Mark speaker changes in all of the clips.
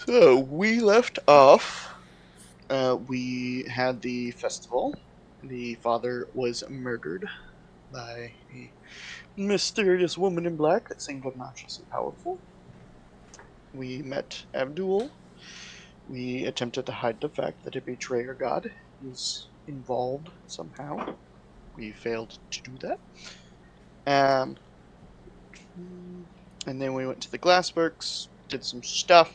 Speaker 1: So we left off. We had the festival. The father was murdered by a mysterious woman in black that seemed obnoxiously powerful. We met Abdul. We attempted to hide the fact that a betrayer god is involved somehow. We failed to do that. Um, and then we went to the glassworks, did some stuff,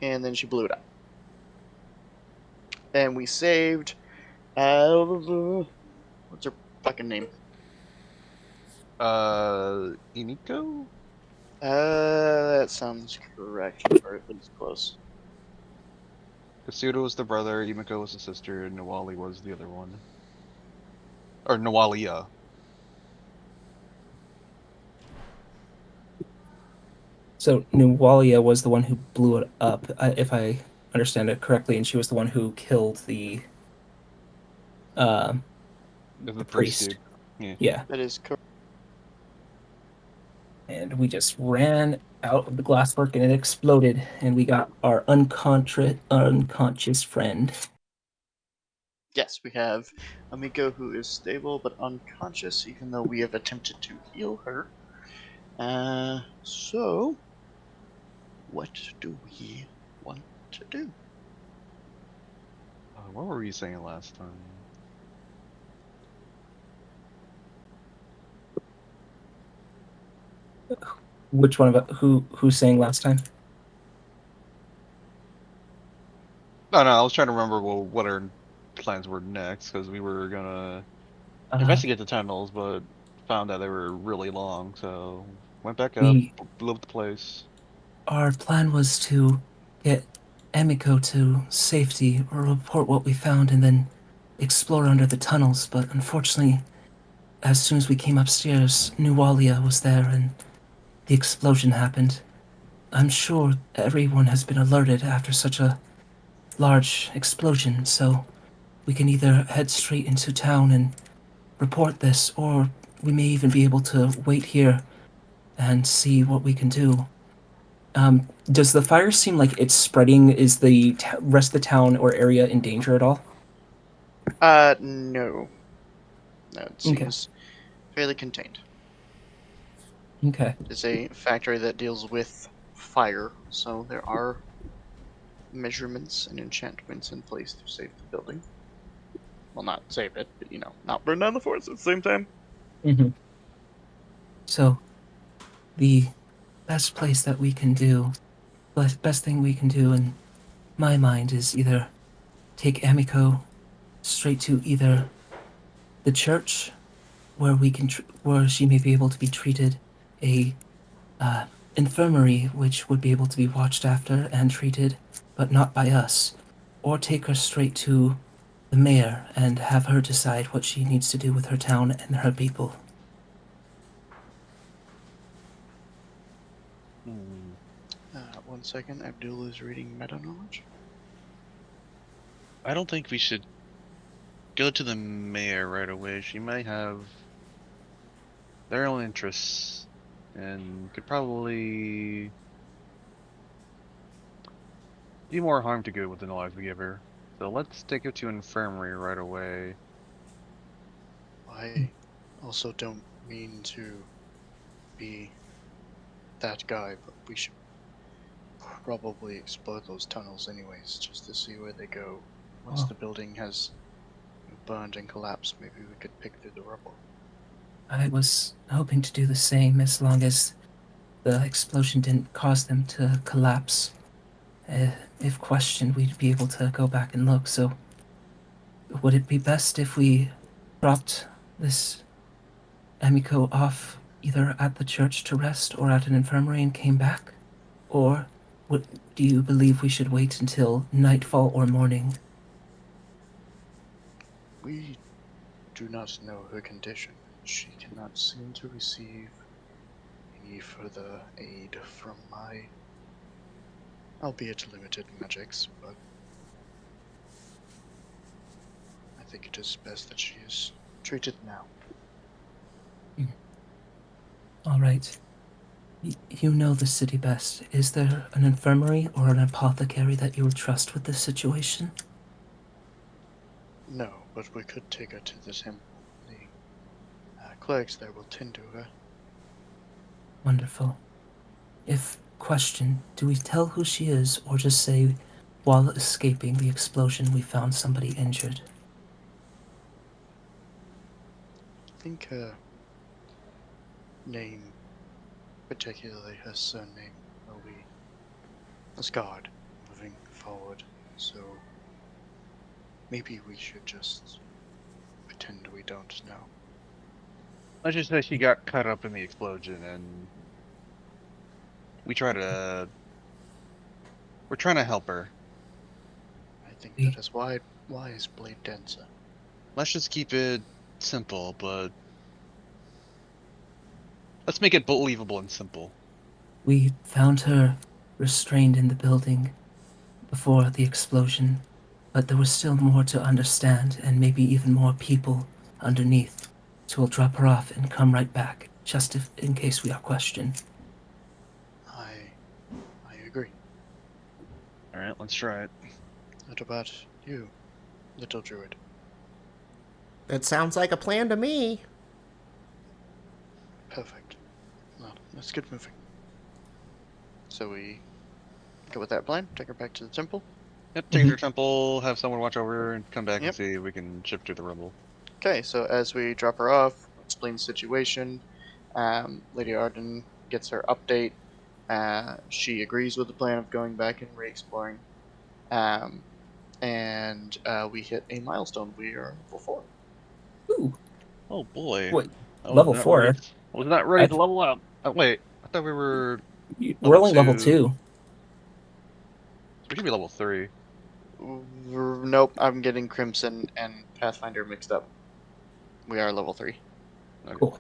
Speaker 1: and then she blew it up. And we saved. What's her fucking name?
Speaker 2: Iniko?
Speaker 1: That sounds correct, or at least close.
Speaker 2: Kasuda was the brother, Imiko was the sister, and Nawali was the other one. Or Nawalia.
Speaker 3: So Nuwalia was the one who blew it up, if I understand it correctly, and she was the one who killed uh,
Speaker 2: The
Speaker 3: the
Speaker 2: priest
Speaker 3: priest.
Speaker 2: dude. Yeah.
Speaker 3: Yeah,
Speaker 1: That is correct.
Speaker 3: and we just ran out of the glasswork, and it exploded, and we got our unconscious friend.
Speaker 1: Yes, we have Amiko who is stable but unconscious, even though we have attempted to heal her. So, what do we want to do?
Speaker 2: What were we saying last time?
Speaker 3: Which one of who's saying last time?
Speaker 2: No, I was trying to remember what our plans were next, because we were gonna
Speaker 3: Uh,
Speaker 2: investigate the tunnels, but found that they were really long, so went back up,
Speaker 3: we
Speaker 2: blew up the place.
Speaker 3: Our plan was to get Emiko to safety or report what we found and then explore under the tunnels, but unfortunately, as soon as we came upstairs, Nuwalia was there and the explosion happened. I'm sure everyone has been alerted after such a large explosion, so we can either head straight into town and report this, or we may even be able to wait here and see what we can do. Does the fire seem like it's spreading? Is the rest of the town or area in danger at all?
Speaker 1: No. No, it
Speaker 3: Okay.
Speaker 1: seems fairly contained.
Speaker 3: Okay.
Speaker 1: It is a factory that deals with fire, so there are measurements and enchantments in place to save the building. Well, not save it, but not burn down the forest at the same time.
Speaker 3: Mm-hmm. So the best place that we can do, best thing we can do in my mind is either take Amiko straight to either the church, where where she may be able to be treated, a uh, infirmary which would be able to be watched after and treated, but not by us, or take her straight to the mayor and have her decide what she needs to do with her town and her people.
Speaker 2: Hmm.
Speaker 1: 1 second. Abdul is reading meta knowledge.
Speaker 2: I don't think we should go to the mayor right away. She might have their own interests and could probably do more harm to good with the knowledge we give her. So let's take her to infirmary right away.
Speaker 1: I also don't mean to be that guy, but we should probably explore those tunnels anyways, just to see where they go. Once
Speaker 3: Oh,
Speaker 1: the building has burned and collapsed, maybe we could pick through the rubble.
Speaker 3: I was hoping to do the same as long as the explosion didn't cause them to collapse. If questioned, we'd be able to go back and look. So, would it be best if we dropped this Emiko off either at the church to rest or at an infirmary and came back? Or do you believe we should wait until nightfall or morning?
Speaker 1: We do not know her condition. She cannot seem to receive any further aid from my, albeit limited, magics, but I think it is best that she is treated now.
Speaker 3: All right. You know the city best. Is there an infirmary or an apothecary that you would trust with this situation?
Speaker 1: No, but we could take her to the temple. The clerics there will tend to her.
Speaker 3: Wonderful. If question, do we tell who she is or just say, while escaping the explosion, we found somebody injured?
Speaker 1: I think her name, particularly her surname, will be scarred moving forward. So maybe we should just pretend we don't know.
Speaker 2: Let's just say she got cut up in the explosion, and we try to. We're trying to help her.
Speaker 1: I think
Speaker 3: We,
Speaker 1: that is wise blade dancer.
Speaker 2: Let's just keep it simple, but let's make it believable and simple.
Speaker 3: we found her restrained in the building before the explosion, but there was still more to understand and maybe even more people underneath. So we'll drop her off and come right back, just in case we are questioned.
Speaker 1: I agree.
Speaker 2: All right, let's try it.
Speaker 1: What about you, little druid?
Speaker 4: It sounds like a plan to me.
Speaker 1: Perfect. Well, let's get moving. So we go with that plan. Take her back to the temple.
Speaker 2: Yep, take her to the temple, have someone watch over her, and come back
Speaker 1: Yep.
Speaker 2: and see if we can ship to the rubble.
Speaker 1: Okay, so as we drop her off, explain the situation. Lady Arden gets her update. She agrees with the plan of going back and re-exploring. And we hit a milestone. We are level 4.
Speaker 3: Ooh,
Speaker 2: Oh boy.
Speaker 3: wait,
Speaker 2: I was
Speaker 3: level
Speaker 2: not
Speaker 3: 4?
Speaker 2: ready. I was not ready to
Speaker 3: I've-
Speaker 2: level up. Oh, wait, I thought we were.
Speaker 3: We're only level
Speaker 2: 2.
Speaker 3: 2.
Speaker 2: We should be level 3.
Speaker 1: Nope, I'm getting Crimson and Pathfinder mixed up. We are level 3.
Speaker 2: Okay.
Speaker 3: Cool.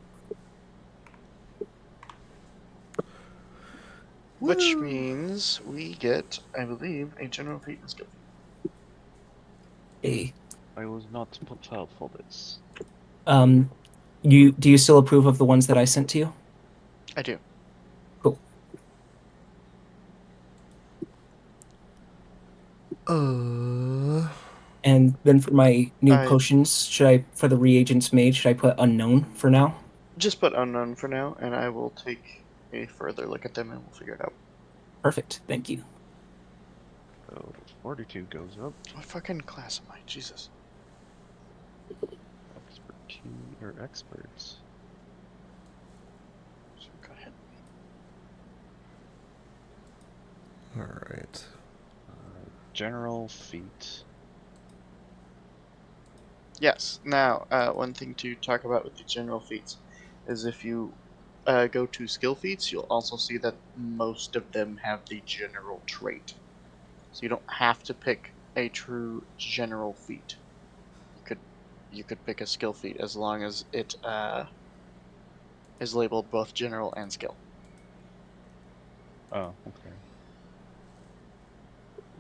Speaker 1: Which
Speaker 4: Woo.
Speaker 1: means we get, I believe, a general feat and skill feat.
Speaker 3: Hey,
Speaker 2: I was not put out for this.
Speaker 3: do you still approve of the ones that I sent to you?
Speaker 1: I do.
Speaker 3: Cool. And then for my new
Speaker 1: I-
Speaker 3: potions, for the reagents made, should I put unknown for now?
Speaker 1: Just put unknown for now, and I will take a further look at them and we'll figure it out.
Speaker 3: Perfect. Thank you.
Speaker 2: So 42 goes up.
Speaker 1: What fucking class am I? Jesus.
Speaker 2: Expertise or experts.
Speaker 1: So go ahead.
Speaker 4: Alright.
Speaker 2: General feat.
Speaker 1: Yes. Now, one thing to talk about with the general feats is if you go to skill feats, you'll also see that most of them have the general trait. So you don't have to pick a true general feat. You could pick a skill feat as long as it is labeled both general and skill.
Speaker 2: Oh, okay.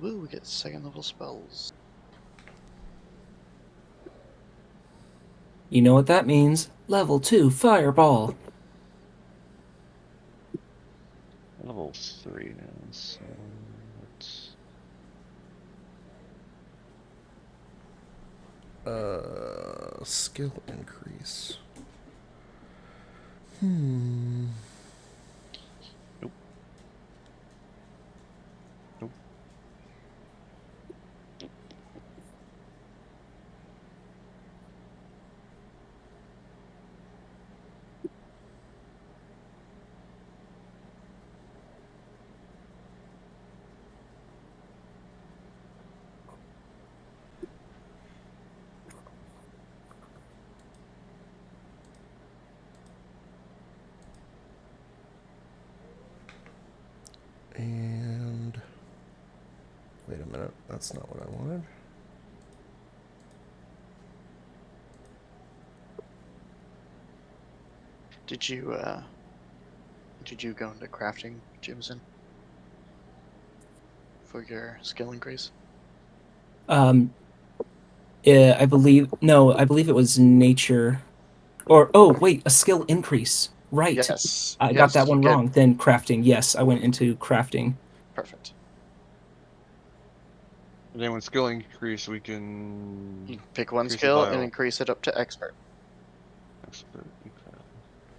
Speaker 1: Woo, we get second level spells.
Speaker 3: You know what that means? Level 2 fireball.
Speaker 2: Level 3 now, so let's...
Speaker 4: Skill increase. Hmm.
Speaker 2: Nope. Nope.
Speaker 4: And wait a minute, that's not what I wanted.
Speaker 1: Did you go into crafting, Jameson? For your skill increase?
Speaker 3: I believe it was nature, or oh wait, a skill increase. Right.
Speaker 1: Yes.
Speaker 3: I got
Speaker 1: yes,
Speaker 3: that
Speaker 1: you
Speaker 3: one
Speaker 1: get
Speaker 3: wrong. Then crafting. Yes, I went into crafting.
Speaker 1: perfect.
Speaker 2: And then when skill increase, we can
Speaker 1: You pick one
Speaker 2: increase the
Speaker 1: skill and
Speaker 2: vial.
Speaker 1: increase it up to expert.
Speaker 2: Expert. Okay.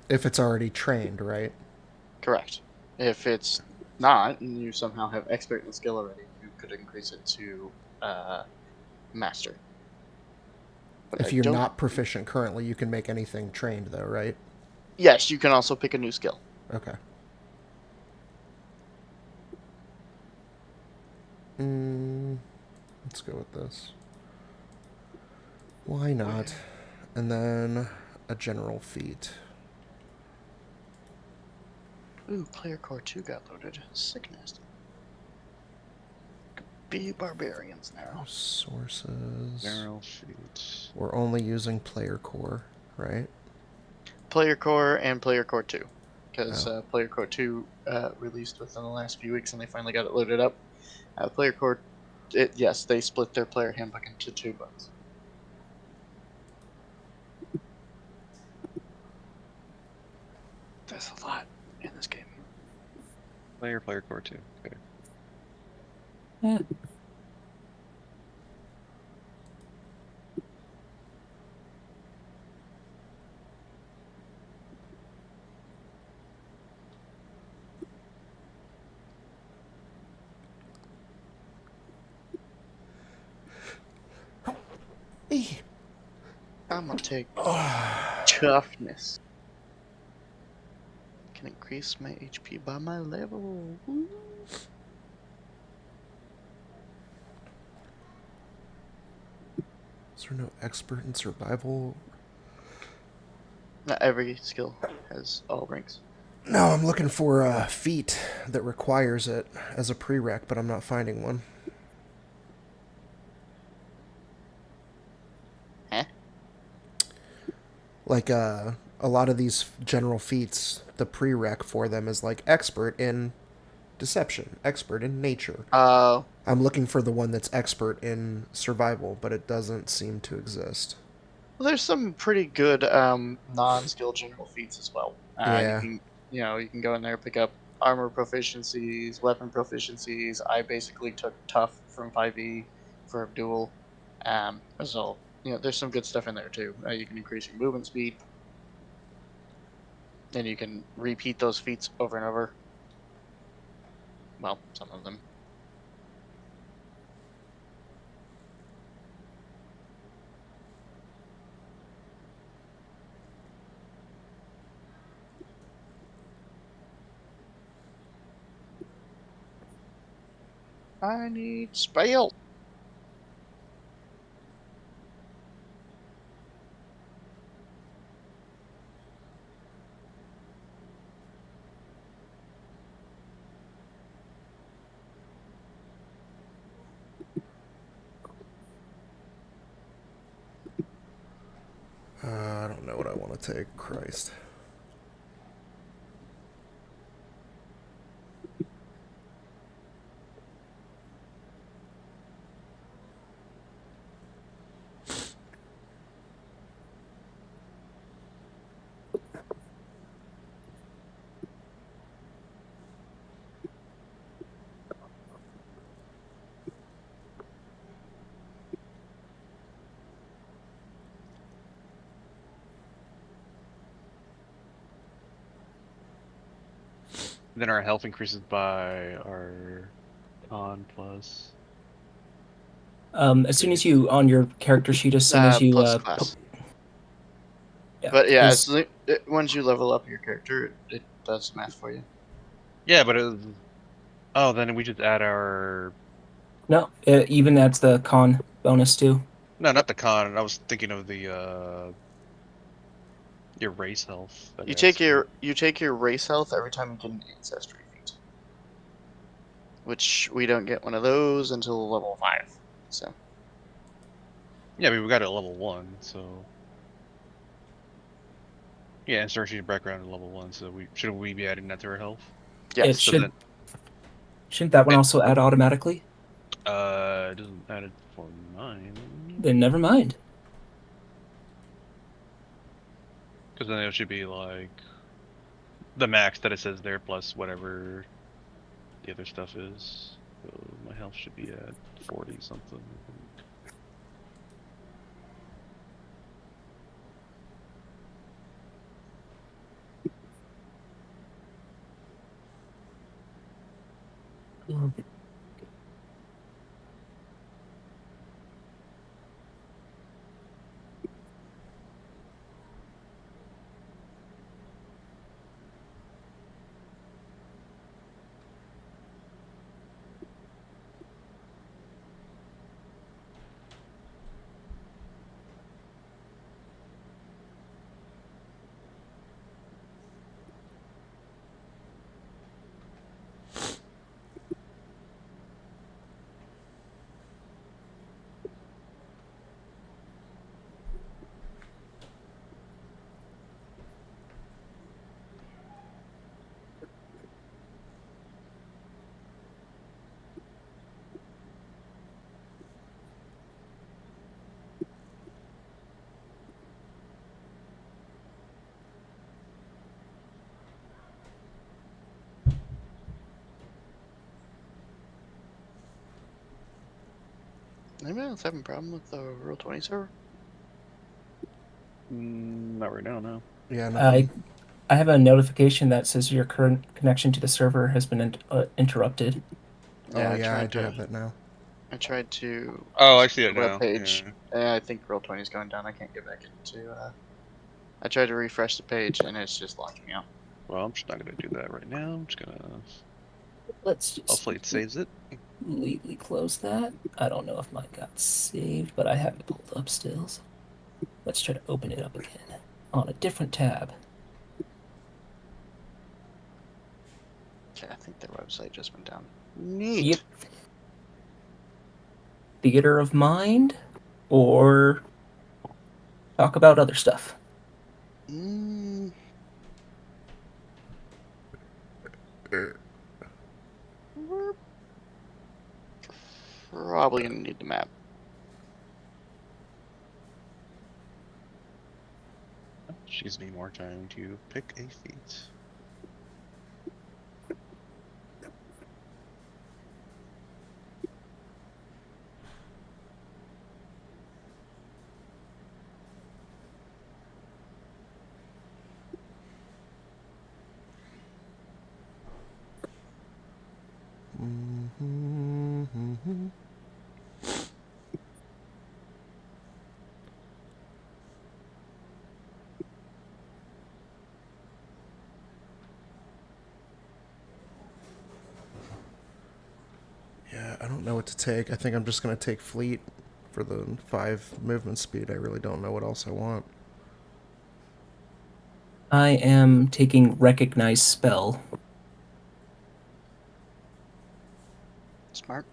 Speaker 4: If it's already trained, right?
Speaker 1: Correct. If it's not, and you somehow have expert in the skill already, you could increase it to master. But
Speaker 4: If
Speaker 1: I
Speaker 4: you're
Speaker 1: don't.
Speaker 4: not proficient currently, you can make anything trained, though, right?
Speaker 1: Yes, you can also pick a new skill.
Speaker 4: Okay. Let's go with this. Why not? And then a general feat.
Speaker 1: Ooh, player core 2 got loaded. Sick nasty. Be barbarians now.
Speaker 4: Sources.
Speaker 2: General sheets.
Speaker 4: We're only using player core, right?
Speaker 1: Player core and player core 2. Because
Speaker 4: Oh.
Speaker 1: player core 2 released within the last few weeks and they finally got it loaded up. Player core, yes, they split their player handbook into 2 books. That's a lot in this game.
Speaker 2: Player core 2. Okay.
Speaker 3: Yeah.
Speaker 1: I'm gonna take toughness. Can increase my HP by my level. Woo.
Speaker 4: Is there no expert in survival?
Speaker 1: Not every skill has all ranks.
Speaker 4: No, I'm looking for a feat that requires it as a prereq, but I'm not finding one.
Speaker 1: Huh?
Speaker 4: Like, a lot of these general feats, the prereq for them is like expert in deception, expert in nature. I'm looking for the one that's expert in survival, but it doesn't seem to exist.
Speaker 1: Well, there's some pretty good non-skill general feats as well.
Speaker 4: Yeah.
Speaker 1: You can go in there, pick up armor proficiencies, weapon proficiencies. I basically took tough from 5e for duel. So there's some good stuff in there too. You can increase your movement speed, and you can repeat those feats over and over. Well, some of them. I need spell.
Speaker 4: I don't know what I want to take. Christ.
Speaker 2: Then our health increases by our con plus.
Speaker 3: As soon as you on your character sheet, as soon as you
Speaker 1: Plus class.
Speaker 3: yeah,
Speaker 1: But yeah, once you level up your character, it does math for you.
Speaker 2: Yeah, but oh, then we just add our.
Speaker 3: no, even that's the con bonus too.
Speaker 2: No, not the con. I was thinking of the your race health.
Speaker 1: You take your race health every time you get an ancestry feat, which we don't get one of those until level 5. So
Speaker 2: Yeah, we got it at level 1, so. Yeah, and searching background at level 1, so shouldn't we be adding that to our health?
Speaker 1: yes,
Speaker 3: It should. Shouldn't that one also add automatically?
Speaker 2: It doesn't add it for mine.
Speaker 3: Then never mind.
Speaker 2: Because then it should be like the max that it says there plus whatever the other stuff is. So my health should be at 40 something, I think.
Speaker 1: Anybody else having a problem with the Roll20 server?
Speaker 2: Not right now, no.
Speaker 4: Yeah, nothing.
Speaker 3: I have a notification that says your current connection to the server has been interrupted.
Speaker 4: Oh,
Speaker 1: Yeah,
Speaker 4: yeah, I do have that now.
Speaker 1: I tried to.
Speaker 2: Oh, I see it
Speaker 1: the web
Speaker 2: now.
Speaker 1: page.
Speaker 2: Yeah.
Speaker 1: I think Roll20 is going down. I can't get back into. I tried to refresh the page and it's just locking me out.
Speaker 2: Well, I'm just not gonna do that right now. I'm just gonna.
Speaker 3: Let's just
Speaker 2: Hopefully it saves it.
Speaker 3: completely close that. I don't know if mine got saved, but I have it pulled up still. So let's try to open it up again on a different tab.
Speaker 1: Okay, I think their website just went down. Neat.
Speaker 3: Yep. Theater of mind, or talk about other stuff.
Speaker 1: We're probably gonna need the map.
Speaker 2: Just gives me more time to pick a feat.
Speaker 4: Yeah, I don't know what to take. I think I'm just going to take fleet for the 5 movement speed. I really don't know what else I want.
Speaker 3: I am taking recognize spell.
Speaker 1: Smart.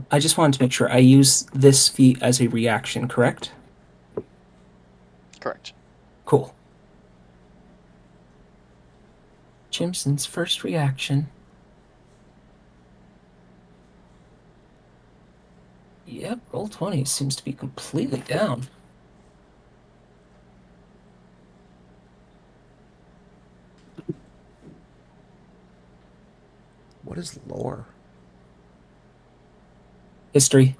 Speaker 3: I just wanted to make sure I use this feat as a reaction, correct?
Speaker 1: Correct.
Speaker 3: Cool. Jimson's first reaction. Yep, Roll20 seems to be completely down.
Speaker 4: What is lore?
Speaker 3: History.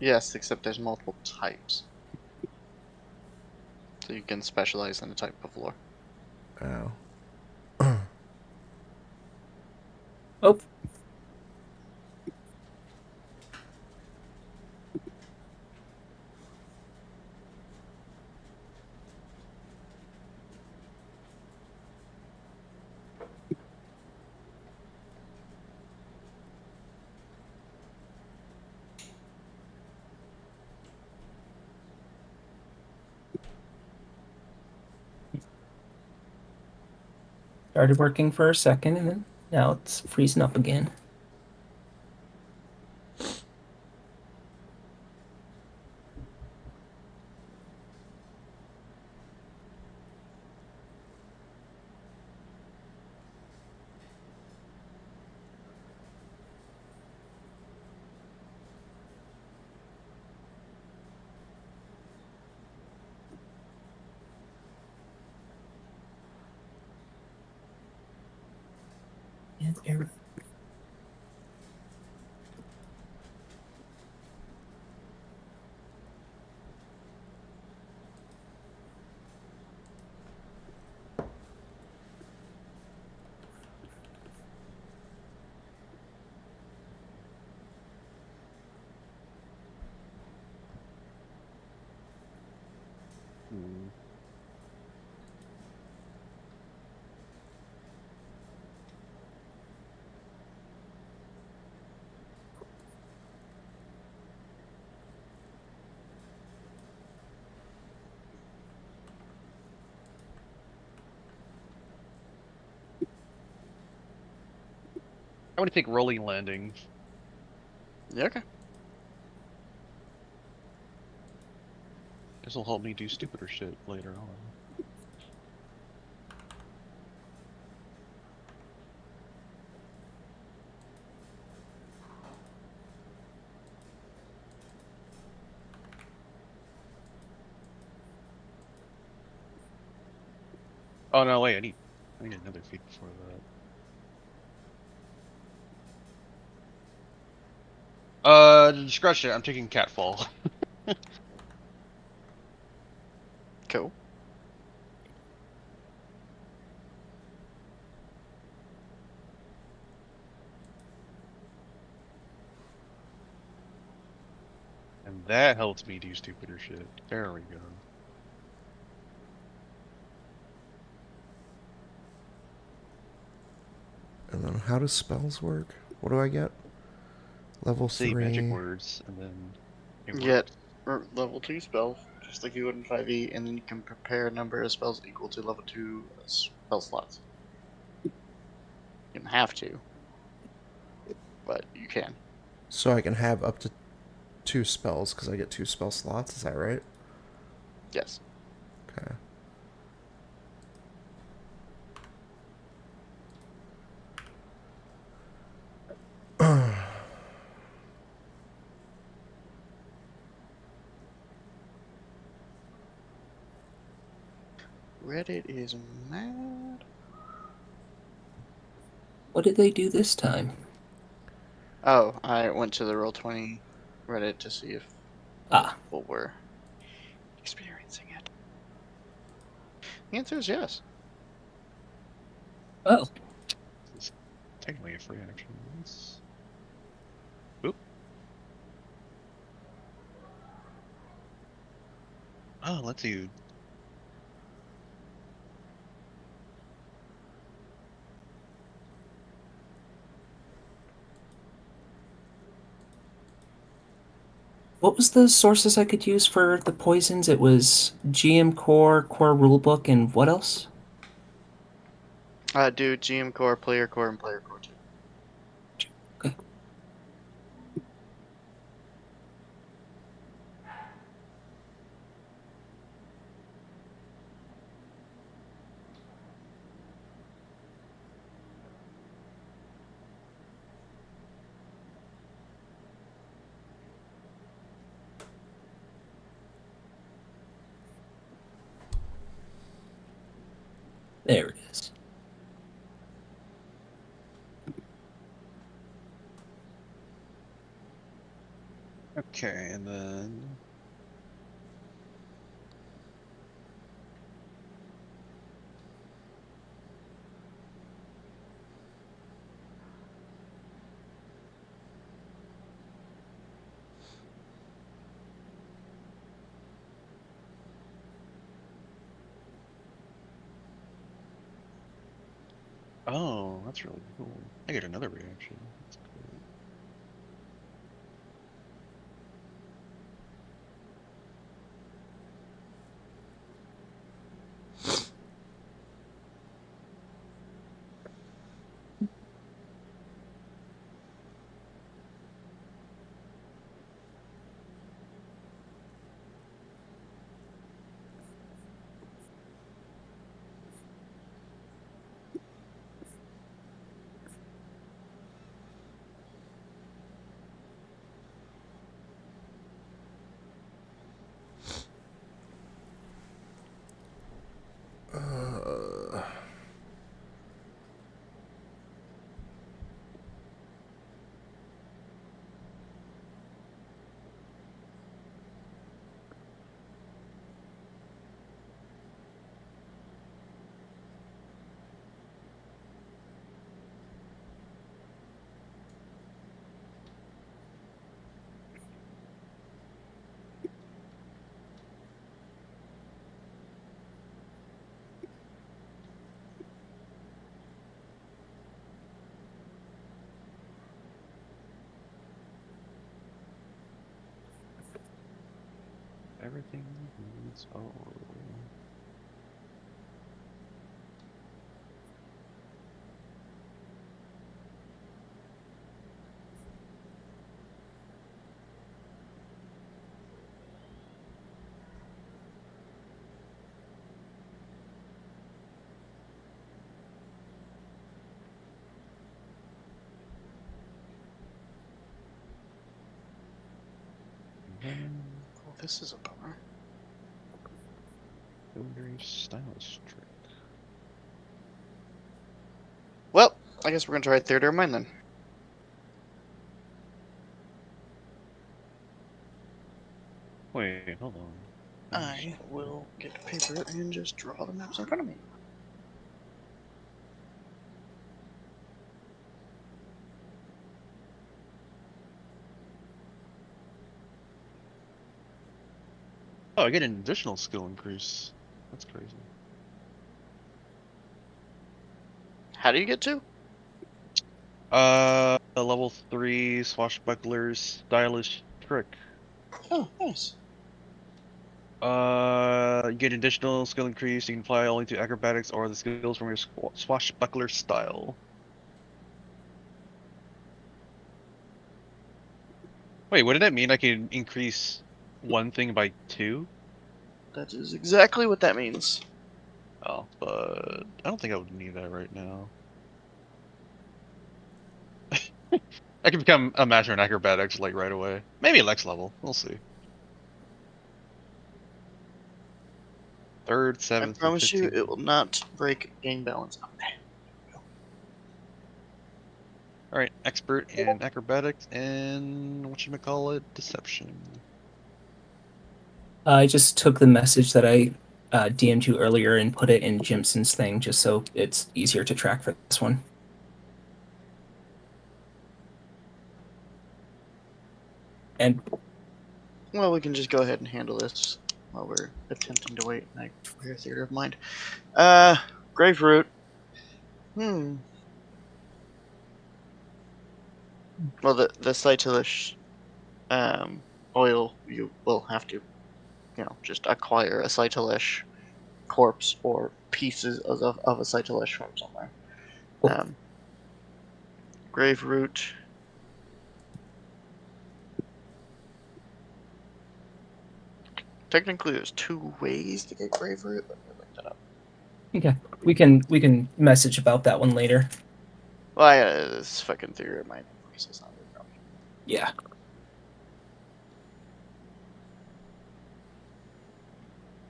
Speaker 1: Yes, except there's multiple types. So you can specialize in a type of lore.
Speaker 4: Oh.
Speaker 3: Oh. Started working for a second, and then now it's freezing up again. And air.
Speaker 2: Hmm. I want to take rolling landing.
Speaker 1: Yeah, okay.
Speaker 2: This will help me do stupider shit later on. Oh no, wait, I need another feat before that. Discretion, I'm taking catfall.
Speaker 1: Cool.
Speaker 2: And that helps me do stupider shit. There we go.
Speaker 4: And then how do spells work? What do I get? Level
Speaker 2: Say magic
Speaker 4: 3.
Speaker 2: words, and then it
Speaker 1: Get
Speaker 2: works.
Speaker 1: level 2 spells, just like you would in 5e, and then you can prepare a number of spells equal to level 2 spell slots. You don't have to, but you can.
Speaker 4: So I can have up to 2 spells because I get 2 spell slots. Is that right?
Speaker 1: Yes.
Speaker 4: Okay.
Speaker 1: Reddit is mad.
Speaker 3: What did they do this time?
Speaker 1: Oh, I went to the Roll20 Reddit to see if
Speaker 3: Ah,
Speaker 1: people were experiencing it. The answer is yes.
Speaker 3: well,
Speaker 2: This is technically a free action. Oop. Oh, let's see.
Speaker 3: what was the sources I could use for the poisons? It was GM Core Rulebook, and what else?
Speaker 1: Do GM Core, Player Core, and Player Core 2.
Speaker 3: Okay. There it is.
Speaker 2: Okay, and then oh, that's really cool. I get another reaction. That's cool. everything needs. Oh.
Speaker 1: Well, this is a bummer.
Speaker 2: Very stylish trick.
Speaker 1: Well, I guess we're gonna try theater of mind then.
Speaker 2: Wait, hold on.
Speaker 1: I will get the paper and just draw the maps in front of me.
Speaker 2: Oh, I get an additional skill increase. That's crazy.
Speaker 1: How do you get to?
Speaker 2: A level 3 swashbuckler's stylish trick.
Speaker 1: Oh, nice.
Speaker 2: You get additional skill increase. You can apply only to acrobatics or the skills from your swashbuckler style. Wait, what did that mean? I can increase one thing by 2?
Speaker 1: That is exactly what that means.
Speaker 2: Oh, but I don't think I would need that right now. I can become a master in acrobatics like right away. Maybe next level. We'll see. 3rd,
Speaker 1: I
Speaker 2: 7th, and
Speaker 1: promise you,
Speaker 2: 15th.
Speaker 1: it will not break game balance. Okay.
Speaker 2: Alright, expert in acrobatics and whatchamacallit, deception.
Speaker 3: I just took the message that I DM'd you earlier and put it in Jimson's thing just so it's easier to track for this one. And
Speaker 1: Well, we can just go ahead and handle this while we're attempting to wait. I wear theater of mind. Grapefruit. Hmm. Well, the cytilish oil, you will have to, just acquire a cytilish corpse or pieces of a cytilish from somewhere.
Speaker 3: cool.
Speaker 1: Grave root. Technically, there's 2 ways to get grave root. Let me look that up.
Speaker 3: Okay, we can message about that one later.
Speaker 1: Well, yeah, this fucking theory of mine. So it's not really a problem.
Speaker 3: Yeah.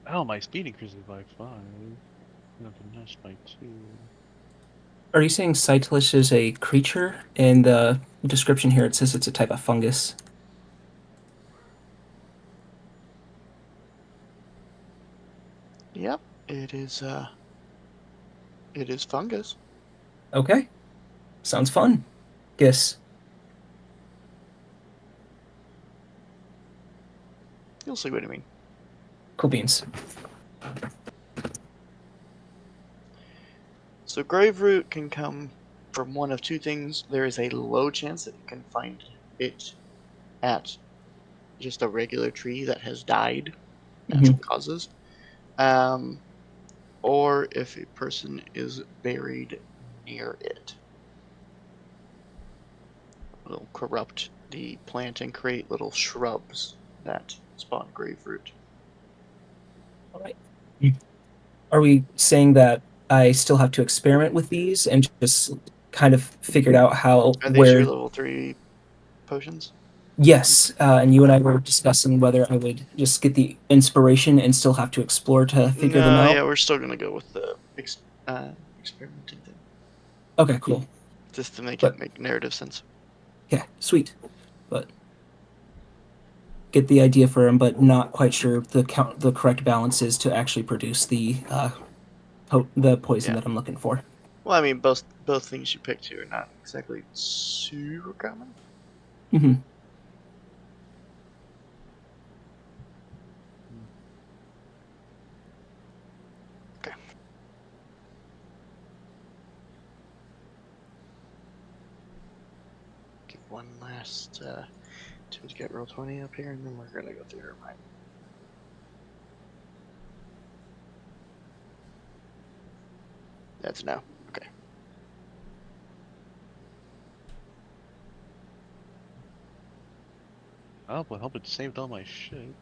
Speaker 2: Oh, my speed increases by 5. Not finesse by 2.
Speaker 3: Are you saying Cytilish is a creature? In the description here, it says it's a type of fungus.
Speaker 1: Yep, it is. It is fungus.
Speaker 3: Okay, sounds fun. Guess.
Speaker 1: You'll see what I mean.
Speaker 3: Cool beans.
Speaker 1: So grave root can come from one of 2 things. There is a low chance that you can find it at just a regular tree that has died, natural causes. Or if a person is buried near it. It'll corrupt the plant and create little shrubs that spawn grave root.
Speaker 3: All right. Are we saying that I still have to experiment with these and just kind of figured out how
Speaker 1: Are these your
Speaker 3: where?
Speaker 1: level 3 potions?
Speaker 3: Yes, and you and I were discussing whether I would just get the inspiration and still have to explore to figure them
Speaker 1: No,
Speaker 3: out.
Speaker 1: yeah, we're still gonna go with the experimenting thing,
Speaker 3: Okay, cool.
Speaker 1: just to make
Speaker 3: But
Speaker 1: it make narrative sense.
Speaker 3: yeah, sweet. But get the idea for him, but not quite sure the correct balance is to actually produce the poison
Speaker 1: Yeah.
Speaker 3: that I'm looking for.
Speaker 1: Well, I mean, both things you picked here are not exactly super common.
Speaker 3: Mm-hmm.
Speaker 1: Okay. Give one last to get roll 20 up here, and then we're gonna go through her mind. That's no. Okay.
Speaker 2: Oh, but I hope it saved all my shit.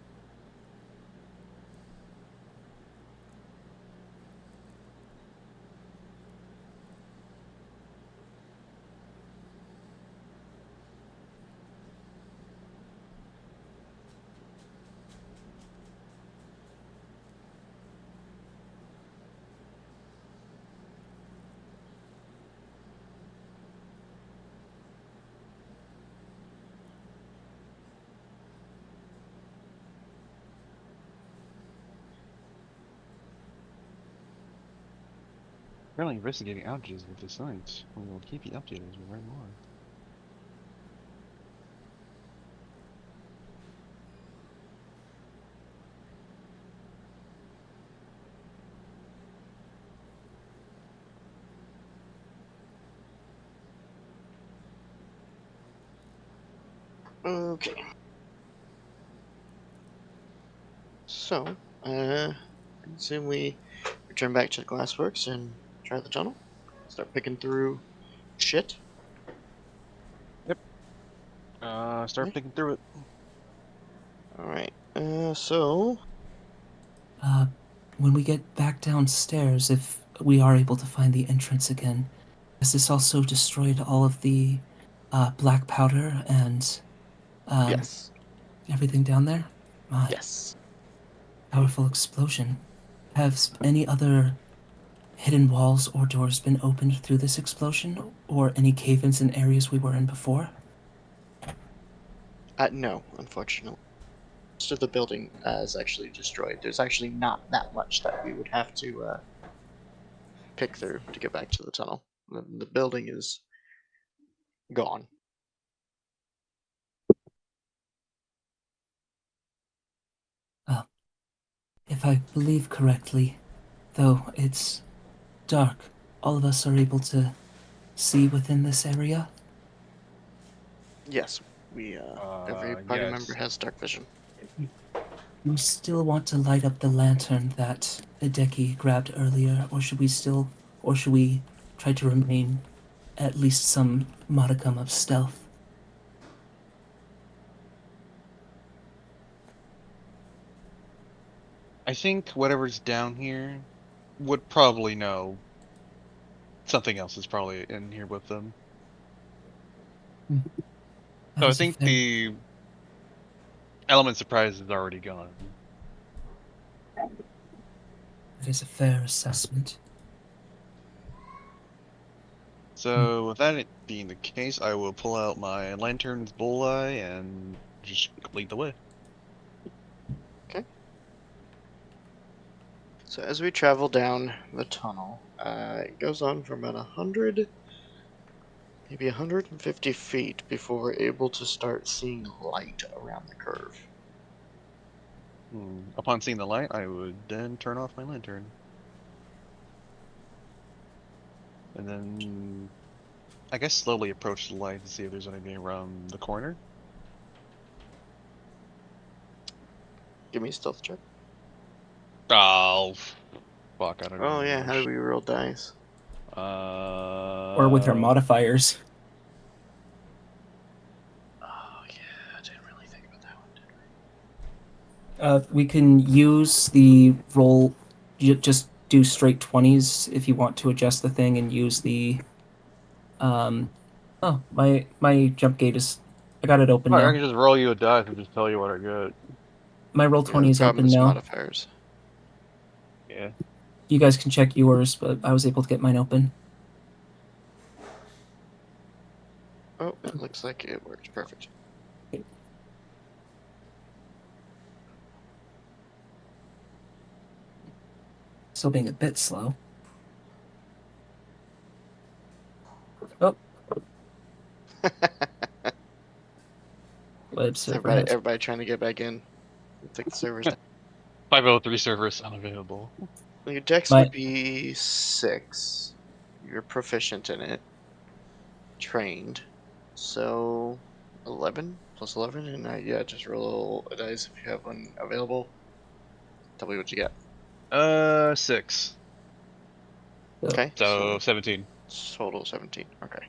Speaker 2: Currently investigating outages with the science. We will keep you updated as we learn more.
Speaker 1: Okay. So, assume we return back to the glassworks and try the tunnel. Start picking through shit.
Speaker 2: Yep. Start
Speaker 1: Okay.
Speaker 2: picking through it.
Speaker 1: All right. So
Speaker 3: When we get back downstairs, if we are able to find the entrance again, has this also destroyed all of the black powder and
Speaker 1: yes,
Speaker 3: everything down there? My
Speaker 1: yes.
Speaker 3: powerful explosion. Have any other hidden walls or doors been opened through this explosion, or any cave-ins in areas we were in before?
Speaker 1: No, unfortunately. Most of the building is actually destroyed. There's actually not that much that we would have to pick through to get back to the tunnel. The building is gone.
Speaker 3: Well, if I believe correctly, though it's dark, all of us are able to see within this area.
Speaker 1: Yes, we every party member
Speaker 2: Yes.
Speaker 1: has dark vision.
Speaker 3: We still want to light up the lantern that Hideki grabbed earlier, or should we try to remain at least some modicum of stealth?
Speaker 2: I think whatever's down here would probably know something else is probably in here with them.
Speaker 3: That
Speaker 2: So I
Speaker 3: is a
Speaker 2: think
Speaker 3: fair,
Speaker 2: the element surprise is already gone.
Speaker 3: that is a fair assessment.
Speaker 2: So with that being the case, I will pull out my lantern's bullseye and just lead the way.
Speaker 1: Okay. So as we travel down the tunnel, it goes on for about 100, maybe 150 feet before we're able to start seeing light around the curve.
Speaker 2: Upon seeing the light, I would then turn off my lantern. And then, I guess slowly approach the light to see if there's anything around the corner.
Speaker 1: Give me a stealth check.
Speaker 2: Oh, fuck, I don't
Speaker 1: Oh
Speaker 2: know.
Speaker 1: yeah, how do we roll dice?
Speaker 3: Or with our modifiers.
Speaker 1: Oh yeah, I didn't really think about that one, did we?
Speaker 3: We can use the roll, just do straight 20s if you want to adjust the thing and use the. Oh, my jump gate is. I got it open
Speaker 2: I
Speaker 3: now.
Speaker 2: can just roll you a dice and just tell you what I get.
Speaker 3: My roll
Speaker 1: Yeah,
Speaker 3: 20
Speaker 1: the
Speaker 3: is
Speaker 1: problem
Speaker 3: open
Speaker 1: is
Speaker 3: now.
Speaker 1: modifiers.
Speaker 2: Yeah.
Speaker 3: You guys can check yours, but I was able to get mine open.
Speaker 1: Oh, it looks like it worked. Perfect.
Speaker 3: Still being a bit slow. Oh, web server has.
Speaker 1: Everybody trying to get back in. Take the servers down.
Speaker 2: 503 servers unavailable.
Speaker 1: Your dex
Speaker 3: My
Speaker 1: would be 6. You're proficient in it. Trained. So 11 plus 11, and yeah, just roll a dice if you have one available. Tell me what you get.
Speaker 2: 6.
Speaker 1: Okay.
Speaker 2: So 17.
Speaker 1: Total 17. Okay.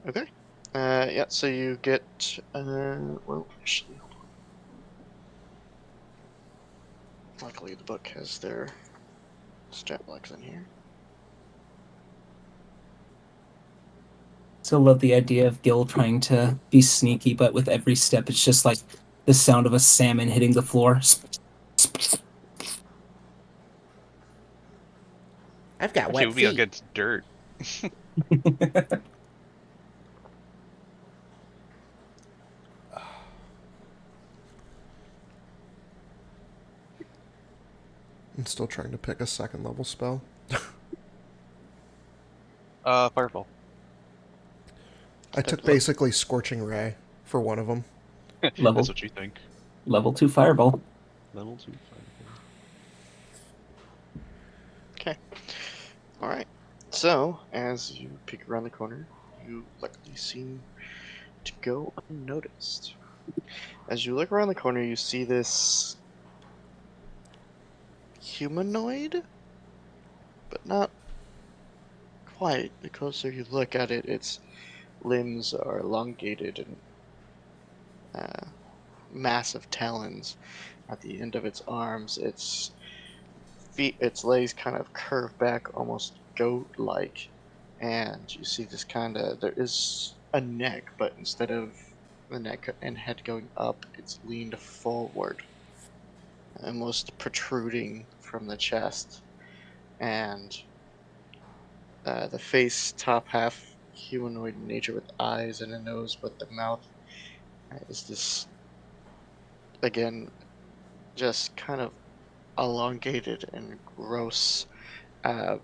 Speaker 1: Okay. Yeah, so you get, well, actually, hold on. Luckily, the book has their stat blocks in here.
Speaker 3: So love the idea of Gil trying to be sneaky, but with every step, it's just like the sound of a salmon hitting the floor.
Speaker 4: I've got
Speaker 2: Actually, it
Speaker 4: wet
Speaker 2: would be
Speaker 4: feet.
Speaker 2: against dirt.
Speaker 4: I'm still trying to pick a second level spell.
Speaker 2: Fireball.
Speaker 4: I took basically Scorching Ray for one of them.
Speaker 2: That's
Speaker 3: level
Speaker 2: what you think.
Speaker 3: level 2 fireball.
Speaker 2: Level 2 fireball.
Speaker 1: Okay. Alright. So, as you peek around the corner, you luckily seem to go unnoticed. As you look around the corner, you see this humanoid, but not quite. The closer you look at it, its limbs are elongated and massive talons at the end of its arms. Its feet, its legs kind of curve back, almost goat-like, and you see this kind of. There is a neck, but instead of the neck and head going up, it's leaned forward, almost protruding from the chest, and the face, top half humanoid in nature with eyes and a nose, but the mouth is this again just kind of elongated and gross uh,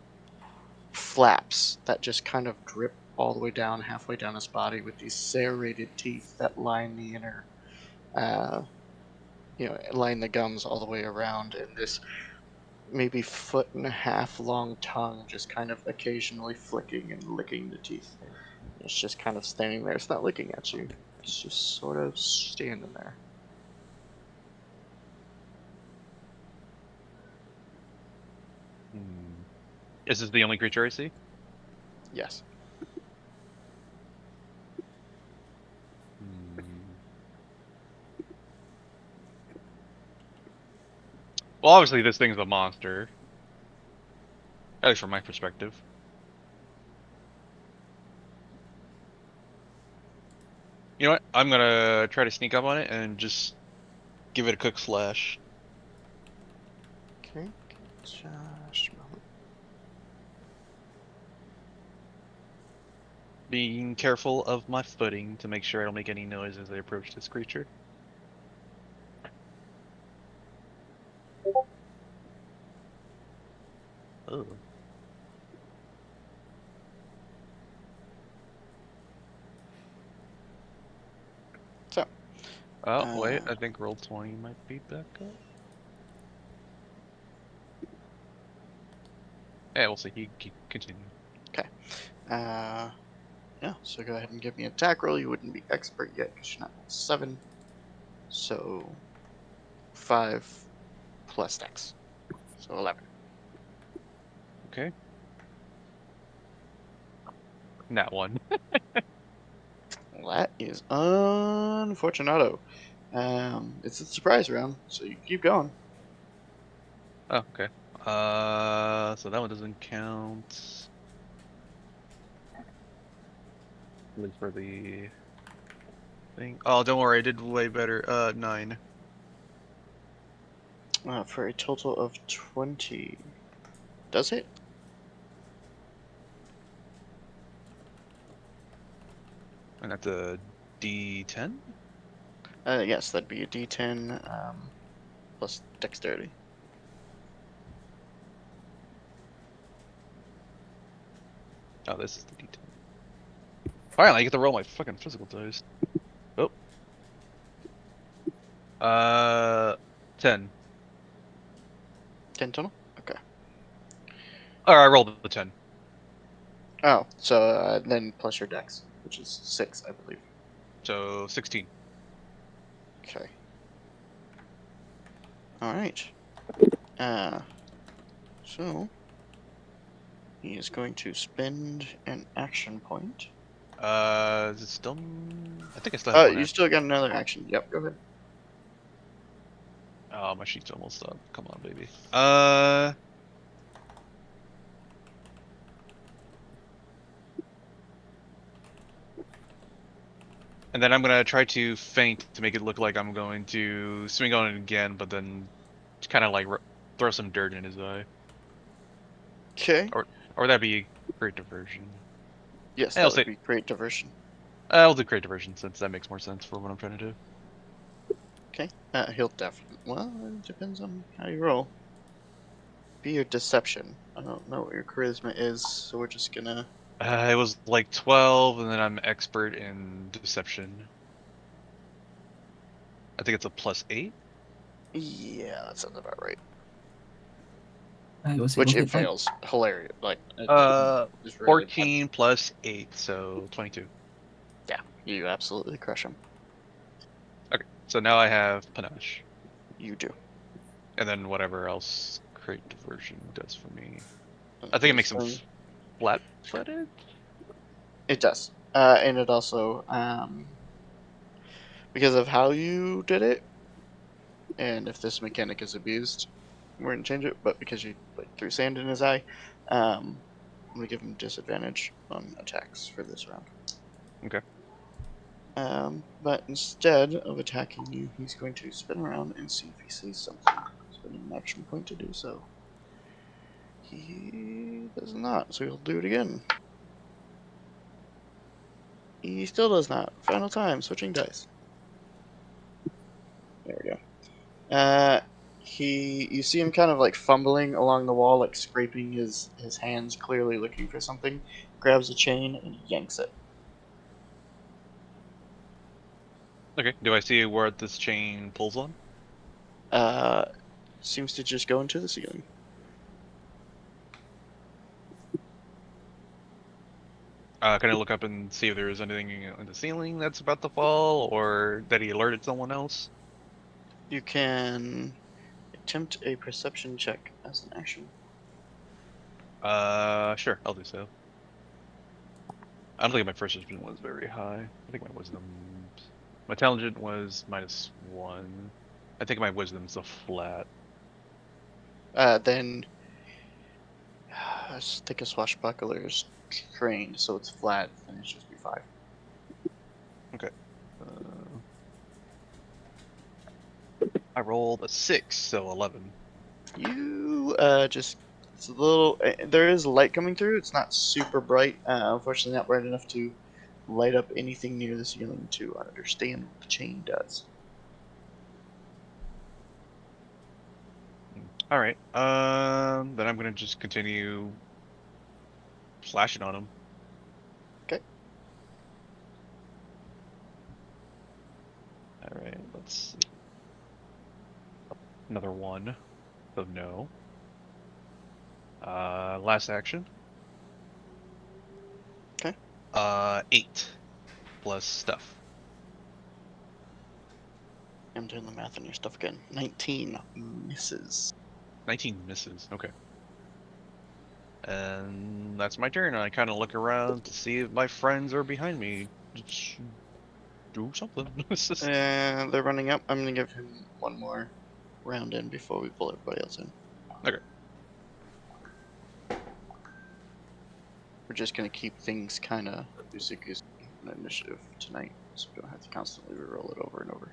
Speaker 1: flaps that just kind of drip all the way down, halfway down his body, with these serrated teeth that line the inner, uh, line the gums all the way around, and this maybe foot and a half long tongue just kind of occasionally flicking and licking the teeth. It's just kind of standing there. It's not looking at you. It's just sort of standing there.
Speaker 2: Is this the only creature I see?
Speaker 1: Yes.
Speaker 2: Well, obviously this thing's a monster. At least from my perspective. You know what? I'm gonna try to sneak up on it and just give it a quick slash.
Speaker 1: Okay. Josh.
Speaker 2: Being careful of my footing to make sure I don't make any noise as I approach this creature. Oh.
Speaker 1: So.
Speaker 2: Oh, wait, I think roll 20 might be back up. Yeah, we'll see. He continue.
Speaker 1: Okay. Yeah, so go ahead and give me an attack roll. You wouldn't be expert yet because you're not at 7. So 5 plus dex. So 11.
Speaker 2: Okay. Nat 1.
Speaker 1: Well, that is unfortunato. It's a surprise round, so you keep going.
Speaker 2: Oh, okay. So that one doesn't count. At least for the thing. Oh, don't worry, I did way better. 9.
Speaker 1: For a total of 20. Does it?
Speaker 2: And that's a D10?
Speaker 1: Yes, that'd be a d10 plus dexterity.
Speaker 2: Oh, this is the D10. Finally, I get to roll my fucking physical dice. Oh. 10.
Speaker 1: 10 total? Okay.
Speaker 2: Or I rolled the 10.
Speaker 1: Oh, so then plus your dex, which is 6, I believe.
Speaker 2: So 16.
Speaker 1: Okay. Alright. So He is going to spend an action point.
Speaker 2: Is it still? I think I still have one
Speaker 1: You
Speaker 2: action.
Speaker 1: still got another action. Yep, go ahead.
Speaker 2: Oh, my sheet's almost up. Come on, baby. And then I'm gonna try to feint to make it look like I'm going to swing on it again, but then kind of like throw some dirt in his eye.
Speaker 1: Okay.
Speaker 2: Or that'd be great diversion.
Speaker 1: Yes,
Speaker 2: I'll
Speaker 1: that would
Speaker 2: say
Speaker 1: be great diversion.
Speaker 2: I'll do great diversion since that makes more sense for what I'm trying to do.
Speaker 1: Okay. He'll definitely. Well, it depends on how you roll. Be your deception. I don't know what your charisma is, so we're just gonna.
Speaker 2: It was like 12, and then I'm expert in deception. I think it's a +8.
Speaker 1: Yeah, that sounds about right.
Speaker 3: I was able
Speaker 1: Which
Speaker 3: to
Speaker 1: it
Speaker 3: get that.
Speaker 1: fails. Hilarious. Like. It's really
Speaker 2: 14 plus 8, so 22.
Speaker 1: Yeah, you absolutely crush him.
Speaker 2: Okay, so now I have panache,
Speaker 1: You do.
Speaker 2: and then whatever else great diversion does for me.
Speaker 1: And
Speaker 2: I think it
Speaker 1: he's
Speaker 2: makes him
Speaker 1: going-
Speaker 2: flat-footed.
Speaker 1: It does. And it also, because of how you did it, and if this mechanic is abused, we're gonna change it. But because you threw sand in his eye, I'm gonna give him disadvantage on attacks for this round.
Speaker 2: Okay.
Speaker 1: But instead of attacking you, he's going to spin around and see if he sees something. Spending an action point to do so. He does not, so he'll do it again. He still does not. Final time, switching dice. There we go. You see him kind of like fumbling along the wall, like scraping his hands, clearly looking for something. Grabs a chain and yanks it.
Speaker 2: Okay. Do I see where this chain pulls on?
Speaker 1: Seems to just go into the ceiling.
Speaker 2: Can I look up and see if there's anything in the ceiling that's about to fall, or that he alerted someone else?
Speaker 1: You can attempt a perception check as an action.
Speaker 2: Sure, I'll do so. I don't think my first wisdom was very high. I think my intelligence was -1. I think my wisdom's a flat.
Speaker 1: Then I think a swashbuckler is trained, so it's flat, and it's just be 5.
Speaker 2: Okay. I rolled a 6, so 11.
Speaker 1: You just it's a little. There is light coming through. It's not super bright. Unfortunately, not bright enough to light up anything near the ceiling to understand what the chain does.
Speaker 2: All right. Then I'm gonna just continue slashing on him.
Speaker 1: Okay.
Speaker 2: All right. Let's see. Another 1. So no. Last action.
Speaker 1: Okay.
Speaker 2: 8 plus stuff.
Speaker 1: I'm doing the math on your stuff again. 19 misses.
Speaker 2: 19 misses. Okay. And that's my turn. I kind of look around to see if my friends are behind me. Just do something.
Speaker 1: And they're running up. I'm gonna give him one more round in before we pull everybody else in.
Speaker 2: Okay.
Speaker 1: We're just gonna keep things kind of loosey-goosey in initiative tonight, so we don't have to constantly reroll it over and over.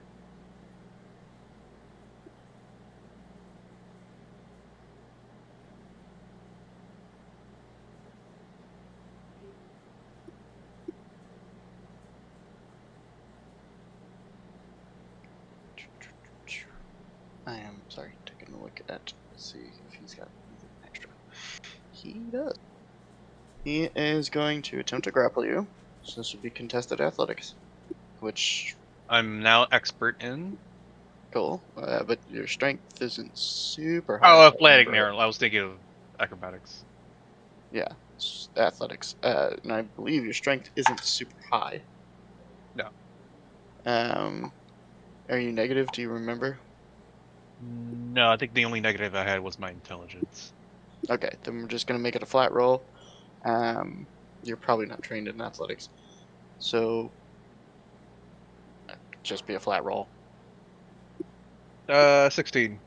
Speaker 1: I am sorry, taking a look at see if he's got anything extra. He does. He is going to attempt to grapple you. So this would be contested athletics, which
Speaker 2: I'm now expert in.
Speaker 1: cool, but your strength isn't super high.
Speaker 2: Oh, athletic narrow. I was thinking of acrobatics.
Speaker 1: Yeah, it's athletics, and I believe your strength isn't super high.
Speaker 2: No.
Speaker 1: Are you negative? Do you remember?
Speaker 2: No, I think the only negative I had was my intelligence.
Speaker 1: Okay, then we're just gonna make it a flat roll. You're probably not trained in athletics, so just be a flat roll.
Speaker 2: 16.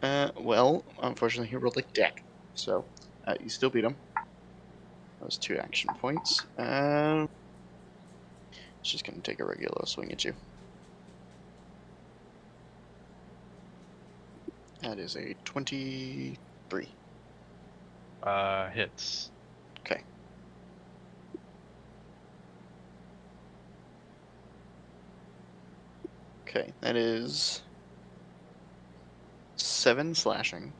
Speaker 1: Well, unfortunately, he rolled a deck, so you still beat him. That was 2 action points. She's gonna take a regular swing at you. That is a 23.
Speaker 2: Hits.
Speaker 1: Okay. Okay, that is 7 slashing.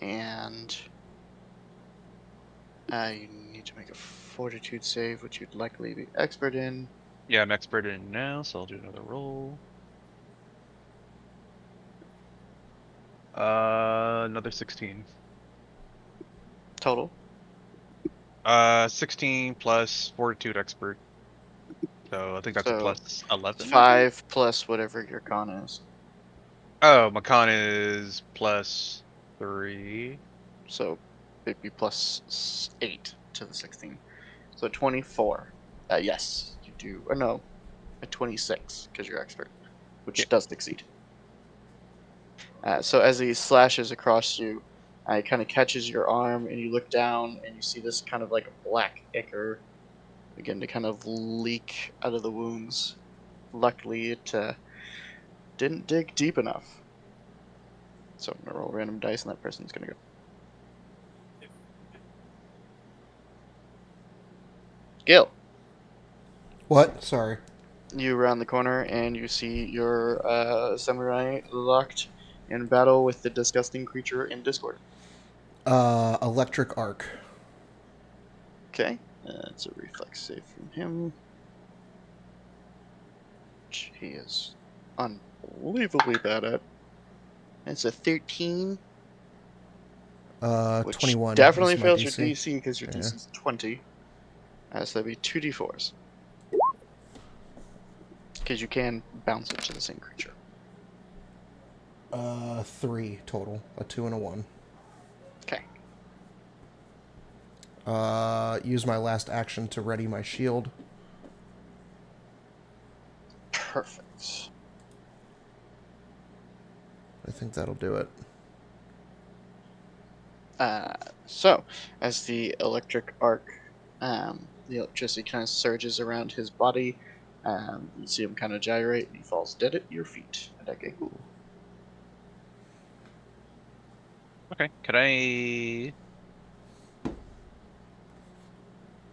Speaker 1: And you need to make a fortitude save, which you'd likely be expert in.
Speaker 2: Yeah, I'm expert in now, so I'll do another roll. Another 16.
Speaker 1: Total.
Speaker 2: 16 plus fortitude expert. So I think that's a
Speaker 1: So
Speaker 2: plus 11.
Speaker 1: 5 plus whatever your con is.
Speaker 2: Oh, my con is plus 3.
Speaker 1: So it'd be plus 8 to the 16. So 24. Yes, you do. Or no, a 26 because you're expert, which does succeed. So as he slashes across you, he kind of catches your arm, and you look down, and you see this kind of like black ichor begin to kind of leak out of the wounds. Luckily, it didn't dig deep enough. So I'm gonna roll random dice, and that person's gonna go. Gil,
Speaker 4: What? Sorry.
Speaker 1: you round the corner, and you see your samurai locked in battle with the disgusting creature in Discord.
Speaker 4: Electric arc.
Speaker 1: Okay, it's a reflex save from him. Which he is unbelievably bad at. It's a 13. Which
Speaker 4: 21
Speaker 1: definitely
Speaker 4: is my
Speaker 1: fails your
Speaker 4: DC.
Speaker 1: DC because your DC is 20. So that'd be 2d4s. Because you can bounce it to the same creature.
Speaker 4: 3 total. A 2 and a 1.
Speaker 1: Okay.
Speaker 4: Use my last action to ready my shield.
Speaker 1: Perfect.
Speaker 4: I think that'll do it.
Speaker 1: So, as the electric arc, the electricity kind of surges around his body, you see him kind of gyrate, and he falls dead at your feet. Okay.
Speaker 2: Okay, could I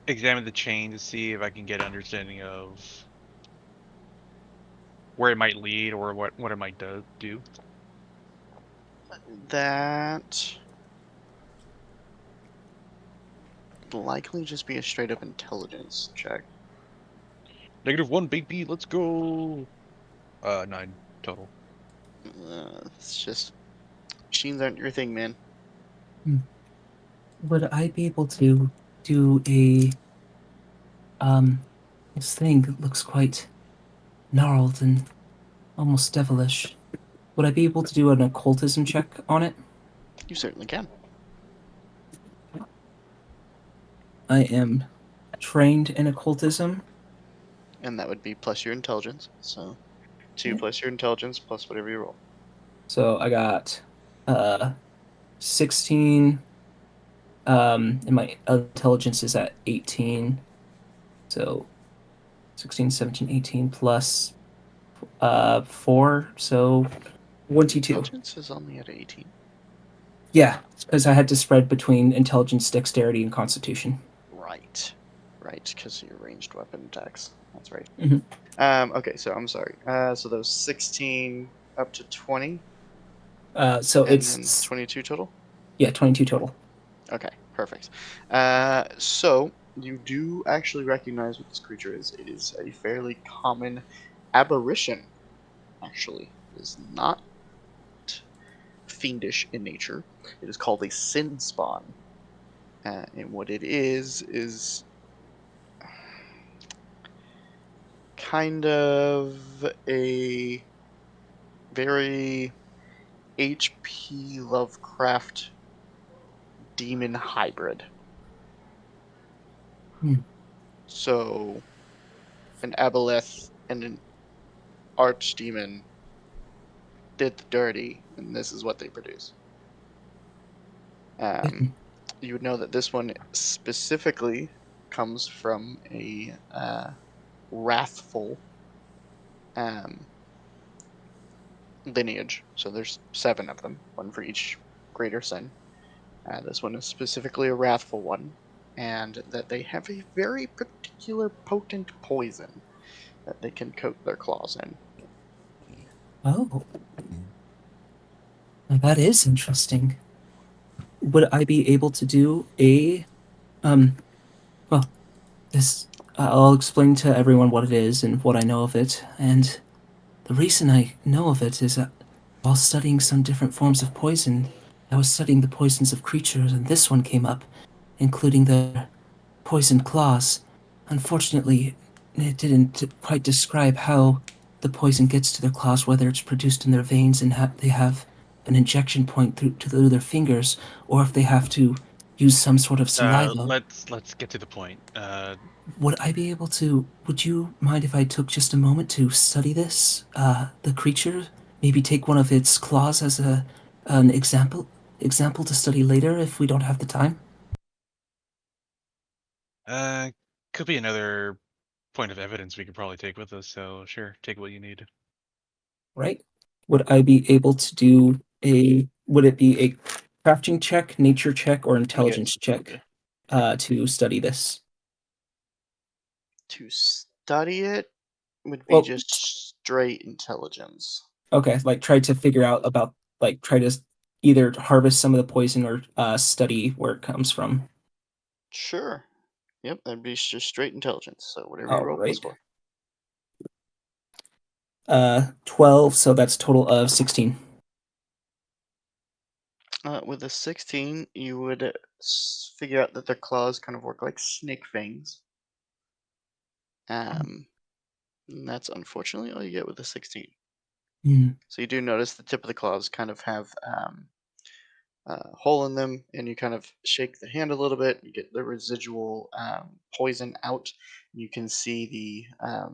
Speaker 2: examine the chain to see if I can get an understanding of where it might lead or what it might do?
Speaker 1: That likely just be a straight up intelligence check.
Speaker 2: -1, baby, let's go. 9 total.
Speaker 1: It's just machines aren't your thing, man.
Speaker 3: Would I be able to do a this thing looks quite gnarled and almost devilish. Would I be able to do an occultism check on it?
Speaker 1: You certainly can.
Speaker 3: I am trained in occultism.
Speaker 1: And that would be plus your intelligence. So 2 plus your intelligence plus whatever you roll.
Speaker 3: So I got 16. And my intelligence is at 18. So 16, 17, 18 plus 4, so 22.
Speaker 1: Intelligence is only at 18.
Speaker 3: Yeah, because I had to spread between intelligence, dexterity, and constitution.
Speaker 1: Right, because of your ranged weapon attacks. That's right.
Speaker 3: Mm-hmm.
Speaker 1: Okay, so I'm sorry. So those 16 up to 20.
Speaker 3: So
Speaker 1: and
Speaker 3: it's
Speaker 1: then 22 total.
Speaker 3: Yeah, 22 total.
Speaker 1: Okay, perfect. So you do actually recognize what this creature is. It is a fairly common aberration. Actually, it is not fiendish in nature. It is called a sin spawn. And what it is kind of a very H.P. Lovecraft demon hybrid. So, an aboleth and an archdemon did the dirty, and this is what they produce. You would know that this one specifically comes from a wrathful lineage. So there's 7 of them, one for each greater sin. This one is specifically a wrathful one, and that they have a very particular potent poison that they can coat their claws in.
Speaker 3: Oh. Now that is interesting. Would I be able to do a well, this I'll explain to everyone what it is and what I know of it, and the reason I know of it is that while studying some different forms of poison, I was studying the poisons of creatures, and this one came up, including the poisoned claws. Unfortunately, it didn't quite describe how the poison gets to their claws, whether it's produced in their veins and they have an injection point through their fingers, or if they have to use some sort of saliva.
Speaker 2: Let's get to the point.
Speaker 3: Would I be able to? Would you mind if I took just a moment to study this, the creature? Maybe take one of its claws as an example to study later if we don't have the time.
Speaker 2: Uh, could be another point of evidence we could probably take with us. So sure, take what you need.
Speaker 3: Right? Would I be able to do a? Would it be a crafting check, nature check, or intelligence check to study this?
Speaker 1: To study it would be
Speaker 3: Well,
Speaker 1: just straight intelligence.
Speaker 3: okay, like try to figure out about like try to either harvest some of the poison or study where it comes from.
Speaker 1: Sure. Yep, that'd be just straight intelligence. So whatever you
Speaker 3: All
Speaker 1: roll plus
Speaker 3: right.
Speaker 1: 4.
Speaker 3: 12, so that's total of 16.
Speaker 1: With a 16, you would figure out that their claws kind of work like snake fangs. And that's unfortunately all you get with a 16. So you do notice the tip of the claws kind of have a hole in them, and you kind of shake the hand a little bit. You get the residual poison out. You can see the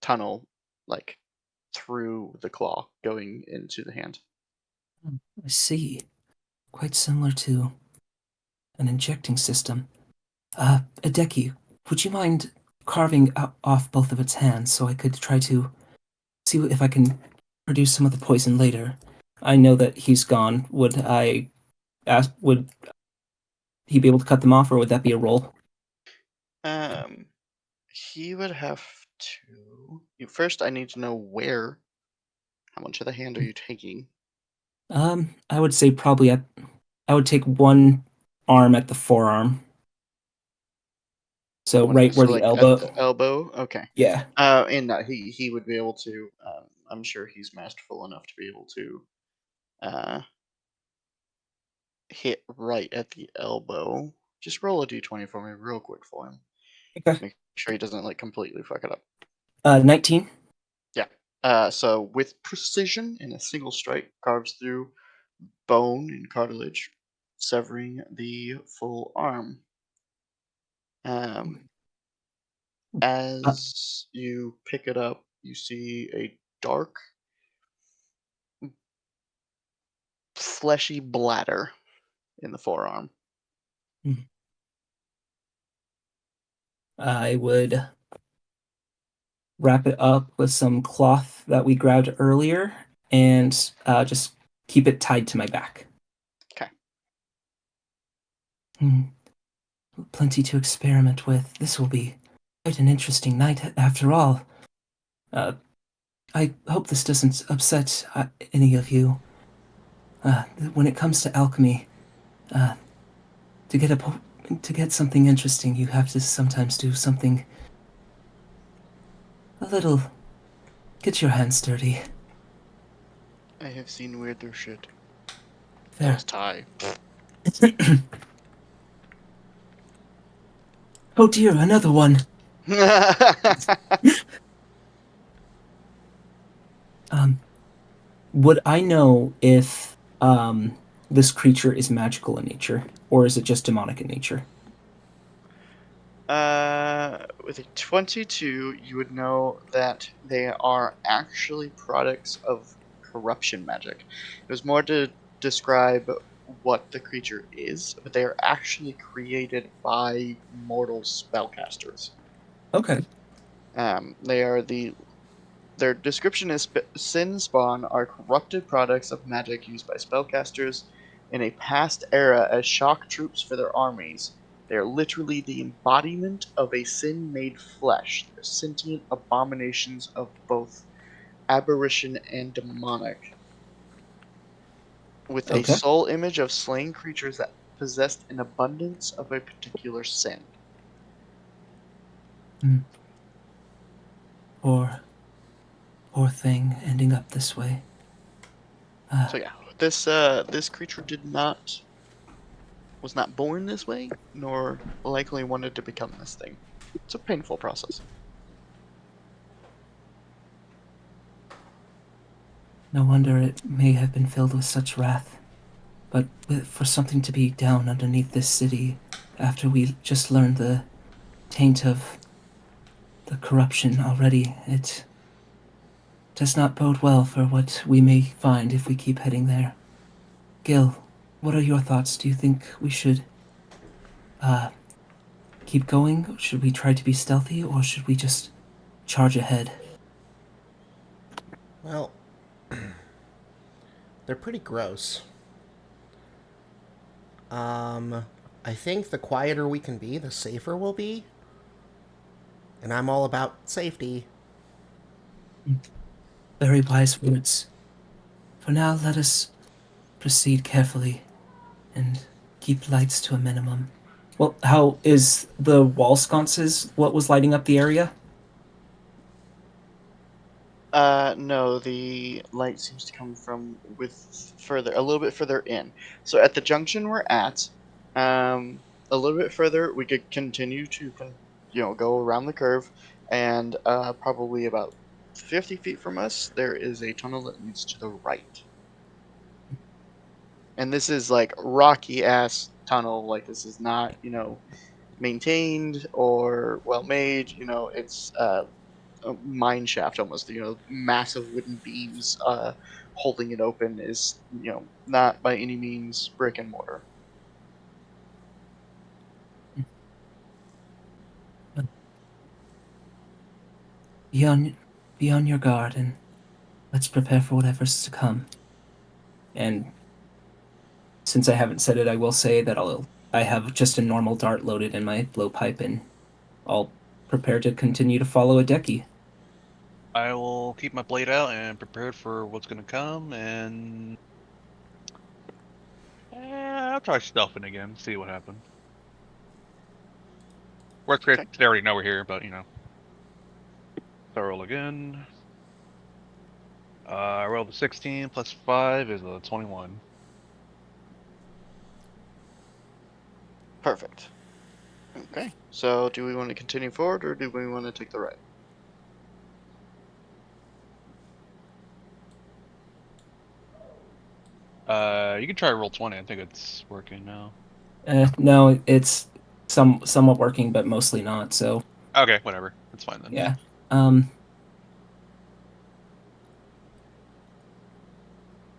Speaker 1: tunnel like through the claw going into the hand.
Speaker 3: I see. Quite similar to an injecting system. Adeki, would you mind carving off both of its hands so I could try to see if I can produce some of the poison later? I know that he's gone. Would he be able to cut them off, or would that be a roll?
Speaker 1: He would have to. First, I need to know where. How much of the hand are you taking?
Speaker 3: I would say probably I would take one arm at the forearm. So right where
Speaker 1: So
Speaker 3: the
Speaker 1: like at
Speaker 3: elbow.
Speaker 1: the elbow. Okay.
Speaker 3: Yeah.
Speaker 1: And he would be able to. I'm sure he's masterful enough to be able to hit right at the elbow. Just roll a d20 for me, real quick, for him.
Speaker 3: Okay.
Speaker 1: Make sure he doesn't like completely fuck it up.
Speaker 3: 19.
Speaker 1: Yeah. So with precision and a single strike, carves through bone and cartilage, severing the full arm. As you pick it up, you see a dark, fleshy bladder in the forearm.
Speaker 3: I would wrap it up with some cloth that we grabbed earlier and just keep it tied to my back.
Speaker 1: Okay.
Speaker 3: Plenty to experiment with. This will be quite an interesting night after all. I hope this doesn't upset any of you. When it comes to alchemy, to get to get something interesting, you have to sometimes do something a little. Get your hands dirty.
Speaker 1: I have seen weirder shit.
Speaker 3: There.
Speaker 1: That was Ty.
Speaker 3: Oh dear, another one. Would I know if this creature is magical in nature, or is it just demonic in nature?
Speaker 1: With a 22, you would know that they are actually products of corruption magic. It was more to describe what the creature is, but they are actually created by mortal spellcasters.
Speaker 3: Okay.
Speaker 1: They are their description is sin spawn are corrupted products of magic used by spellcasters in a past era as shock troops for their armies. They are literally the embodiment of a sin made flesh. They're sentient abominations of both aberration and demonic, with a
Speaker 3: Okay.
Speaker 1: soul image of slain creatures that possessed an abundance of a particular sin.
Speaker 3: Poor, poor thing ending up this way.
Speaker 1: So yeah, this creature was not born this way, nor likely wanted to become this thing. It's a painful process.
Speaker 3: No wonder it may have been filled with such wrath. But for something to be down underneath this city after we just learned the taint of the corruption already, it does not bode well for what we may find if we keep heading there. Gil, what are your thoughts? Do you think we should keep going? Should we try to be stealthy, or should we just charge ahead?
Speaker 4: Well, they're pretty gross. I think the quieter we can be, the safer we'll be. And I'm all about safety.
Speaker 3: Very wise words. For now, let us proceed carefully and keep lights to a minimum. Well, how is the wall sconces? What was lighting up the area?
Speaker 1: No, the light seems to come from a little bit further in. So at the junction we're at, a little bit further, we could continue to, go around the curve, and probably about 50 feet from us, there is a tunnel that leads to the right. And this is like rocky ass tunnel. Like this is not, maintained or well made. It's a mine shaft almost. Massive wooden beams holding it open is not by any means brick and mortar.
Speaker 3: Be on your guard, and let's prepare for whatever's to come. And since I haven't said it, I will say that I have just a normal dart loaded in my blowpipe, and I'll prepare to continue to follow a decky.
Speaker 2: I will keep my blade out and prepared for what's gonna come, and I'll try stealthing again, see what happens. Worst case, they already know we're here, but So I roll again. I rolled a 16 plus 5 is a 21.
Speaker 1: Perfect. Okay, so do we want to continue forward or do we want to take the right?
Speaker 2: You can try roll 20. I think it's working now.
Speaker 3: No, it's somewhat working, but mostly not. So
Speaker 2: okay, whatever. That's fine then.
Speaker 3: Yeah.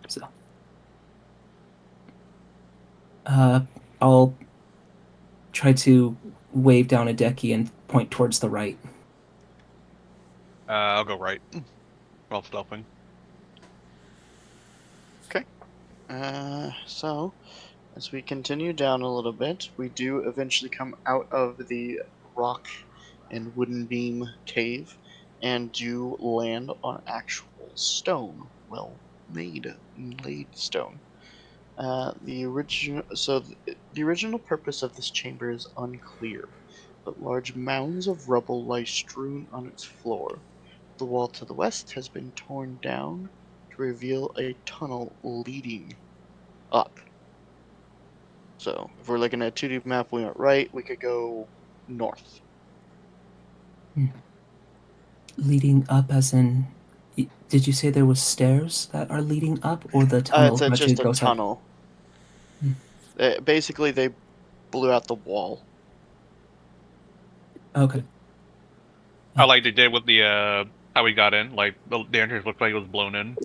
Speaker 3: So I'll try to wave down a decky and point towards the right.
Speaker 2: I'll go right while stealthing.
Speaker 1: Okay. So as we continue down a little bit, we do eventually come out of the rock and wooden beam cave and do land on actual stone, well made laid stone. The original purpose of this chamber is unclear, but large mounds of rubble lie strewn on its floor. The wall to the west has been torn down to reveal a tunnel leading up. So, if we're looking at a 2D map, we went right, we could go north.
Speaker 3: Leading up as in... Did you say there was stairs that are leading up, or the tunnel
Speaker 1: It's just a
Speaker 3: goes
Speaker 1: tunnel.
Speaker 3: up?
Speaker 1: Basically, they blew out the wall.
Speaker 3: Okay.
Speaker 2: I like they did with the how we got in. Like the entrance looked like it was blown in.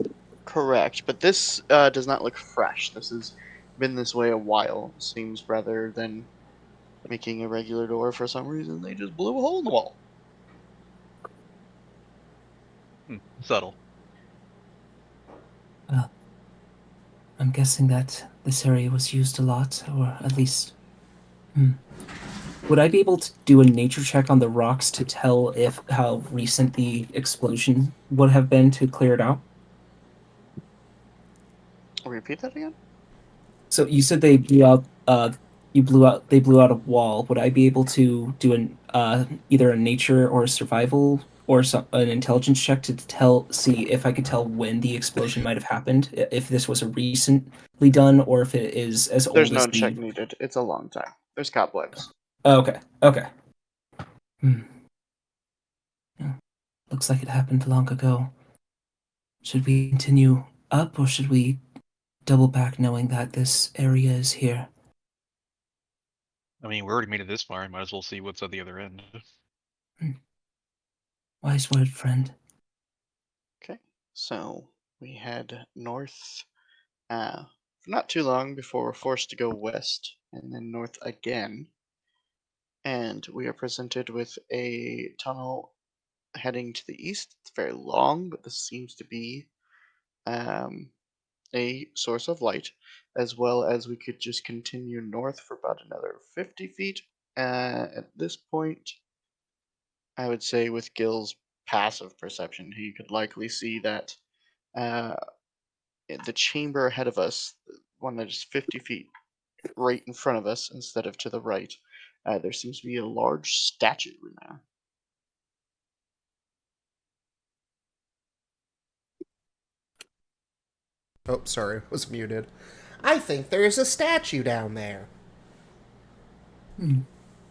Speaker 1: Correct, but this does not look fresh. This has been this way a while. Seems rather than making a regular door for some reason, they just blew a hole in the wall.
Speaker 2: Subtle.
Speaker 3: Well, I'm guessing that this area was used a lot, or at least. Would I be able to do a nature check on the rocks to tell if how recent the explosion would have been to clear it out?
Speaker 1: Repeat that again?
Speaker 3: So you said they blew out. They blew out a wall. Would I be able to do an either a nature or a survival or an intelligence check to see if I could tell when the explosion might have happened, if this was a recently done or if it is as
Speaker 1: There's
Speaker 3: old
Speaker 1: no
Speaker 3: as
Speaker 1: check
Speaker 3: the.
Speaker 1: needed. It's a long time. There's cobwebs.
Speaker 3: Okay. Okay. Hmm. Yeah. Looks like it happened long ago. Should we continue up or should we double back knowing that this area is here?
Speaker 2: I mean, we already made it this far. Might as well see what's at the other end.
Speaker 3: Wise word, friend.
Speaker 1: Okay, so we head north for not too long before we're forced to go west and then north again. And we are presented with a tunnel heading to the east. It's very long, but this seems to be um, a source of light, as well as we could just continue north for about another 50 feet. At this point, I would say with Gil's passive perception, he could likely see that uh, the chamber ahead of us, one that is 50 feet right in front of us instead of to the right, there seems to be a large statue in there.
Speaker 4: Oh, sorry, was muted. I think there is a statue down there.
Speaker 2: Can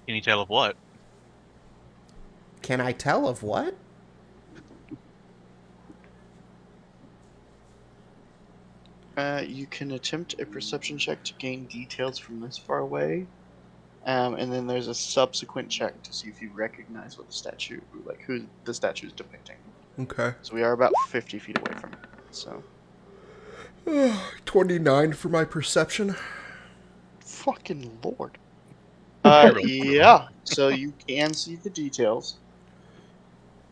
Speaker 2: you tell of what?
Speaker 4: Can I tell of what?
Speaker 1: You can attempt a perception check to gain details from this far away, and then there's a subsequent check to see if you recognize what the statue, like who the statue is depicting.
Speaker 4: Okay.
Speaker 1: So we are about 50 feet away from it. So
Speaker 4: 29 for my perception.
Speaker 1: fucking lord.
Speaker 2: You're really
Speaker 1: Yeah. So you can see the details.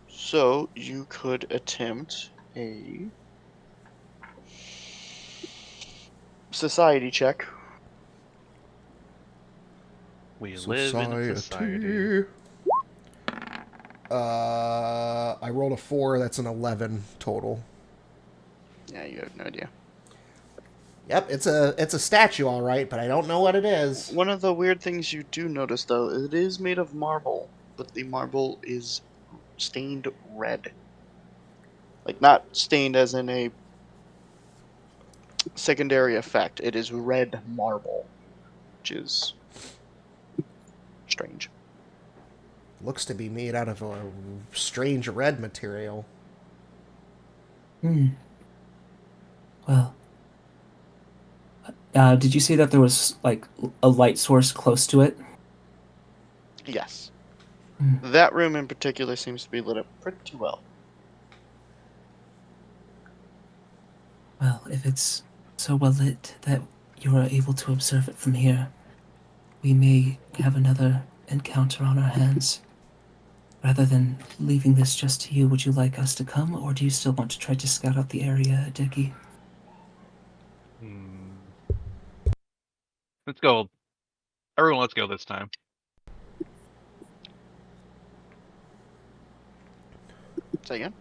Speaker 1: So you could attempt a society check.
Speaker 2: We live in a society.
Speaker 4: I rolled a 4. That's an 11 total.
Speaker 1: Yeah, you have no idea.
Speaker 4: Yep, it's a statue, all right, but I don't know what it is.
Speaker 1: One of the weird things you do notice, though, it is made of marble, but the marble is stained red. Like, not stained as in a secondary effect. It is red marble, which is strange.
Speaker 4: Looks to be made out of a strange red material.
Speaker 3: Well, did you say that there was like a light source close to it?
Speaker 1: Yes. That room in particular seems to be lit up pretty well.
Speaker 3: Well, if it's so well lit that you are able to observe it from here, we may have another encounter on our hands. Rather than leaving this just to you, would you like us to come, or do you still want to try to scout out the area, Dickie?
Speaker 2: Let's go. Everyone, let's go this time.
Speaker 1: Say again?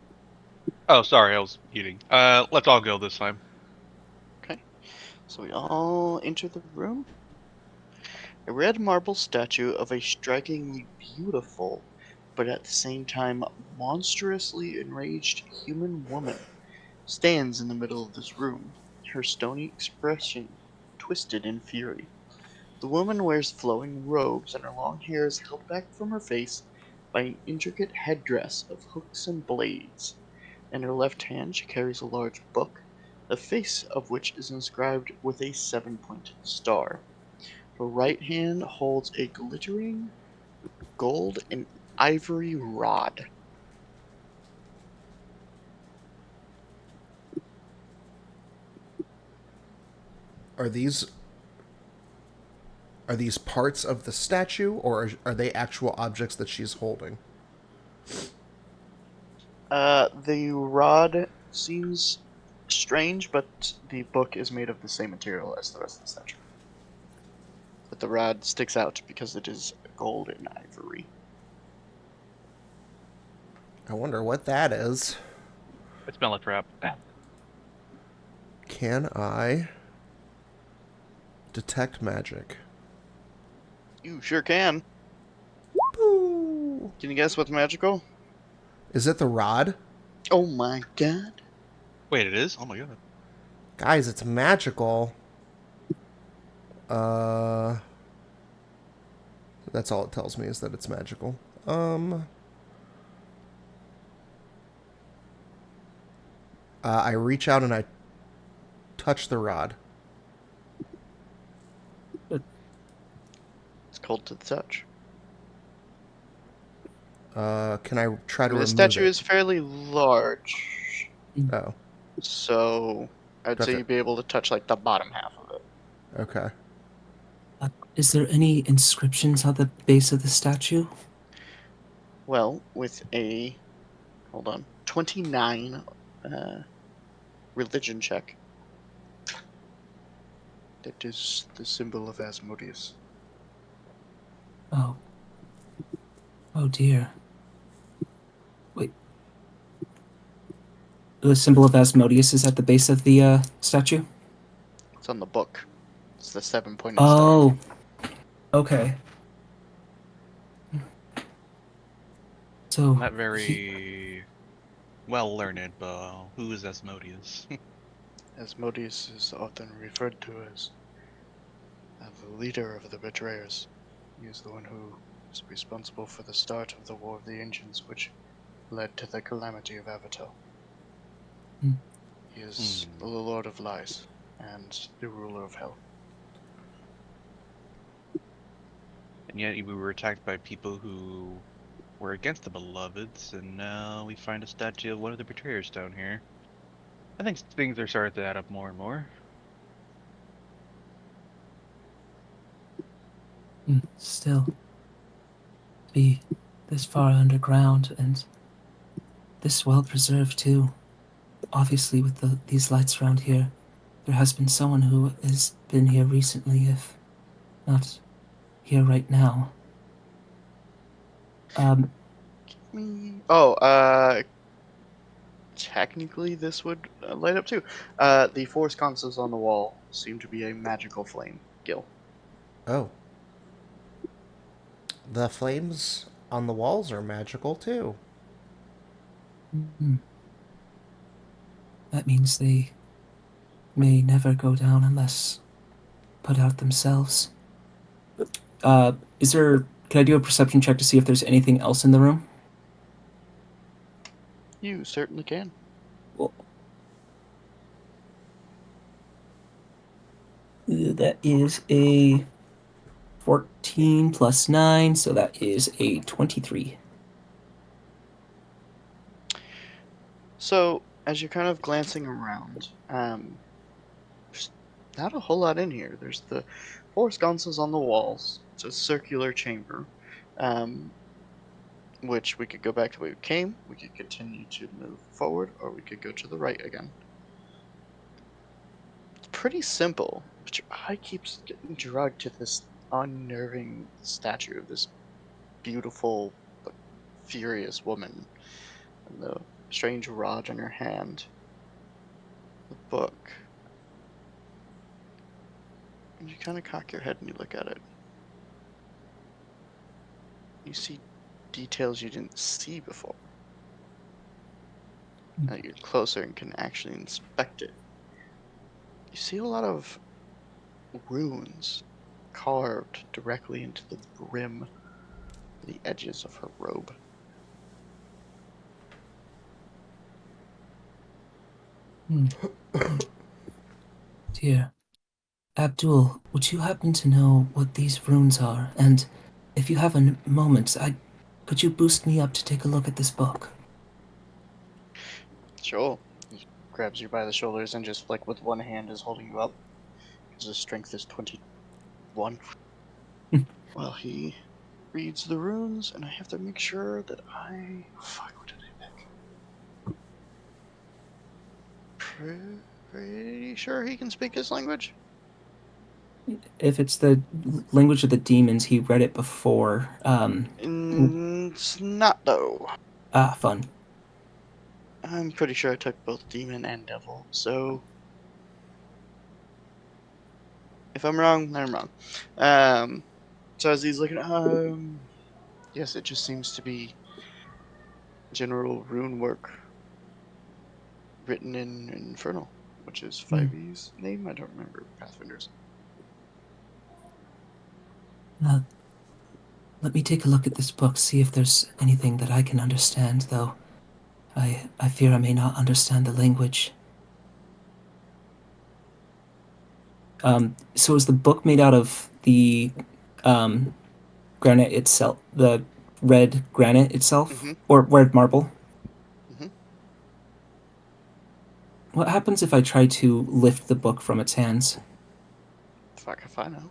Speaker 2: Oh, sorry, I was eating. Let's all go this time.
Speaker 1: Okay. So we all enter the room. A red marble statue of a strikingly beautiful, but at the same time monstrously enraged human woman stands in the middle of this room, her stony expression twisted in fury. The woman wears flowing robes, and her long hair is held back from her face by an intricate headdress of hooks and blades. In her left hand she carries a large book, the face of which is inscribed with a 7-pointed star. Her right hand holds a glittering gold and ivory rod.
Speaker 4: Are these parts of the statue, or are they actual objects that she's holding?
Speaker 1: The rod seems strange, but the book is made of the same material as the rest of the statue. But the rod sticks out because it is gold and ivory.
Speaker 4: I wonder what that is.
Speaker 2: I smell a trap.
Speaker 4: Can I detect magic?
Speaker 1: You sure can.
Speaker 4: Boo!
Speaker 1: Can you guess what's magical?
Speaker 4: Is it the rod?
Speaker 1: Oh my god.
Speaker 2: Wait, it is? Oh my god.
Speaker 4: Guys, it's magical. That's all it tells me is that it's magical. I reach out and I touch the rod.
Speaker 1: It's cold to the touch.
Speaker 4: Can I try to remove
Speaker 1: The statue
Speaker 4: it?
Speaker 1: is fairly large,
Speaker 4: Oh,
Speaker 1: so I'd say
Speaker 4: Gotcha.
Speaker 1: you'd be able to touch like the bottom half of it.
Speaker 4: okay.
Speaker 3: Is there any inscriptions on the base of the statue?
Speaker 1: Well, with a 29 religion check. That is the symbol of Asmodeus.
Speaker 3: Oh. Oh dear. Wait. The symbol of Asmodeus is at the base of the statue?
Speaker 1: It's on the book. It's the 7-pointed star.
Speaker 3: Oh. Okay. So
Speaker 2: Not very well learned, but who is Asmodeus?
Speaker 1: Asmodeus is often referred to as the leader of the betrayers. He is the one who is responsible for the start of the War of the Ancients, which led to the calamity of Avatar.
Speaker 3: Hmm.
Speaker 1: He is the Lord of Lies and the ruler of Hell.
Speaker 2: And yet we were attacked by people who were against the Beloveds, and now we find a statue of one of the betrayers down here. I think things are starting to add up more and more.
Speaker 3: Still, to be this far underground and this well preserved too. Obviously, with these lights around here, there has been someone who has been here recently, if not here right now.
Speaker 1: Technically this would light up too. The 4 sconces on the wall seem to be a magical flame, Gil.
Speaker 4: Oh. The flames on the walls are magical too.
Speaker 3: That means they may never go down unless put out themselves. Can I do a perception check to see if there's anything else in the room?
Speaker 1: You certainly can.
Speaker 3: Well, that is a 14 plus 9, so that is a 23.
Speaker 1: So, as you're kind of glancing around, there's not a whole lot in here. There's the 4 sconces on the walls. It's a circular chamber, which we could go back to where we came. We could continue to move forward, or we could go to the right again. It's pretty simple, but your eye keeps getting dragged to this unnerving statue of this beautiful but furious woman, and the strange rod in her hand, the book. And you kind of cock your head and you look at it. You see details you didn't see before. Now you're closer and can actually inspect it. You see a lot of runes carved directly into the brim, the edges of her robe.
Speaker 3: Dear. Abdul, would you happen to know what these runes are? And if you have a moment, could you boost me up to take a look at this book?
Speaker 1: Sure. He grabs you by the shoulders and just like with one hand is holding you up. Because his strength is 21. Well, he reads the runes, and I have to make sure that I. Fuck, what did I pick? Pretty sure he can speak his language?
Speaker 3: If it's the language of the demons, he read it before.
Speaker 1: It's not, though.
Speaker 3: Fun.
Speaker 1: I'm pretty sure I took both demon and devil, so. If I'm wrong, then I'm wrong. So as he's looking, yes, it just seems to be general rune work written in Infernal, which is 5e's name. I don't remember Pathfinder's.
Speaker 3: Let me take a look at this book, see if there's anything that I can understand, though. I fear I may not understand the language. So is the book made out of the granite itself, the red granite itself, or red marble? What happens if I try to lift the book from its hands?
Speaker 1: Fuck if I know.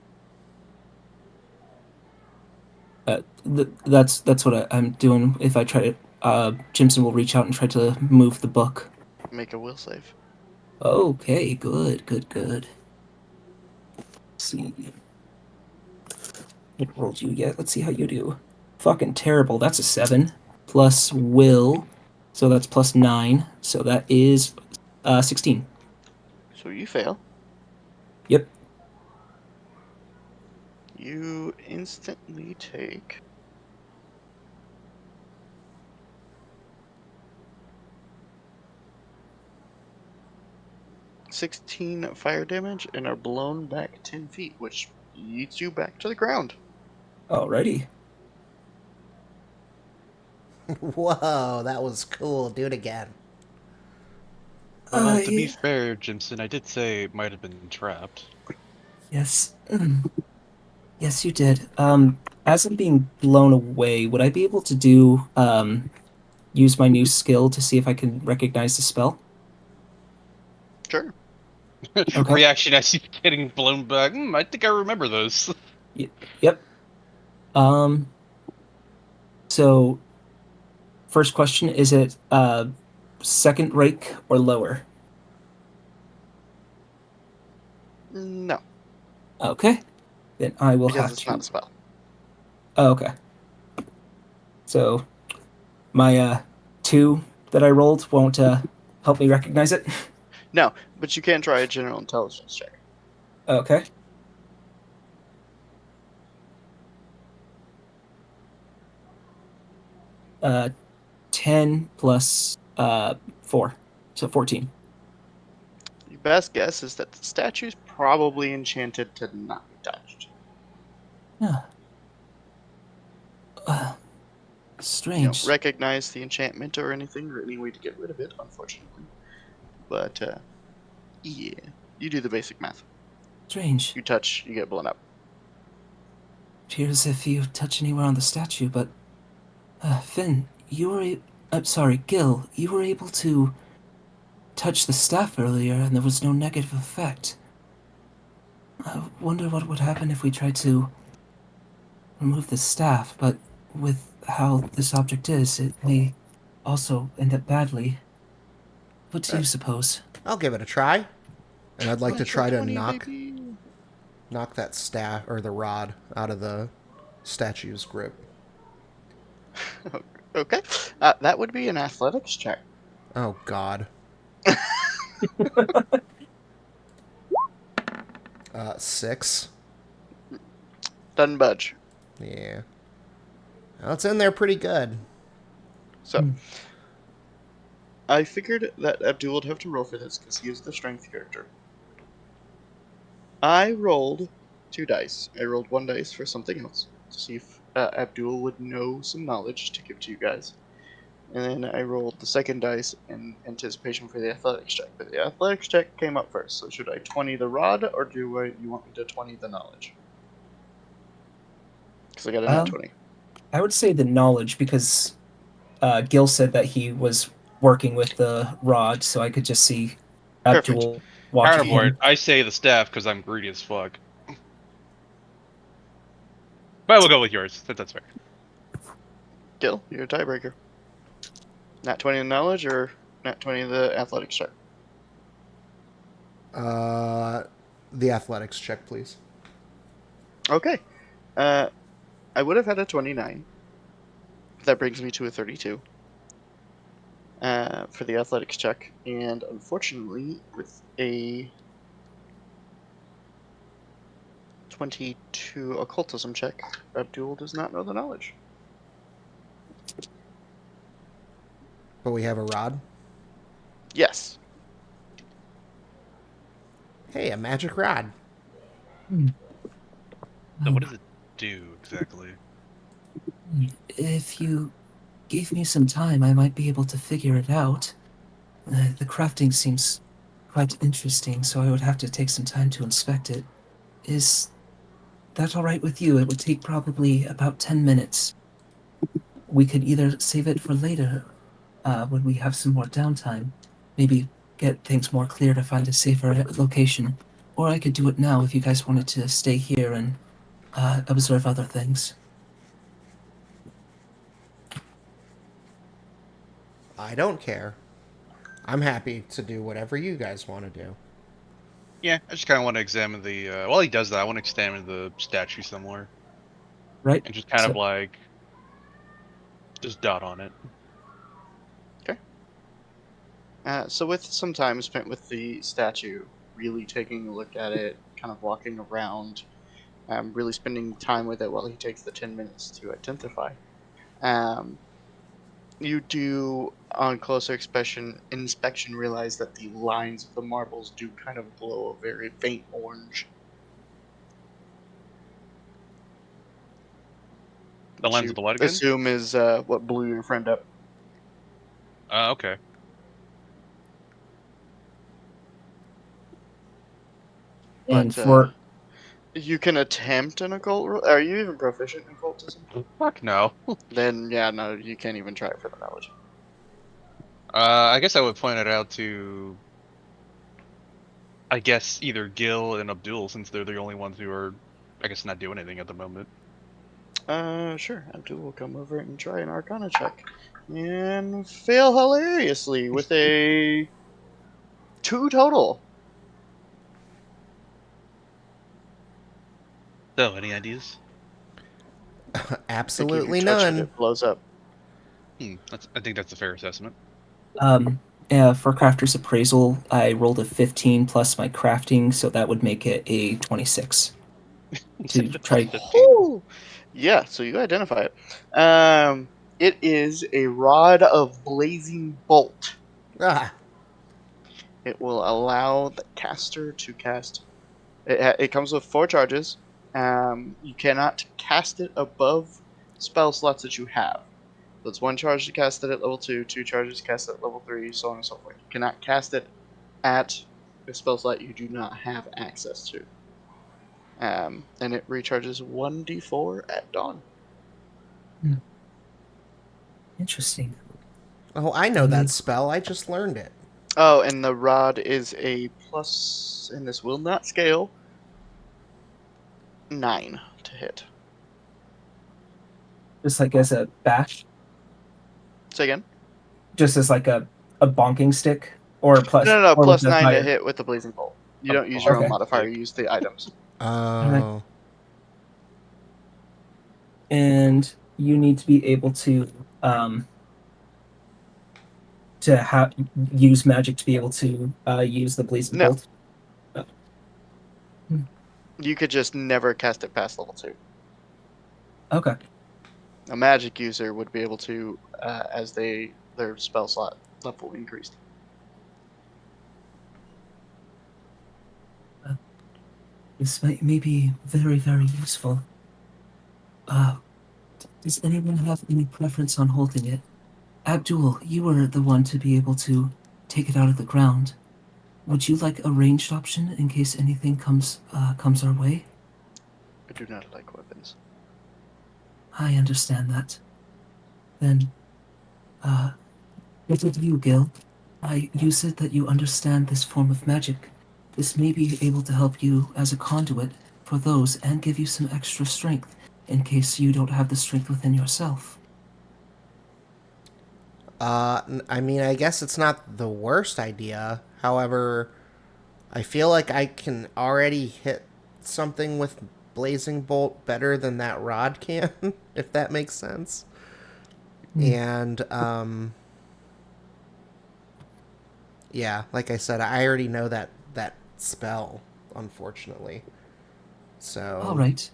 Speaker 3: That's what I'm doing. If I try to, Jimson will reach out and try to move the book.
Speaker 1: Make a will save.
Speaker 3: Okay, good. Let's see. I haven't rolled you yet. Let's see how you do. Fucking terrible. That's a 7. Plus will. So that's plus 9. So that is 16.
Speaker 1: So you fail.
Speaker 3: Yep.
Speaker 1: You instantly take 16 fire damage and are blown back 10 feet, which yeets you back to the ground.
Speaker 3: Alrighty.
Speaker 4: Whoa, that was cool. Do it again.
Speaker 2: Well, to be fair, Jimson, I did say it might have been trapped.
Speaker 3: Yes. Yes, you did. As I'm being blown away, would I be able to use my new skill to see if I can recognize the spell?
Speaker 1: Sure.
Speaker 3: Okay.
Speaker 2: Reaction as you getting blown back. I think I remember those.
Speaker 3: Yep. So, first question, is it second rank or lower?
Speaker 1: No.
Speaker 3: Okay. Then I will
Speaker 1: because
Speaker 3: have
Speaker 1: it's
Speaker 3: to.
Speaker 1: not a spell.
Speaker 3: Oh, okay. So, my 2 that I rolled won't help me recognize it?
Speaker 1: No, but you can try a general intelligence check.
Speaker 3: Okay. 10 plus 4, so 14.
Speaker 1: Your best guess is that the statue's probably enchanted to not be touched.
Speaker 3: Yeah. Strange.
Speaker 1: You don't recognize the enchantment or anything, or any way to get rid of it, unfortunately. But, yeah. You do the basic math.
Speaker 3: Strange.
Speaker 1: You touch, you get blown up.
Speaker 3: Appears if you touch anywhere on the statue, but... Finn, you were sorry, Gil, you were able to touch the staff earlier and there was no negative effect. I wonder what would happen if we tried to remove the staff, but with how this object is, it may also end up badly. What do you suppose?
Speaker 4: I'll give it a try. And I'd like to try to
Speaker 1: 20,
Speaker 4: knock that staff or the rod out of the statue's grip.
Speaker 1: Okay. That would be an athletics check.
Speaker 4: Oh, God. 6.
Speaker 1: Doesn't budge.
Speaker 4: Yeah. Well, it's in there pretty good.
Speaker 1: So, I figured that Abdul would have to roll for this because he is the strength character. I rolled 2 dice. I rolled 1 dice for something else to see if Abdul would know some knowledge to give to you guys. And then I rolled the second dice in anticipation for the athletics check. But the athletics check came up first. So should I 20 the rod, or you want me to 20 the knowledge? Because I got a nat 20.
Speaker 3: I would say the knowledge, because Gil said that he was working with the rod, so I could just see Abdul watching
Speaker 2: Counterpoint,
Speaker 3: him.
Speaker 2: I say the staff because I'm greedy as fuck. But we'll go with yours. That's fair.
Speaker 1: Gil, you're a tiebreaker. Nat 20 the knowledge, or nat 20 the athletics check?
Speaker 4: The athletics check, please.
Speaker 1: Okay. I would have had a 29. That brings me to a 32 for the athletics check. And unfortunately, with a 22 occultism check, Abdul does not know the knowledge.
Speaker 4: But we have a rod?
Speaker 1: Yes.
Speaker 4: Hey, a magic rod.
Speaker 2: So what does it do exactly?
Speaker 3: If you gave me some time, I might be able to figure it out. The crafting seems quite interesting, so I would have to take some time to inspect it. Is that all right with you? It would take probably about 10 minutes. We could either save it for later, when we have some more downtime, maybe get things more clear to find a safer location, or I could do it now if you guys wanted to stay here and observe other things.
Speaker 4: I don't care. I'm happy to do whatever you guys want to do.
Speaker 2: Yeah, I just kind of want to examine the. While he does that, I want to examine the statue somewhere.
Speaker 3: Right.
Speaker 2: And just kind of like. Just dot on it.
Speaker 1: Okay. So with some time spent with the statue, really taking a look at it, kind of walking around, really spending time with it while he takes the 10 minutes to identify. You do, on closer inspection, realize that the lines of the marbles do kind of glow a very faint orange.
Speaker 2: The lens of the what again?
Speaker 1: Assume is what blew your friend up.
Speaker 2: Okay.
Speaker 3: And
Speaker 1: But you can attempt an occult. Are you even proficient in occultism?
Speaker 2: Fuck no.
Speaker 1: Then yeah, no, you can't even try for the knowledge.
Speaker 2: I guess I would point it out to. I guess either Gil and Abdul, since they're the only ones who are, I guess, not doing anything at the moment.
Speaker 1: Sure. Abdul will come over and try an Arcana check, and fail hilariously with a 2 total.
Speaker 2: So, any ideas?
Speaker 4: Absolutely
Speaker 1: Touch
Speaker 4: none.
Speaker 1: it blows up.
Speaker 2: I think that's a fair assessment.
Speaker 3: For crafter's appraisal, I rolled a 15 plus my crafting, so that would make it a 26. To try.
Speaker 1: Oh, yeah. So you identify it. It is a rod of blazing bolt.
Speaker 4: Ah.
Speaker 1: It will allow the caster to cast. It comes with 4 charges. You cannot cast it above spell slots that you have. So it's 1 charge to cast it at level 2, 2 charges to cast it at level 3, so on and so forth. You cannot cast it at a spell slot you do not have access to. And it recharges 1d4 at dawn.
Speaker 3: Interesting.
Speaker 4: Oh, I know that spell. I just learned it.
Speaker 1: Oh, and the rod is a plus, and this will not scale, 9 to hit.
Speaker 3: Just like as a bash?
Speaker 1: Say again?
Speaker 3: Just as like a bonking stick? Or plus?
Speaker 1: No,
Speaker 3: or
Speaker 1: plus 9
Speaker 3: higher?
Speaker 1: to hit with the blazing bolt. You don't use your own modifier, you use the items.
Speaker 4: Oh.
Speaker 3: Right. And you need to be able to use magic to be able to use the blazing bolt. Oh.
Speaker 1: You could just never cast it past level 2.
Speaker 3: Okay.
Speaker 1: A magic user would be able to, as their spell slot level increased.
Speaker 3: This may be very, very useful. Does anyone have any preference on holding it? Abdul, you were the one to be able to take it out of the ground. Would you like a ranged option in case anything comes our way?
Speaker 1: I do not like weapons.
Speaker 3: I understand that. Then, what of you, Gil? You said that you understand this form of magic. This may be able to help you as a conduit for those and give you some extra strength in case you don't have the strength within yourself.
Speaker 4: I mean, I guess it's not the worst idea. However, I feel like I can already hit something with Blazing Bolt better than that rod can, if that makes sense. And, yeah, like I said, I already know that spell, unfortunately. So,
Speaker 3: All right.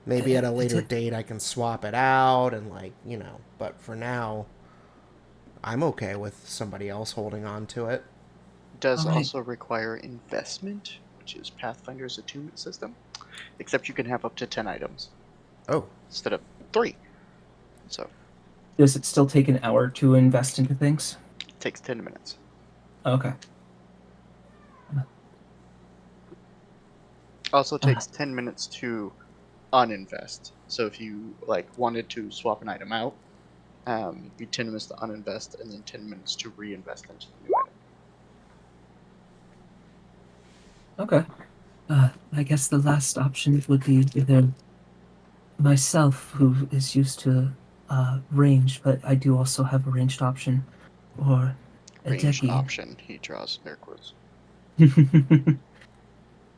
Speaker 4: maybe at a later
Speaker 3: It,
Speaker 4: date I can swap it out and, like, but for now, I'm okay with somebody else holding on to it.
Speaker 1: Does
Speaker 3: all right.
Speaker 1: also require investment, which is Pathfinder's attunement system, except you can have up to 10 items
Speaker 4: Oh,
Speaker 1: instead of 3. So
Speaker 3: Does it still take an hour to invest into things?
Speaker 1: it takes 10 minutes.
Speaker 3: Okay.
Speaker 1: Also takes 10 minutes to uninvest. So if you wanted to swap an item out, you 10 minutes to uninvest and then 10 minutes to reinvest into the new item.
Speaker 3: Okay. I guess the last option would be either myself, who is used to range, but I do also have a ranged option, or a
Speaker 1: Range
Speaker 3: Deki.
Speaker 1: option, he draws air quotes.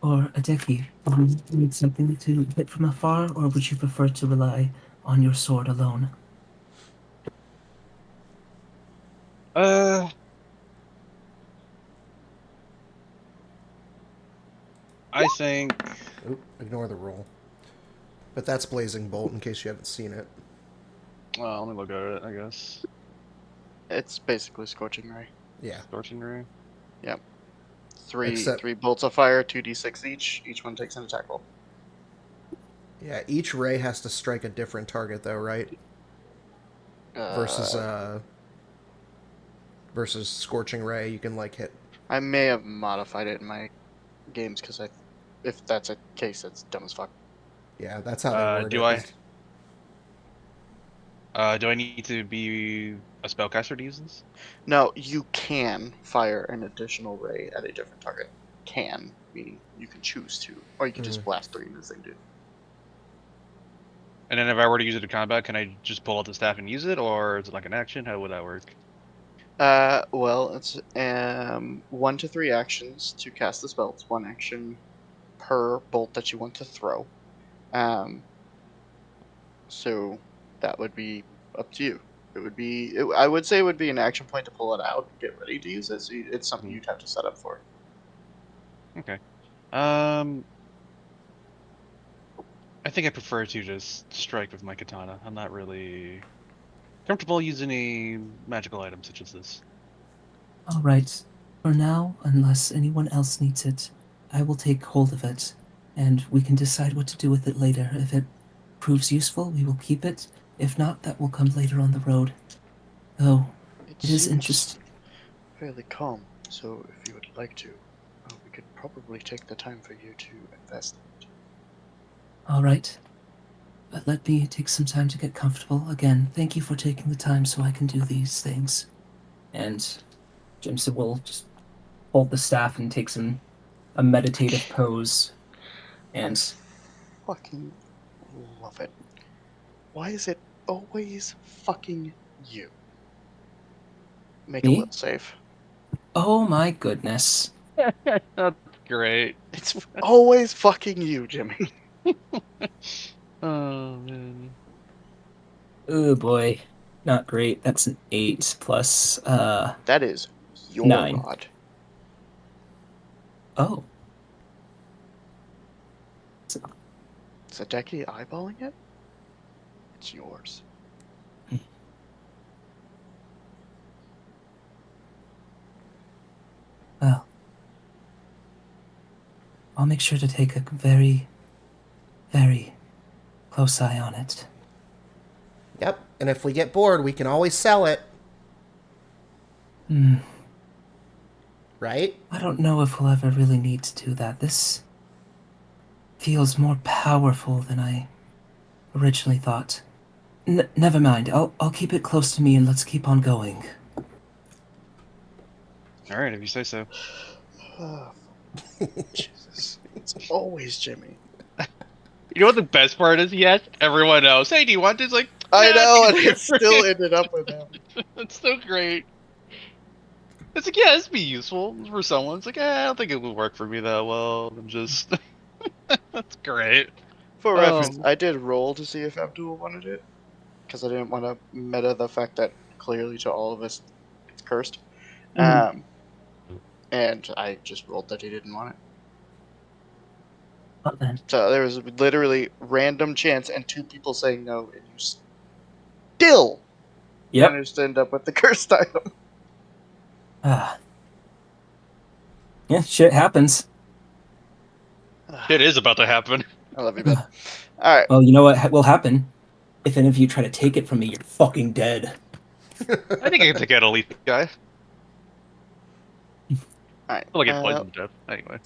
Speaker 3: Or a Deki. Would you need something to hit from afar, or would you prefer to rely on your sword alone?
Speaker 2: Uh, I think.
Speaker 4: oop, ignore the roll. But that's Blazing Bolt in case you haven't seen it.
Speaker 2: Well, let me look at it. I guess.
Speaker 1: It's basically Scorching Ray.
Speaker 4: Yeah.
Speaker 2: Scorching ray.
Speaker 1: Yep. Three
Speaker 4: Except-
Speaker 1: bolts of fire, 2d6 each. Each one takes an attack roll.
Speaker 4: Yeah, each ray has to strike a different target, though, right? Versus Scorching Ray, you can hit.
Speaker 1: I may have modified it in my games because if that's a case, that's dumb as fuck.
Speaker 4: Yeah, that's how they word
Speaker 2: Do
Speaker 4: it.
Speaker 2: Do I need to be a spellcaster to use this?
Speaker 1: No, you can fire an additional ray at a different target. Can, meaning you can choose to. Or you can just blast 3 in this thing, dude.
Speaker 2: And then if I were to use it in combat, can I just pull out the staff and use it, or is it like an action? How would that work?
Speaker 1: Well, it's 1 to 3 actions to cast the spell. It's 1 action per bolt that you want to throw. So that would be up to you. I would say it would be an action point to pull it out and get ready to use it. So it's something you'd have to set up for.
Speaker 2: Okay. I think I prefer to just strike with my katana. I'm not really comfortable using a magical item such as this.
Speaker 3: All right. For now, unless anyone else needs it, I will take hold of it, and we can decide what to do with it later. If it proves useful, we will keep it. If not, that will come later on the road. Though, it is interesting.
Speaker 1: Fairly calm, so if you would like to, we could probably take the time for you to invest in it.
Speaker 3: All right. But let me take some time to get comfortable. Again, thank you for taking the time so I can do these things. And Jimson will just hold the staff and take a meditative pose. And
Speaker 1: I fucking love it. Why is it always fucking you? Make
Speaker 3: Me?
Speaker 1: a will save.
Speaker 3: Oh my goodness.
Speaker 2: That's great.
Speaker 1: It's always fucking you, Jimmy.
Speaker 2: Oh man.
Speaker 3: Oh boy. Not great. That's an 8 plus
Speaker 1: That is your
Speaker 3: 9.
Speaker 1: rod.
Speaker 3: Oh.
Speaker 1: Is Hideki eyeballing it? It's yours.
Speaker 3: Well. I'll make sure to take a very, very close eye on it.
Speaker 4: Yep, and if we get bored, we can always sell it.
Speaker 3: Hmm.
Speaker 4: Right?
Speaker 3: I don't know if we'll ever really need to do that. This feels more powerful than I originally thought. Never mind. I'll keep it close to me and let's keep on going.
Speaker 2: All right, if you say so.
Speaker 1: Oh, Jesus. It's always Jimmy.
Speaker 2: You know what the best part is? Yes, everyone else. Hey, do you want this? Like,
Speaker 1: I
Speaker 2: nah,
Speaker 1: know, and
Speaker 2: it's
Speaker 1: it
Speaker 2: good.
Speaker 1: still ended up with him.
Speaker 2: It's so great. It's like, yeah, this be useful for someone. It's like, I don't think it would work for me that well. I'm just, that's great.
Speaker 1: For reference,
Speaker 2: Um,
Speaker 1: I did roll to see if Abdul wanted it, because I didn't want to meta the fact that clearly to all of us it's cursed.
Speaker 3: Mhm.
Speaker 1: And I just rolled that he didn't want it.
Speaker 3: What then?
Speaker 1: So there was literally random chance and two people saying no, and you still
Speaker 3: Yep.
Speaker 1: managed to end up with the cursed item.
Speaker 3: Ah. Yeah, shit happens.
Speaker 2: it is about to happen.
Speaker 1: I love you, bud. All right.
Speaker 3: Well, you know what will happen? If any of you try to take it from me, you're fucking dead.
Speaker 2: I think I can take out a leaf guy.
Speaker 1: All right.
Speaker 2: I'll get poisoned to death. Anyway.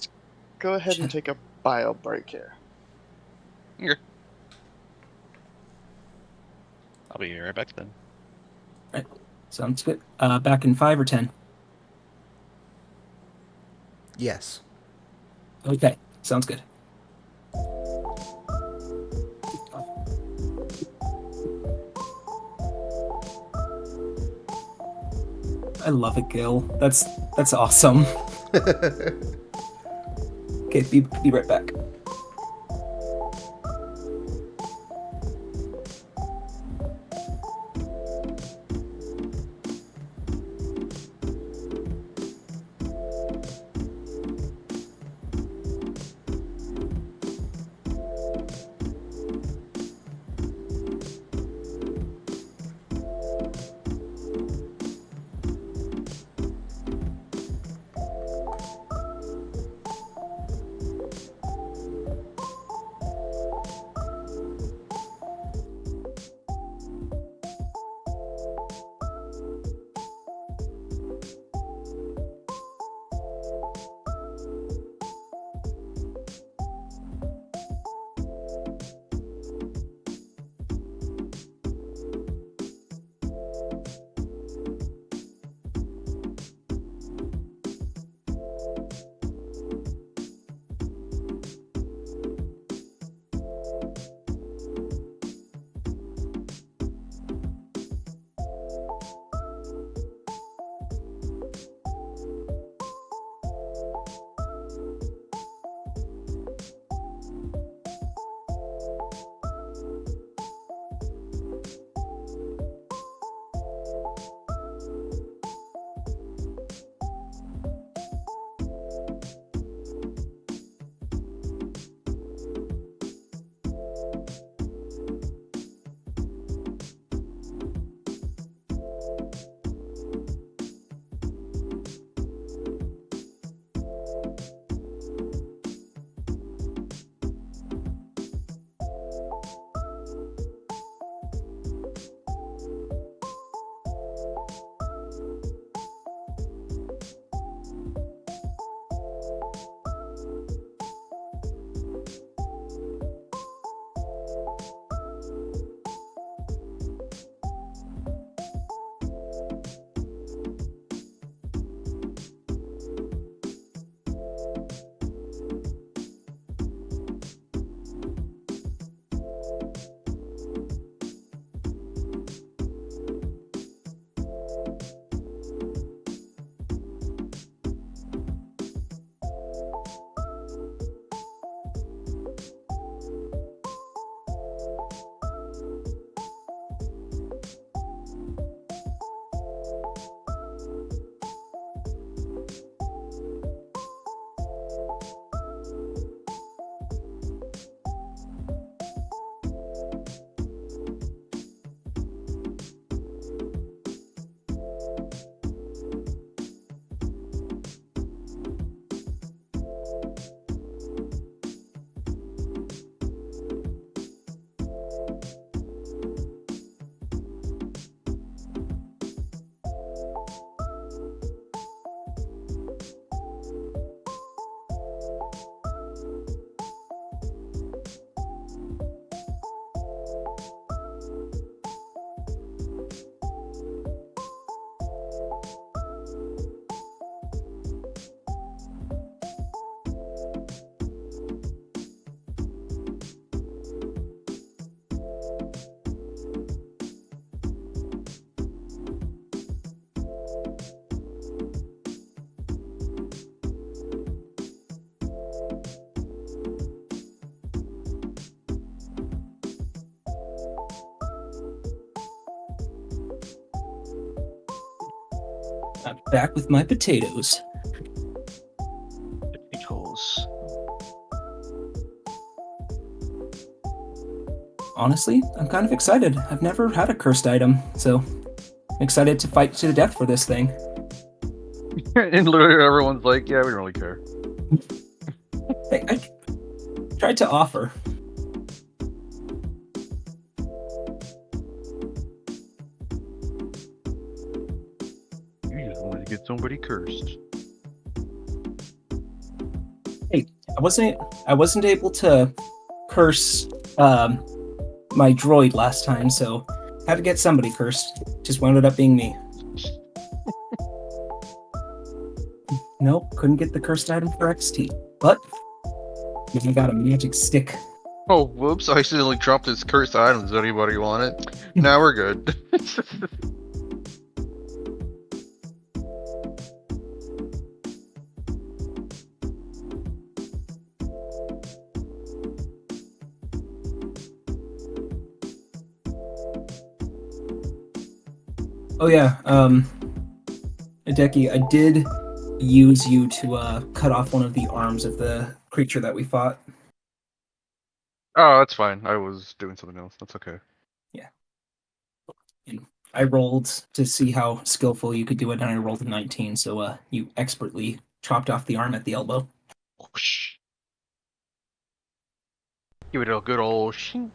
Speaker 1: Go ahead and take a bio break here.
Speaker 2: Okay. I'll be right back then.
Speaker 3: Right. Sounds good. Back in 5 or 10?
Speaker 4: Yes.
Speaker 3: Okay, sounds good. I love it, Gil. That's awesome. Okay, be right back. I'm back with my potatoes.
Speaker 2: Potatoes.
Speaker 3: Honestly, I'm kind of excited. I've never had a cursed item, so I'm excited to fight to the death for this thing.
Speaker 2: And literally everyone's like, yeah, we don't really care.
Speaker 3: Hey, I tried to offer.
Speaker 2: You just wanted to get somebody cursed.
Speaker 3: Hey, I wasn't able to curse my droid last time, so had to get somebody cursed. Just wound up being me. Nope, couldn't get the cursed item for XT, but I got a magic stick.
Speaker 2: Oh, whoops! I accidentally dropped this cursed item. Does anybody want it? Now we're good.
Speaker 3: Oh yeah, Hideki, I did use you to cut off one of the arms of the creature that we fought.
Speaker 2: Oh, that's fine. I was doing something else. That's okay.
Speaker 3: Yeah. And I rolled to see how skillful you could do it, and I rolled a 19, so you expertly chopped off the arm at the elbow.
Speaker 2: Whoosh. Give it a good old shing.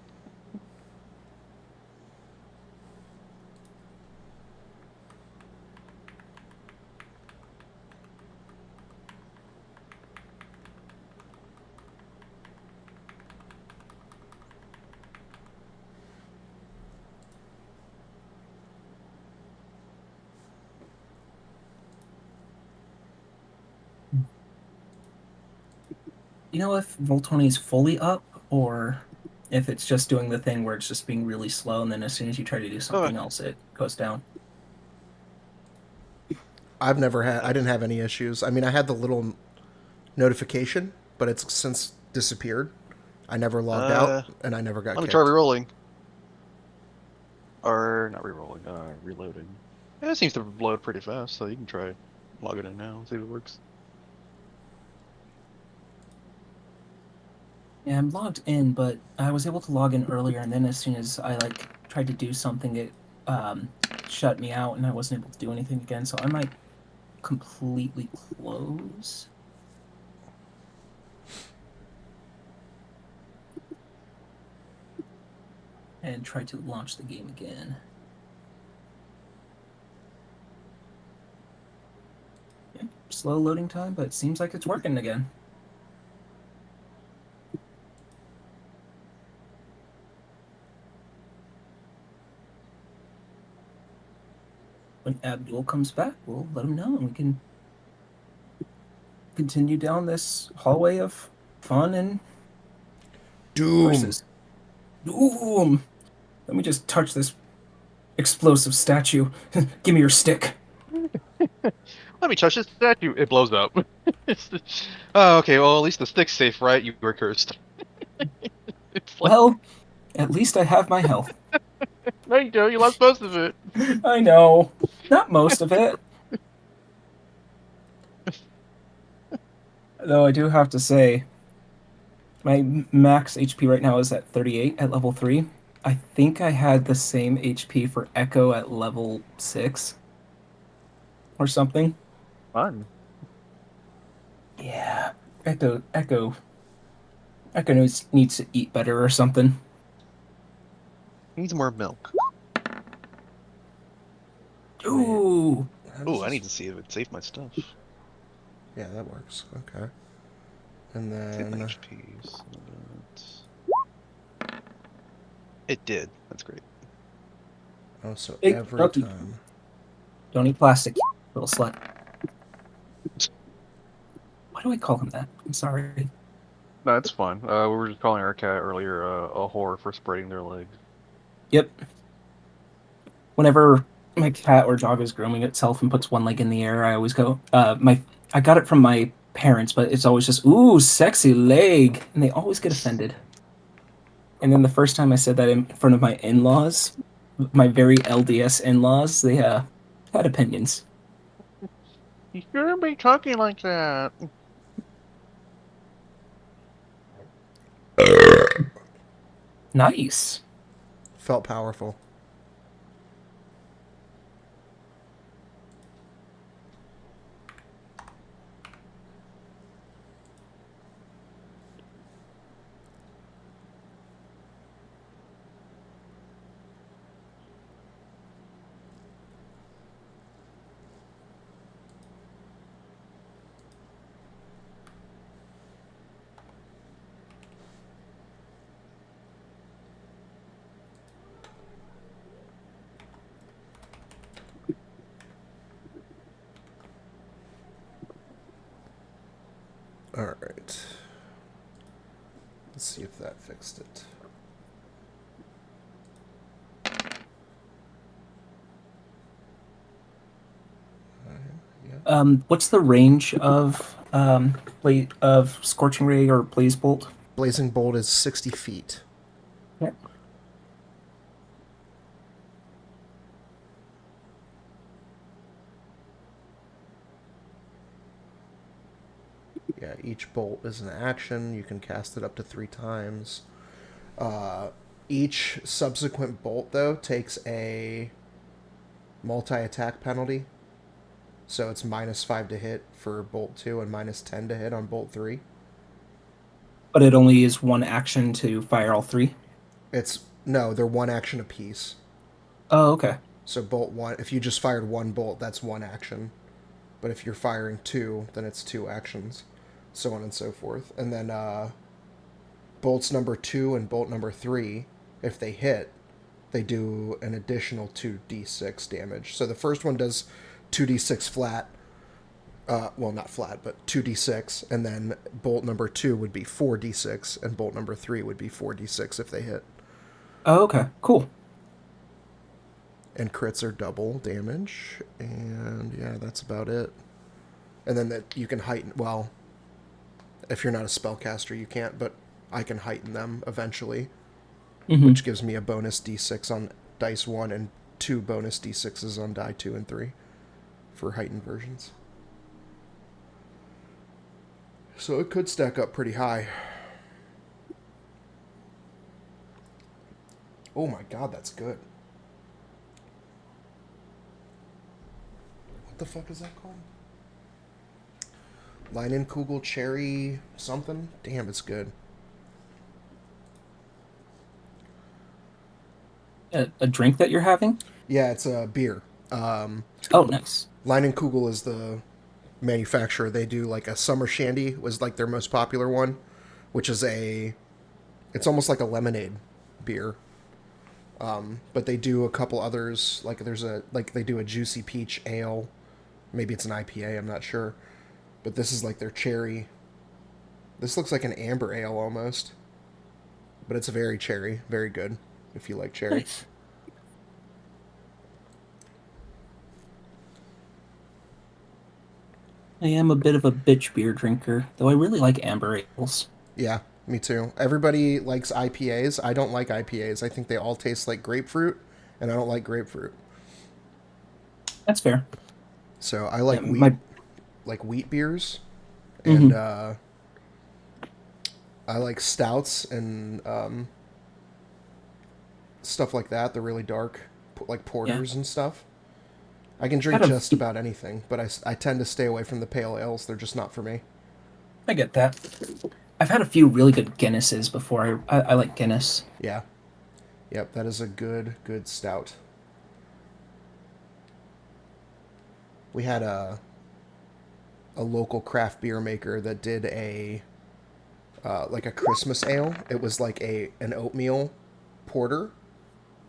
Speaker 3: You know if Roll20 is fully up, or if it's just doing the thing where it's just being really slow, and then as soon as you try to do something else, it goes down.
Speaker 4: I didn't have any issues. I mean, I had the little notification, but it's since disappeared. I never logged out, and I never got kicked.
Speaker 5: Let me try re-rolling. Or, not re-rolling, reloading. Yeah, it seems to load pretty fast, so you can try logging in now and see if it works.
Speaker 3: Yeah, I'm logged in, but I was able to log in earlier, and then as soon as I tried to do something, it shut me out, and I wasn't able to do anything again. So I might completely close. And try to launch the game again. Yeah, slow loading time, but it seems like it's working again. When Abdul comes back, we'll let him know, and we can continue down this hallway of fun and
Speaker 4: Doom.
Speaker 3: Horses. Doom. Let me just touch this explosive statue. Give me your stick.
Speaker 5: Let me touch this statue. It blows up. Oh, okay, well, at least the stick's safe, right? You were cursed.
Speaker 3: It's like... Well, at least I have my health.
Speaker 5: No, you don't. You lost most of it.
Speaker 3: I know. Not most of it. Though I do have to say, my max HP right now is at 38 at level 3. I think I had the same HP for Echo at level 6. Or something.
Speaker 5: Fun.
Speaker 3: Yeah. Echo needs to eat better or something.
Speaker 5: Needs more milk.
Speaker 3: Ooh.
Speaker 5: Ooh, I need to see if it saved my stuff.
Speaker 4: Yeah, that works. Okay. And then...
Speaker 5: HPs. It did. That's great.
Speaker 4: Oh, so
Speaker 3: Hey,
Speaker 4: every
Speaker 3: Rocky.
Speaker 4: time...
Speaker 3: Don't eat plastic, little slut. Why do I call him that? I'm sorry.
Speaker 2: No, it's fine. We were just calling our cat earlier a whore for spreading their legs.
Speaker 3: Yep. Whenever my cat or dog is grooming itself and puts one leg in the air, I always go, I got it from my parents, but it's always just, ooh, sexy leg. And they always get offended. And then the first time I said that in front of my in-laws, my very LDS in-laws, they had opinions.
Speaker 5: You shouldn't be talking like that.
Speaker 3: Nice.
Speaker 4: Felt powerful. All right. Let's see if that fixed it.
Speaker 3: What's the range of scorching ray or blaze bolt?
Speaker 4: Blazing bolt is 60 feet.
Speaker 3: Yeah.
Speaker 4: Yeah, each bolt is an action. You can cast it up to 3 times. Each subsequent bolt, though, takes a multi-attack penalty. So it's -5 to hit for bolt 2 and -10 to hit on bolt 3.
Speaker 3: But it only is one action to fire all three.
Speaker 4: No, they're one action apiece.
Speaker 3: Oh, okay.
Speaker 4: So bolt 1, if you just fired one bolt, that's one action. But if you're firing 2, then it's 2 actions. So on and so forth. And then bolts number 2 and bolt number 3, if they hit, they do an additional 2d6 damage. So the first one does 2d6 flat. Well, not flat, but 2d6. And then bolt number 2 would be 4d6, and bolt number 3 would be 4d6 if they hit.
Speaker 3: Oh, okay. Cool.
Speaker 4: And crits are double damage. And yeah, that's about it. And then that you can heighten. Well, if you're not a spellcaster, you can't, but I can heighten them eventually, which gives me a bonus d6 on dice 1 and 2 bonus d6s on die 2 and 3 for heightened versions. So it could stack up pretty high. Oh my god, that's good. What the fuck is that called? Leinenkugel cherry something? Damn, it's good.
Speaker 3: A drink that you're having?
Speaker 4: Yeah, it's a beer.
Speaker 3: Oh, nice.
Speaker 4: Leinenkugel is the manufacturer. They do like a summer shandy was like their most popular one, which is it's almost like a lemonade beer. But they do a couple others, like they do a juicy peach ale. Maybe it's an IPA, I'm not sure. But this is like their cherry. This looks like an amber ale almost. But it's very cherry, very good if you like cherry.
Speaker 3: Nice. I am a bit of a bitch beer drinker, though I really like amber ales.
Speaker 4: Yeah, me too. Everybody likes IPAs. I don't like IPAs. I think they all taste like grapefruit, and I don't like grapefruit.
Speaker 3: That's fair.
Speaker 4: So I like
Speaker 3: Yeah,
Speaker 4: wheat beers, and I like stouts and stuff like that. They're really dark, like porters and stuff. I can drink just about anything, but I tend to stay away from the pale ales. They're just not for me.
Speaker 3: I get that. I've had a few really good Guinnesses before. I like Guinness.
Speaker 4: Yeah. Yep, that is a good stout. We had a local craft beer maker that did like a Christmas ale. It was like an oatmeal porter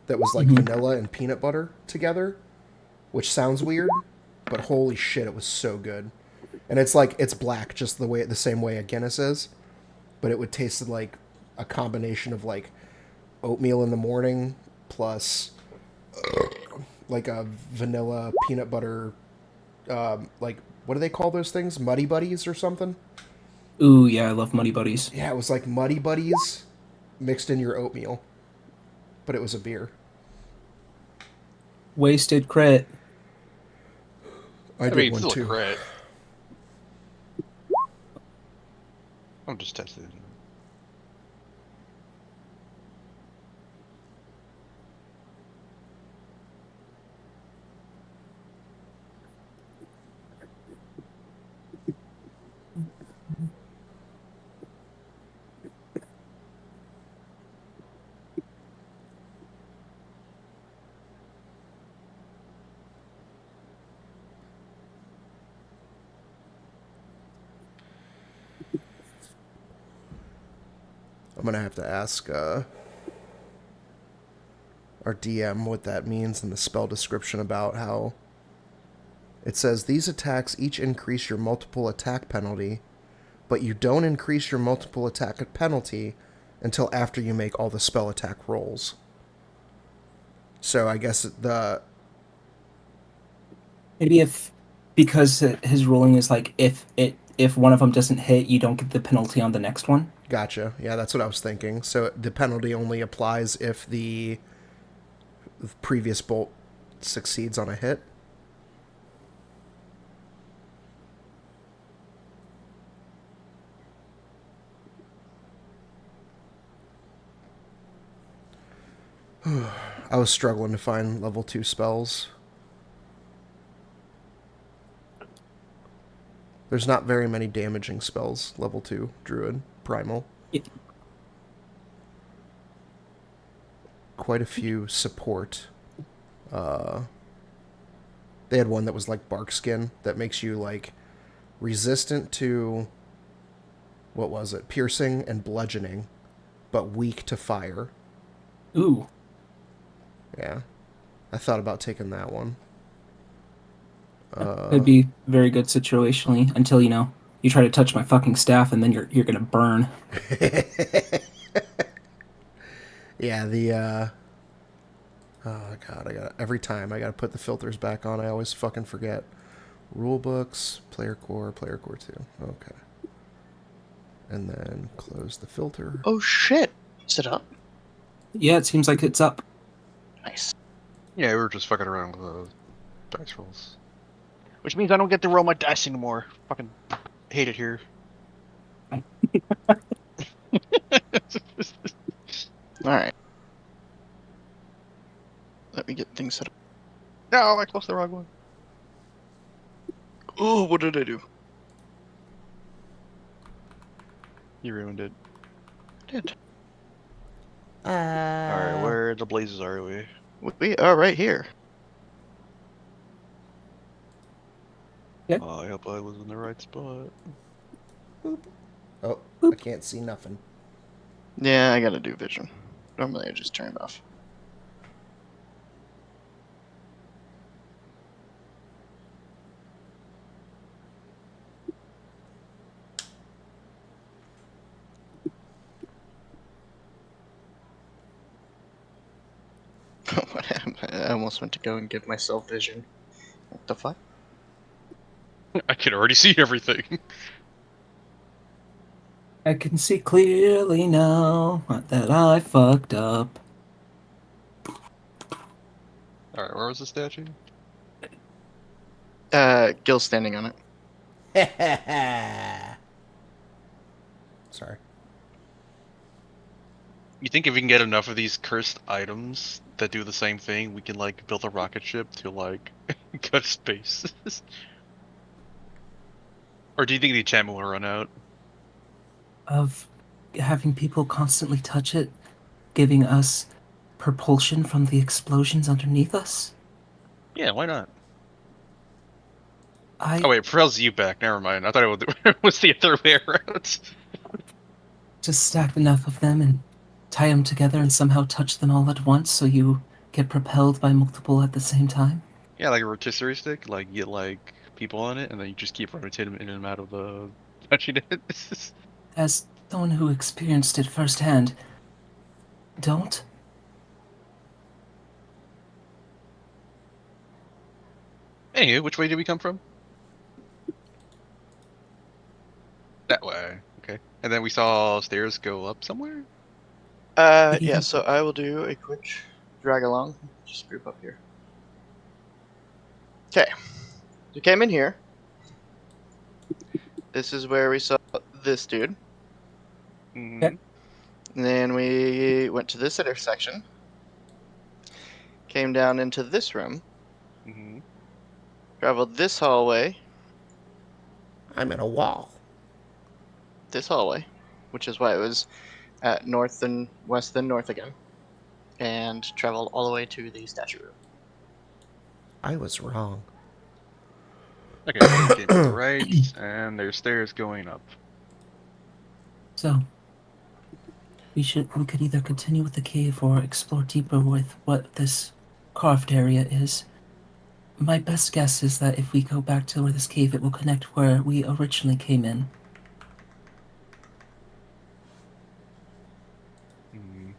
Speaker 4: that was like vanilla and peanut butter together, which sounds weird, but holy shit, it was so good. And it's black just the same way a Guinness is, but it would taste like a combination of like oatmeal in the morning plus like a vanilla peanut butter like what do they call those things? Muddy Buddies or something?
Speaker 3: Ooh, yeah, I love Muddy Buddies.
Speaker 4: Yeah, it was like Muddy Buddies mixed in your oatmeal, but it was a beer.
Speaker 3: Wasted crit.
Speaker 4: I did
Speaker 5: mean,
Speaker 4: one
Speaker 5: still
Speaker 4: too.
Speaker 5: a crit.
Speaker 2: I'm just testing.
Speaker 4: I'm going to have to ask our DM what that means in the spell description about how it says these attacks each increase your multiple attack penalty, but you don't increase your multiple attack penalty until after you make all the spell attack rolls. So I guess
Speaker 3: Maybe because his ruling is like if one of them doesn't hit, you don't get the penalty on the next one.
Speaker 4: Gotcha. Yeah, that's what I was thinking. So the penalty only applies if the previous bolt succeeds on a hit. I was struggling to find level 2 spells. There's not very many damaging spells, level 2, Druid, Primal.
Speaker 3: Yeah.
Speaker 4: Quite a few support. They had one that was like bark skin that makes you like resistant to, what was it, piercing and bludgeoning, but weak to fire.
Speaker 3: Ooh.
Speaker 4: Yeah. I thought about taking that one.
Speaker 3: It'd be very good situationally until you try to touch my fucking staff and then you're gonna burn.
Speaker 4: Yeah, oh god, every time I gotta put the filters back on, I always fucking forget. Rule books, player core 2. Okay. And then close the filter.
Speaker 1: Oh shit! Is it up?
Speaker 3: Yeah, it seems like it's up.
Speaker 1: Nice.
Speaker 5: Yeah, we were just fucking around with the dice rolls. Which means I don't get to roll my dice anymore. Fucking hate it here.
Speaker 1: Alright. Let me get things set up.
Speaker 5: No, I closed the wrong one.
Speaker 1: Oh, what did I do?
Speaker 5: You ruined it.
Speaker 1: I did.
Speaker 5: Alright, where the blazes are we?
Speaker 1: We are right here.
Speaker 3: Yeah.
Speaker 5: Oh, I hope I was in the right spot.
Speaker 4: Oh, I can't see nothing.
Speaker 1: Yeah, I gotta do vision. Normally I just turn it off. What happened? I almost went to go and give myself vision. What the fuck?
Speaker 5: I can already see everything.
Speaker 3: I can see clearly now that I fucked up.
Speaker 5: Alright, where was the statue?
Speaker 1: Gil standing on it.
Speaker 4: Sorry.
Speaker 5: You think if we can get enough of these cursed items that do the same thing, we can like build a rocket ship to like go to space? Or do you think the enchantment will run out?
Speaker 3: Of having people constantly touch it, giving us propulsion from the explosions underneath us?
Speaker 5: Yeah, why not?
Speaker 3: I
Speaker 5: Oh wait, propels you back. Never mind. I thought it was the other way around.
Speaker 3: just stacked enough of them and tie them together and somehow touch them all at once so you get propelled by multiple at the same time.
Speaker 5: Yeah, like a rotisserie stick. Like you get like people on it, and then you just keep rotating them in and out of the touching it.
Speaker 3: As someone who experienced it firsthand, don't.
Speaker 5: Anyway, which way did we come from? That way. Okay. And then we saw stairs go up somewhere?
Speaker 1: Yeah, so I will do a quick drag along. Just group up here. Okay. We came in here. This is where we saw this dude.
Speaker 2: Mm-hmm.
Speaker 1: And then we went to this intersection. Came down into this room.
Speaker 2: Mm-hmm.
Speaker 1: Traveled this hallway.
Speaker 4: I'm in a wall.
Speaker 1: This hallway. Which is why it was at north and west and north again. And traveled all the way to the statue room.
Speaker 4: I was wrong.
Speaker 2: Okay, so we came to the right, and there's stairs going up.
Speaker 3: So we could either continue with the cave or explore deeper with what this carved area is. My best guess is that if we go back to where this cave, it will connect where we originally came in.
Speaker 2: Mm-hmm.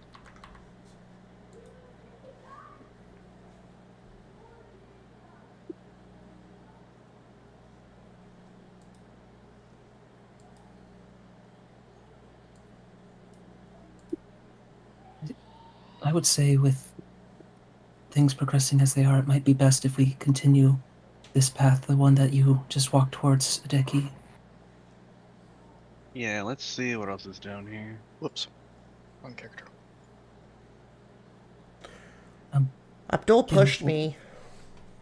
Speaker 3: I would say with things progressing as they are, it might be best if we continue this path, the one that you just walked towards, Adeki.
Speaker 2: Yeah, let's see what else is down here.
Speaker 1: Whoops. Wrong character.
Speaker 4: Abdul pushed me.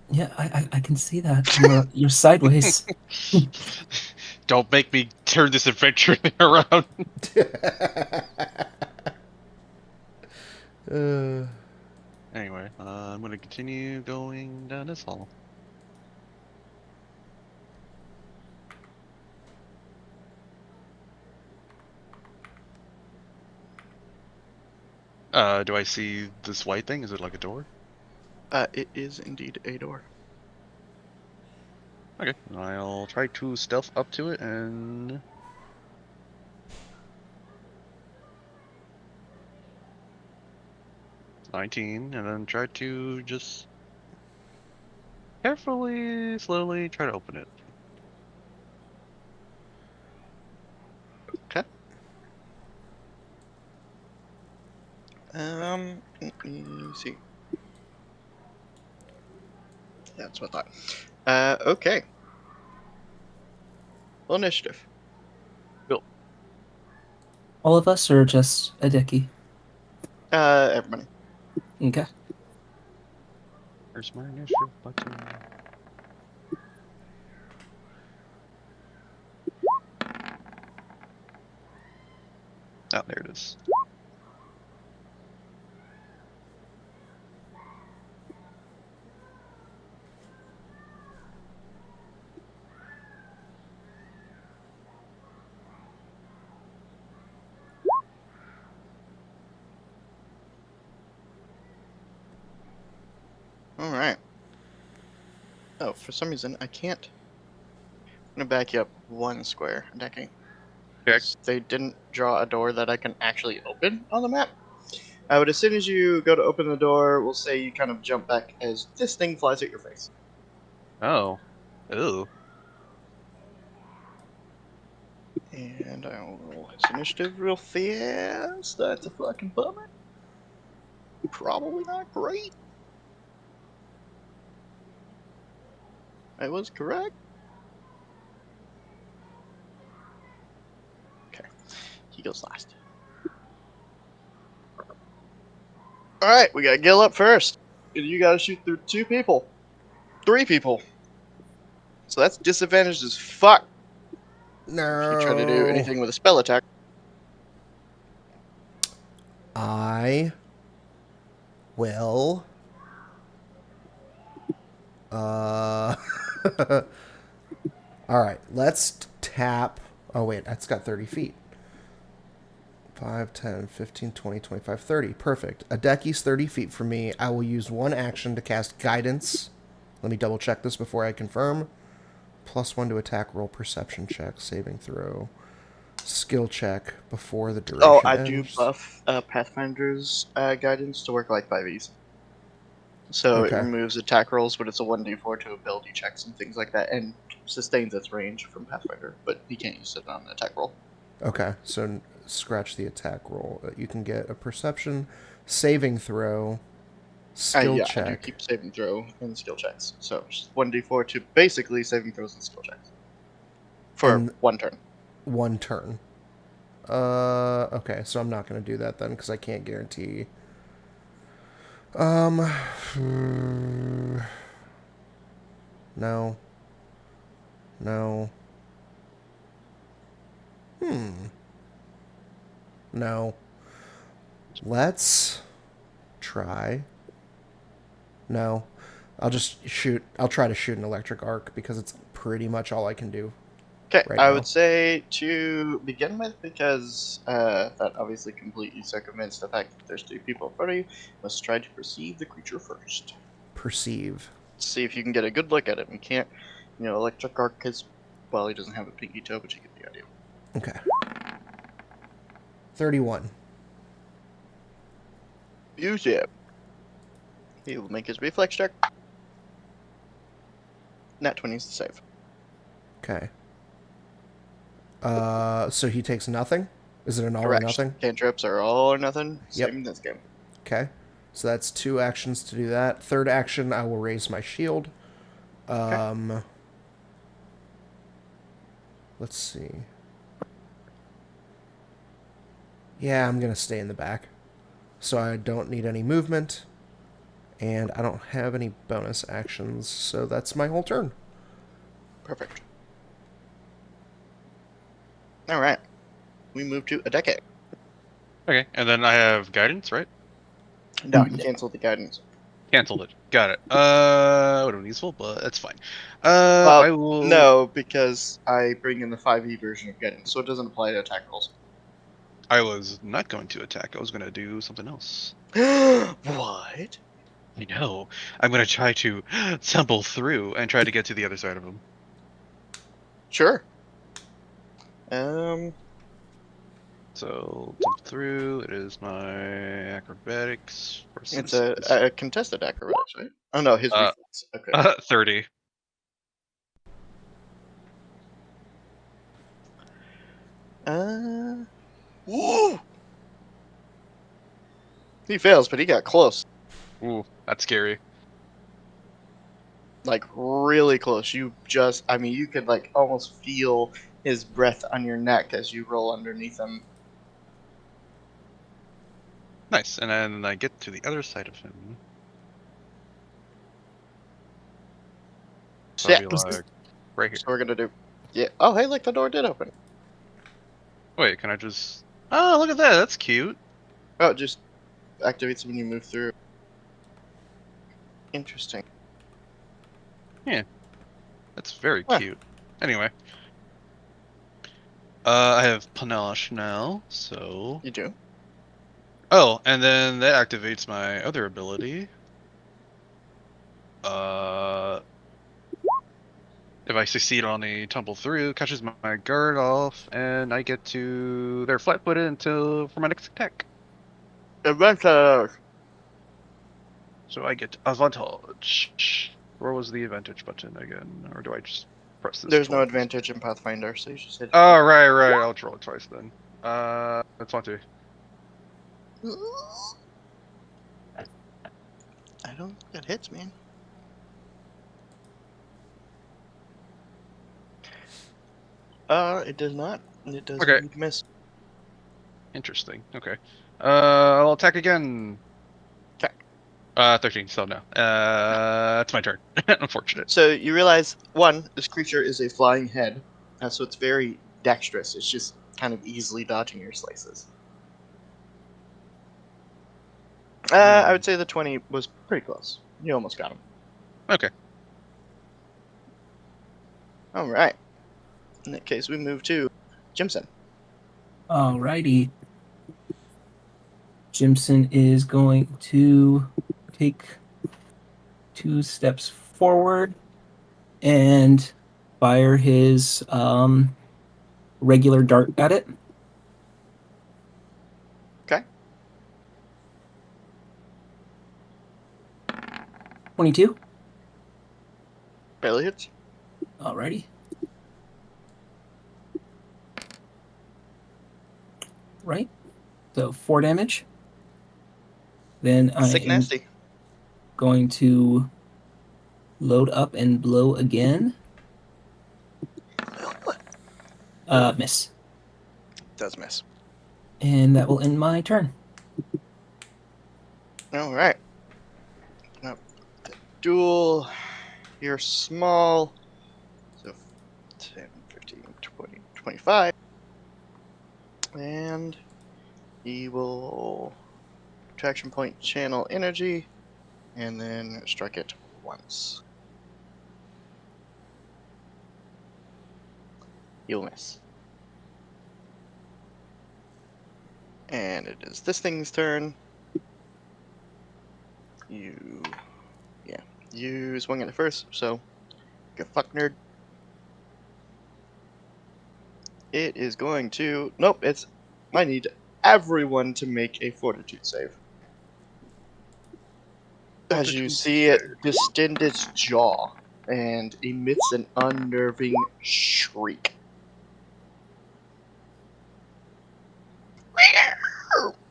Speaker 3: Yeah, I can see that. You're sideways.
Speaker 5: Don't make me turn this adventure around.
Speaker 2: Anyway, I'm gonna continue going down this hall. Do I see this white thing? Is it like a door?
Speaker 1: It is indeed a door.
Speaker 2: Okay, I'll try to stealth up to it and... $19, and then try to just carefully, slowly try to open it.
Speaker 1: Okay. Let me see. Yeah, that's what I thought. Okay. Well, initiative.
Speaker 3: All of us, or just Adeki?
Speaker 1: Everybody.
Speaker 3: Okay.
Speaker 2: Where's my initiative button? Oh, there it is.
Speaker 1: Alright. Oh, for some reason, I can't. I'm gonna back you up one square, decking.
Speaker 2: Okay.
Speaker 1: They didn't draw a door that I can actually open on the map. But as soon as you go to open the door, we'll say you kind of jump back as this thing flies at your face.
Speaker 2: Oh. Ooh.
Speaker 1: And I'll roll his initiative real fast. That's a fucking bummer. Probably not great. I was correct. Okay. He goes last. Alright, we got Gil up first. You gotta shoot through 2 people. 3 people. So that's disadvantaged as fuck.
Speaker 4: No.
Speaker 1: If you try to do anything with a spell attack.
Speaker 4: I will. All right, let's tap. Oh, wait, that's got 30 feet. 5, 10, 15, 20, 25, 30. Perfect. Adeki's 30 feet from me. I will use one action to cast Guidance. Let me double check this before I confirm. +1 to attack, roll perception check, saving throw, skill check before the duration
Speaker 1: Oh, I
Speaker 4: ends.
Speaker 1: do buff Pathfinder's guidance to work like 5e. So
Speaker 4: Okay.
Speaker 1: it removes attack rolls, but it's a 1d4 to ability checks and things like that, and sustains its range from Pathfinder, but he can't use it on an attack roll.
Speaker 4: Okay, so scratch the attack roll. You can get a perception, saving throw, skill
Speaker 1: Yeah,
Speaker 4: check.
Speaker 1: I do keep saving throw and skill checks. So just 1d4 to basically saving throws and skill checks. For
Speaker 4: And
Speaker 1: 1 turn.
Speaker 4: 1 turn. Okay, so I'm not going to do that then because I can't guarantee. No. No. No. Let's try. No. I'll just shoot. I'll try to shoot an electric arc because it's pretty much all I can do.
Speaker 1: Okay,
Speaker 4: Right
Speaker 1: I
Speaker 4: now.
Speaker 1: would say to begin with, because that obviously completely circumvents the fact that there's 2 people in front of you, let's try to perceive the creature first.
Speaker 4: Perceive.
Speaker 1: See if you can get a good look at it. You can't, electric arc is, well, he doesn't have a pinky toe, but you get the idea.
Speaker 4: Okay. 31.
Speaker 1: Use it. He will make his reflex check. Nat 20 is the save.
Speaker 4: Okay. So he takes nothing? Is it an all
Speaker 1: Correct.
Speaker 4: or nothing?
Speaker 1: Cantrips are all or nothing.
Speaker 4: Yep.
Speaker 1: Same in this game.
Speaker 4: Okay. So that's 2 actions to do that. Third action, I will raise my shield. Let's see. Yeah, I'm going to stay in the back. So I don't need any movement. And I don't have any bonus actions, so that's my whole turn.
Speaker 1: Perfect. Alright. We move to a decade.
Speaker 2: Okay, and then I have guidance, right?
Speaker 1: No, you cancel the guidance.
Speaker 2: Canceled it. Got it. Would have been useful, but that's fine.
Speaker 1: Well,
Speaker 2: I will.
Speaker 1: no, because I bring in the 5e version of guidance, so it doesn't apply to attack rolls.
Speaker 2: I was not going to attack. I was going to do something else.
Speaker 1: What?
Speaker 2: I know. I'm going to try to tumble through and try to get to the other side of him.
Speaker 1: Sure.
Speaker 2: So, jump through. It is my acrobatics.
Speaker 1: It's a contested acrobatics, right? Oh no, his reflex. Okay.
Speaker 2: 30.
Speaker 1: Woo! He fails, but he got close.
Speaker 2: Ooh, that's scary.
Speaker 1: Like, really close. You could, like, almost feel his breath on your neck as you roll underneath him.
Speaker 2: Nice. And then I get to the other side of him. So
Speaker 1: Yeah.
Speaker 2: I'll be like, right here.
Speaker 1: So we're gonna do... Yeah. Oh, hey, look, the door did open.
Speaker 2: Wait, can I just... Oh, look at that. That's cute.
Speaker 1: Oh, it just activates when you move through. Interesting.
Speaker 2: That's very
Speaker 1: Huh.
Speaker 2: cute. Anyway. I have panache now, so...
Speaker 1: You do?
Speaker 2: Oh, and then that activates my other ability. If I succeed on a tumble through, catches my guard off, and I get to... They're flat-footed until... for my next attack.
Speaker 1: Advantage!
Speaker 2: So I get advantage. Where was the advantage button again? Or do I just press this
Speaker 1: There's no
Speaker 2: twice?
Speaker 1: advantage in Pathfinder, so you just hit it.
Speaker 2: Oh, right. I'll roll it twice then. That's 20.
Speaker 1: I don't think that hits, man. It does not. It does
Speaker 2: Okay.
Speaker 1: indeed miss.
Speaker 2: Interesting. Okay. I'll attack again.
Speaker 1: Okay.
Speaker 2: 13, so no. It's my turn. Unfortunate.
Speaker 1: So you realize, one, this creature is a flying head, so it's very dexterous. It's just kind of easily dodging your slices. I would say the 20 was pretty close. You almost got him.
Speaker 2: Okay.
Speaker 1: Alright. In that case, we move to Jimson.
Speaker 3: Alrighty. Jimson is going to take 2 steps forward and fire his regular dart at it.
Speaker 1: Okay.
Speaker 3: 22.
Speaker 1: Barely hits.
Speaker 3: Alrighty. Right. So 4 damage. Then I
Speaker 1: Sick
Speaker 3: am
Speaker 1: nasty.
Speaker 3: going to load up and blow again. Miss.
Speaker 1: Does miss.
Speaker 3: And that will end my turn.
Speaker 1: All right. Now, the duel. You're small. So 10, 15, 20, 25. And he will attraction point channel energy and then strike it once. You'll miss. And it is this thing's turn. You swing at it first, so get fuck nerd. It is going to I need everyone to make a fortitude save. As you see it distend its jaw and emits an unnerving shriek.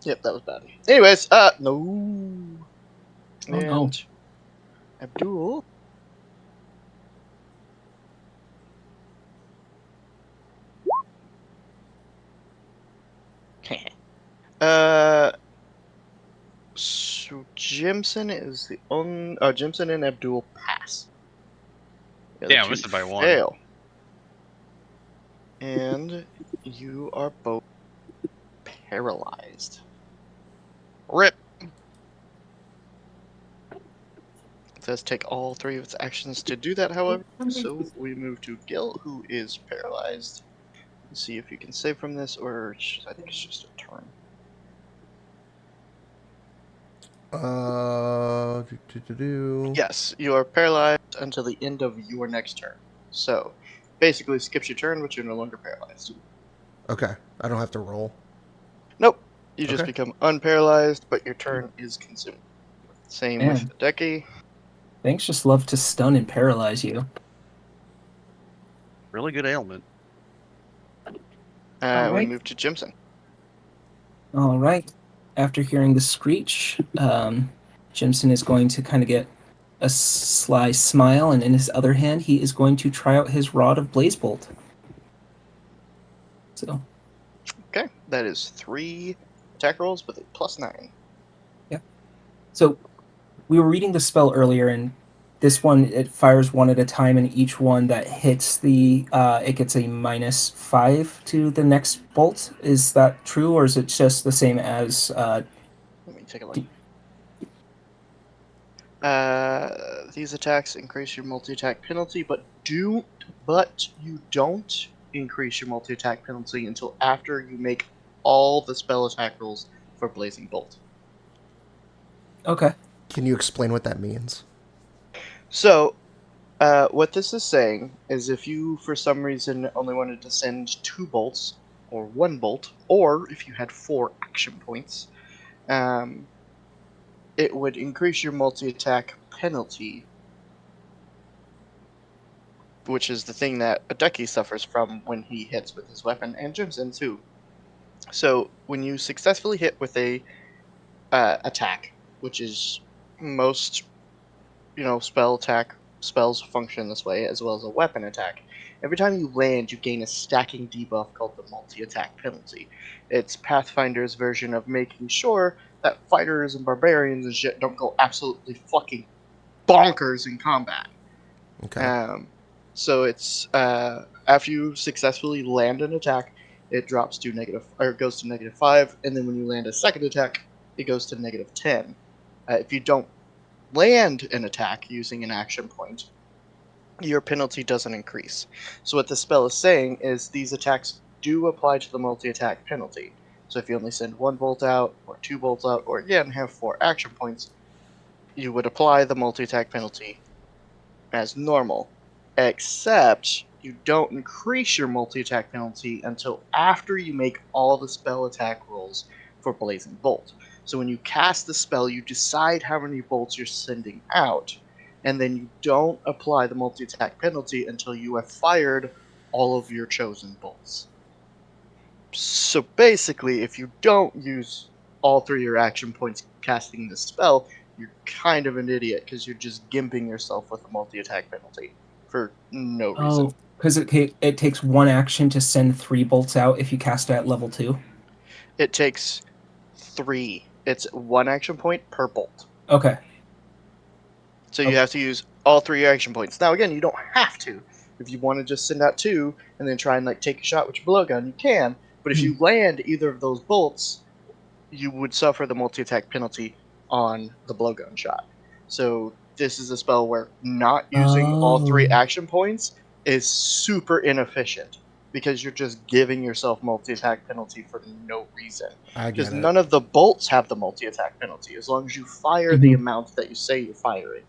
Speaker 1: Yep, that was bad. Anyways, no.
Speaker 3: Oh, no.
Speaker 1: And Abdul. So Jimson is the only. Jimson and Abdul pass. The other
Speaker 2: Damn,
Speaker 1: two
Speaker 2: missed it by one.
Speaker 1: fail. And you are both paralyzed.
Speaker 2: Rip.
Speaker 1: It does take all three of its actions to do that, however. So we move to Gil, who is paralyzed. Let's see if you can save from this, or I think it's just a turn. Yes, you are paralyzed until the end of your next turn. So, basically skips your turn, but you're no longer paralyzed.
Speaker 4: Okay, I don't have to roll.
Speaker 1: Nope, you just
Speaker 4: Okay.
Speaker 1: become unparalyzed, but your turn is consumed. Same with
Speaker 3: Man.
Speaker 1: the Decky.
Speaker 3: Things just love to stun and paralyze you.
Speaker 2: Really good ailment.
Speaker 1: We
Speaker 3: Alright.
Speaker 1: move to Jimson.
Speaker 3: All right. After hearing the screech, Jimson is going to kind of get a sly smile, and in his other hand, he is going to try out his Rod of Blaze Bolt. So.
Speaker 1: Okay, that is 3 attack rolls with a +9.
Speaker 3: Yeah. So, we were reading the spell earlier, and this one, it fires one at a time, and each one that hits it gets a -5 to the next bolt. Is that true, or is it just the same as...
Speaker 1: Let me take a look. These attacks increase your multi-attack penalty, but you don't increase your multi-attack penalty until after you make all the spell attack rolls for Blazing Bolt.
Speaker 3: Okay.
Speaker 4: Can you explain what that means?
Speaker 1: So, what this is saying is if you, for some reason, only wanted to send 2 bolts, or 1 bolt, or if you had 4 action points, it would increase your multi-attack penalty, which is the thing that Adeki suffers from when he hits with his weapon, and Jimson too. So when you successfully hit with a attack, which is most spells function this way, as well as a weapon attack. Every time you land, you gain a stacking debuff called the multi-attack penalty. It's Pathfinder's version of making sure that fighters and barbarians and shit don't go absolutely fucking bonkers in combat.
Speaker 4: Okay.
Speaker 1: So it's after you successfully land an attack, it drops to it goes to -5, and then when you land a second attack, it goes to -10. If you don't land an attack using an action point, your penalty doesn't increase. So what the spell is saying is these attacks do apply to the multi-attack penalty. So if you only send 1 bolt out, or 2 bolts out, or again have 4 action points, you would apply the multi-attack penalty as normal. Except you don't increase your multi-attack penalty until after you make all the spell attack rolls for Blazing Bolt. So when you cast the spell, you decide how many bolts you're sending out, and then you don't apply the multi-attack penalty until you have fired all of your chosen bolts. So basically, if you don't use all 3 of your action points casting the spell, you're kind of an idiot because you're just gimping yourself with a multi-attack penalty for no reason.
Speaker 3: Oh, because it takes 1 action to send 3 bolts out if you cast it at level 2?
Speaker 1: It takes 3. It's 1 action point per bolt.
Speaker 3: Okay.
Speaker 1: So you have to use all 3 action points. Now, again, you don't have to. If you want to just send out 2 and then try and like take a shot with your blowgun, you can. But if you land either of those bolts, you would suffer the multi-attack penalty on the blowgun shot. So this is a spell where not using all 3 action points is super inefficient because you're just giving yourself multi-attack penalty for no reason.
Speaker 4: I
Speaker 1: Because
Speaker 4: get it.
Speaker 1: none of the bolts have the multi-attack penalty as long as you fire the amount that you say you're firing.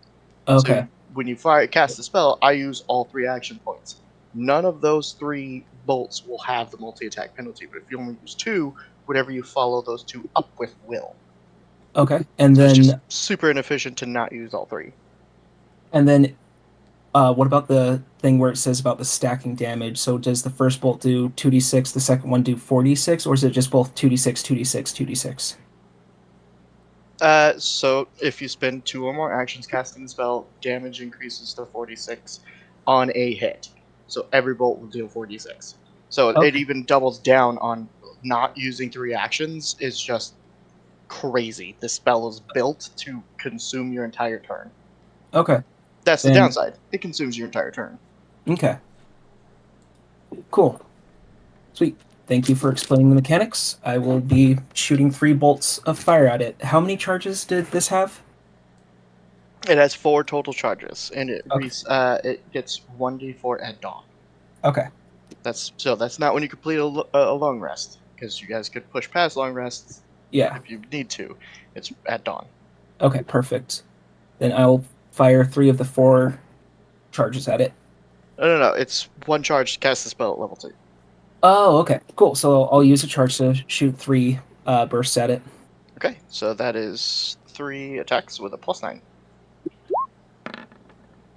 Speaker 3: Okay.
Speaker 1: So when you cast the spell, I use all 3 action points. None of those 3 bolts will have the multi-attack penalty, but if you only use 2, whatever you follow those 2 up with will.
Speaker 3: Okay. And
Speaker 1: So it's
Speaker 3: then
Speaker 1: just super inefficient to not use all 3.
Speaker 3: and then what about the thing where it says about the stacking damage? So does the first bolt do 2d6, the second one do 4d6, or is it just both 2d6, 2d6, 2d6?
Speaker 1: So if you spend 2 or more actions casting the spell, damage increases to 46 on a hit. So every bolt will deal 46. So it even doubles down on not using 3 actions. It's just crazy. The spell is built to consume your entire turn.
Speaker 3: Okay.
Speaker 1: That's the
Speaker 3: Then-
Speaker 1: downside. It consumes your entire turn.
Speaker 3: Okay. Cool. Sweet. Thank you for explaining the mechanics. I will be shooting 3 bolts of fire at it. How many charges did this have?
Speaker 1: It has 4 total charges, and it
Speaker 3: Okay.
Speaker 1: it gets 1d4 at dawn.
Speaker 3: Okay.
Speaker 1: That's not when you complete a long rest, because you guys could push past long rests
Speaker 3: Yeah.
Speaker 1: if you need to. It's at dawn.
Speaker 3: Okay, perfect. Then I'll fire 3 of the 4 charges at it.
Speaker 1: No. It's 1 charge to cast the spell at level 2.
Speaker 3: Oh, okay. Cool. So I'll use a charge to shoot 3 bursts at it.
Speaker 1: Okay, so that is 3 attacks with a +9.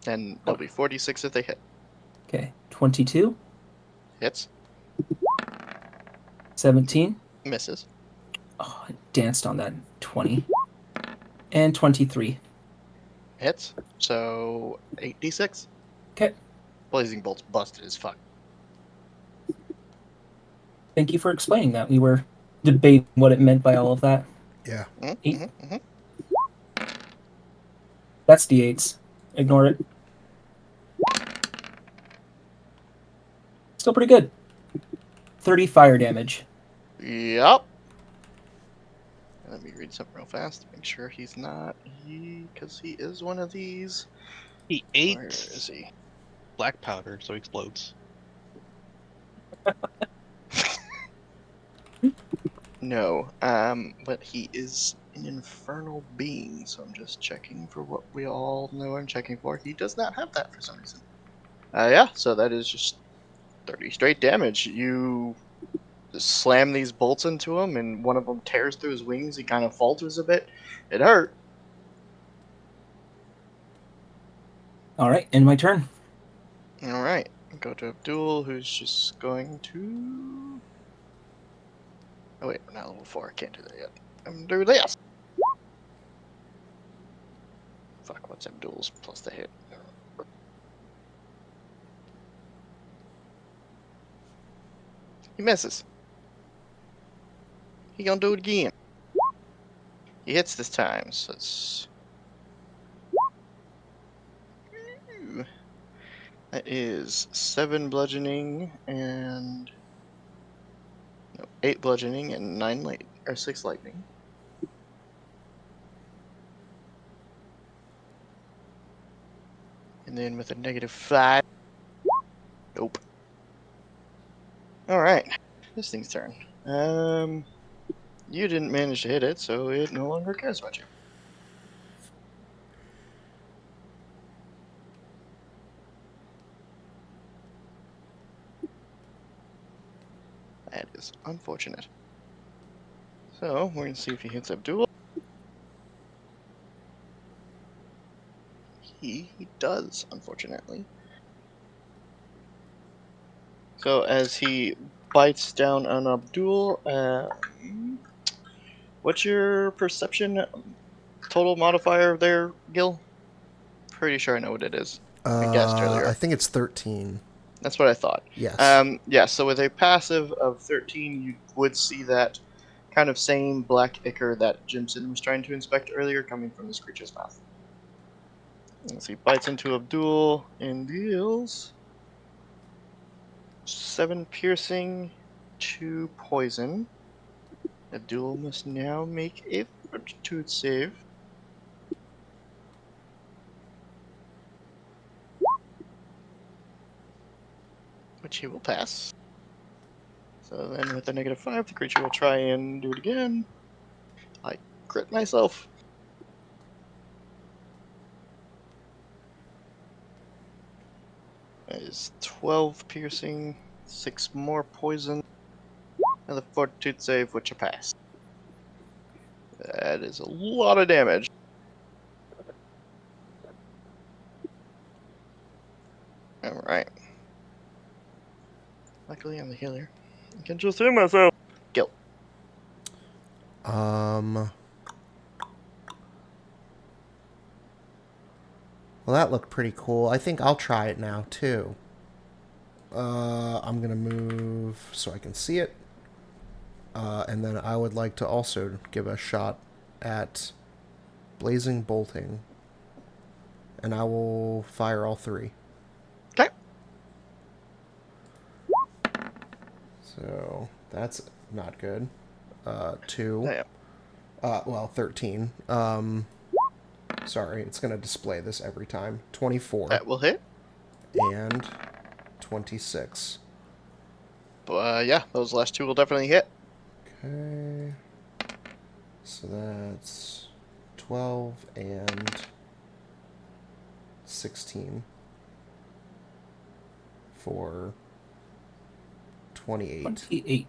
Speaker 1: And there'll be 46 if they hit.
Speaker 3: Okay. 22,
Speaker 1: Hits.
Speaker 3: 17.
Speaker 1: Misses.
Speaker 3: Oh, I danced on that. 20. And 23.
Speaker 1: Hits. So 8d6.
Speaker 3: Okay.
Speaker 1: Blazing Bolt's busted as fuck.
Speaker 3: Thank you for explaining that. We were debating what it meant by all of that.
Speaker 4: Yeah.
Speaker 1: Mm-hmm.
Speaker 3: That's d8s. Ignore it. Still pretty good. 30 fire damage.
Speaker 1: Yep. Let me read something real fast to make sure he's not because he is one of these.
Speaker 2: He
Speaker 1: Where is
Speaker 2: ate
Speaker 1: he?
Speaker 2: black powder, so he explodes.
Speaker 1: No, but he is an infernal being, so I'm just checking for what we all know I'm checking for. He does not have that for some reason. Yeah, so that is just 30 straight damage. You just slam these bolts into him, and one of them tears through his wings. He kind of falters a bit. It hurt.
Speaker 3: All right, end my turn.
Speaker 1: Alright, go to Abdul, who's just going to... Oh wait, we're not level 4, I can't do that yet. I'm gonna do this! Fuck, what's Abdul's plus the hit? He misses. He gonna do it again. He hits this time, so it's... Ooh. That is 7 bludgeoning and... No, 8 bludgeoning and 6 lightning. And then with a -5. Nope. Alright. This thing's turn. You didn't manage to hit it, so it no longer cares about you. That is unfortunate. So, we're gonna see if he hits Abdul. He does, unfortunately. So as he bites down on Abdul, what's your perception total modifier there, Gil? Pretty sure I know what it is. I guessed earlier.
Speaker 4: I think it's 13.
Speaker 1: That's what I thought.
Speaker 4: Yes.
Speaker 1: Yeah, so with a passive of 13, you would see that kind of same black ichor that Jimson was trying to inspect earlier coming from this creature's mouth. As he bites into Abdul and deals 7 piercing, 2 poison. Abdul must now make a fortitude save. Which he will pass. So then with a -5, the creature will try and do it again. I crit myself. That is 12 piercing, 6 more poison, and the fortitude save, which I pass. That is a lot of damage. Alright. Luckily I'm the healer. I can just heal myself. Guilt.
Speaker 4: Well, that looked pretty cool. I think I'll try it now, too. I'm going to move so I can see it. And then I would like to also give a shot at Blazing Bolting. And I will fire all 3.
Speaker 1: Okay.
Speaker 4: So, that's not good. 2.
Speaker 1: Damn.
Speaker 4: Well, 13. Sorry, it's going to display this every time. 24.
Speaker 1: That will hit.
Speaker 4: And 26.
Speaker 1: Yeah, those last 2 will definitely hit.
Speaker 4: Okay. So that's 12 and 16 for 28.
Speaker 3: 28.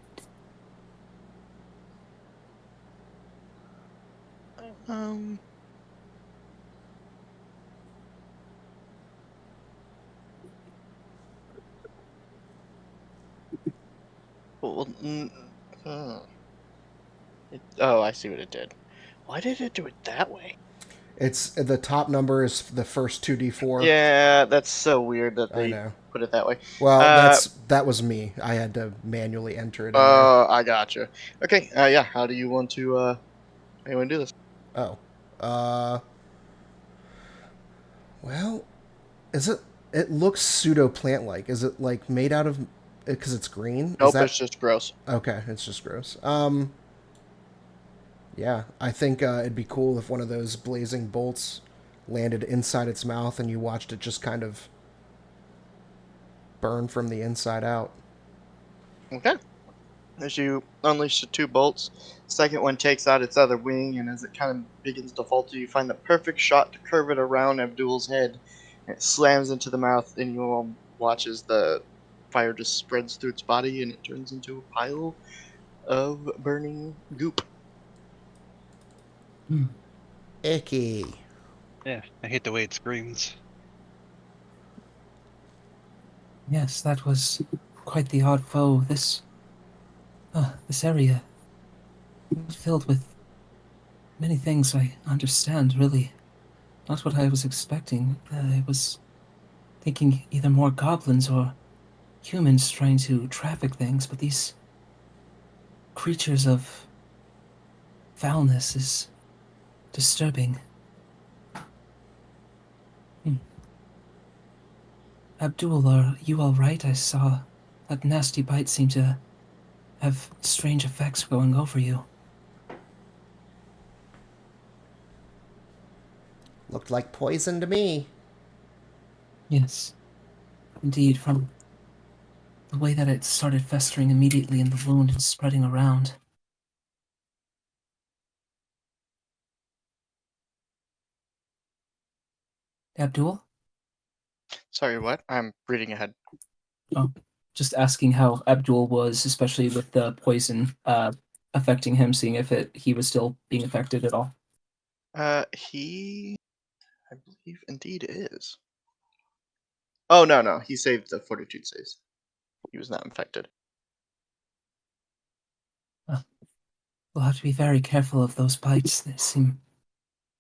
Speaker 1: Well, oh, I see what it did. Why did it do it that way?
Speaker 4: It's the top number is the first 2d4.
Speaker 1: Yeah, that's so weird that
Speaker 4: I
Speaker 1: they
Speaker 4: know.
Speaker 1: put it that way.
Speaker 4: Well, that was me. I had to manually enter it in there.
Speaker 1: I gotcha. Okay, yeah, how do you want to do this?
Speaker 4: Oh. Well, is it... It looks pseudo-plant-like. Is it, like, made out of... Because it's green?
Speaker 1: Nope,
Speaker 4: Is that...
Speaker 1: it's just gross.
Speaker 4: Okay, it's just gross. Yeah, I think it'd be cool if one of those blazing bolts landed inside its mouth and you watched it just kind of burn from the inside out.
Speaker 1: Okay. As you unleash the 2 bolts, second one takes out its other wing, and as it kind of begins to falter, you find the perfect shot to curve it around Abdul's head. It slams into the mouth, and you all watch as the fire just spreads through its body, and it turns into a pile of burning goop.
Speaker 4: Icky.
Speaker 2: Yeah, I hate the way it screams.
Speaker 3: Yes, that was quite the odd foe. This area is filled with many things I understand, really. Not what I was expecting. I was thinking either more goblins or humans trying to traffic things, but these creatures of foulness is disturbing. Abdul, are you alright? I saw that nasty bite seem to have strange effects going over you.
Speaker 4: Looked like poison to me.
Speaker 3: Yes, indeed, from the way that it started festering immediately in the wound and spreading around. Abdul?
Speaker 1: Sorry, what? I'm reading ahead.
Speaker 3: Oh, just asking how Abdul was, especially with the poison affecting him, seeing if he was still being affected at all.
Speaker 1: He, I believe, indeed is. Oh, no, he saved the fortitude saves. He was not infected.
Speaker 3: We'll have to be very careful of those bites. They seem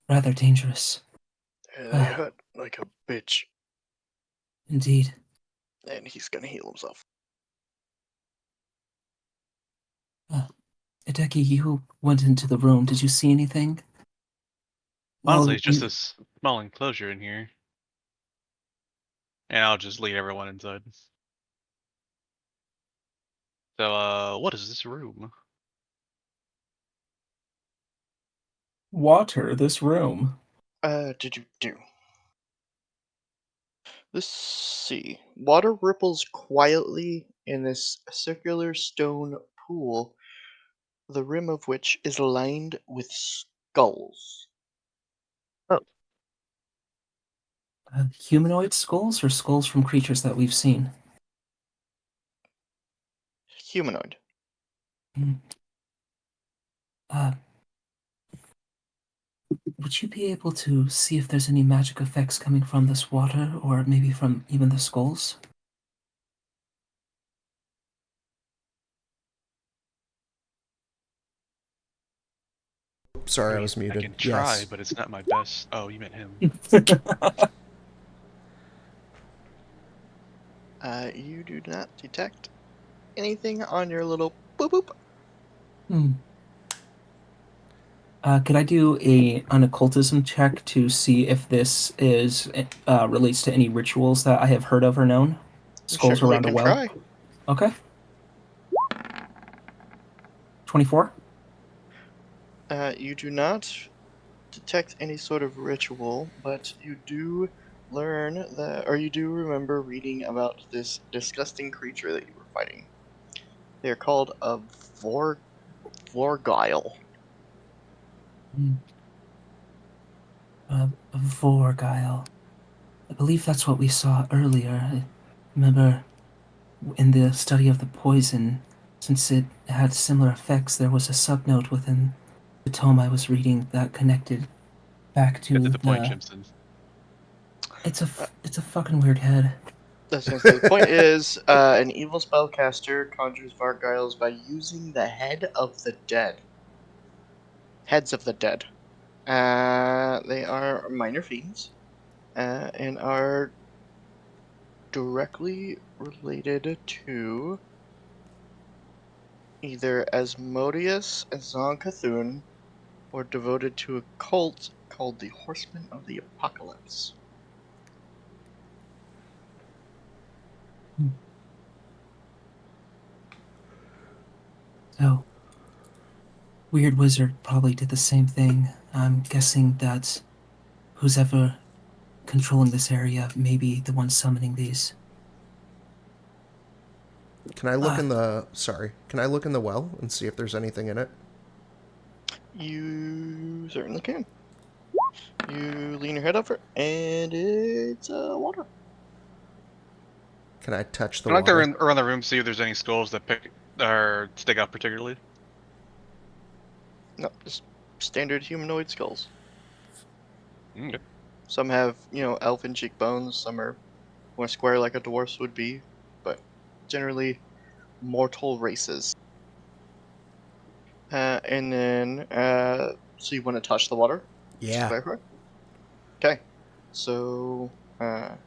Speaker 3: rather dangerous.
Speaker 1: They hurt like a bitch.
Speaker 3: Indeed.
Speaker 1: And he's gonna heal himself.
Speaker 3: Hideki, you went into the room. Did you see anything?
Speaker 2: Honestly,
Speaker 3: Well,
Speaker 2: it's just this small enclosure in here. And I'll just lead everyone inside. So, what is this room?
Speaker 3: water, this room.
Speaker 1: Did you do? Let's see. Water ripples quietly in this circular stone pool, the rim of which is lined with skulls.
Speaker 3: Humanoid skulls or skulls from creatures that we've seen?
Speaker 1: Humanoid.
Speaker 3: Hmm. Uh, would you be able to see if there's any magic effects coming from this water, or maybe from even the skulls?
Speaker 4: Sorry,
Speaker 2: I
Speaker 4: I
Speaker 2: mean,
Speaker 4: was
Speaker 2: I
Speaker 4: muted.
Speaker 2: can try,
Speaker 4: Yes.
Speaker 2: but it's not my best. Oh, you meant him.
Speaker 1: You do not detect anything on your little boop boop.
Speaker 3: Hmm. Could I do an occultism check to see if this is relates to any rituals that I have heard of or known?
Speaker 1: You
Speaker 3: Skulls
Speaker 1: certainly
Speaker 3: around a
Speaker 1: can
Speaker 3: well.
Speaker 1: try.
Speaker 3: Okay. 24.
Speaker 1: You do not detect any sort of ritual, but you do learn that, or you do remember reading about this disgusting creature that you were fighting. They are called a Vorgile.
Speaker 3: Hmm. A Vorgile. I believe that's what we saw earlier. I remember in the study of the poison, since it had similar effects, there was a subnote within the tome I was reading that connected back
Speaker 2: Get to
Speaker 3: to
Speaker 2: the point,
Speaker 3: the.
Speaker 2: Jimson.
Speaker 1: Uh,
Speaker 3: It's a fucking weird head.
Speaker 1: I was gonna say the point is, an evil spellcaster conjures Vargiles by using the head of the dead. Heads of the dead. They are minor fiends, and are directly related to either Asmodeus and Zonkathun, or devoted to a cult called the Horsemen of the Apocalypse.
Speaker 3: Hmm. So, Weird Wizard probably did the same thing. I'm guessing that who's ever controlling this area may be the one summoning these.
Speaker 4: Can I look
Speaker 3: Uh,
Speaker 4: in the. Sorry. Can I look in the well and see if there's anything in it?
Speaker 1: You certainly can. You lean your head over, and it's water.
Speaker 4: Can I touch the
Speaker 2: I'd like to
Speaker 4: water?
Speaker 2: run around the room, see if there's any skulls that stick out particularly.
Speaker 1: No, just standard humanoid skulls.
Speaker 2: Okay.
Speaker 1: Some have, elfin cheekbones. Some are more square, like a dwarf's would be, but generally mortal races. And then, so you want to touch the water? Just to
Speaker 4: Yeah.
Speaker 1: clarify. Okay. So, kind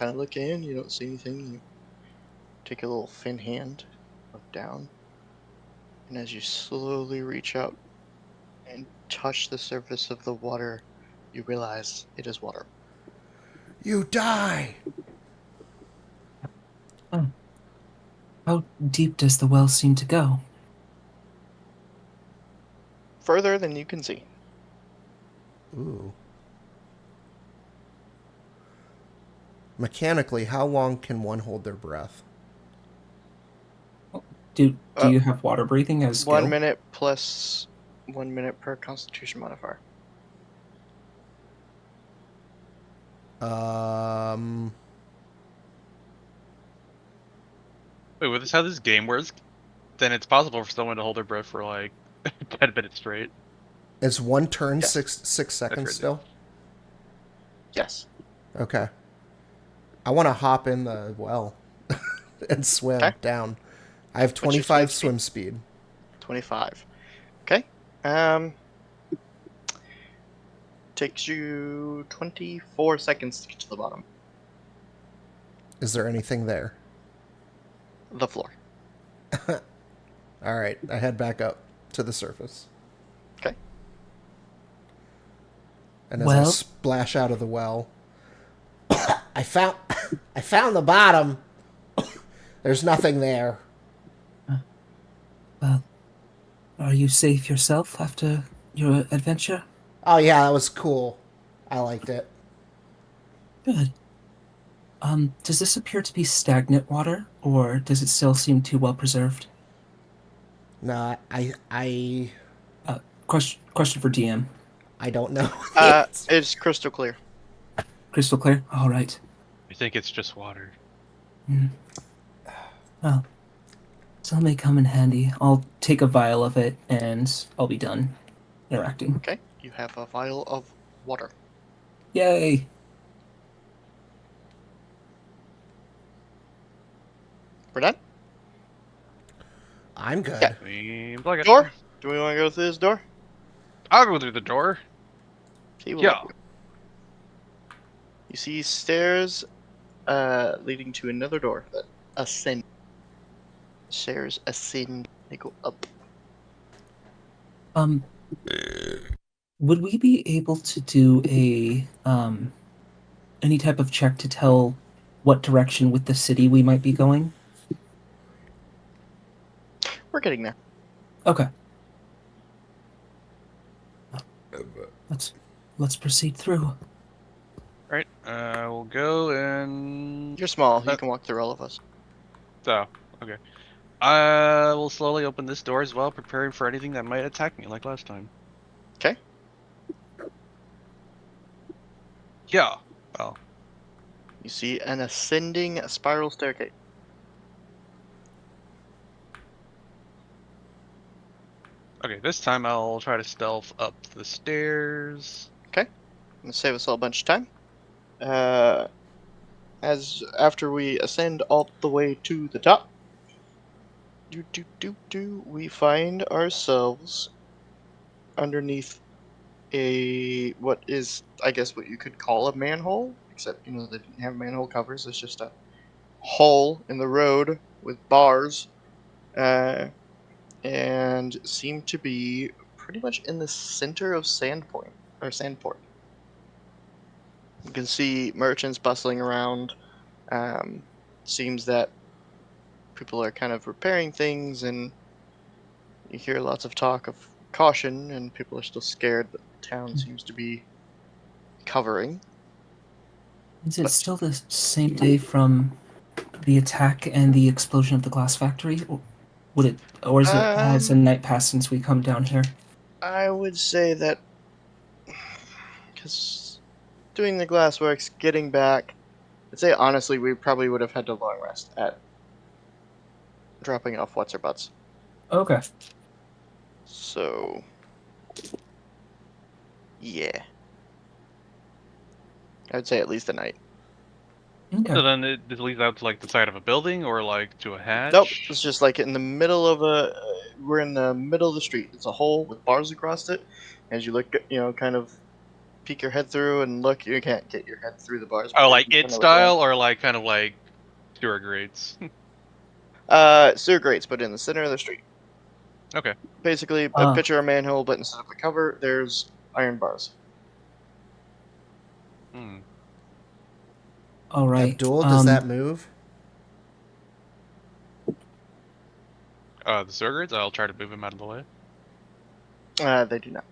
Speaker 1: of look in. You don't see anything. You take a little thin hand, look down, and as you slowly reach out and touch the surface of the water, you realize it is water.
Speaker 4: You die!
Speaker 3: oh, how deep does the well seem to go?
Speaker 1: Further than you can see.
Speaker 4: Ooh. Mechanically, how long can one hold their breath?
Speaker 3: Do
Speaker 1: Uh,
Speaker 3: you have water breathing as
Speaker 1: one
Speaker 3: skill?
Speaker 1: minute plus 1 minute per Constitution modifier.
Speaker 4: Um.
Speaker 2: Wait, with this how this game works, then it's possible for someone to hold their breath for like 10 minutes straight.
Speaker 4: Is one turn
Speaker 1: Yes.
Speaker 4: six
Speaker 2: That's
Speaker 4: seconds
Speaker 2: crazy.
Speaker 4: still?
Speaker 1: Yes.
Speaker 4: Okay. I want to hop in the well and swim
Speaker 1: Okay.
Speaker 4: down. I have
Speaker 1: What's your swim
Speaker 4: 25
Speaker 1: speed?
Speaker 4: swim speed.
Speaker 1: 25. Okay. Um, takes you 24 seconds to get to the bottom.
Speaker 4: Is there anything there?
Speaker 1: The floor.
Speaker 4: All right, I head back up. to the surface.
Speaker 1: Okay.
Speaker 4: And as I
Speaker 3: Well,
Speaker 4: splash out of the well, I found the bottom. There's nothing there.
Speaker 3: well, are you safe yourself after your adventure?
Speaker 4: Oh yeah, that was cool. I liked it.
Speaker 3: Good. Does this appear to be stagnant water, or does it still seem too well preserved?
Speaker 4: No,
Speaker 3: Uh, question for DM.
Speaker 4: I don't know. the answer.
Speaker 1: It's crystal clear.
Speaker 3: Crystal clear? All right.
Speaker 2: I think it's just water.
Speaker 3: Mm. Well, so may come in handy. I'll take a vial of it, and I'll be done interacting.
Speaker 1: Okay, you have a vial of water.
Speaker 3: Yay!
Speaker 1: We're done?
Speaker 4: I'm good.
Speaker 1: Okay.
Speaker 2: We plug it.
Speaker 1: Door? Do we want to go through this door?
Speaker 2: I'll go through the door.
Speaker 1: He will
Speaker 2: Yeah.
Speaker 1: let you. You see stairs leading to another door that ascend. Stairs ascend. They go up.
Speaker 3: Would we be able to do a any type of check to tell what direction with the city we might be going?
Speaker 1: We're getting there.
Speaker 3: Okay. Let's proceed through.
Speaker 2: Right. We'll go and.
Speaker 1: You're small. You can walk through all of us.
Speaker 2: So, okay. I will slowly open this door as well, preparing for anything that might attack me like last time.
Speaker 1: Okay.
Speaker 2: Yeah. Well,
Speaker 1: You see an ascending spiral staircase.
Speaker 2: okay, this time I'll try to stealth up the stairs.
Speaker 1: Gonna save us all a bunch of time. As after we ascend all the way to the top, we find ourselves underneath what is, I guess, what you could call a manhole, except they didn't have manhole covers. It's just a hole in the road with bars, and seem to be pretty much in the center of Sandport. You can see merchants bustling around. Seems that people are kind of repairing things, and you hear lots of talk of caution, and people are still scared, but the town seems to be covering.
Speaker 3: Is it still the same day from the attack and the explosion of the glass factory? Or has a night passed since we come down here?
Speaker 1: I would say that, because doing the glassworks, getting back, I'd say honestly, we probably would have had to long rest at dropping off what's her butts.
Speaker 3: Okay.
Speaker 1: So, yeah, I'd say at least a night.
Speaker 3: Okay.
Speaker 2: So then it leads out to like the side of a building or like to a hatch?
Speaker 1: Nope, it's just like in the middle of we're in the middle of the street. It's a hole with bars across it. As you look, kind of peek your head through and look, you can't get your head through the bars.
Speaker 2: Oh, like
Speaker 1: You
Speaker 2: it
Speaker 1: kinda look around.
Speaker 2: style or like kind of like sewer grates?
Speaker 1: Sewer grates, but in the center of the street.
Speaker 2: Okay.
Speaker 1: Basically, picture a manhole, but instead of a cover, there's iron bars.
Speaker 2: Hmm.
Speaker 3: All right.
Speaker 4: Abdul, does that move?
Speaker 2: The sewer grates? I'll try to move him out of the way.
Speaker 1: They do not.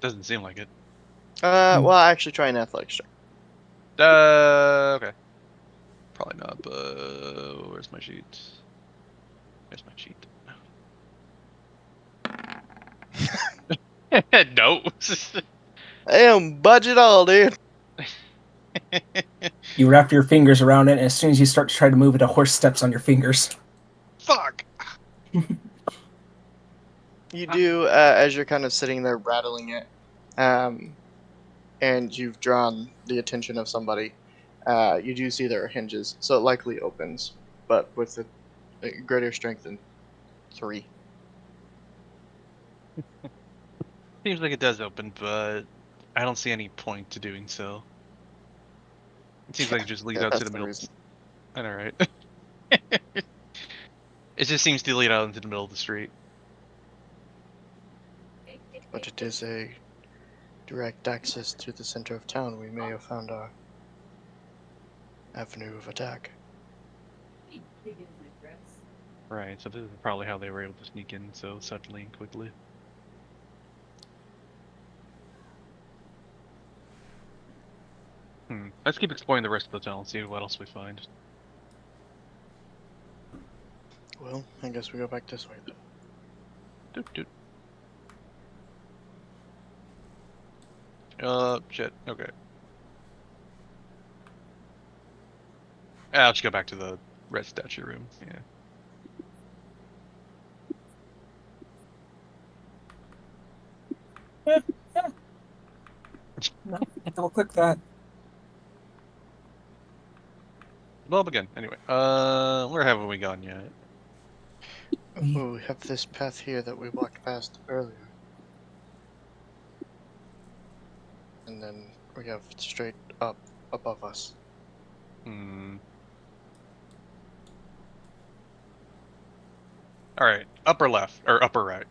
Speaker 2: Doesn't seem like it.
Speaker 1: Well, actually, try an athletics check.
Speaker 2: Okay. Probably not, but where's my sheet? Where's my sheet? No.
Speaker 1: Damn, budget all, dude.
Speaker 3: You wrap your fingers around it, and as soon as you start to try to move it, a horse steps on your fingers.
Speaker 2: Fuck.
Speaker 1: You do, as you're kind of sitting there rattling it, and you've drawn the attention of somebody, you do see there are hinges, so it likely opens, but with a greater strength than 3.
Speaker 2: Seems like it does open, but I don't see any point to doing so. It seems like it just leads
Speaker 1: Yeah,
Speaker 2: out to
Speaker 1: that's
Speaker 2: the middle.
Speaker 1: reason.
Speaker 2: I know, right? It just seems to lead out into the middle of the street.
Speaker 1: But it is a direct access to the center of town. We may have found our avenue of attack.
Speaker 2: Right, so this is probably how they were able to sneak in so suddenly and quickly. Let's keep exploring the rest of the tunnel and see what else we find.
Speaker 1: Well, I guess we go back this way then.
Speaker 2: Doot doot. Shit. Okay. I'll just go back to the red statue room. Yeah.
Speaker 3: Double click that.
Speaker 2: Well, again. Anyway, where haven't we gone yet?
Speaker 1: Oh, we have this path here that we walked past earlier. And then we have straight up above us.
Speaker 2: Alright, upper left, or upper right.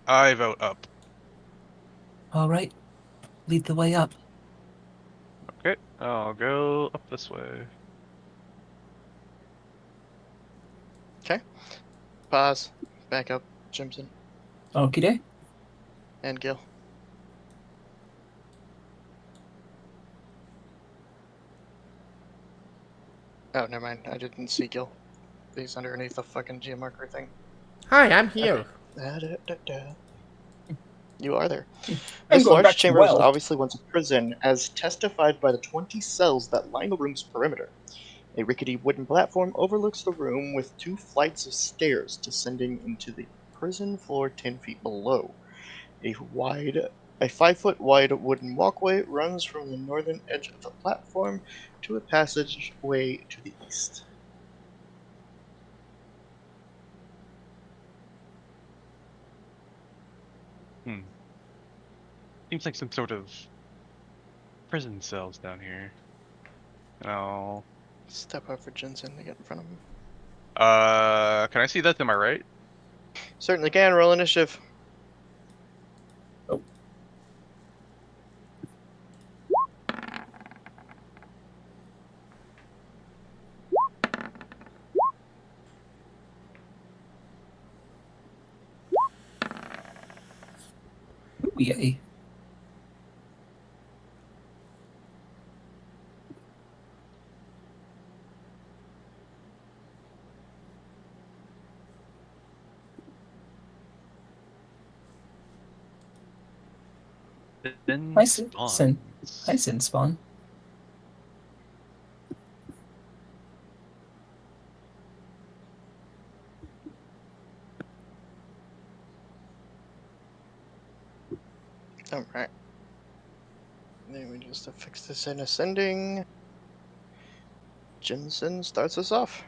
Speaker 2: I vote up.
Speaker 3: All right, lead the way up.
Speaker 2: Okay, I'll go up this way.
Speaker 1: Okay. Pause. Back up, Jimson.
Speaker 3: Okie day.
Speaker 1: And Gil. Oh, never mind. I didn't see Gil. He's underneath the fucking geomarker thing.
Speaker 4: Hi, I'm here.
Speaker 1: You are there.
Speaker 3: I'm
Speaker 1: This
Speaker 3: going back
Speaker 1: large
Speaker 3: to
Speaker 1: chamber was
Speaker 3: well.
Speaker 1: obviously once a prison, as testified by the 20 cells that line the room's perimeter. A rickety wooden platform overlooks the room with 2 flights of stairs descending into the prison floor 10 feet below. A 5-foot wide wooden walkway runs from the northern edge of the platform to a passageway to the east.
Speaker 2: Seems like some sort of prison cells down here. Oh.
Speaker 1: Step up for Jensen to get in front of him.
Speaker 2: Can I see that to my right?
Speaker 1: Certainly can. Roll initiative.
Speaker 3: Oh. Ooh, yay.
Speaker 2: Then
Speaker 3: Nice,
Speaker 2: spawn.
Speaker 3: nice in spawn.
Speaker 1: Alright. Then we just fix this in ascending. Jensen starts us off.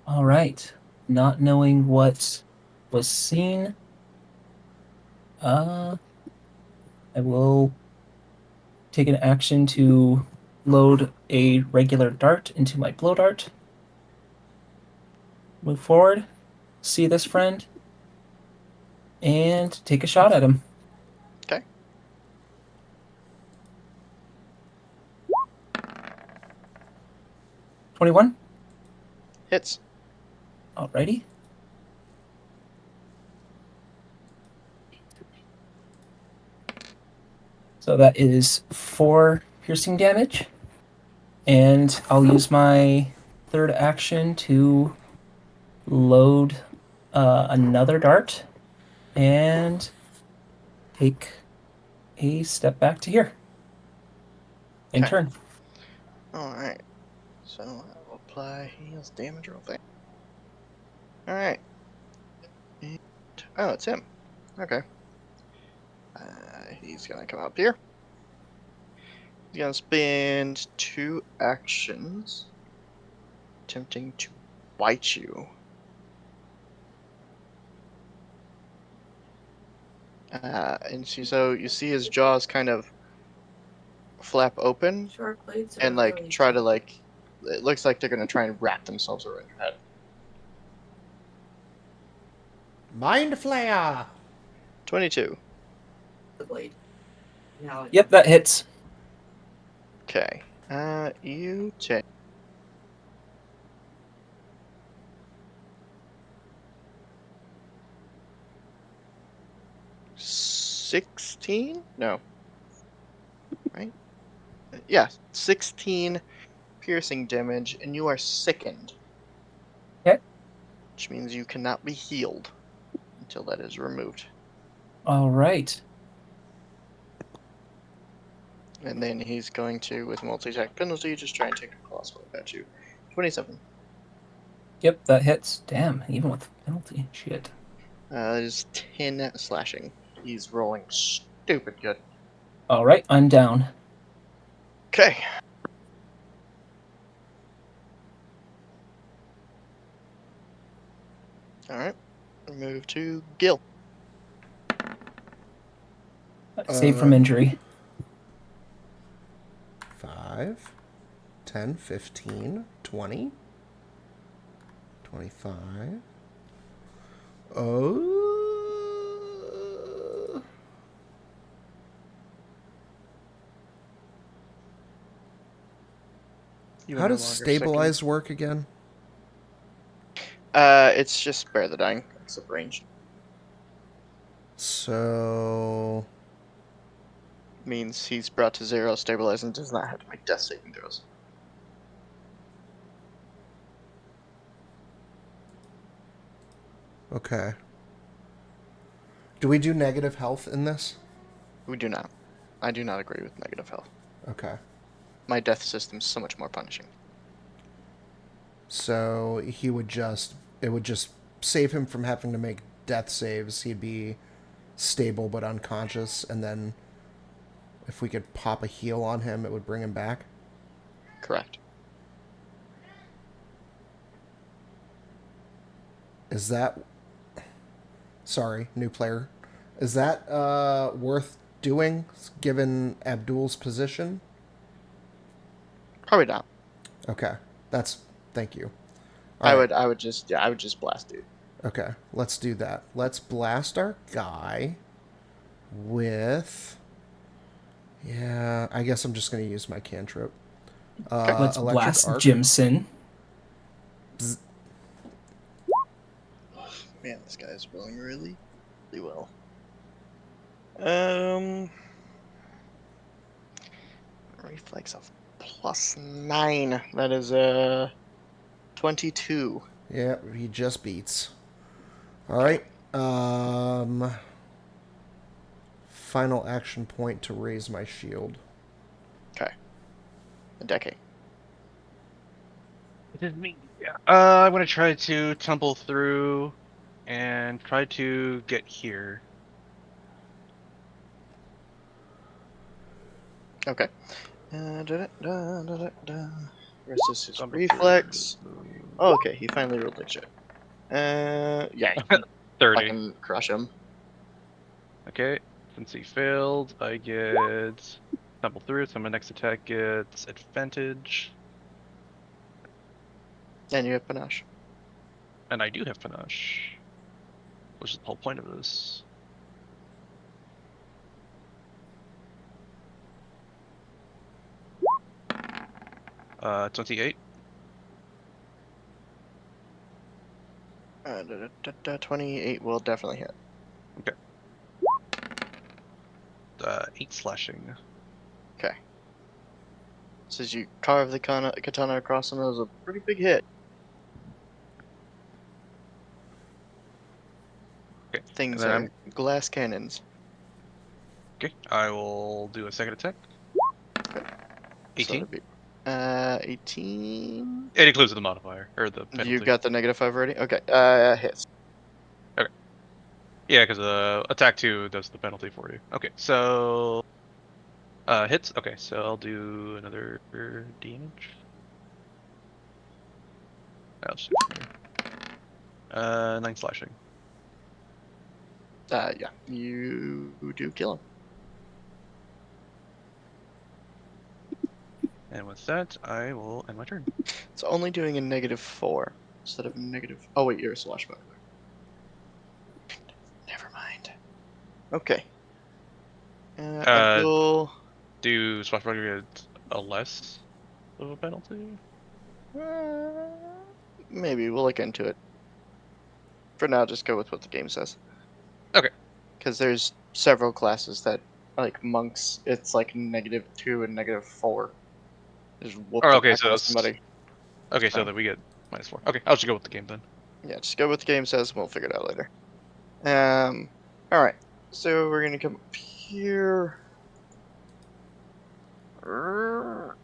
Speaker 3: All right. Not knowing what was seen, I will take an action to load a regular dart into my blow dart. Move forward, see this friend, and take a shot at him.
Speaker 1: Okay.
Speaker 3: $21.
Speaker 1: Hits.
Speaker 3: Alrighty. So that is 4 piercing damage. And I'll use my third action to load another dart and take a step back to here. In
Speaker 1: Okay.
Speaker 3: turn.
Speaker 1: Alright. So I will apply heals damage real fast. Alright. Oh, it's him. Okay. He's gonna come up here. He's gonna spend 2 actions attempting to bite you. And so you see his jaws kind of flap open and like try to like, it looks like they're gonna try and wrap themselves around your head.
Speaker 4: Mind Flayer!
Speaker 1: 22.
Speaker 3: Yep, that hits.
Speaker 1: Okay. You take 16? No. Right? Yeah, 16 piercing damage, and you are sickened.
Speaker 3: Okay.
Speaker 1: Which means you cannot be healed until that is removed.
Speaker 3: All right.
Speaker 1: And then he's going to, with multi-attack penalty, just try and take a claw swipe at you. 27.
Speaker 3: Yep, that hits. Damn, even with penalty. Shit.
Speaker 1: That is 10 slashing. He's rolling stupid good.
Speaker 3: All right, I'm down.
Speaker 1: Okay. Alright. Move to Gil.
Speaker 3: Save from injury.
Speaker 4: 5, 10, 15, 20, 25. Oh. How does stabilize work again?
Speaker 1: It's just spare the dying. It's a range.
Speaker 4: So
Speaker 1: Means he's brought to 0, stabilize, and does not have to make death saving throws.
Speaker 4: okay. Do we do negative health in this?
Speaker 1: We do not. I do not agree with negative health.
Speaker 4: Okay.
Speaker 1: My death system's so much more punishing.
Speaker 4: So it would just save him from having to make death saves. He'd be stable but unconscious, and then if we could pop a heal on him, it would bring him back.
Speaker 1: Correct.
Speaker 4: Is that... Sorry, new player. Is that worth doing, given Abdul's position?
Speaker 1: Probably not.
Speaker 4: Okay. Thank you.
Speaker 1: I would just blast dude.
Speaker 4: Okay, let's do that. Let's blast our guy with... Yeah, I guess I'm just going to use my cantrip.
Speaker 3: Let's blast
Speaker 4: arc.
Speaker 3: Jimson.
Speaker 4: Bzz.
Speaker 1: Man, this guy's rolling really, really well. Reflex of +9. That is 22.
Speaker 4: Yeah, he just beats. Alright. Final action point to raise my shield.
Speaker 1: Okay. A decade.
Speaker 2: It is me. Yeah. I'm gonna try to tumble through and try to get here.
Speaker 1: Okay. Versus his reflex. Oh, okay, he finally rolled that shit. Yeah, you
Speaker 2: 30.
Speaker 1: fucking crush him.
Speaker 2: Okay. Since he failed, I get tumble through, so my next attack gets advantage.
Speaker 1: And you have panache.
Speaker 2: And I do have panache, which is the whole point of this. Uh, 28.
Speaker 1: 28 will definitely hit.
Speaker 2: Okay. 8 slashing.
Speaker 1: Okay. So as you carve the katana across him, it was a pretty big hit.
Speaker 2: Okay.
Speaker 1: Things
Speaker 2: And then
Speaker 1: are glass cannons.
Speaker 2: Okay, I will do a second attack.
Speaker 1: Okay.
Speaker 2: 18.
Speaker 1: So 18.
Speaker 2: It includes the modifier, or the penalty.
Speaker 1: You got the -5 already? Okay. Hits.
Speaker 2: Yeah, because attack 2 does the penalty for you. Okay, so hits. Okay, so I'll do another damage. I'll shoot from here. 9 slashing.
Speaker 1: Yeah. You do kill him.
Speaker 2: And with that, I will end my turn.
Speaker 1: It's only doing a -4 instead of negative. Oh wait, you're a swashbuckler. Okay. Until...
Speaker 2: Do swashbuckler get a less of a penalty?
Speaker 1: Maybe we'll look into it. For now, just go with what the game says.
Speaker 2: Okay.
Speaker 1: Because there's several classes that, like monks, it's like -2 and -4. Just whoop
Speaker 2: Oh,
Speaker 1: the
Speaker 2: okay,
Speaker 1: back
Speaker 2: so
Speaker 1: out of somebody.
Speaker 2: so that we get -4. Okay, I'll just go with the game then.
Speaker 1: Yeah, just go with the game says, and we'll figure it out later. All right. So we're gonna come up here. And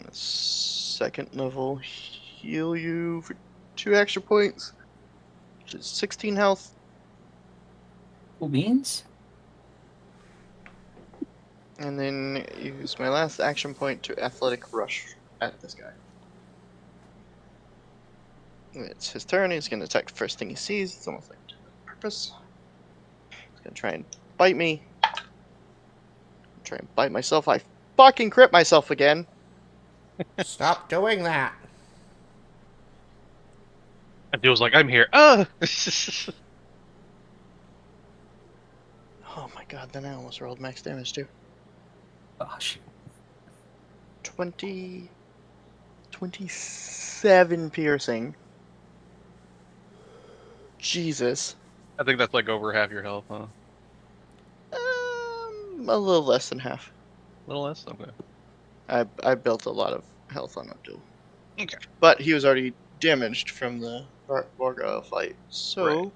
Speaker 1: the second level, heal you for 2 extra points, which is 16 health.
Speaker 3: Cool beans.
Speaker 1: And then use my last action point to athletic rush at this guy. It's his turn. He's gonna attack the first thing he sees. It's almost like purpose. He's gonna try and bite me. Try and bite myself. I fucking crit myself again.
Speaker 4: Stop doing that.
Speaker 2: And Dio's like, I'm here.
Speaker 1: Oh my god, then I almost rolled max damage too.
Speaker 3: Gosh.
Speaker 1: 27 piercing. Jesus.
Speaker 2: I think that's like over half your health, huh?
Speaker 1: A little less than half.
Speaker 2: A little less? Okay.
Speaker 1: I built a lot of health on Abdul.
Speaker 2: Okay.
Speaker 1: But he was already damaged from the Varga fight. So,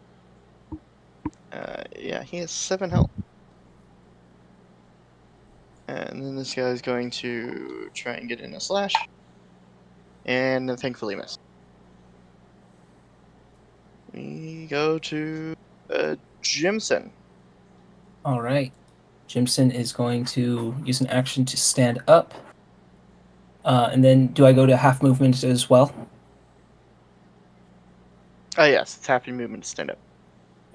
Speaker 1: yeah, he has 7 health. And then this guy's going to try and get in a slash. And then thankfully miss. We go to Jimson.
Speaker 3: All right. Jimson is going to use an action to stand up. And then do I go to half movement as well?
Speaker 1: Oh, yes, it's half your movement to stand up.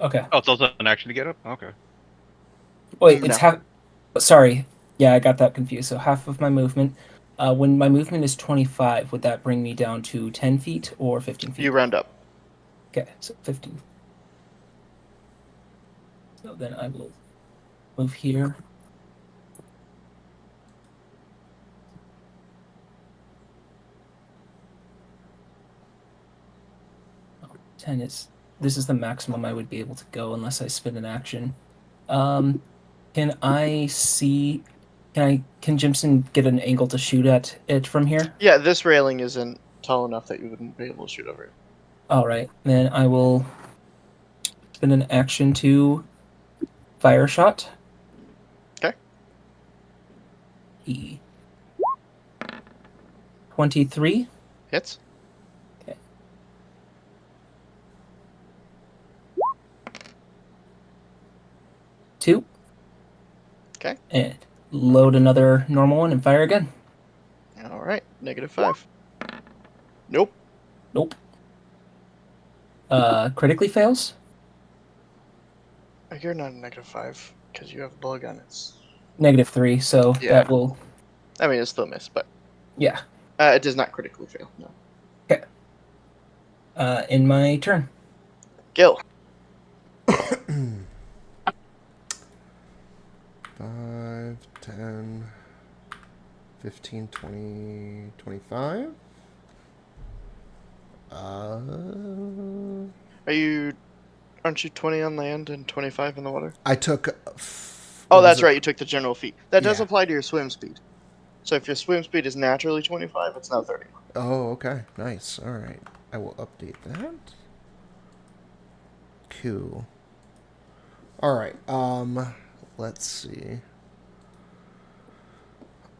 Speaker 3: Okay.
Speaker 2: Oh, it's also an action to get up? Okay.
Speaker 3: Wait,
Speaker 1: No.
Speaker 3: it's half... Sorry. Yeah, I got that confused. So half of my movement. When my movement is 25, would that bring me down to 10 feet or 15 feet?
Speaker 1: You round up.
Speaker 3: Okay, so 15. So then I will move here. Oh, 10 is... This is the maximum I would be able to go unless I spend an action. Can I see... Can Jimson get an angle to shoot at it from here?
Speaker 1: Yeah, this railing isn't tall enough that you wouldn't be able to shoot over it.
Speaker 3: Alright, then I will spend an action to fire shot.
Speaker 1: Okay.
Speaker 3: 23.
Speaker 1: Hits.
Speaker 3: Okay. Two.
Speaker 1: Okay.
Speaker 3: And load another normal one and fire again.
Speaker 1: Alright, -5. Nope.
Speaker 3: Nope. Critically fails?
Speaker 1: You're not a -5 because you have a bug on it.
Speaker 3: -3, so
Speaker 1: Yeah.
Speaker 3: that will...
Speaker 1: I mean, it's still a miss, but
Speaker 3: Yeah.
Speaker 1: it does not critically fail. No.
Speaker 3: Okay. In my turn.
Speaker 1: Gil.
Speaker 4: 5, 10, 15, 20, 25.
Speaker 1: Aren't you 20 on land and 25 in the water?
Speaker 4: I took.
Speaker 1: Oh, that's right. You took the general feat. That does
Speaker 4: Yeah.
Speaker 1: apply to your swim speed. So if your swim speed is naturally 25, it's now 30.
Speaker 4: Oh, okay. Nice. All right. I will update that. Cool. All right. Let's see.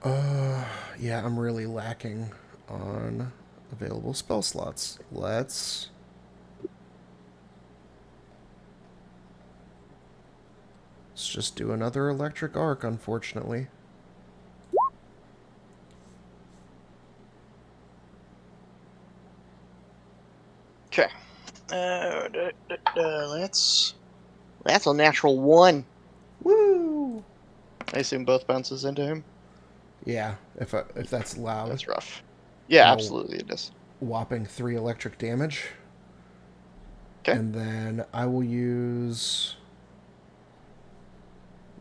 Speaker 4: Yeah, I'm really lacking on available spell slots. Let's just do another electric arc, unfortunately.
Speaker 1: Okay. That's a natural 1.
Speaker 4: Woo!
Speaker 1: I assume both bounces into him.
Speaker 4: Yeah, if that's allowed.
Speaker 1: That's rough. Yeah,
Speaker 4: No.
Speaker 1: absolutely it is.
Speaker 4: Whopping 3 electric damage.
Speaker 1: Okay.
Speaker 4: And then I will use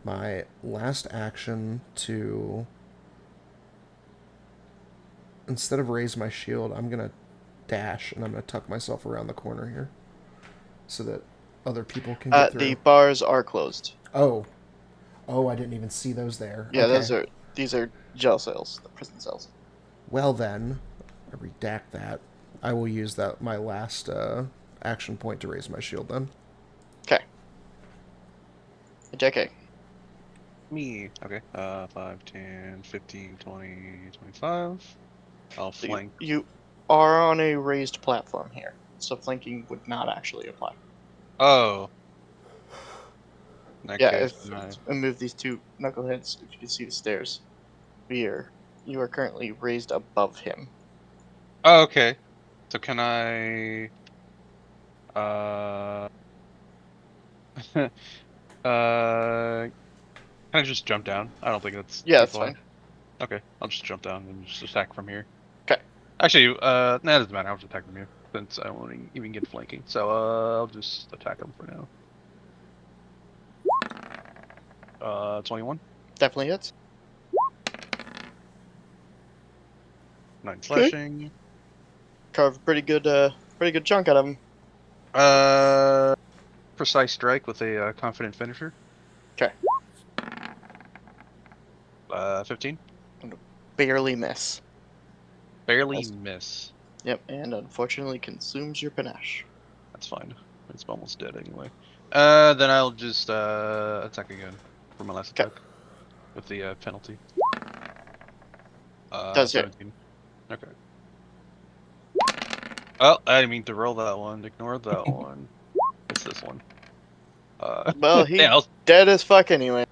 Speaker 4: my last action to, instead of raise my shield, I'm going to dash and I'm going to tuck myself around the corner here so that other people can get through.
Speaker 1: The bars are closed.
Speaker 4: Oh, I didn't even see those there.
Speaker 1: Yeah,
Speaker 4: okay.
Speaker 1: these are jail cells, the prison cells.
Speaker 4: Well then, I redact that. I will use that my last action point to raise my shield then.
Speaker 1: Okay. JK.
Speaker 2: Me. Okay. 5, 10, 15, 20, 25. I'll
Speaker 1: So
Speaker 2: flank.
Speaker 1: you are on a raised platform here, so flanking would not actually apply.
Speaker 2: Oh. In that
Speaker 1: Yeah,
Speaker 2: case,
Speaker 1: if
Speaker 2: no.
Speaker 1: I move these two knuckleheads, if you can see the stairs, you are currently raised above him.
Speaker 2: Oh, okay. So can I... Can I just jump down? I don't think that's
Speaker 1: Yeah,
Speaker 2: too
Speaker 1: that's
Speaker 2: far.
Speaker 1: fine.
Speaker 2: Okay, I'll just jump down and just attack from here.
Speaker 1: Okay.
Speaker 2: Actually, nah, it doesn't matter. I'll just attack from here since I won't even get flanking. So, I'll just attack him for now. 21.
Speaker 1: Definitely hits.
Speaker 2: 9 slashing.
Speaker 1: Carve a pretty good chunk out of him.
Speaker 2: Precise strike with a confident finisher.
Speaker 1: Okay.
Speaker 2: 15.
Speaker 1: Barely miss.
Speaker 2: Barely
Speaker 1: That's-
Speaker 2: miss.
Speaker 1: Yep, and unfortunately consumes your panache.
Speaker 2: That's fine. It's almost dead anyway. Then I'll just attack again for my last attack with the penalty.
Speaker 1: Does hit.
Speaker 2: 17. Okay. Oh, I didn't mean to roll that one. Ignore that one. It's this one.
Speaker 1: Well, he's
Speaker 2: yeah,
Speaker 1: dead as fuck anyway.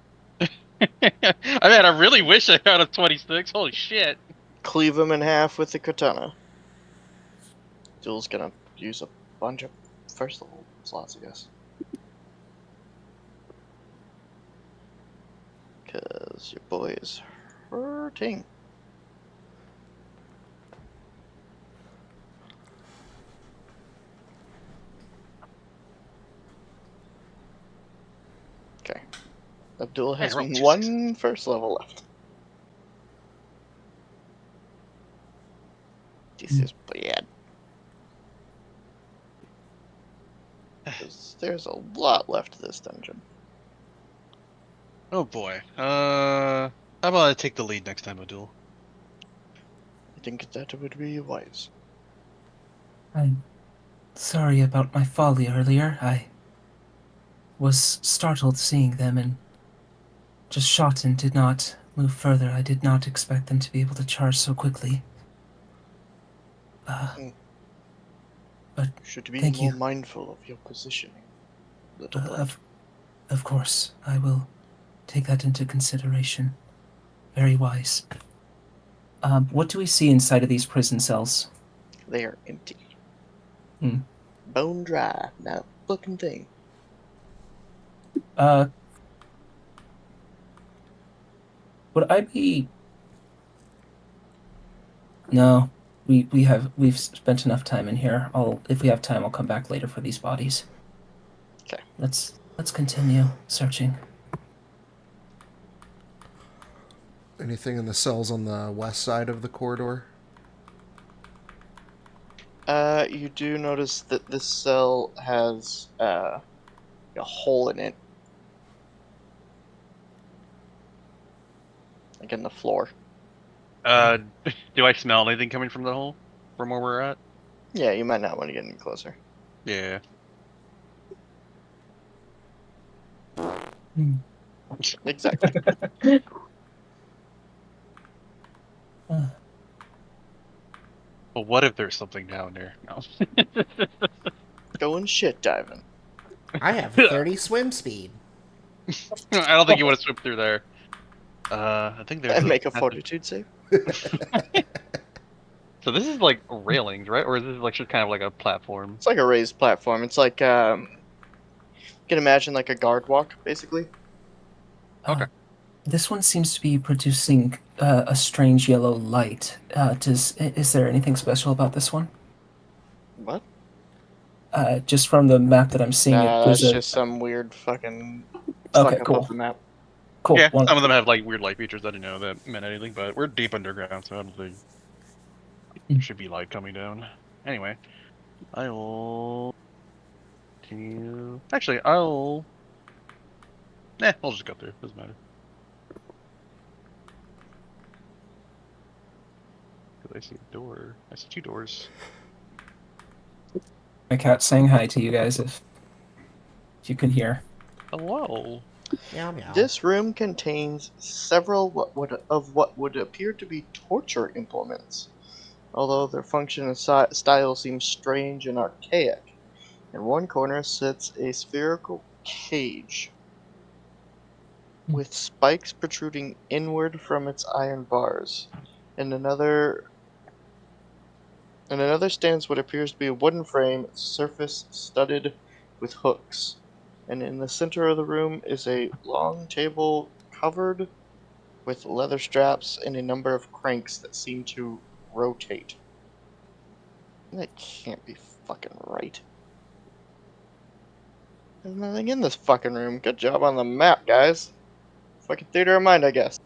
Speaker 2: I mean, I really wish I got a 26. Holy shit.
Speaker 1: Cleave him in half with the katana. Duel's gonna use a bunch of first level slots, I guess. Because your boy is hurting. Okay. Abdul has
Speaker 2: roll 2
Speaker 1: one first level left. This is bad. There's a lot left to this dungeon.
Speaker 2: Oh boy. How about I take the lead next time, Abdul?
Speaker 1: I think that would be wise.
Speaker 3: I'm sorry about my folly earlier. I was startled seeing them and just shot and did not move further. I did not expect them to be able to charge so quickly. But
Speaker 1: You should be
Speaker 3: thank
Speaker 1: more
Speaker 3: you.
Speaker 1: mindful of your positioning, little blood.
Speaker 3: Of course, I will take that into consideration. Very wise. What do we see inside of these prison cells?
Speaker 1: They are empty.
Speaker 3: Hmm.
Speaker 1: Bone dry, not fucking thing.
Speaker 3: Would I be... No, we've spent enough time in here. If we have time, I'll come back later for these bodies.
Speaker 1: Okay.
Speaker 3: Let's continue searching.
Speaker 4: Anything in the cells on the west side of the corridor?
Speaker 1: You do notice that this cell has a hole in it. Like in the floor.
Speaker 2: Do I smell anything coming from the hole? From where we're at?
Speaker 1: Yeah, you might not want to get any closer.
Speaker 2: Yeah.
Speaker 1: Exactly.
Speaker 2: But what if there's something down there? No.
Speaker 1: Going shit diving.
Speaker 4: I have 30 swim speed.
Speaker 2: I don't think you want to swim through there. I think there's
Speaker 1: And make a fortitude save.
Speaker 2: So this is like railings, right? Or is this like just kind of like a platform?
Speaker 1: It's like a raised platform. It's like you can imagine like a guard walk, basically.
Speaker 2: Okay.
Speaker 3: This one seems to be producing a strange yellow light. Is there anything special about this one?
Speaker 1: What?
Speaker 3: Just from the map that I'm seeing,
Speaker 1: Nah,
Speaker 3: there's
Speaker 1: that's
Speaker 3: a.
Speaker 1: just some weird fucking
Speaker 3: Okay,
Speaker 1: fuck up
Speaker 3: cool.
Speaker 1: of the map.
Speaker 3: Cool.
Speaker 5: Yeah,
Speaker 3: Well,
Speaker 5: some of them have like weird light features. I didn't know that meant anything, but we're deep underground, so I don't think there should be light coming down. Anyway, I will continue. Actually, I'll. I'll just go through. Doesn't matter. Because I see a door. I see 2 doors.
Speaker 3: my cat's saying hi to you guys if you can hear.
Speaker 5: Hello.
Speaker 4: Meow meow.
Speaker 1: This room contains several what would appear to be torture implements, although their function and style seems strange and archaic. In one corner sits a spherical cage with spikes protruding inward from its iron bars. In another stands what appears to be a wooden frame, surface studded with hooks. And in the center of the room is a long table covered with leather straps and a number of cranks that seem to rotate. That can't be fucking right. There's nothing in this fucking room. Good job on the map, guys. Fucking theater of mind, I guess.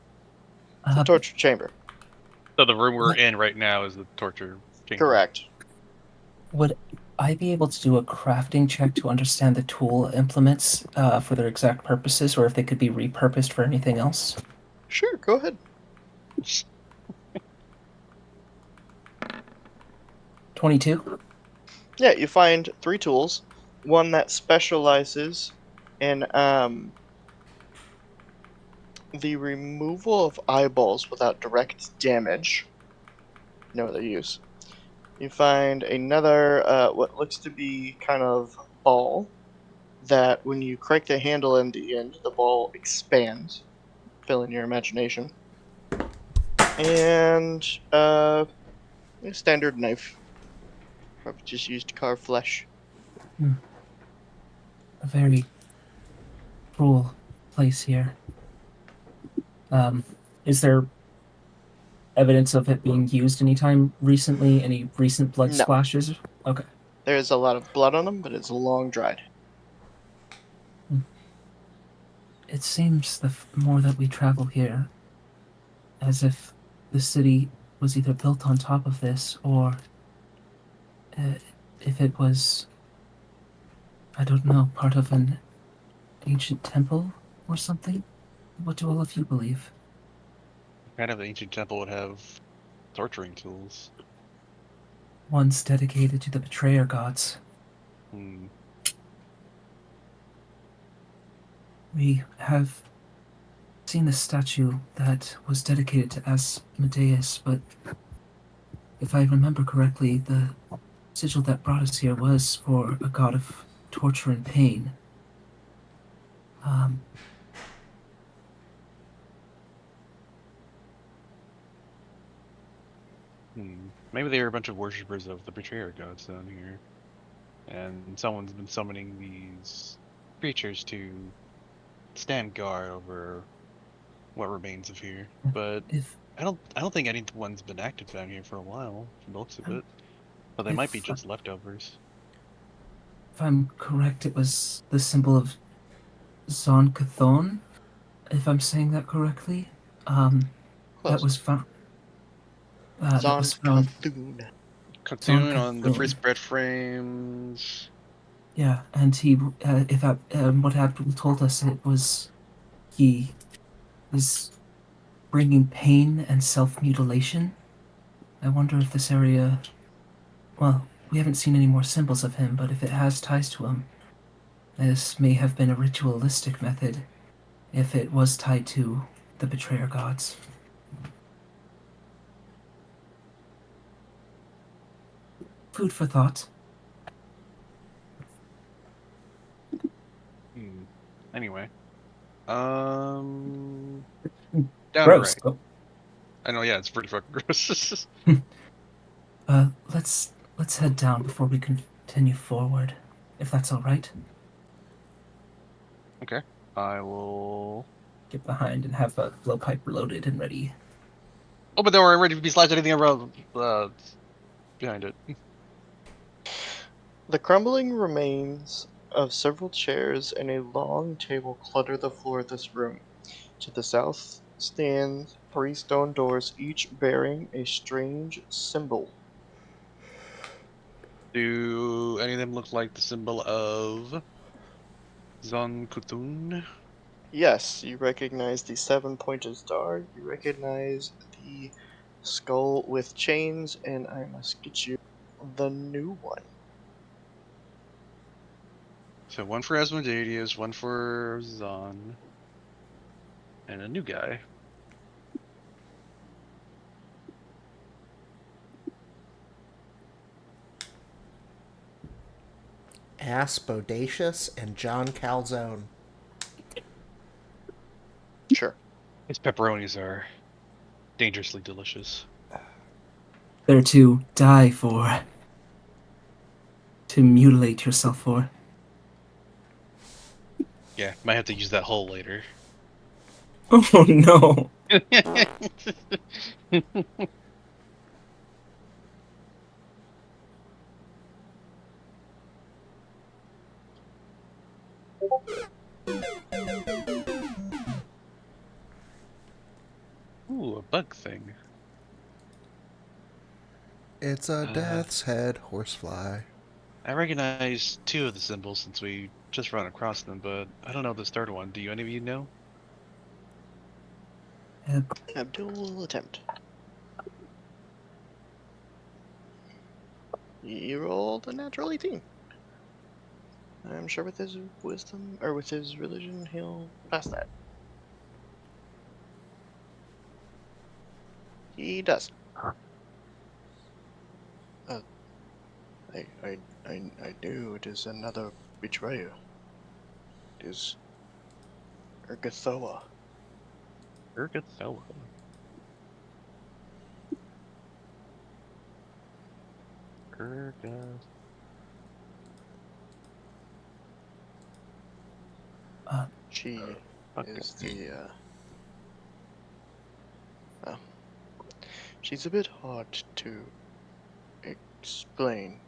Speaker 1: It's a torture chamber.
Speaker 5: So the room we're in right now is the torture chamber.
Speaker 1: Correct.
Speaker 3: Would I be able to do a crafting check to understand the tool implements for their exact purposes, or if they could be repurposed for anything else?
Speaker 1: Sure, go ahead.
Speaker 3: 22?
Speaker 1: Yeah, you find 3 tools. One that specializes in the removal of eyeballs without direct damage. No other use. You find another, what looks to be kind of ball, that when you crank the handle in the end, the ball expands. Fill in your imagination. And a standard knife. Probably just used to carve flesh.
Speaker 3: A very cruel place here. Is there evidence of it being used anytime recently? Any recent blood
Speaker 1: No.
Speaker 3: splashes? Okay.
Speaker 1: There's a lot of blood on them, but it's long dried.
Speaker 3: It seems the more that we travel here, as if the city was either built on top of this, or if it was, I don't know, part of an ancient temple or something. What do all of you believe?
Speaker 5: Kind of the ancient temple would have torturing tools.
Speaker 3: One's dedicated to the betrayer gods. We have seen a statue that was dedicated to Asmodeus, but if I remember correctly, the sigil that brought us here was for a god of torture and pain.
Speaker 5: Maybe they are a bunch of worshippers of the betrayer gods down here. And someone's been summoning these creatures to stand guard over what remains of here. But I don't think anyone's been active down here for a while, from the looks of it. But they might be just leftovers.
Speaker 3: If I'm correct, it was the symbol of Zonkathon, if I'm saying that correctly. That was found.
Speaker 1: Zonkathun.
Speaker 5: Cartoon on the first bread frames.
Speaker 3: Yeah, and he, what Abdul told us, it was he was bringing pain and self-mutilation. I wonder if this area, well, we haven't seen any more symbols of him, but if it has ties to him, this may have been a ritualistic method, if it was tied to the betrayer gods. Food for thought.
Speaker 5: Anyway. Down
Speaker 3: Gross.
Speaker 5: right. I know, yeah, it's pretty fucking gross.
Speaker 3: Let's head down before we continue forward, if that's all right.
Speaker 5: Okay. I will
Speaker 3: get behind and have a blowpipe loaded and ready.
Speaker 5: Open the door and ready to be slashed anything around behind it.
Speaker 1: The crumbling remains of several chairs and a long table clutter the floor of this room. To the south stand 3 stone doors, each bearing a strange symbol.
Speaker 5: Do any of them look like the symbol of Zon Kutun?
Speaker 1: Yes, you recognize the 7-pointed star, you recognize the skull with chains, and I must get you the new one.
Speaker 5: So one for Asmodeus, one for Zon, and a new guy.
Speaker 4: Aspodacious and John Calzone.
Speaker 1: Sure.
Speaker 5: His pepperonis are dangerously delicious.
Speaker 3: They're to die for. To mutilate yourself for.
Speaker 5: Yeah, might have to use that hole later.
Speaker 3: Oh no!
Speaker 5: Ooh, a bug thing.
Speaker 4: It's a death's head horsefly.
Speaker 5: I recognize 2 of the symbols since we just run across them, but I don't know this third one. Do any of you know?
Speaker 1: Abdul will attempt. You rolled a natural 18. I'm sure with his wisdom, or with his religion, he'll pass that. He does. I knew it is another betrayer. It is Urgathoa.
Speaker 5: Urgathoa. Urgathoa.
Speaker 1: She is the, well, she's a bit hard to explain.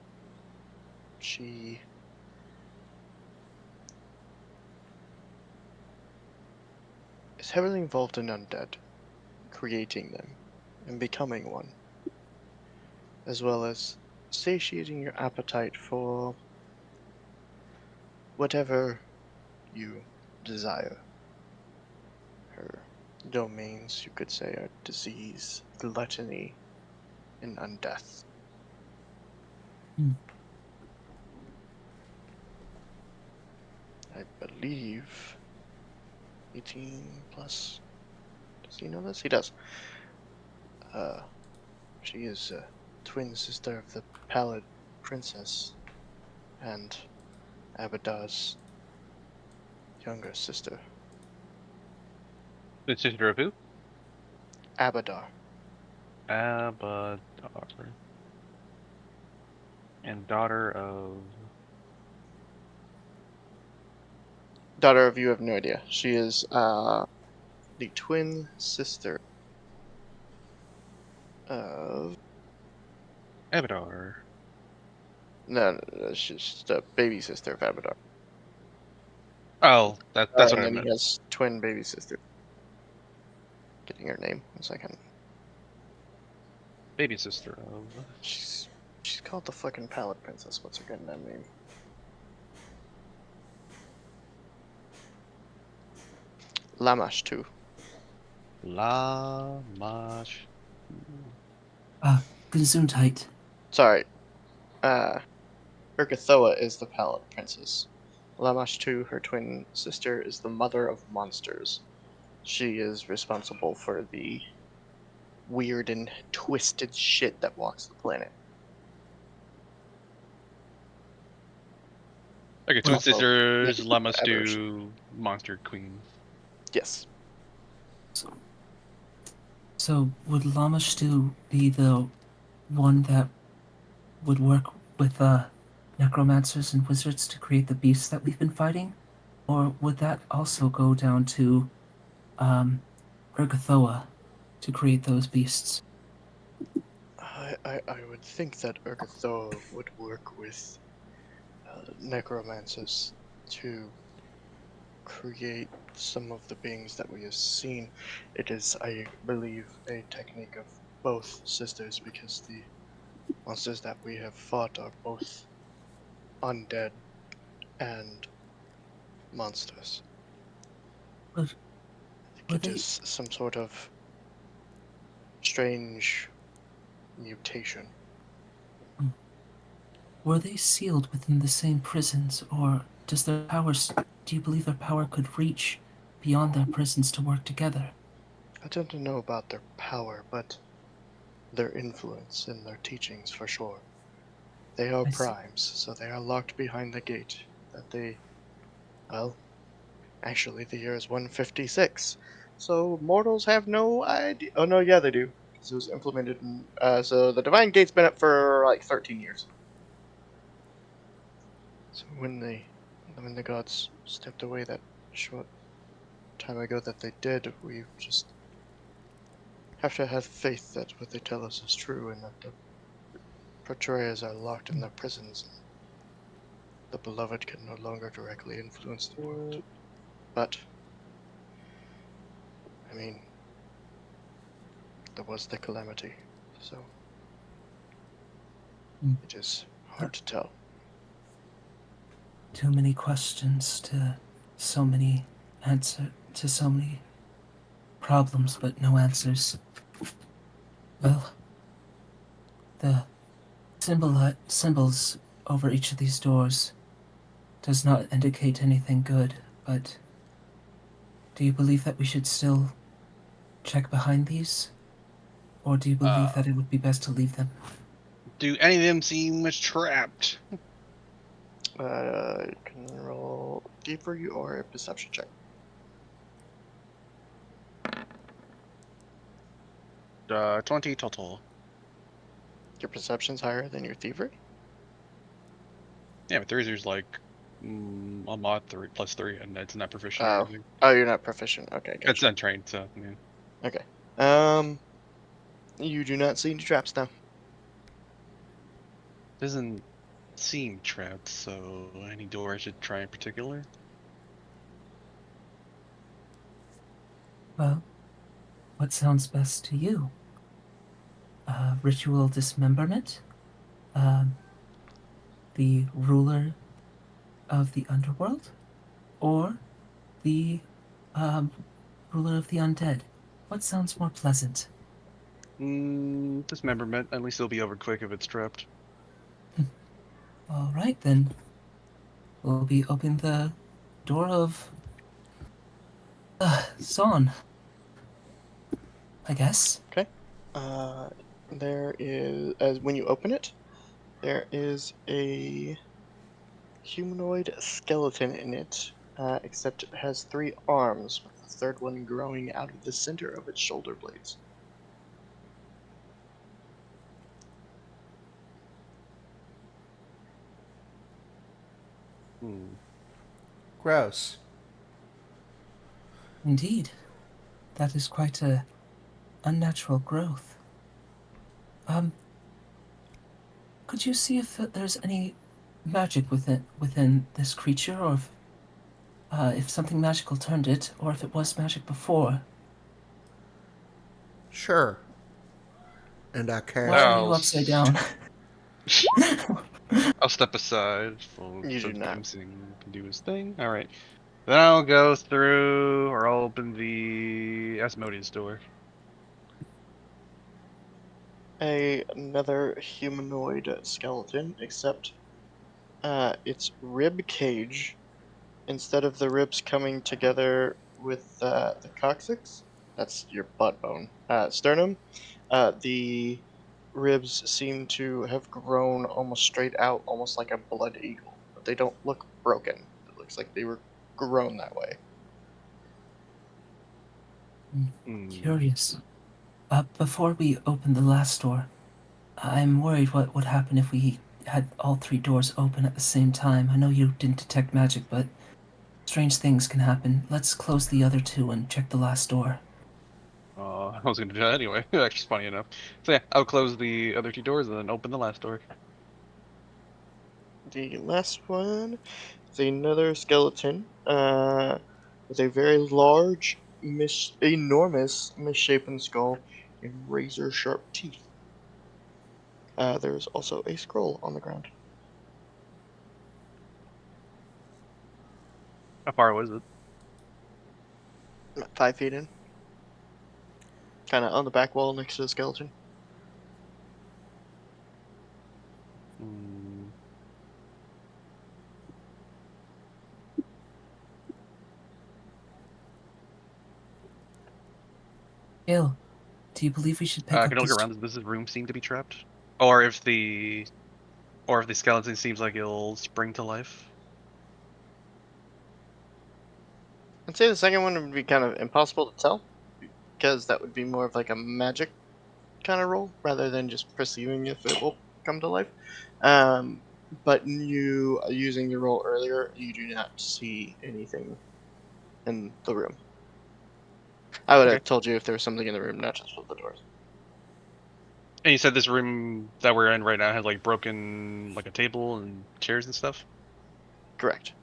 Speaker 1: She is heavily involved in undead, creating them and becoming one, as well as satiating your appetite for whatever you desire. Her domains, you could say, are disease, gluttony, and undeath. I believe 18 plus. Does he know this? He does. She is a twin sister of the Pallid Princess and Abadar's younger sister.
Speaker 5: The sister of who?
Speaker 1: Abadar.
Speaker 5: Abadar. And daughter of...
Speaker 1: Daughter of, you have no idea. She is the twin sister of...
Speaker 5: Abadar.
Speaker 1: No, she's the baby sister of Abadar.
Speaker 5: Oh, that's what
Speaker 1: And
Speaker 5: I
Speaker 1: then
Speaker 5: meant.
Speaker 1: he has twin baby sister. Getting her name. 1 second.
Speaker 5: Baby sister of...
Speaker 1: She's called the fucking Pallid Princess. What's her goddamn name? Lamash too.
Speaker 5: Lamash.
Speaker 3: Gesundheit.
Speaker 1: Sorry. Urgathoa is the Pallid Princess. Lamash 2, her twin sister, is the mother of monsters. She is responsible for the weird and twisted shit that walks the planet.
Speaker 5: Okay, twin
Speaker 1: Also,
Speaker 5: sisters,
Speaker 1: maybe
Speaker 5: Lamastu, Monster Queen.
Speaker 1: Yes.
Speaker 3: So would Lamashtu be the one that would work with necromancers and wizards to create the beasts that we've been fighting? Or would that also go down to Urgathoa to create those beasts?
Speaker 1: I would think that Urgathoa would work with necromancers to create some of the beings that we have seen. It is, I believe, a technique of both sisters because the monsters that we have fought are both undead and monsters.
Speaker 3: Were,
Speaker 1: I think
Speaker 3: were
Speaker 1: it
Speaker 3: they
Speaker 1: is some sort of strange mutation.
Speaker 3: were they sealed within the same prisons, or does their powers? Do you believe their power could reach beyond their prisons to work together?
Speaker 1: I don't know about their power, but their influence and their teachings for sure. They are
Speaker 3: I see.
Speaker 1: primes, so they are locked behind the gate that they, well, actually the year is 156. So mortals have no idea. Oh no, yeah they do, because it was implemented in. So the Divine Gate's been up for like 13 years. So when the gods stepped away that short time ago that they did, we just have to have faith that what they tell us is true and that the Portrayers are locked in their prisons and the beloved can no longer directly influence the world. But, I mean, there was the calamity, so
Speaker 3: Mm.
Speaker 1: it is hard to tell.
Speaker 3: Too many questions to so many so many problems, but no answers. Well, the symbols over each of these doors does not indicate anything good, but do you believe that we should still check behind these? Or do you believe that it would be best to leave them?
Speaker 5: Do any of them seem as trapped?
Speaker 1: You can roll thievery or a perception check.
Speaker 5: 20 total.
Speaker 1: Your perception's higher than your thievery?
Speaker 5: Yeah, but there's like I'm mod 3 plus 3, and it's not proficient or
Speaker 1: Oh,
Speaker 5: anything.
Speaker 1: oh, you're not proficient. Okay,
Speaker 5: It's
Speaker 1: gotcha.
Speaker 5: untrained, so yeah.
Speaker 1: Okay. You do not see any traps now.
Speaker 5: Doesn't seem trapped, so any door I should try in particular?
Speaker 3: Well, what sounds best to you? Ritual dismemberment? The ruler of the underworld? Or the um, ruler of the undead? What sounds more pleasant?
Speaker 5: Dismemberment. At least it'll be over quick if it's trapped.
Speaker 3: All right, then. We'll be opening the door of Son, I guess.
Speaker 1: Okay. There is, as when you open it, there is a humanoid skeleton in it, except it has 3 arms, with the third one growing out of the center of its shoulder blades.
Speaker 4: Gross.
Speaker 3: Indeed, that is quite a unnatural growth. Could you see if there's any magic within this creature, or if something magical turned it, or if it was magic before?
Speaker 4: Sure. And I
Speaker 3: Why are
Speaker 4: cast.
Speaker 3: you upside down?
Speaker 5: I'll step aside
Speaker 1: You
Speaker 5: so
Speaker 1: do not.
Speaker 5: Doomsing can do his thing. Alright. Then I'll go through, or I'll open the Asmodeus door.
Speaker 1: Another humanoid skeleton, except its rib cage, instead of the ribs coming together with the coccyx, that's your butt bone, sternum, the ribs seem to have grown almost straight out, almost like a blood eagle, but they don't look broken. It looks like they were grown that way.
Speaker 3: Curious. Before we open the last door, I'm worried what would happen if we had all 3 doors open at the same time. I know you didn't detect magic, but strange things can happen. Let's close the other 2 and check the last door.
Speaker 5: I was gonna do that anyway. Actually, funny enough. So yeah, I'll close the other 2 doors and then open the last door.
Speaker 1: The last one is another skeleton with a very large, enormous, misshapen skull and razor-sharp teeth. There's also a scroll on the ground.
Speaker 5: How far was it?
Speaker 1: About 5 feet in. Kind of on the back wall next to the skeleton.
Speaker 5: Hmm.
Speaker 3: Gil, do you believe we should pick
Speaker 5: Can
Speaker 3: up
Speaker 5: I look
Speaker 3: this?
Speaker 5: around? Does this room seem to be trapped? Or if the skeleton seems like it'll spring to life?
Speaker 1: I'd say the second one would be kind of impossible to tell, because that would be more of like a magic kind of roll rather than just perceiving if it will come to life. But you using your roll earlier, you do not see anything in the room. I would
Speaker 5: Okay.
Speaker 1: have told you if there was something in the room, not just with the doors.
Speaker 5: And you said this room that we're in right now has like broken like a table and chairs and stuff?
Speaker 1: Correct.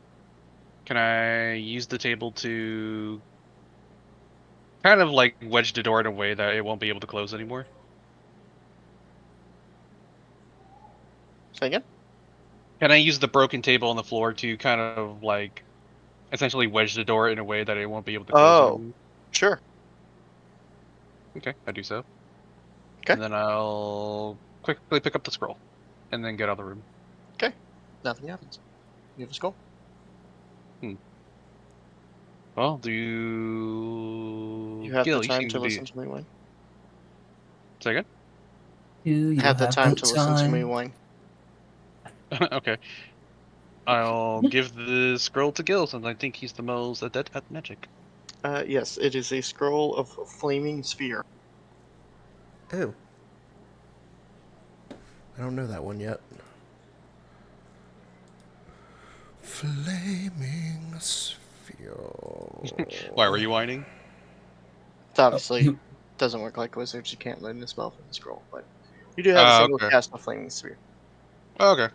Speaker 5: Can I use the table to kind of like wedge the door in a way that it won't be able to close anymore?
Speaker 1: Say again?
Speaker 5: Can I use the broken table on the floor to kind of like essentially wedge the door in a way that it won't be able to close
Speaker 1: Oh,
Speaker 5: anymore?
Speaker 1: sure.
Speaker 5: Okay, I do so.
Speaker 1: Okay.
Speaker 5: And then I'll quickly pick up the scroll and then get out of the room.
Speaker 1: Okay. Nothing happens. You have a skull.
Speaker 5: Well, do you...
Speaker 1: You have
Speaker 5: Gil,
Speaker 1: the
Speaker 5: you
Speaker 1: time
Speaker 5: seem
Speaker 1: to
Speaker 5: to be...
Speaker 1: listen to me whine.
Speaker 5: Say again?
Speaker 3: Do you
Speaker 1: Have the
Speaker 3: have
Speaker 1: time
Speaker 3: the
Speaker 1: to listen to me
Speaker 3: time?
Speaker 1: whine.
Speaker 5: Okay. I'll give the scroll to Gil since I think he's the most adept at magic.
Speaker 1: Yes, it is a scroll of flaming sphere.
Speaker 4: Oh. I don't know that one yet. Flaming sphere.
Speaker 5: Why, were you whining?
Speaker 1: It obviously
Speaker 3: You,
Speaker 1: doesn't work like wizards. You can't learn the spell from the scroll, but you do have a single
Speaker 5: Okay.
Speaker 1: cast of flaming sphere.
Speaker 5: Okay.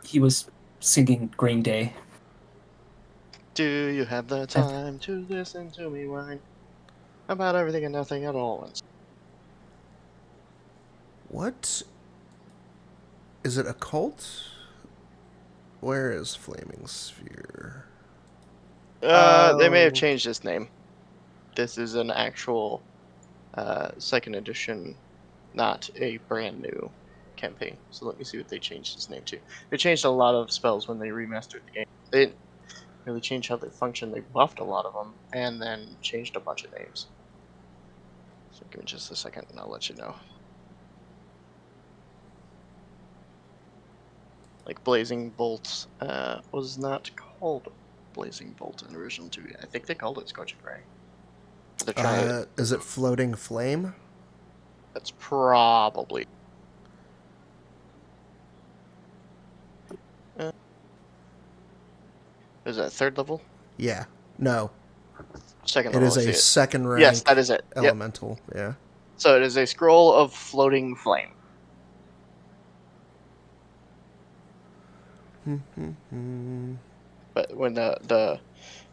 Speaker 3: he was singing Green Day.
Speaker 1: Do you have the time to listen to me whine about everything and nothing at all once?
Speaker 4: What? Is it a cult? Where is Flaming Sphere?
Speaker 1: They may have
Speaker 5: Oh.
Speaker 1: changed its name. This is an actual second edition, not a brand new campaign. So let me see what they changed its name to. They changed a lot of spells when they remastered the game. They didn't really change how they function. They buffed a lot of them and then changed a bunch of names. So give me just a second and I'll let you know. Like Blazing Bolt was not called Blazing Bolt in original 2. I think they called it Scorching Ray. They're trying
Speaker 4: Is it Floating Flame?
Speaker 1: That's probably. Is that third level?
Speaker 4: Yeah. No.
Speaker 1: Second
Speaker 4: It
Speaker 1: level.
Speaker 4: is
Speaker 1: I see
Speaker 4: a
Speaker 1: it.
Speaker 4: second rank
Speaker 1: Yes, that is it. Yep.
Speaker 4: elemental. Yeah.
Speaker 1: So it is a scroll of floating flame. But when the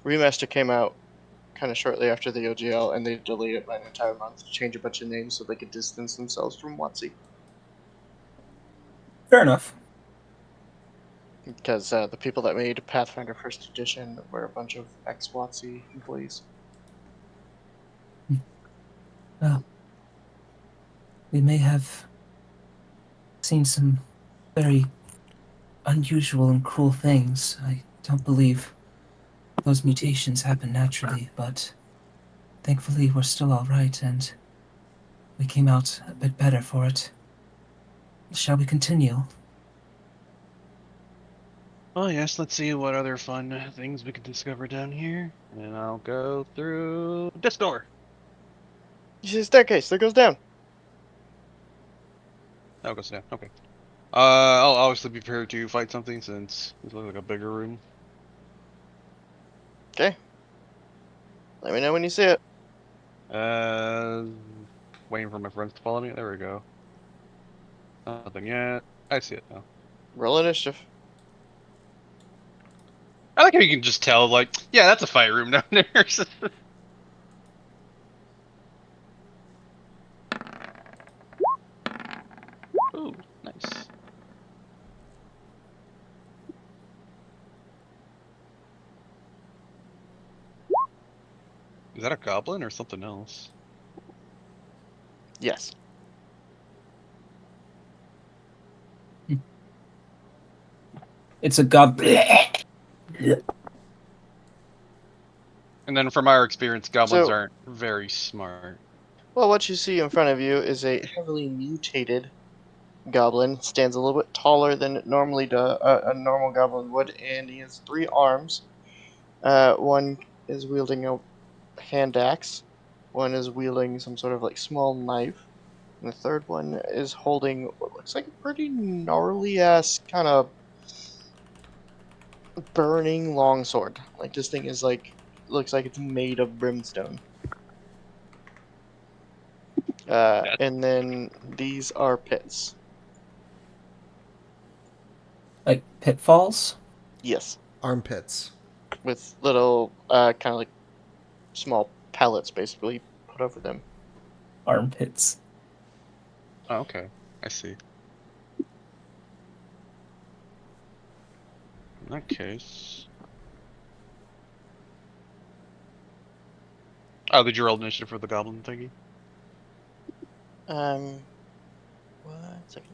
Speaker 1: remaster came out kind of shortly after the OGL, and they delayed it by an entire month to change a bunch of names so they could distance themselves from WotC.
Speaker 3: Fair enough.
Speaker 1: Because the people that made Pathfinder First Edition were a bunch of ex-WotC employees.
Speaker 3: Well, we may have seen some very unusual and cruel things. I don't believe those mutations happen naturally, but thankfully we're still all right, and we came out a bit better for it. Shall we continue?
Speaker 5: Oh yes, let's see what other fun things we can discover down here. And I'll go through this door.
Speaker 1: You see the staircase that goes down.
Speaker 5: Oh, it goes down. Okay. I'll obviously be prepared to fight something since this looks like a bigger room.
Speaker 1: Okay. Let me know when you see it.
Speaker 5: Waiting for my friends to follow me. There we go. Nothing yet. I see it now.
Speaker 1: Roll initiative.
Speaker 5: I like how you can just tell, like, yeah, that's a fight room down there. Ooh, nice. Is that a goblin or something else?
Speaker 1: Yes.
Speaker 3: It's a goblin.
Speaker 5: And then from our experience, goblins
Speaker 1: So-
Speaker 5: aren't very smart.
Speaker 1: Well, what you see in front of you is a heavily mutated goblin. Stands a little bit taller than a normal goblin would, and he has 3 arms. One is wielding a hand axe. One is wielding some sort of like small knife. And the third one is holding what looks like a pretty gnarly ass kind of burning longsword. Like this thing is like looks like it's made of brimstone. And then these are pits.
Speaker 3: Like pitfalls?
Speaker 1: Yes,
Speaker 4: Armpits.
Speaker 1: with little kind of like small pallets basically put over them.
Speaker 3: Armpits.
Speaker 5: Oh, okay. I see. In that case... Oh, did you roll initiative for the goblin thingy?
Speaker 1: 1 second.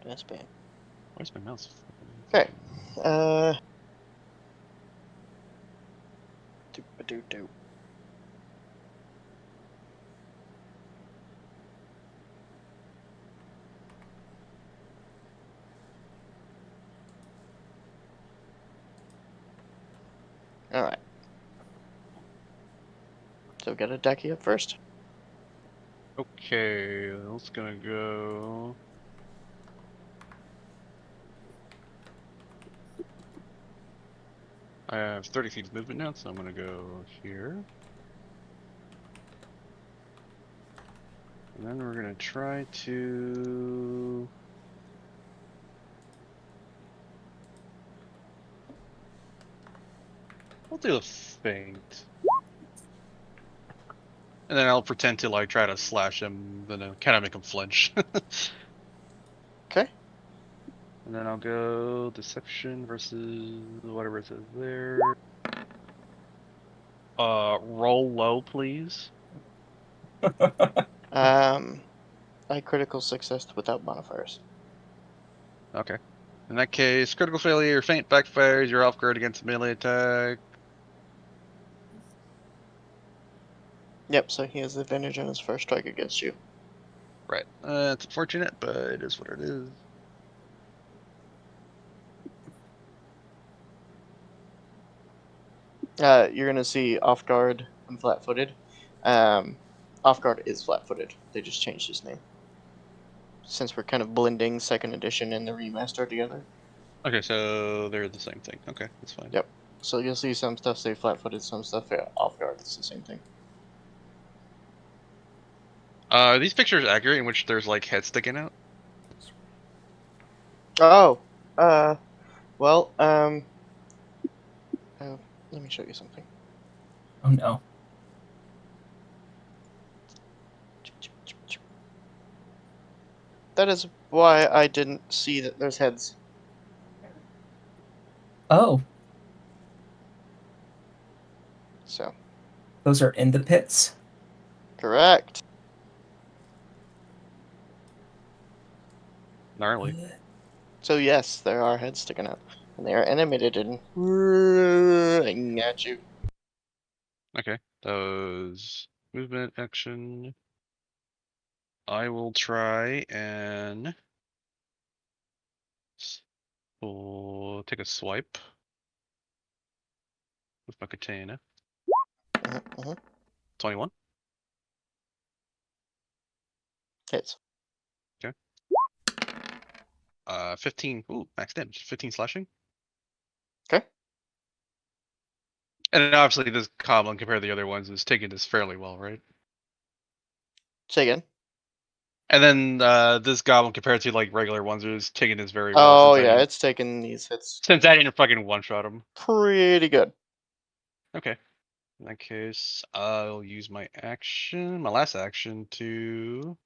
Speaker 1: That's bad.
Speaker 5: Where's my mouse?
Speaker 1: Okay. Do. All right. So get a decky up first.
Speaker 5: Okay, that's gonna go... I have 30 feet of movement now, so I'm gonna go here. And then we're gonna try to... We'll do a feint. And then I'll pretend to like try to slash him, then kind of make him flinch.
Speaker 1: Okay.
Speaker 5: And then I'll go deception versus whatever it says there. Roll low, please.
Speaker 1: I critical success without modifiers.
Speaker 5: Okay. In that case, critical failure, feint backfires, you're off guard against a melee attack.
Speaker 1: Yep. So he has advantage on his first strike against you.
Speaker 5: Right. It's unfortunate, but it is what it is.
Speaker 1: You're gonna see off guard and flat footed. Off guard is flat footed. They just changed his name. Since we're kind of blending second edition and the remaster together.
Speaker 5: Okay, so they're the same thing. Okay, that's fine.
Speaker 1: Yep. So you'll see some stuff say flat footed, some stuff say off guard. It's the same thing.
Speaker 5: Are these pictures accurate in which there's like heads sticking out?
Speaker 1: Oh. Well, let me show you something.
Speaker 3: Oh no.
Speaker 1: That is why I didn't see that there's heads.
Speaker 3: Oh,
Speaker 1: So,
Speaker 3: those are in the pits?
Speaker 1: correct.
Speaker 5: Gnarly.
Speaker 1: So yes, there are heads sticking out, and they are animated and running at you.
Speaker 5: Okay, those movement action. I will try and we'll take a swipe with my katana. 21.
Speaker 1: Hits.
Speaker 5: 15. Ooh, max damage. 15 slashing.
Speaker 1: Okay.
Speaker 5: And obviously this goblin compared to the other ones is taking this fairly well, right?
Speaker 1: Say again.
Speaker 5: And then this goblin, compared to like regular ones, is taking this very well.
Speaker 1: Oh yeah, it's taking these hits
Speaker 5: Since I didn't fucking one-shot him.
Speaker 1: pretty good.
Speaker 5: Okay. In that case, I'll use my last action to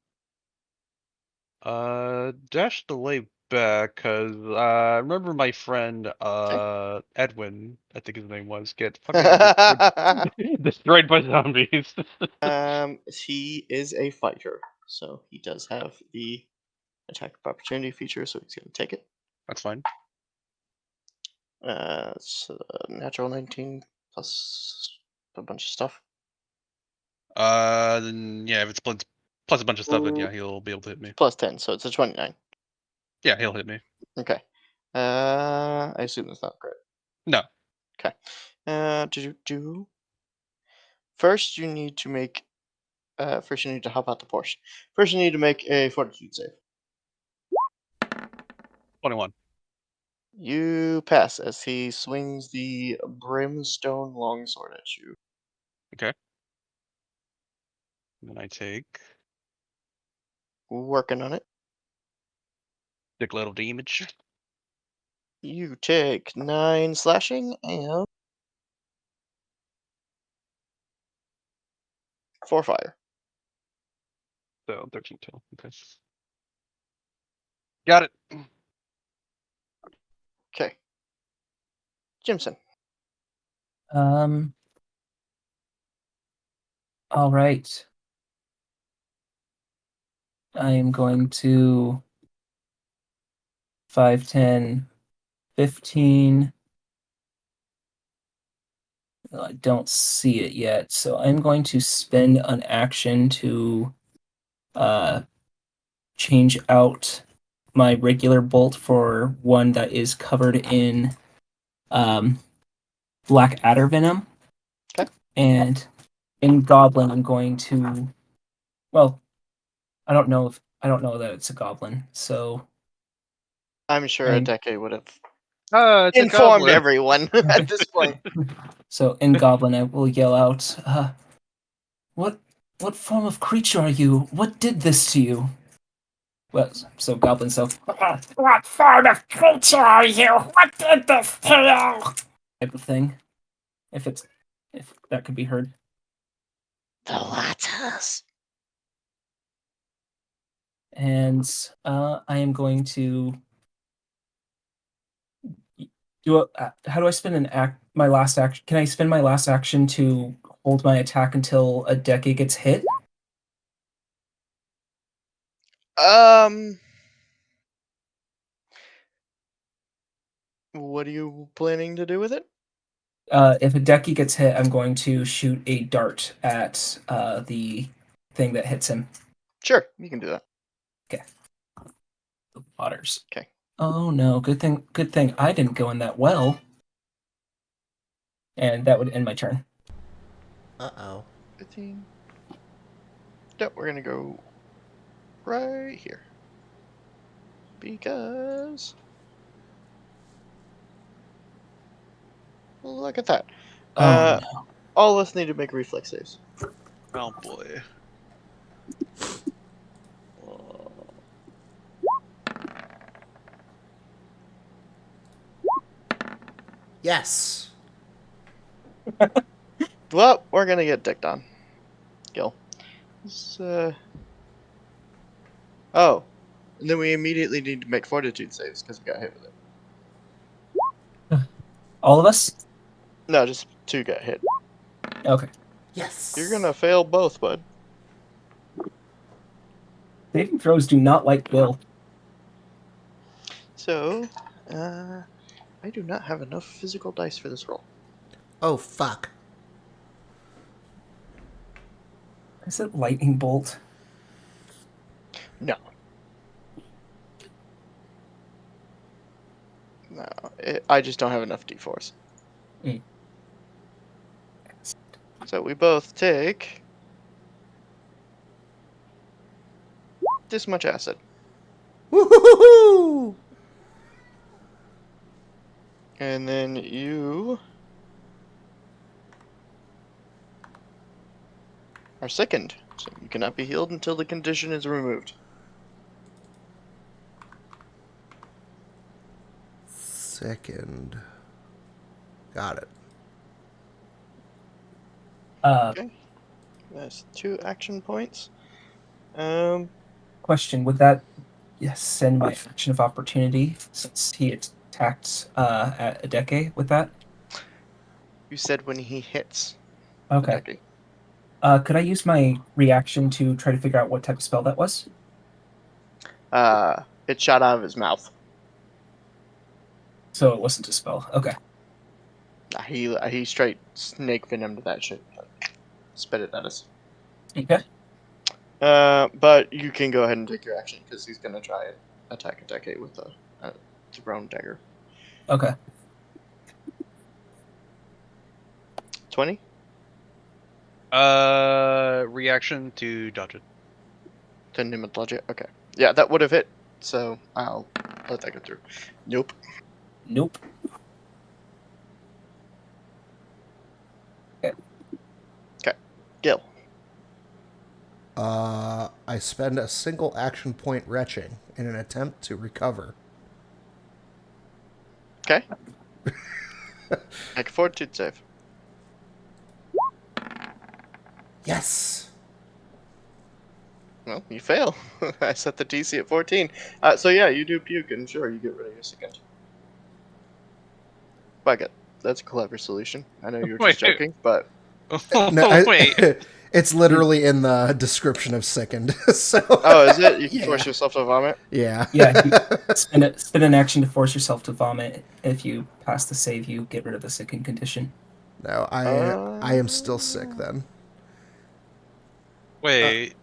Speaker 5: dash the way back, cause I remember my friend Edwin, I think his name was, get fucking destroyed by zombies.
Speaker 1: He is a fighter, so he does have the attack of opportunity feature, so he's gonna take it.
Speaker 5: That's fine.
Speaker 1: It's natural 19 plus a bunch of stuff.
Speaker 5: Then yeah, if it's plus a bunch of stuff, then yeah, he'll be able to hit me.
Speaker 1: Plus 10, so it's a 29.
Speaker 5: Yeah, he'll hit me.
Speaker 1: Okay. I assume that's not correct.
Speaker 5: No.
Speaker 1: Okay. First, you need to make. First, you need to hop out the Porsche. First, you need to make a fortitude save.
Speaker 5: 21.
Speaker 1: You pass as he swings the brimstone longsword at you.
Speaker 5: Okay. And then I take
Speaker 1: Working on it.
Speaker 5: dick little damage.
Speaker 1: You take 9 slashing and 4 fire.
Speaker 5: So 13 total. Okay. Got it.
Speaker 1: Okay. Jimson.
Speaker 3: All right. I am going to 5, 10, 15. I don't see it yet, so I'm going to spend an action to change out my regular bolt for one that is covered in black adder venom.
Speaker 1: Okay.
Speaker 3: And in goblin, I'm going to. Well, I don't know that it's a goblin, so
Speaker 1: I'm sure a decade would have
Speaker 5: It's a
Speaker 1: informed
Speaker 5: goblin.
Speaker 1: everyone at this point.
Speaker 3: So in goblin, I will yell out, "What form of creature are you? What did this to you?" Well, so goblin, so what form of creature are you? What did this to you? Type of thing. If that could be heard.
Speaker 1: The Latas.
Speaker 3: And I am going to how do I spend my last action? Can I spend my last action to hold my attack until a decade gets hit?
Speaker 1: What are you planning to do with it?
Speaker 3: If a decky gets hit, I'm going to shoot a dart at the thing that hits him.
Speaker 1: Sure, you can do that.
Speaker 3: Okay. Otters.
Speaker 1: Okay.
Speaker 3: Oh no! Good thing I didn't go in that well. And that would end my turn.
Speaker 1: 15. Yep, we're gonna go right here. Because look at that.
Speaker 3: Oh no.
Speaker 1: All of us need to make reflex saves.
Speaker 2: Oh boy.
Speaker 4: Yes.
Speaker 1: Well, we're gonna get dicked on. Gil. Oh. And then we immediately need to make fortitude saves because we got hit with it.
Speaker 3: All of us?
Speaker 1: No, just 2 got hit.
Speaker 3: Okay.
Speaker 4: Yes.
Speaker 1: You're gonna fail both, bud.
Speaker 3: Saving throws do not like Bill.
Speaker 1: So, I do not have enough physical dice for this roll.
Speaker 4: Oh, fuck.
Speaker 3: Is it lightning bolt?
Speaker 1: No. No, I just don't have enough d4s.
Speaker 3: Mm.
Speaker 1: So we both take this much acid.
Speaker 4: Woo-hoo-hoo-hoo!
Speaker 1: And then you are sickened. So you cannot be healed until the condition is removed.
Speaker 4: Second. Got it.
Speaker 1: Okay. That's 2 action points.
Speaker 3: Question: would that send my action of opportunity since he attacked at a decade with that?
Speaker 1: You said when he hits.
Speaker 3: Okay.
Speaker 1: Attacking.
Speaker 3: Could I use my reaction to try to figure out what type of spell that was?
Speaker 1: It shot out of his mouth.
Speaker 3: So it wasn't a spell. Okay.
Speaker 1: Nah, he straight snake venomed that shit. Spit it at us.
Speaker 3: Okay.
Speaker 1: But you can go ahead and take your action because he's gonna try and attack a decade with a thrown dagger.
Speaker 3: Okay.
Speaker 1: 20.
Speaker 5: Reaction to dodge it.
Speaker 1: To pneumatology. Okay. Yeah, that would have hit. So I'll let that go through. Nope.
Speaker 3: Nope.
Speaker 1: Okay. Gil.
Speaker 4: I spend a single action point retching in an attempt to recover.
Speaker 1: Okay. Make a fortitude save.
Speaker 4: Yes!
Speaker 1: Well, you fail. I set the DC at 14. So yeah, you do puke, and sure, you get rid of your second. Fuck it. That's a clever solution. I know you were just
Speaker 5: Wait.
Speaker 1: joking, but
Speaker 4: No,
Speaker 5: Wait.
Speaker 4: it's literally in the description of sickened. So.
Speaker 1: oh, is it? You can
Speaker 4: Yeah.
Speaker 1: force yourself to vomit.
Speaker 4: Yeah.
Speaker 3: Yeah. Spend an action to force yourself to vomit. If you pass the save, you get rid of the sickened condition.
Speaker 4: No, I am still sick then.
Speaker 5: Wait.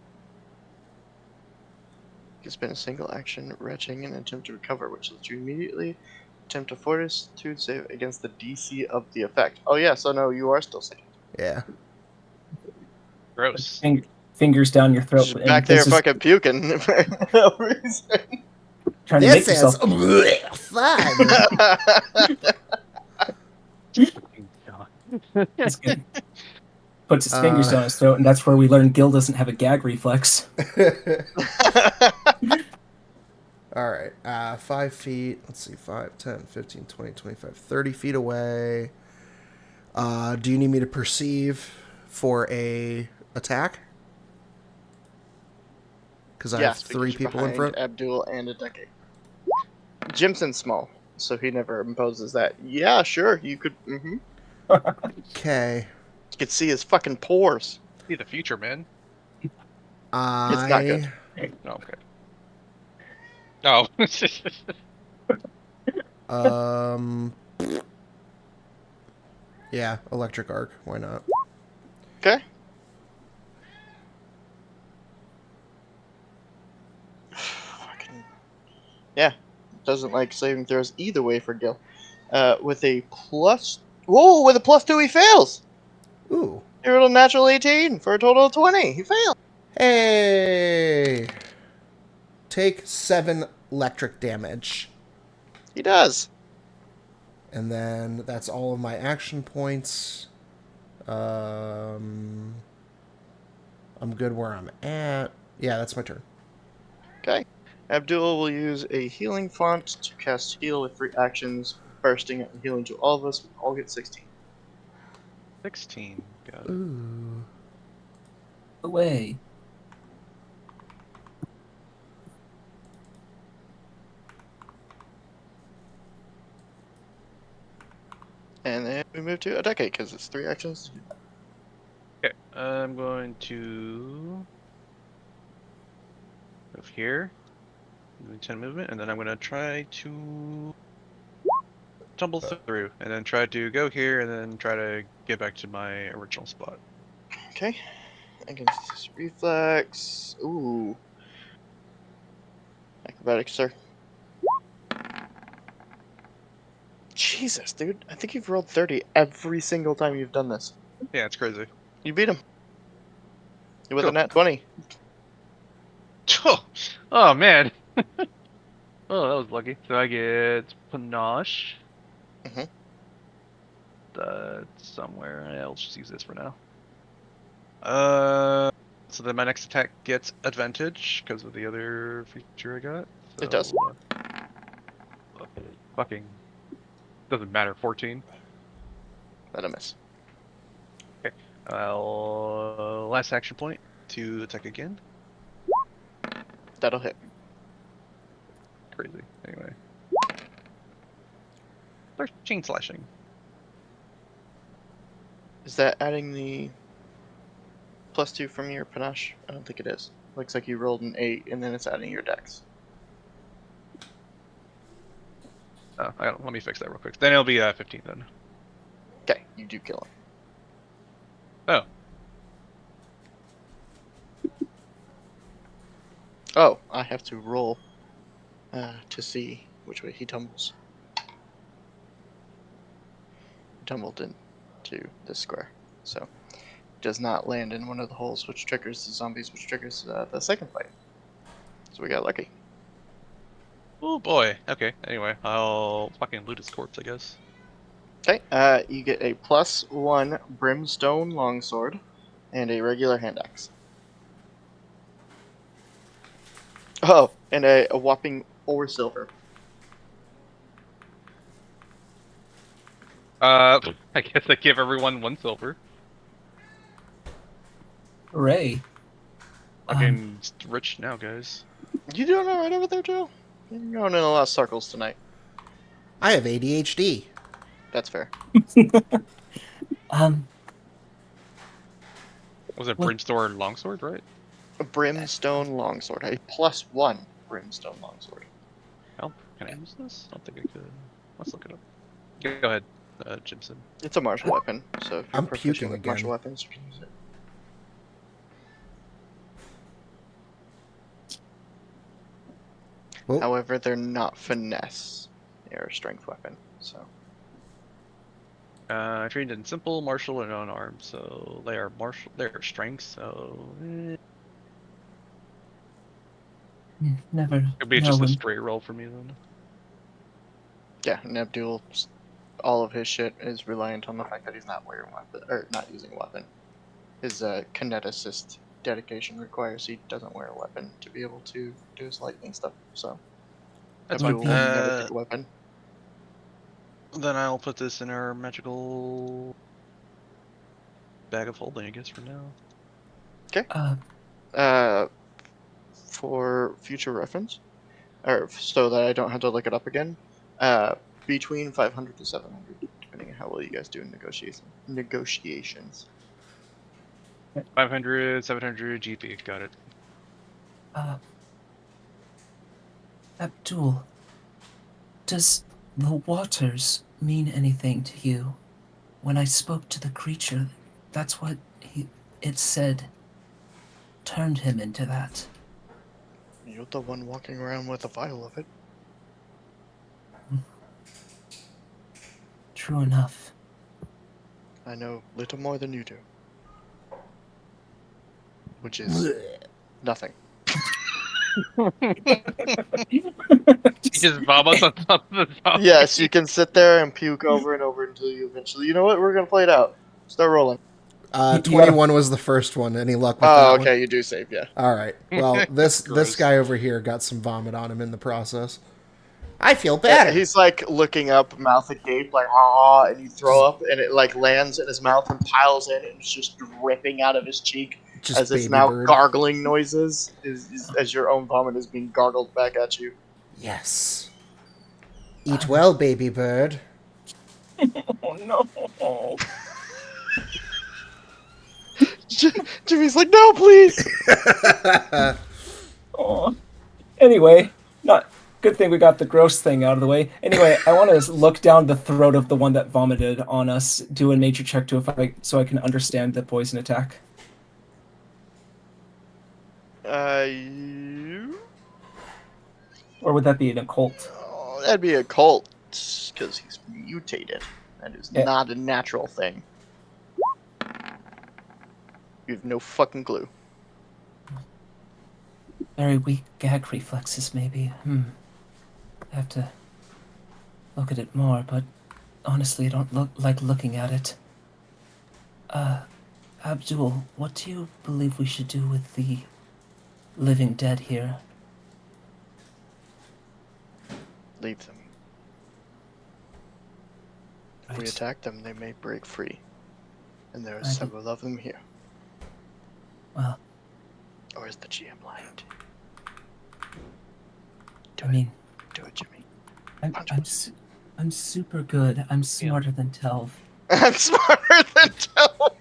Speaker 1: You spend a single action retching in an attempt to recover, which lets you immediately attempt a fortitude save against the DC of the effect. Oh yeah, so no, you are still sick.
Speaker 4: Yeah.
Speaker 5: Gross.
Speaker 3: Fingers down your throat.
Speaker 1: Just back there fucking puking for no reason.
Speaker 3: Trying to make
Speaker 4: This is
Speaker 3: yourself
Speaker 4: fun.
Speaker 3: It's good. Puts his fingers down his throat, and that's where we learn Gil doesn't have a gag reflex.
Speaker 4: All right. 5 feet. Let's see. 5, 10, 15, 20, 25, 30 feet away. Do you need me to perceive for a attack? Because I have 3 people in front.
Speaker 1: Abdul and a decade. Jimson's small, so he never imposes that. Yeah, sure, you could. Mm-hmm.
Speaker 4: Okay.
Speaker 1: You could see his fucking pores.
Speaker 5: See the future, man.
Speaker 1: It's not good.
Speaker 5: Oh, okay. Oh.
Speaker 4: Yeah, electric arc. Why not?
Speaker 1: Okay. Yeah, doesn't like saving throws either way for Gil. With a plus, whoa, with a +2 he fails.
Speaker 4: Ooh.
Speaker 1: He rolled a natural 18 for a total of 20. He failed.
Speaker 4: Hey. Take 7 electric damage.
Speaker 1: He does.
Speaker 4: And then that's all of my action points. I'm good where I'm at. Yeah, that's my turn.
Speaker 1: Okay. Abdul will use a healing font to cast heal with 3 actions, bursting and healing to all of us. We all get 16.
Speaker 5: 16. Got it.
Speaker 4: Ooh.
Speaker 3: Away.
Speaker 1: And then we move to a decade because it's 3 actions.
Speaker 5: Okay. I'm going to move here. Doing 10 movement, and then I'm going to try to tumble through, and then try to go here, and then try to get back to my original spot.
Speaker 1: Okay. Against this reflex. Ooh. Acrobatics, sir. Jesus, dude. I think you've rolled 30 every single time you've done this.
Speaker 5: Yeah, it's crazy.
Speaker 1: You beat him. With
Speaker 5: Cool.
Speaker 1: a nat 20.
Speaker 5: Oh man. Oh, that was lucky. So I get panache.
Speaker 1: Mhm.
Speaker 5: That's somewhere. I'll just use this for now. So then my next attack gets advantage because of the other feature I got. So,
Speaker 1: It does.
Speaker 5: fucking Doesn't matter. 14.
Speaker 1: That'll miss.
Speaker 5: Okay. Last action point to attack again.
Speaker 1: That'll hit.
Speaker 5: Crazy. Anyway. 13 slashing.
Speaker 1: Is that adding the +2 from your panache? I don't think it is. Looks like you rolled an 8, and then it's adding your dex.
Speaker 5: Oh, let me fix that real quick. Then it'll be 15 then.
Speaker 1: Okay, you do kill him.
Speaker 5: Oh.
Speaker 1: Oh, I have to roll to see which way he tumbles. He tumbled into this square, so does not land in one of the holes, which triggers the zombies, which triggers the second fight. So we got lucky.
Speaker 5: Oh boy. Okay. Anyway, I'll fucking loot his corpse, I guess.
Speaker 1: Okay, you get a +1 brimstone longsword and a regular hand axe. Oh, and a whopping 4 silver.
Speaker 5: I guess I give everyone 1 silver.
Speaker 3: Hooray.
Speaker 5: Fucking rich now, guys.
Speaker 1: You doing alright over there, Joe? You're going in a lot of circles tonight.
Speaker 4: I have ADHD.
Speaker 1: That's fair.
Speaker 5: Was it
Speaker 3: What?
Speaker 5: brimstone longsword, right?
Speaker 1: A brimstone longsword. A +1 brimstone longsword.
Speaker 5: Help. Can I use this? I don't think I could. Let's look it up. Go ahead, Jimson.
Speaker 1: It's a martial weapon, so if you're
Speaker 4: I'm
Speaker 1: proficient
Speaker 4: puking
Speaker 1: with
Speaker 4: again.
Speaker 1: martial weapons, you can use it.
Speaker 4: Well,
Speaker 1: However, they're not finesse. They're a strength weapon, so.
Speaker 5: I trained in simple, martial, and unarmed, so they are martial. They are strengths, so
Speaker 3: Never.
Speaker 5: it'd be
Speaker 3: know
Speaker 5: just a
Speaker 3: when-
Speaker 5: straight roll for me then.
Speaker 1: Yeah, and Abdul, all of his shit is reliant on the fact that he's not wearing a weapon, or not using a weapon. His kineticist dedication requires he doesn't wear a weapon to be able to do his lightning stuff, so.
Speaker 5: That's
Speaker 1: Abdul
Speaker 3: fine.
Speaker 1: will never pick a weapon.
Speaker 5: Then I'll put this in our magical bag of holding, I guess, for now.
Speaker 1: For future reference, or so that I don't have to look it up again, between 500 to 700, depending on how well you guys do in negotiations.
Speaker 5: 500, 700 GP. Got it.
Speaker 3: Abdul, does the waters mean anything to you? When I spoke to the creature, that's what it said turned him into that.
Speaker 1: You're the one walking around with a vial of it.
Speaker 3: True enough.
Speaker 1: I know little more than you do. Which is nothing.
Speaker 5: He just vomits on top of the zombie.
Speaker 1: Yes, you can sit there and puke over and over until you eventually. You know what? We're gonna play it out. Start rolling.
Speaker 4: 21 was the first one. Any luck with that
Speaker 1: Oh,
Speaker 4: one?
Speaker 1: okay. You do save, yeah.
Speaker 4: All right. Well, this
Speaker 5: Gross.
Speaker 4: guy over here got some vomit on him in the process. I feel
Speaker 1: Yeah,
Speaker 4: better.
Speaker 1: he's like looking up, mouth agape, like ah, and you throw up, and it like lands in his mouth and piles in, and it's just dripping out of his cheek
Speaker 4: Just
Speaker 1: as it's
Speaker 4: baby
Speaker 1: now
Speaker 4: bird.
Speaker 1: gargling noises, as your own vomit is being gargled back at you.
Speaker 4: Yes. Eat well, baby bird.
Speaker 3: Oh no.
Speaker 1: Jimmy's like, no, please.
Speaker 3: Oh. Anyway, not good thing we got the gross thing out of the way. Anyway, I want to look down the throat of the one that vomited on us. Do a nature check so I can understand the poison attack. Or would that be an occult?
Speaker 1: Oh, that'd be a cult, because he's mutated. That is
Speaker 3: Yeah.
Speaker 1: not a natural thing. You have no fucking clue.
Speaker 3: Very weak gag reflexes, maybe. I have to look at it more, but honestly, I don't like looking at it. Abdul, what do you believe we should do with the living dead here?
Speaker 1: Leave them. If we
Speaker 3: Right.
Speaker 1: attack them, they may break free. And there are
Speaker 3: I think-
Speaker 1: several of them here.
Speaker 3: Well,
Speaker 1: Or is the GM lying to you?
Speaker 3: I mean,
Speaker 1: Do it, Jimmy.
Speaker 3: I'm
Speaker 1: Punch
Speaker 3: I'm
Speaker 1: me.
Speaker 3: I'm super good. I'm smarter than Telv.
Speaker 1: I'm smarter than Tell.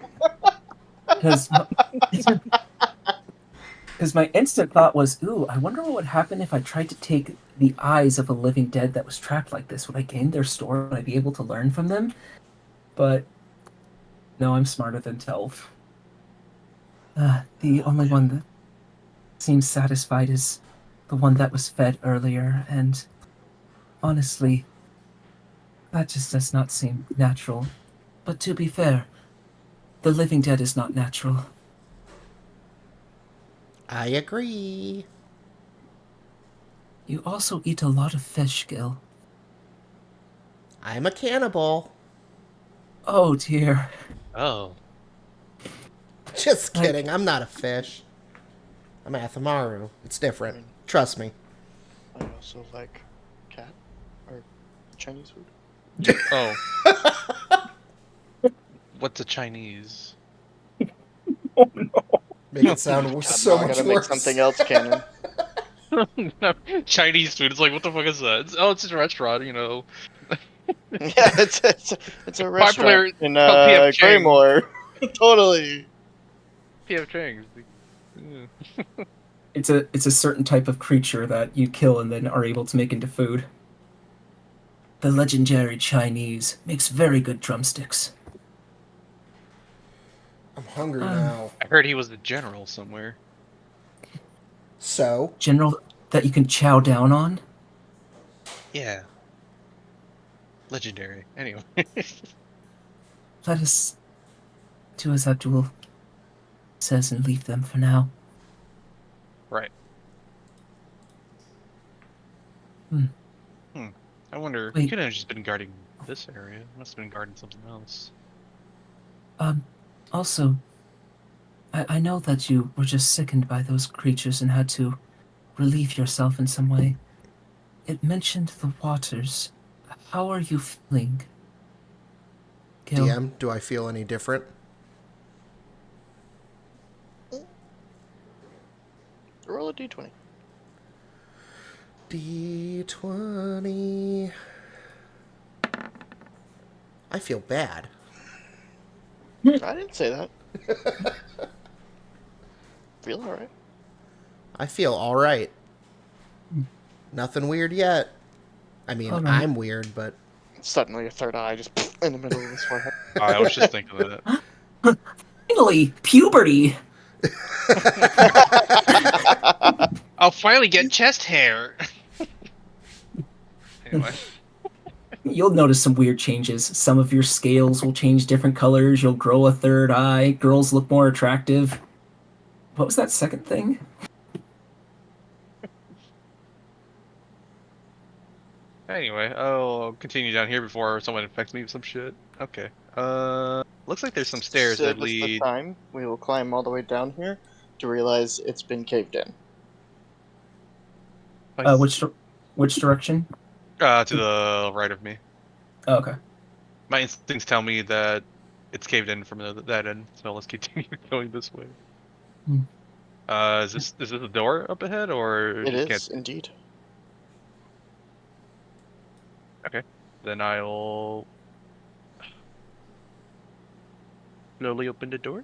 Speaker 3: Because my instant thought was, ooh, I wonder what would happen if I tried to take the eyes of a living dead that was trapped like this. Would I gain their story? Would I be able to learn from them? But no, I'm smarter than Telv. The only one that seems satisfied is the one that was fed earlier, and honestly, that just does not seem natural. But to be fair, the living dead is not natural.
Speaker 4: I agree.
Speaker 3: You also eat a lot of fish, Gil.
Speaker 4: I'm a cannibal.
Speaker 3: Oh dear.
Speaker 5: Oh.
Speaker 4: Just kidding. I'm not a fish. I'm Athamaru. It's different.
Speaker 1: I mean-
Speaker 4: Trust me.
Speaker 1: I also like cat or Chinese food.
Speaker 5: Oh. What's a Chinese?
Speaker 3: Oh no.
Speaker 4: Make it sound
Speaker 1: God,
Speaker 4: so
Speaker 1: now I
Speaker 4: much
Speaker 1: gotta
Speaker 4: worse.
Speaker 1: make something else canon.
Speaker 5: No, Chinese food. It's like, what the fuck is that? Oh, it's just a restaurant, you know.
Speaker 1: Yeah, it's a
Speaker 5: Popular
Speaker 1: restaurant in
Speaker 5: called P.F. Chang's.
Speaker 1: Claymore. Totally.
Speaker 5: P.F. Chang's. Yeah.
Speaker 3: It's a certain type of creature that you kill and then are able to make into food. The legendary Chinese makes very good drumsticks.
Speaker 4: I'm hungry now.
Speaker 5: I heard he was the general somewhere.
Speaker 4: So,
Speaker 3: General that you can chow down on?
Speaker 5: Yeah. Legendary. Anyway.
Speaker 3: Let us do as Abdul says and leave them for now.
Speaker 5: Right. I wonder. He
Speaker 3: Wait.
Speaker 5: could have just been guarding this area. Must have been guarding something else.
Speaker 3: Also, I know that you were just sickened by those creatures and had to relieve yourself in some way. It mentioned the waters. How are you feeling, Gil?
Speaker 4: DM, do I feel any different?
Speaker 1: Roll a d20.
Speaker 4: D20. I feel bad.
Speaker 1: I didn't say that. Feel alright.
Speaker 4: I feel alright. Nothing weird yet. I mean,
Speaker 3: All right.
Speaker 4: I'm weird, but
Speaker 1: Suddenly a third eye just in the middle of his forehead.
Speaker 5: I was just thinking of that.
Speaker 3: Finally, puberty!
Speaker 5: I'll finally get chest hair. Anyway.
Speaker 3: You'll notice some weird changes. Some of your scales will change different colors. You'll grow a third eye. Girls look more attractive. What was that second thing?
Speaker 5: Anyway, I'll continue down here before someone infects me with some shit. Okay. Looks like there's some stairs that
Speaker 1: This is the
Speaker 5: lead.
Speaker 1: time we will climb all the way down here to realize it's been caved in.
Speaker 3: Which direction?
Speaker 5: To the right of me.
Speaker 3: Oh, okay.
Speaker 5: My instincts tell me that it's caved in from that end, so let's continue going this way.
Speaker 3: Hmm.
Speaker 5: Is this a door up ahead, or
Speaker 1: It
Speaker 5: just
Speaker 1: is, indeed.
Speaker 5: Then I'll slowly open the door.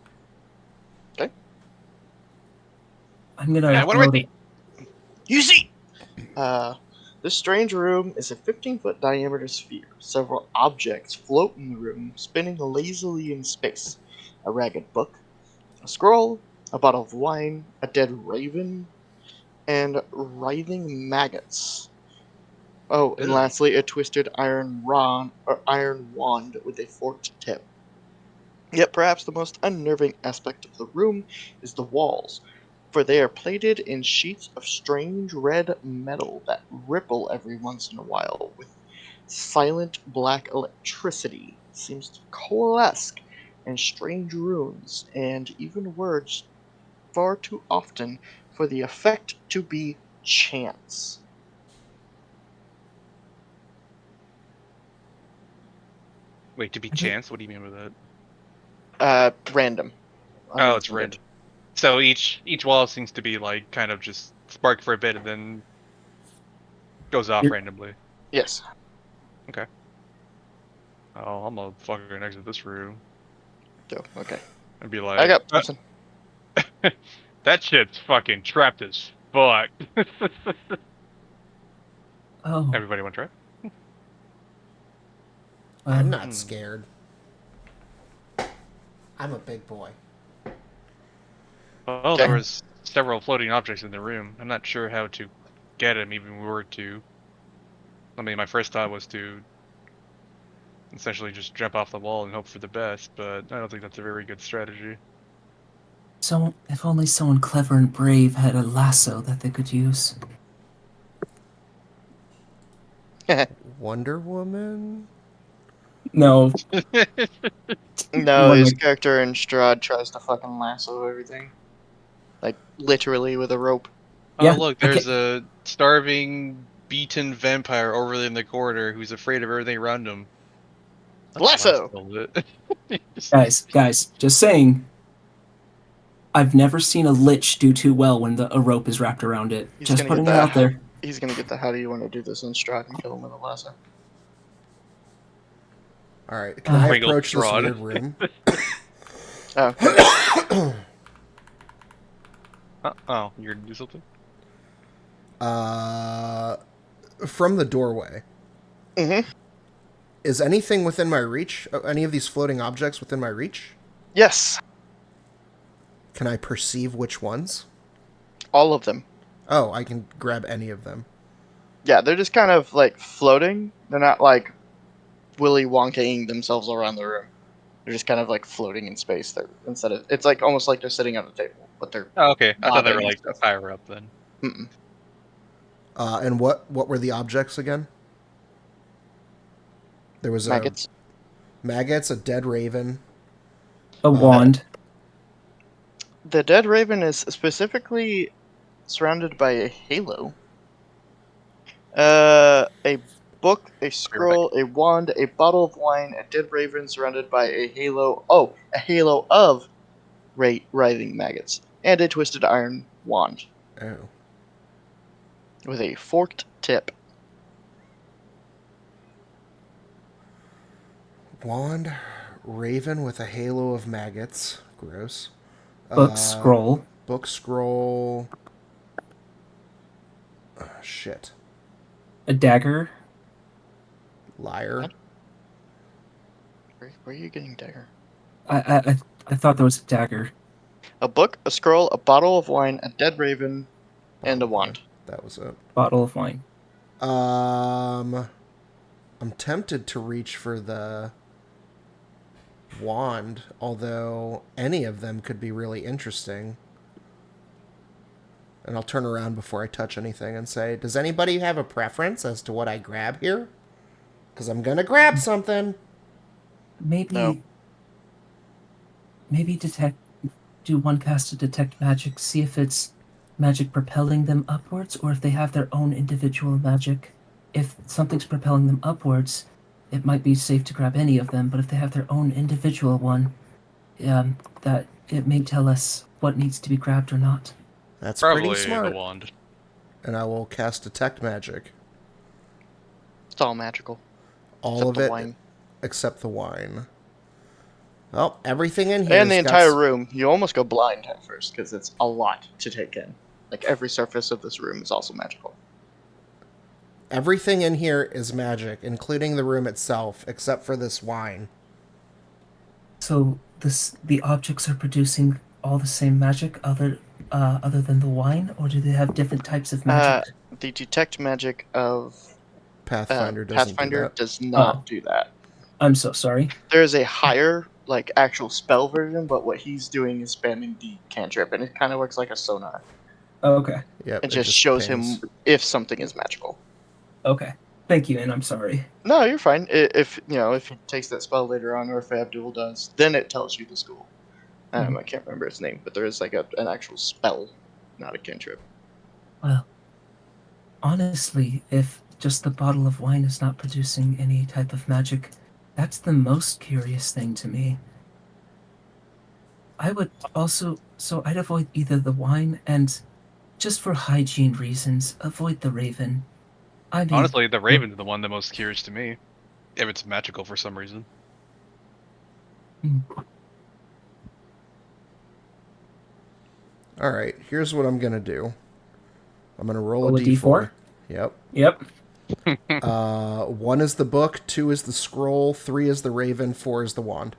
Speaker 3: I'm gonna.
Speaker 5: Yeah, what do I think?
Speaker 1: You see! This strange room is a 15-foot diameter sphere. Several objects float in the room, spinning lazily in space. A ragged book, a scroll, a bottle of wine, a dead raven, and writhing maggots. Oh, and
Speaker 5: Ew.
Speaker 1: lastly, a twisted iron wand with a forked tip. Yet perhaps the most unnerving aspect of the room is the walls, for they are plated in sheets of strange red metal that ripple every once in a while with silent black electricity. It seems to coalesce in strange runes and even words far too often for the effect to be chance.
Speaker 5: Wait, to be chance? What do you mean by that?
Speaker 1: Random.
Speaker 5: Oh, it's random. So each wall seems to be like kind of just spark for a bit and then goes off randomly.
Speaker 1: Yes.
Speaker 5: Okay. Oh, I'm gonna fucking exit this room.
Speaker 1: Oh, okay.
Speaker 5: And be like,
Speaker 1: I got something.
Speaker 5: that shit's fucking trapped as fuck.
Speaker 3: Oh.
Speaker 5: Everybody want to try?
Speaker 4: I'm not scared. I'm a big boy.
Speaker 5: Well, there was several floating objects in the room. I'm not sure how to get them, even if we were to. I mean, my first thought was to essentially just jump off the wall and hope for the best, but I don't think that's a very good strategy.
Speaker 3: So, if only someone clever and brave had a lasso that they could use.
Speaker 4: Wonder Woman?
Speaker 3: No.
Speaker 1: No, his character in Strahd tries to fucking lasso everything. Like, literally with a rope.
Speaker 5: Oh, look, there's a starving, beaten vampire over in the corner who's afraid of everything around him.
Speaker 1: Lasso!
Speaker 3: Guys, just saying. I've never seen a lich do too well when a rope is wrapped around it. Just putting it out there.
Speaker 1: He's gonna get the how do you want to do this in Strahd and kill him with a lasso.
Speaker 4: Alright, can I approach this weird room?
Speaker 1: Oh.
Speaker 5: Oh, you're gonna do something?
Speaker 4: From the doorway.
Speaker 1: Mm-hmm.
Speaker 4: Is anything within my reach? Any of these floating objects within my reach?
Speaker 1: Yes.
Speaker 4: Can I perceive which ones?
Speaker 1: All of them.
Speaker 4: Oh, I can grab any of them.
Speaker 1: Yeah, they're just kind of like floating. They're not like Willy Wonkaing themselves around the room. They're just kind of like floating in space. It's like almost like they're sitting on a table, but they're.
Speaker 5: Oh, okay. I thought they were like higher up then.
Speaker 1: Mm-mm.
Speaker 4: And what were the objects again? There was
Speaker 1: maggots.
Speaker 4: Maggots, a dead raven.
Speaker 3: A wand.
Speaker 1: The dead raven is specifically surrounded by a halo. A book, a scroll, a wand, a bottle of wine, a dead raven surrounded by a halo. Oh, a halo of writhing maggots, and a twisted iron wand.
Speaker 4: Oh.
Speaker 1: With a forked tip.
Speaker 4: Wand, raven with a halo of maggots. Gross.
Speaker 3: Book scroll.
Speaker 4: Book scroll. Shit.
Speaker 3: A dagger.
Speaker 4: Liar.
Speaker 1: Where are you getting dagger?
Speaker 3: I thought there was a dagger.
Speaker 1: A book, a scroll, a bottle of wine, a dead raven, and a wand.
Speaker 4: That was it.
Speaker 3: Bottle of wine.
Speaker 4: I'm tempted to reach for the wand, although any of them could be really interesting. And I'll turn around before I touch anything and say, does anybody have a preference as to what I grab here? Because I'm going to grab something.
Speaker 3: Maybe do one cast to detect magic, see if it's magic propelling them upwards or if they have their own individual magic. If something's propelling them upwards, it might be safe to grab any of them, but if they have their own individual one, that it may tell us what needs to be grabbed or not.
Speaker 4: That's
Speaker 5: probably
Speaker 4: pretty smart.
Speaker 5: The wand.
Speaker 4: And I will cast Detect Magic.
Speaker 1: It's all magical.
Speaker 4: All of it,
Speaker 1: wine.
Speaker 4: Except the wine. Well, everything in here.
Speaker 1: And the entire room. You almost go blind at first because it's a lot to take in. Like every surface of this room is also magical.
Speaker 4: Everything in here is magic, including the room itself, except for this wine.
Speaker 3: So the objects are producing all the same magic other than the wine, or do they have different types of magic?
Speaker 1: The detect magic of
Speaker 4: Pathfinder
Speaker 1: does not do that.
Speaker 3: I'm so sorry.
Speaker 1: There is a higher, like, actual spell version, but what he's doing is spamming the cantrip, and it kind of works like a sonar.
Speaker 3: Oh, okay.
Speaker 4: Yep,
Speaker 1: it just shows him if something is magical.
Speaker 3: Okay. Thank you, and I'm sorry.
Speaker 1: No, you're fine. If he takes that spell later on, or if Abdul does, then it tells you the school. I can't remember its name, but there is like an actual spell, not a cantrip.
Speaker 3: Well, honestly, if just the bottle of wine is not producing any type of magic, That's the most curious thing to me. I would also, so I'd avoid either the wine and, just for hygiene reasons, avoid the raven. I mean,
Speaker 5: Honestly, the Raven's the one that most curious to me. If it's magical for some reason.
Speaker 4: All right, here's what I'm gonna do. I'm gonna roll
Speaker 3: roll
Speaker 4: a
Speaker 3: a
Speaker 4: d4.
Speaker 3: d4.
Speaker 4: Yep.
Speaker 3: Yep.
Speaker 4: 1 is the book, 2 is the scroll, 3 is the raven, 4 is the wand.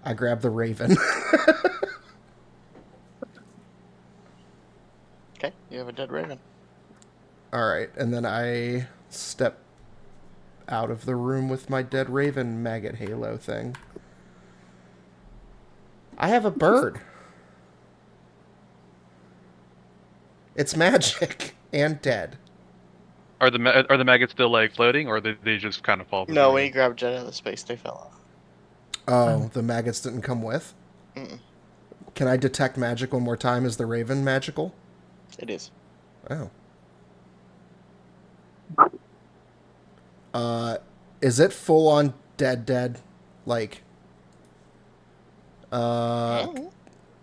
Speaker 4: I grab the raven.
Speaker 1: Okay, you have a dead raven.
Speaker 4: All right, and then I step out of the room with my dead raven maggot halo thing. I have a bird. It's magic and dead.
Speaker 5: Are the maggots still like floating, or they just kind of fall?
Speaker 1: No, when you grabbed Jet out of space, they fell off.
Speaker 4: Oh, the maggots didn't come with?
Speaker 1: Mm-mm.
Speaker 4: Can I detect magic one more time? Is the raven magical?
Speaker 1: It is.
Speaker 4: Oh. Is it full on dead? Like,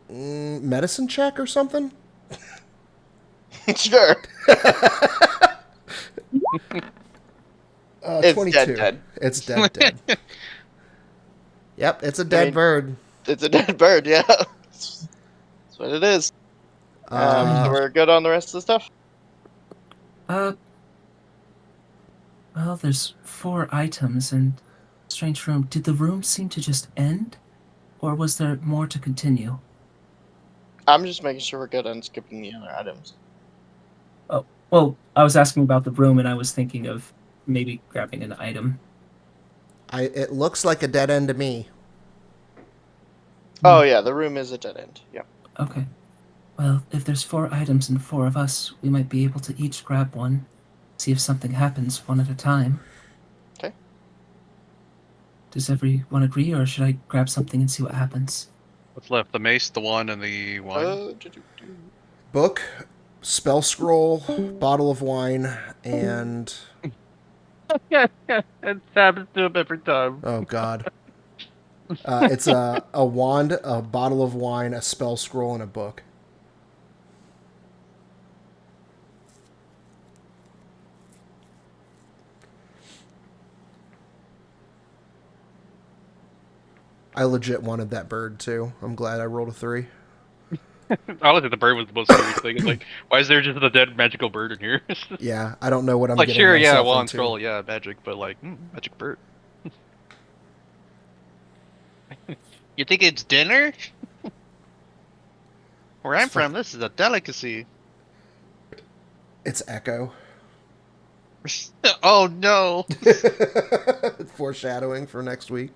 Speaker 4: medicine check or something?
Speaker 1: Sure. It's
Speaker 4: 22.
Speaker 1: dead.
Speaker 4: It's dead. Yep, it's a dead bird.
Speaker 1: It's a dead bird, yeah. That's what it is. So we're good on the rest of the stuff?
Speaker 3: Well, there's 4 items and strange room. Did the room seem to just end? Or was there more to continue?
Speaker 1: I'm just making sure we're good on skipping the other items.
Speaker 3: Oh, well, I was asking about the room and I was thinking of maybe grabbing an item.
Speaker 4: It looks like a dead end to me.
Speaker 1: Oh yeah, the room is a dead end. Yeah.
Speaker 3: Okay. Well, if there's 4 items and 4 of us, we might be able to each grab one. See if something happens one at a time.
Speaker 1: Okay.
Speaker 3: Does everyone agree, or should I grab something and see what happens?
Speaker 5: What's left? The mace, the wand, and the wine.
Speaker 4: Book, spell scroll, bottle of wine, and...
Speaker 5: Yeah, it happens to him every time.
Speaker 4: Oh, God. It's a wand, a bottle of wine, a spell scroll, and a book. I legit wanted that bird, too. I'm glad I rolled a 3.
Speaker 5: Honestly, the bird was the most curious thing. It's like, why is there just a dead magical bird in here?
Speaker 4: Yeah, I don't know what I'm
Speaker 5: like,
Speaker 4: getting
Speaker 5: sure, yeah,
Speaker 4: myself
Speaker 5: wand,
Speaker 4: into.
Speaker 5: scroll, yeah, magic, but like, magic bird. You think it's dinner? Where I'm from, this is a delicacy.
Speaker 4: It's Echo.
Speaker 5: Oh no!
Speaker 4: Foreshadowing for next week.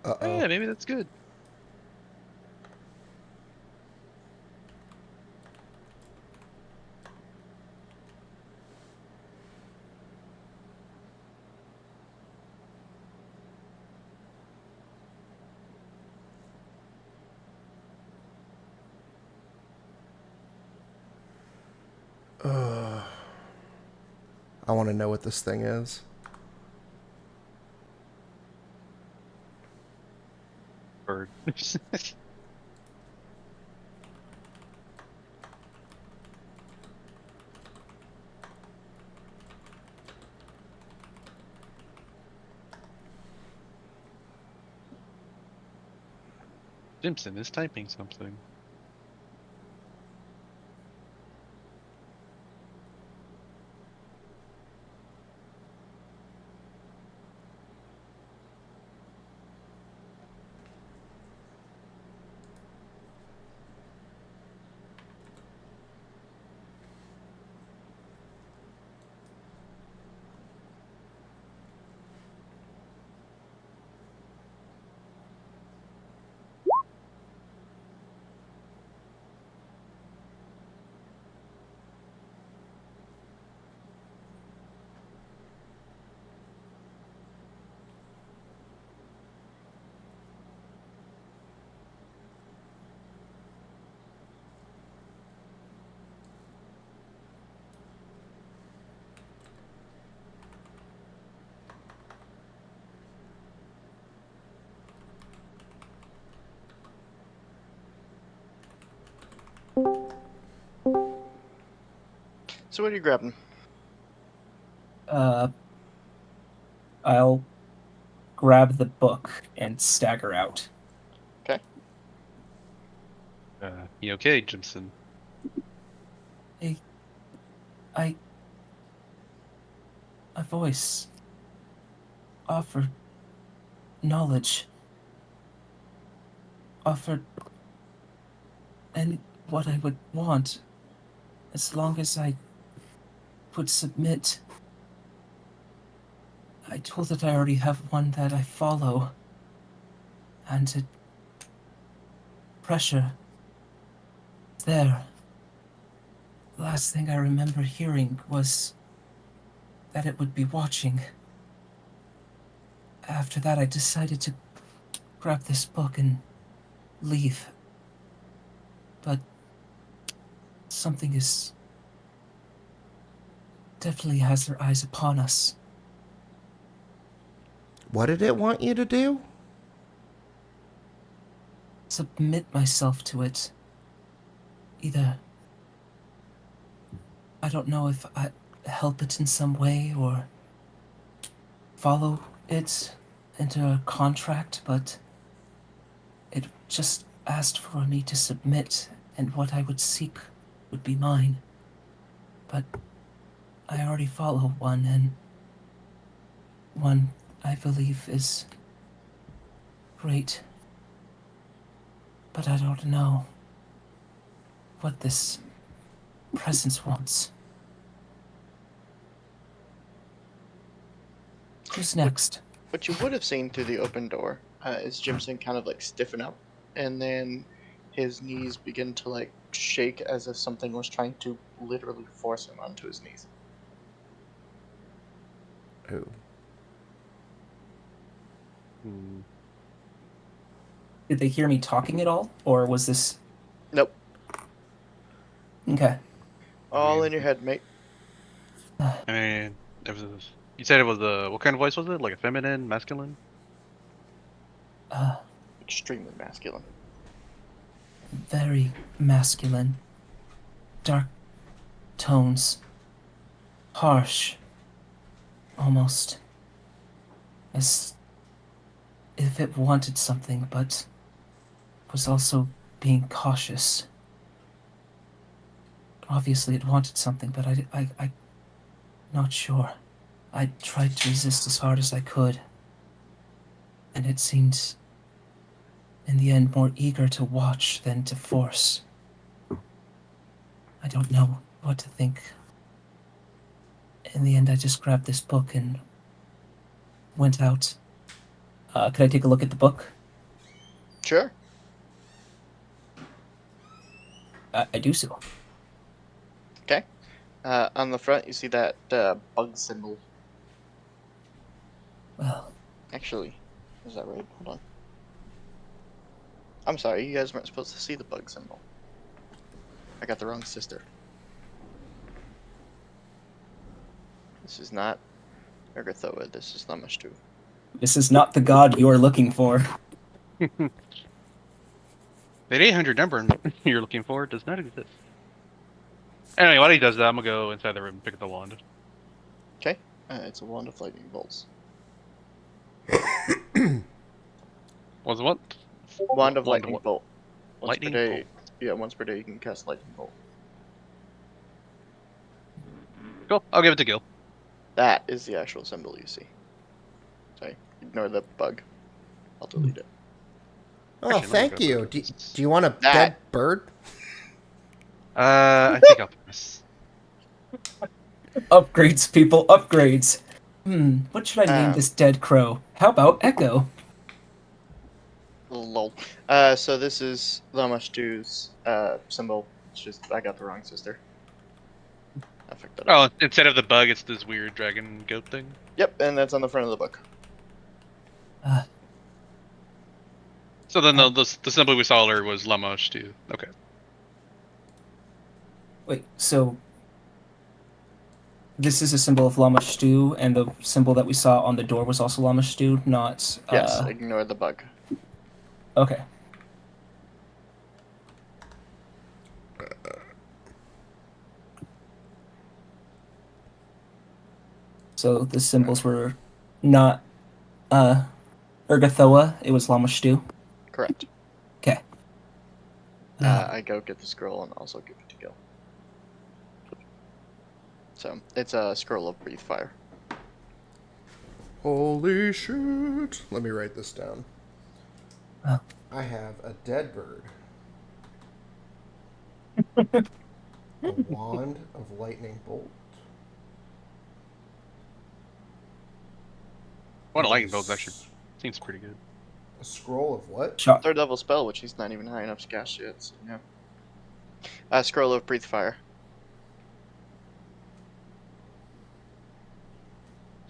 Speaker 4: Uh-oh.
Speaker 5: Yeah, maybe that's good.
Speaker 4: I want to know what this thing is.
Speaker 5: Bird. Simpson is typing something.
Speaker 1: So what are you grabbing?
Speaker 3: I'll grab the book and stagger out.
Speaker 1: Okay.
Speaker 5: You okay, Jimson?
Speaker 3: A voice offered knowledge, offered any what I would want, as long as I would submit. I told it I already have one that I follow, and it pressure there. The last thing I remember hearing was that it would be watching. After that, I decided to grab this book and leave. But something is definitely has their eyes upon us.
Speaker 4: What did it want you to do?
Speaker 3: Submit myself to it. Either I don't know if I help it in some way or follow it into a contract, but it just asked for me to submit, and what I would seek would be mine. But I already follow one, and one I believe is great. But I don't know what this presence wants. Who's next?
Speaker 1: What you would have seen through the open door is Jimson kind of like stiffen up, and then his knees begin to like shake as if something was trying to literally force him onto his knees.
Speaker 4: Oh.
Speaker 3: Did they hear me talking at all, or was this...
Speaker 1: Nope.
Speaker 3: Okay.
Speaker 1: All in your head, mate.
Speaker 5: I mean, you said it was what kind of voice was it? Like a feminine, masculine?
Speaker 1: Extremely masculine.
Speaker 3: Very masculine. Dark tones. Harsh. Almost. As if it wanted something, but was also being cautious. Obviously it wanted something, but I'm not sure. I tried to resist as hard as I could. And it seemed, in the end, more eager to watch than to force. I don't know what to think. In the end, I just grabbed this book and went out. Could I take a look at the book?
Speaker 1: Sure.
Speaker 3: I do so.
Speaker 1: Okay. On the front, you see that bug symbol.
Speaker 3: Well,
Speaker 1: Actually, is that right? Hold on. I'm sorry, you guys weren't supposed to see the bug symbol. I got the wrong sister. This is not Ergothoa, this is Lamashtu.
Speaker 3: this is not the god you're looking for.
Speaker 5: That 800 number you're looking for does not exist. Anyway, while he does that, I'm gonna go inside the room and pick up the wand.
Speaker 1: Okay. It's a wand of lightning bolts.
Speaker 5: What's what?
Speaker 1: Wand of
Speaker 5: Wand
Speaker 1: lightning
Speaker 5: what?
Speaker 1: bolt. Once
Speaker 5: Lightning
Speaker 1: per day.
Speaker 5: bolt.
Speaker 1: Yeah, once per day you can cast lightning bolt.
Speaker 5: Cool. I'll give it to Gil.
Speaker 1: That is the actual symbol you see. Sorry, ignore the bug. I'll delete it.
Speaker 4: Oh,
Speaker 5: Actually, let me
Speaker 4: thank
Speaker 5: go
Speaker 4: you.
Speaker 5: look
Speaker 4: Do,
Speaker 5: at this.
Speaker 4: do you want a
Speaker 1: That-
Speaker 4: dead bird?
Speaker 5: I think I'll pass.
Speaker 3: Upgrades, people, upgrades. What should I name
Speaker 1: Um,
Speaker 3: this dead crow? How about Echo?
Speaker 1: Lol. So this is Lamashtu's symbol. It's just I got the wrong sister. I picked that up.
Speaker 5: Oh, instead of the bug, it's this weird dragon goat thing.
Speaker 1: Yep, and that's on the front of the book.
Speaker 5: So then the symbol we saw earlier was Lamosh too. Okay.
Speaker 3: Wait, so this is a symbol of Lama Stew, and the symbol that we saw on the door was also Lama Stew, not...
Speaker 1: Yes, ignore the bug.
Speaker 3: Okay. So the symbols were not Urgathoa, it was Lamashtu.
Speaker 1: Correct.
Speaker 3: Okay.
Speaker 1: I go get the scroll and also give it to Gil. So it's a scroll of breathe fire.
Speaker 4: Holy shit. Let me write this down.
Speaker 3: Oh.
Speaker 4: I have a dead bird. A wand of lightning bolt.
Speaker 5: One lightning bolt actually seems pretty good.
Speaker 4: A scroll of what?
Speaker 3: Shot.
Speaker 1: Third level spell, which he's not even high enough to cast yet. So, yeah. A scroll of breathe fire.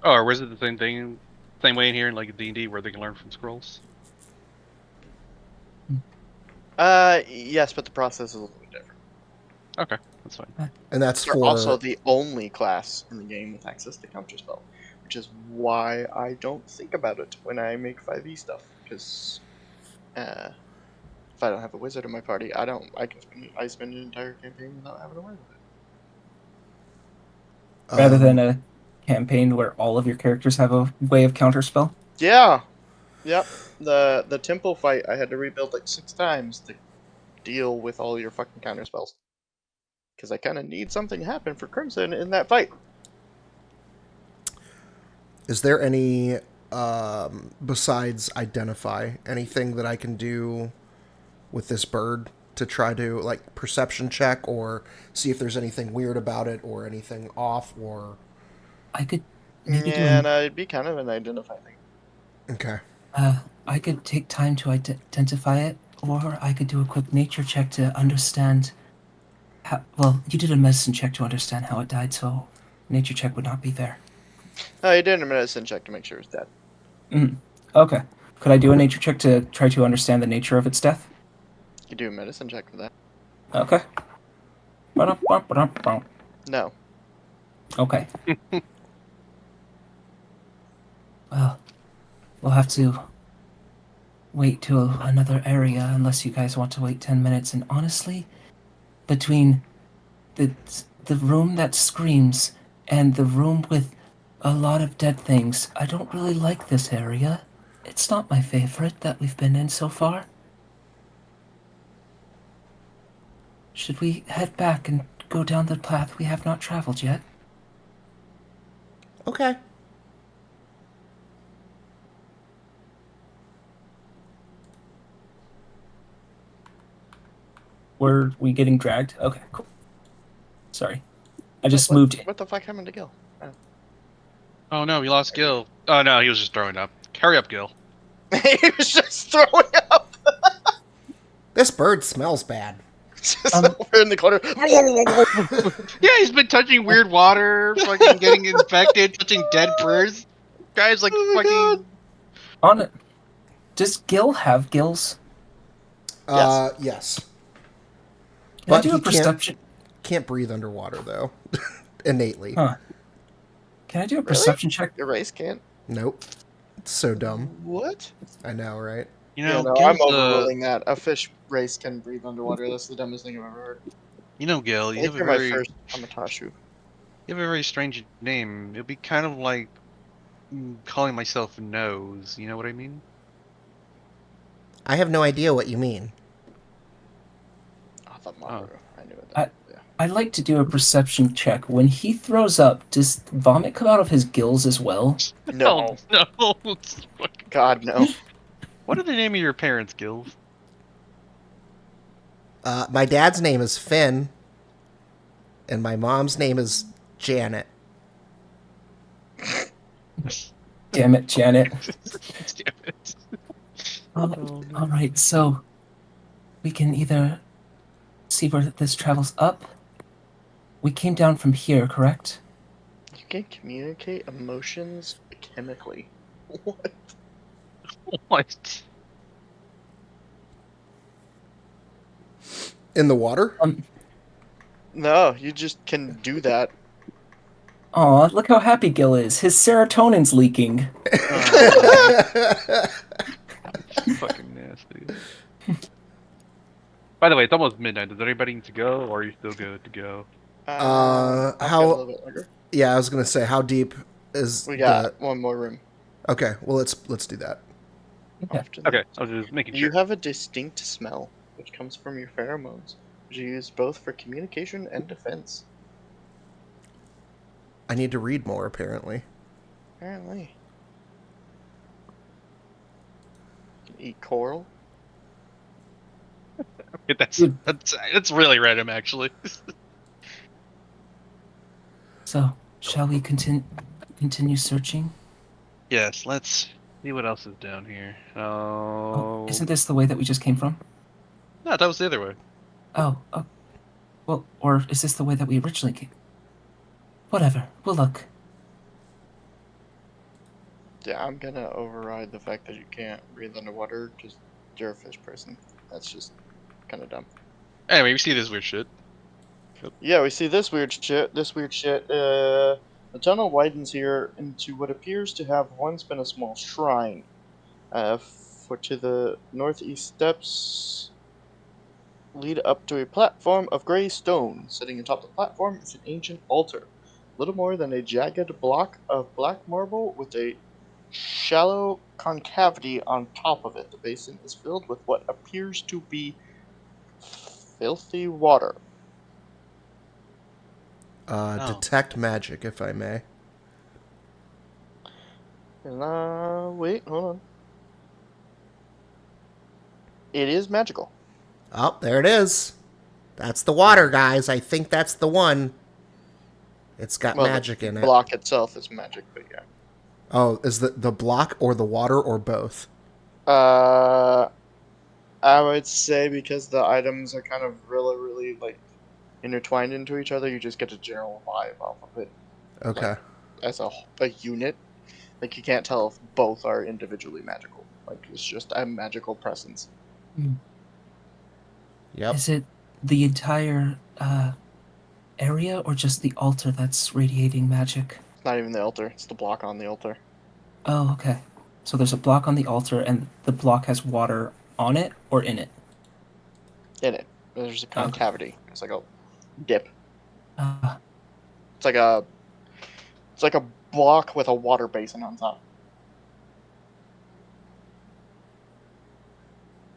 Speaker 5: Oh, or was it the same thing, same way in here in like D&D where they can learn from scrolls?
Speaker 1: Yes, but the process is a little bit different.
Speaker 5: Okay, that's fine.
Speaker 4: And that's
Speaker 1: They're
Speaker 4: for...
Speaker 1: also the only class in the game with access to counterspell, which is why I don't think about it when I make 5e stuff. Because if I don't have a wizard in my party, I spend an entire campaign without having to worry with it.
Speaker 3: Rather than a campaign where all of your characters have a way of counterspell?
Speaker 1: Yeah. Yep. The temple fight, I had to rebuild like 6 times to deal with all your fucking counterspells. Because I kind of need something to happen for Crimson in that fight.
Speaker 4: Is there any, besides identify, anything that I can do with this bird to try to, like, perception check or see if there's anything weird about it or anything off or...
Speaker 3: I could maybe
Speaker 1: And it'd be kind of an identify thing.
Speaker 4: Okay.
Speaker 3: I could take time to identify it, or I could do a quick nature check to understand how... Well, you did a medicine check to understand how it died, so nature check would not be there.
Speaker 1: Oh, you did a medicine check to make sure it's dead.
Speaker 3: Okay. Could I do a nature check to try to understand the nature of its death?
Speaker 1: You do a medicine check for that.
Speaker 3: Okay.
Speaker 1: No.
Speaker 3: Okay. Well, we'll have to wait to another area unless you guys want to wait 10 minutes. And honestly, between the room that screams and the room with a lot of dead things, I don't really like this area. It's not my favorite that we've been in so far. Should we head back and go down the path we have not traveled yet?
Speaker 4: Okay.
Speaker 3: Were we getting dragged? Okay, cool. Sorry. I just moved it.
Speaker 1: What the fuck happened to Gil?
Speaker 5: Oh no, we lost Gil. Oh no, he was just throwing up. Hurry up, Gil.
Speaker 1: He was just throwing up.
Speaker 4: This bird smells bad.
Speaker 1: Just over in the corner.
Speaker 5: Yeah, he's been touching weird water, fucking getting infected, touching dead birds. Guy's like fucking.
Speaker 3: On it. Does Gil have gills?
Speaker 4: Yes.
Speaker 3: Can I
Speaker 4: But
Speaker 3: do
Speaker 4: he
Speaker 3: a perception?
Speaker 4: can't breathe underwater, though. Innately.
Speaker 3: Huh. Can I do a perception check?
Speaker 1: Your race can't.
Speaker 4: Nope. It's so dumb.
Speaker 1: What?
Speaker 4: I know, right?
Speaker 5: You
Speaker 1: Yeah,
Speaker 5: know,
Speaker 1: no, I'm
Speaker 5: Gil's,
Speaker 1: overruling that. A fish race can breathe underwater. That's the dumbest thing I've ever heard.
Speaker 5: You know, Gil, you
Speaker 1: If
Speaker 5: have a
Speaker 1: you're my
Speaker 5: very,
Speaker 1: first Amatoshu.
Speaker 5: you have a very strange name. It'd be kind of like calling myself Nose. You know what I mean?
Speaker 4: I have no idea what you mean.
Speaker 1: Oh, the Maru. I knew it. Yeah.
Speaker 3: I'd like to do a perception check. When he throws up, does vomit come out of his gills as well?
Speaker 1: No.
Speaker 5: Oh, no. It's fucking-
Speaker 1: God, no.
Speaker 5: What are the name of your parents, Gil?
Speaker 4: My dad's name is Finn, and my mom's name is Janet.
Speaker 3: Damn it, Janet.
Speaker 5: Damn it.
Speaker 3: All right, so we can either see where this travels up. We came down from here, correct?
Speaker 1: You can communicate emotions chemically. What?
Speaker 5: What?
Speaker 4: In the water?
Speaker 1: No, you just can do that.
Speaker 3: Aw, look how happy Gil is. His serotonin's leaking.
Speaker 5: Fucking nasty. By the way, it's almost midnight. Does anybody need to go, or are you still good to go?
Speaker 1: I've got a
Speaker 4: how...
Speaker 1: little bit longer.
Speaker 4: Yeah, I was gonna say, how deep Is
Speaker 1: We got one more room.
Speaker 4: Okay, well let's do that.
Speaker 3: Okay.
Speaker 1: After that,
Speaker 5: Okay, I was just making
Speaker 1: you
Speaker 5: sure.
Speaker 1: have a distinct smell, which comes from your pheromones, which are used both for communication and defense.
Speaker 4: I need to read more, apparently.
Speaker 1: Apparently. You can eat coral.
Speaker 5: That's really random, actually.
Speaker 3: So, shall we continue searching?
Speaker 5: Yes, let's see what else is down here.
Speaker 3: Oh, isn't this the way that we just came from?
Speaker 5: No, that was the other way.
Speaker 3: Oh, well, or is this the way that we originally came? Whatever, we'll look.
Speaker 1: Yeah, I'm gonna override the fact that you can't breathe underwater because you're a fish person. That's just kind of dumb.
Speaker 5: Anyway, we see this weird shit.
Speaker 1: Yeah, we see this weird shit. The tunnel widens here into what appears to have once been a small shrine. For to the northeast steps lead up to a platform of gray stone. Sitting atop the platform is an ancient altar, little more than a jagged block of black marble with a shallow concavity on top of it. The basin is filled with what appears to be filthy water.
Speaker 4: Detect magic, if I may.
Speaker 1: Wait, hold on. It is magical.
Speaker 4: Oh, there it is. That's the water, guys. I think that's the one. It's got magic in
Speaker 1: The
Speaker 4: it.
Speaker 1: block itself is magic, but yeah.
Speaker 4: Oh, is the block or the water or both?
Speaker 1: I would say because the items are kind of really like intertwined into each other, you just get a general vibe off of it.
Speaker 4: Okay.
Speaker 1: Like, as a unit, like you can't tell if both are individually magical. Like it's just a magical presence.
Speaker 4: Yep.
Speaker 3: Is it the entire area or just the altar that's radiating magic?
Speaker 1: It's not even the altar; it's the block on the altar.
Speaker 3: Oh, okay. So there's a block on the altar, and the block has water on it or in it?
Speaker 1: In it, there's a
Speaker 3: Okay.
Speaker 1: concavity. It's like a dip.
Speaker 3: Uh,
Speaker 1: It's like a block with a water basin on top.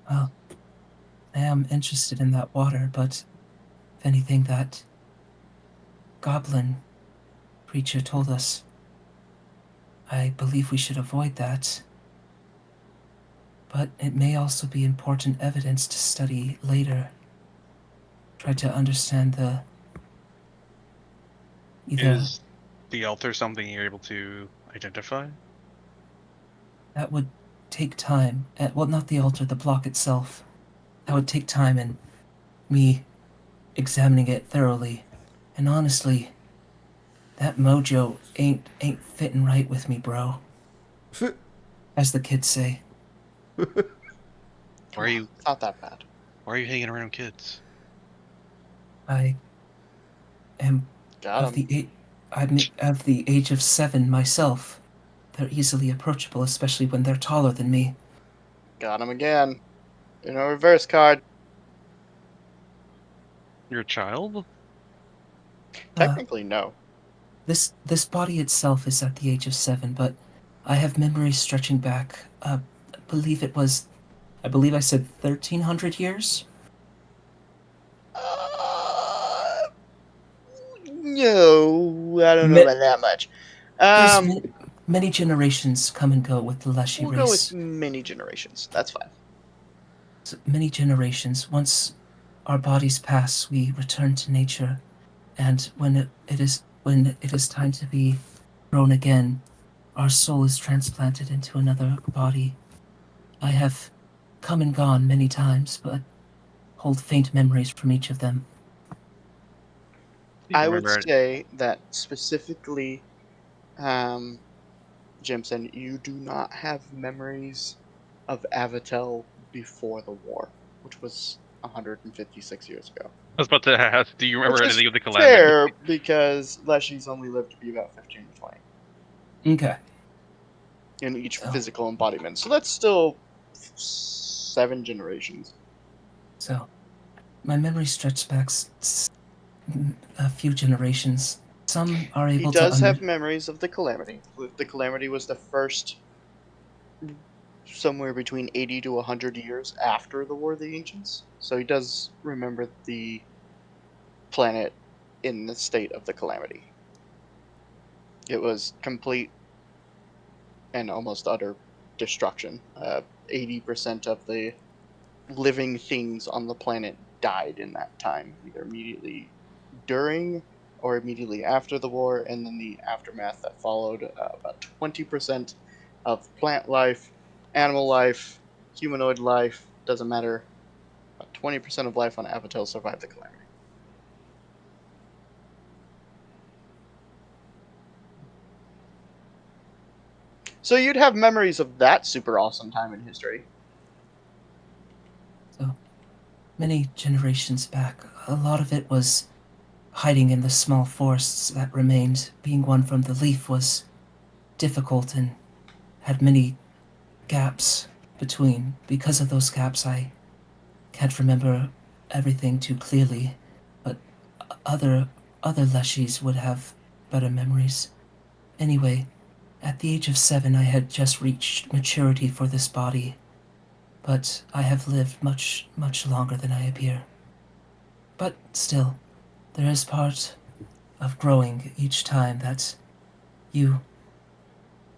Speaker 3: well, I am interested in that water, but if anything, that goblin creature told us, I believe we should avoid that. But it may also be important evidence to study later. Try to understand the...
Speaker 5: Is the altar something you're able to identify?
Speaker 3: That would take time. Well, not the altar, the block itself. That would take time and me examining it thoroughly. And honestly, that mojo ain't fitting right with me, bro. As the kids say.
Speaker 5: Why are you?
Speaker 1: It's not that bad.
Speaker 5: Why are you hanging around kids?
Speaker 3: I am
Speaker 1: Got
Speaker 3: of
Speaker 1: him.
Speaker 3: I'm of the age of 7 myself. They're easily approachable, especially when they're taller than me.
Speaker 1: Got him again. In a reverse card.
Speaker 5: You're a child?
Speaker 1: Technically, no.
Speaker 3: This body itself is at the age of 7, but I have memories stretching back. I believe I said 1,300 years.
Speaker 1: No, I don't know about that much.
Speaker 3: Many generations come and go with the Leshy
Speaker 1: We'll
Speaker 3: race.
Speaker 1: go with many generations. That's fine.
Speaker 3: So many generations. Once our bodies pass, we return to nature, and when it is time to be grown again, our soul is transplanted into another body. I have come and gone many times, but hold faint memories from each of them.
Speaker 1: I would say that specifically, Jimson, you do not have memories of Avatel before the war, which was 156 years ago.
Speaker 5: I was about to ask, do you remember
Speaker 1: Which
Speaker 5: anything
Speaker 1: is
Speaker 5: of the calamity?
Speaker 1: fair, because Leshy's only lived to be about 15 to 20
Speaker 3: Okay.
Speaker 1: in each physical embodiment. So that's still 7 generations.
Speaker 3: So, my memory stretches back a few generations. Some are able
Speaker 1: He
Speaker 3: to.
Speaker 1: does have memories of the Calamity. The Calamity was the first, somewhere between 80 to 100 years after the War of the Ancients. So he does remember the planet in the state of the Calamity. It was complete and almost utter destruction. 80% of the living things on the planet died in that time, either immediately during or immediately after the war, and then the aftermath that followed. About 20% of plant life, animal life, humanoid life, doesn't matter. About 20% of life on Avatel survived the Calamity. So you'd have memories of that super awesome time in history.
Speaker 3: So, many generations back, a lot of it was hiding in the small forests that remained. Being one from the Leaf was difficult and had many gaps between. Because of those gaps, I can't remember everything too clearly, but other Leshies would have better memories. Anyway, at the age of 7, I had just reached maturity for this body, but I have lived much, much longer than I appear. But still, there is part of growing each time that you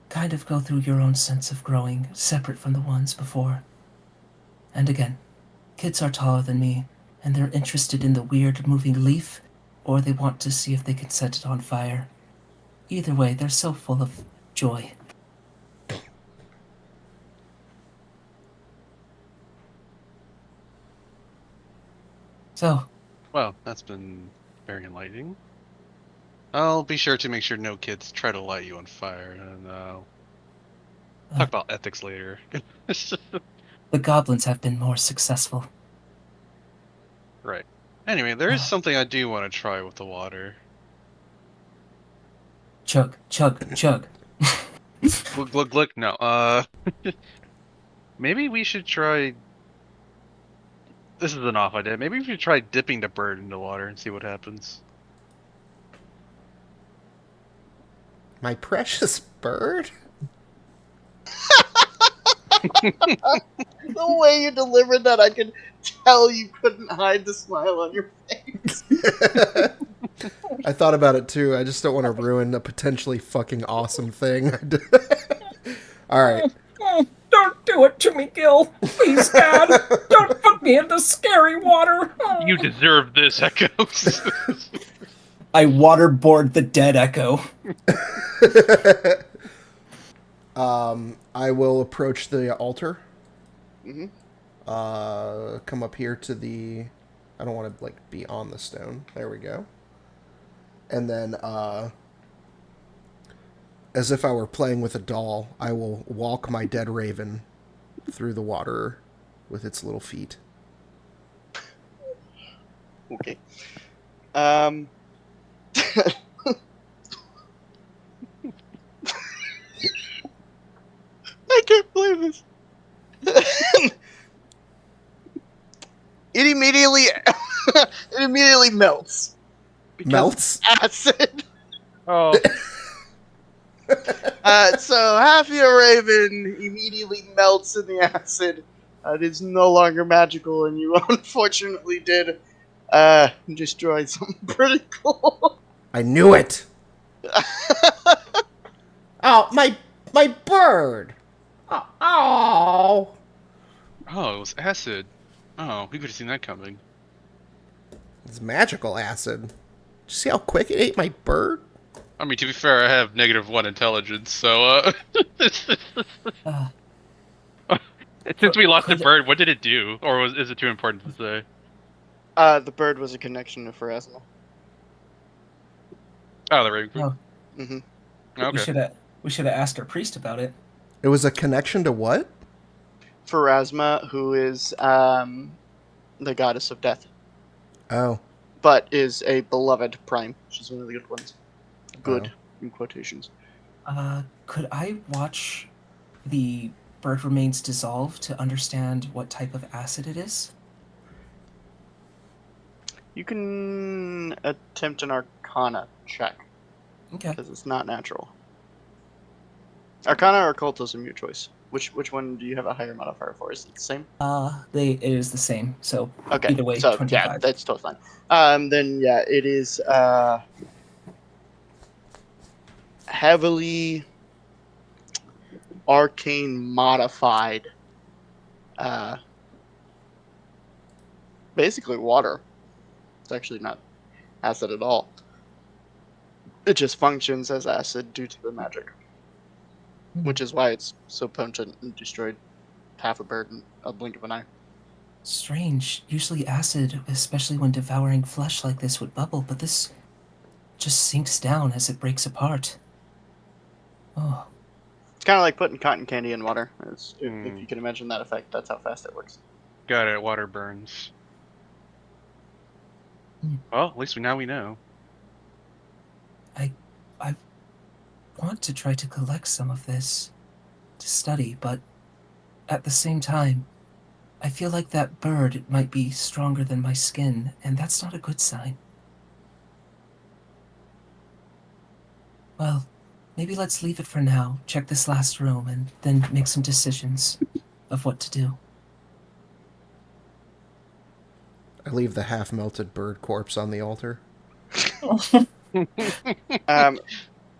Speaker 3: kind of go through your own sense of growing separate from the ones before. And again, kids are taller than me, and they're interested in the weird moving leaf, or they want to see if they can set it on fire. Either way, they're so full of joy. So,
Speaker 5: Well, that's been very enlightening. I'll be sure to make sure no kids try to light you on fire, and talk about ethics later.
Speaker 3: the goblins have been more successful.
Speaker 5: Right. Anyway, there is something I do want to try with the water.
Speaker 3: Chug, chug, chug.
Speaker 5: Glug, glug, glug. No, maybe we should try... This is an off idea. Maybe we should try dipping the bird into water and see what happens.
Speaker 4: My precious bird?
Speaker 1: The way you delivered that, I could tell you couldn't hide the smile on your face.
Speaker 4: I thought about it too. I just don't want to ruin a potentially fucking awesome thing. Alright.
Speaker 3: Don't do it to me, Gil. Please, Dad. Don't put me in the scary water.
Speaker 5: You deserve this, Echoes.
Speaker 3: I waterboard the dead Echo.
Speaker 4: I will approach the altar.
Speaker 1: Mm-hmm.
Speaker 4: Come up here to the... I don't want to, be on the stone. There we go. And then, as if I were playing with a doll, I will walk my dead raven through the water with its little feet.
Speaker 1: Okay. I can't believe this. It immediately melts.
Speaker 4: Melts?
Speaker 1: Acid.
Speaker 5: Oh.
Speaker 1: So half your raven immediately melts in the acid. It is no longer magical, and you unfortunately did destroy something pretty cool.
Speaker 4: I knew it! Oh, my bird! Oh!
Speaker 5: Oh, it was acid. Oh, we could have seen that coming.
Speaker 4: It's magical acid. Did you see how quick it ate my bird?
Speaker 5: I mean, to be fair, I have -1 intelligence, so, Since we lost the bird, what did it do? Or is it too important to say?
Speaker 1: The bird was a connection to Pharasma.
Speaker 5: Oh, the raven.
Speaker 3: Oh.
Speaker 1: Mm-hmm.
Speaker 5: Okay.
Speaker 3: We should have asked our priest about it.
Speaker 4: It was a connection to what?
Speaker 1: Pharasma, who is the goddess of death,
Speaker 4: Oh.
Speaker 1: but is a beloved prime. She's one of the good ones. Good, in quotations.
Speaker 3: Could I watch the bird remains dissolve to understand what type of acid it is?
Speaker 1: You can attempt an Arcana check.
Speaker 3: Okay.
Speaker 1: Because it's not natural. Arcana or occultism, your choice. Which one do you have a higher modifier for? Is it the same?
Speaker 3: It is the same. So
Speaker 1: Okay,
Speaker 3: either way,
Speaker 1: so yeah,
Speaker 3: 25.
Speaker 1: that's totally fine. Then yeah, it is heavily arcane modified. Uh, Basically water. It's actually not acid at all. It just functions as acid due to the magic, which is why it's so potent and destroyed half a bird in a blink of an eye.
Speaker 3: Strange. Usually acid, especially when devouring flesh like this, would bubble, but this just sinks down as it breaks apart. Oh.
Speaker 1: It's kind of like putting cotton candy in water. If
Speaker 5: Hmm.
Speaker 1: you can imagine that effect, that's how fast it works.
Speaker 5: Got it. Water burns. Well, at least now we know.
Speaker 3: I want to try to collect some of this to study, but at the same time, I feel like that bird might be stronger than my skin, and that's not a good sign. Well, maybe let's leave it for now, check this last room, and then make some decisions of what to do.
Speaker 4: I leave the half-melted bird corpse on the altar.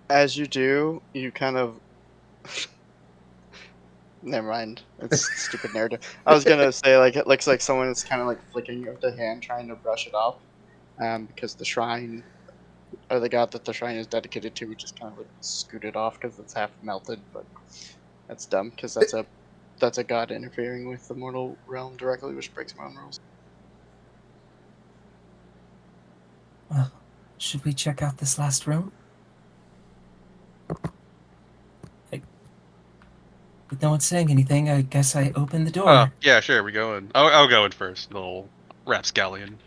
Speaker 1: As you do, you kind of. Never mind. It's stupid narrative. I was gonna say like it looks like someone is kind of like flicking with their hand, trying to brush it off, because the shrine or the god that the shrine is dedicated to, just kind of like scooted off because it's half melted. But that's dumb because that's a god interfering with the mortal realm directly, which breaks my own rules.
Speaker 3: Well, should we check out this last room? With no one saying anything, I guess I open the door.
Speaker 5: Oh, yeah, sure, we go in. I'll go in first, little rapscallion.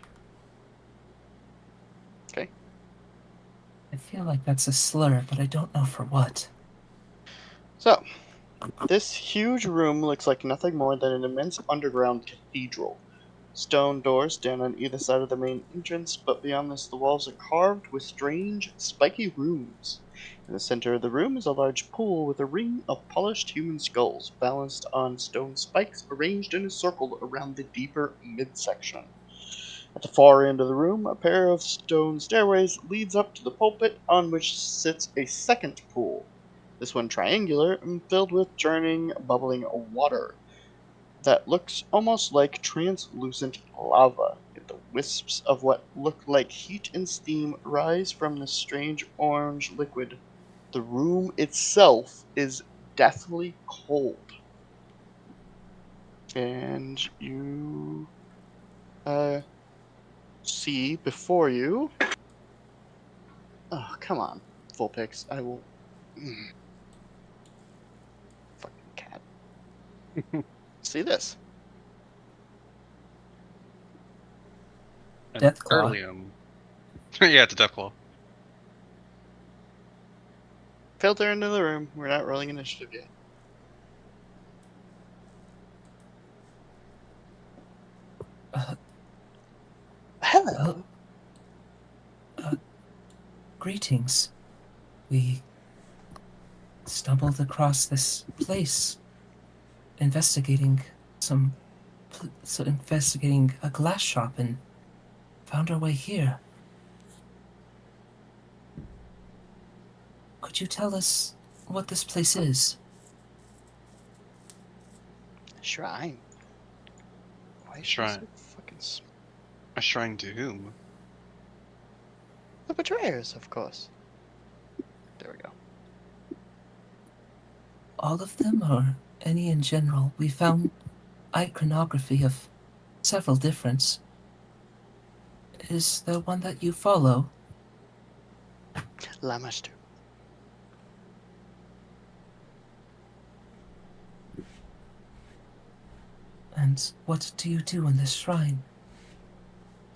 Speaker 1: Okay.
Speaker 3: I feel like that's a slur, but I don't know for what.
Speaker 1: So, this huge room looks like nothing more than an immense underground cathedral. Stone doors stand on either side of the main entrance, but beyond this, the walls are carved with strange, spiky runes. In the center of the room is a large pool with a ring of polished human skulls balanced on stone spikes arranged in a circle around the deeper midsection. At the far end of the room, a pair of stone stairways leads up to the pulpit on which sits a second pool. This one triangular and filled with churning, bubbling water that looks almost like translucent lava. The wisps of what look like heat and steam rise from the strange orange liquid. The room itself is deathly cold. And you see before you. Oh, come on. Full pics. I will. Fucking cat. See this.
Speaker 5: And
Speaker 3: Deathclaw.
Speaker 5: Yeah, it's a Deathclaw.
Speaker 1: Filter into the room. We're not rolling initiative yet. Hello.
Speaker 3: Greetings. We stumbled across this place, investigating investigating a glass shop, and found our way here. Could you tell us what this place is?
Speaker 1: Shrine. Why is
Speaker 5: Shrine.
Speaker 1: she so fucking smart?
Speaker 5: A shrine to whom?
Speaker 1: The betrayers, of course. There we go.
Speaker 3: All of them, or any in general? We found iconography of several different. Is there one that you follow?
Speaker 1: Lamastu.
Speaker 3: And what do you do in this shrine?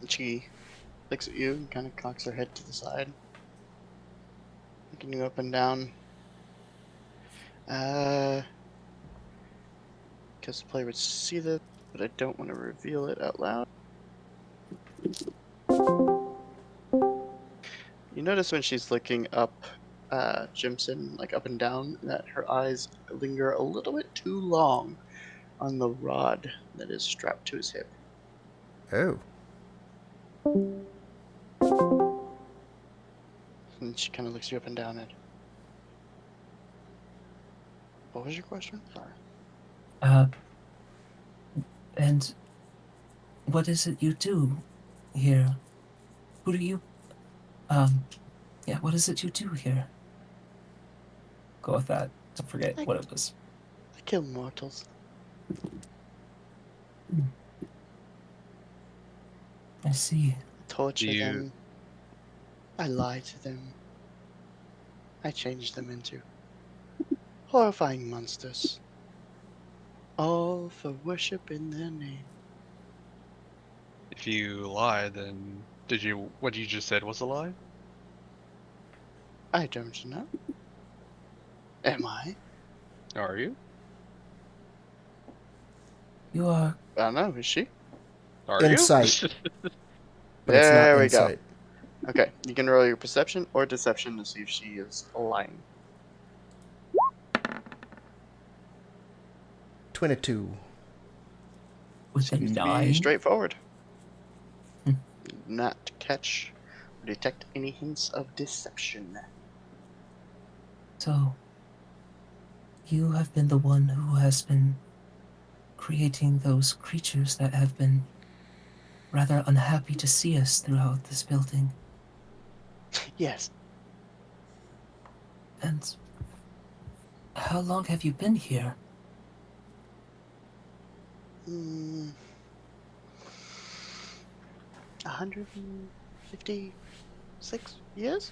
Speaker 1: She looks at you and kind of cocks her head to the side. Looking you up and down. Because the player would see this, but I don't want to reveal it out loud. You notice when she's looking up, Jimson, like up and down, that her eyes linger a little bit too long on the rod that is strapped to his hip.
Speaker 4: Oh.
Speaker 1: And she kind of looks you up and down at. What was your question? Sorry.
Speaker 3: And what is it you do here? Who do you, yeah, what is it you do here? Go with that. Don't forget what it was.
Speaker 1: I kill mortals.
Speaker 3: I see.
Speaker 1: Torture them. I lie to them. I change them into horrifying monsters. All for worship in their name.
Speaker 5: If you lie, then what you just said was a lie?
Speaker 1: I don't know. Am I?
Speaker 5: Are you?
Speaker 3: You are.
Speaker 1: I don't know. Is she?
Speaker 5: Are
Speaker 4: Insight.
Speaker 5: you?
Speaker 4: But it's not
Speaker 1: There we
Speaker 4: insight.
Speaker 1: go. Okay, you can roll your perception or deception to see if she is lying.
Speaker 4: 22.
Speaker 3: With a
Speaker 1: Seems to be
Speaker 3: 9?
Speaker 1: straightforward.
Speaker 3: Hmm.
Speaker 1: Not catch or detect any hints of deception.
Speaker 3: So, you have been the one who has been creating those creatures that have been rather unhappy to see us throughout this building.
Speaker 1: Yes.
Speaker 3: And how long have you been here?
Speaker 1: 156 years?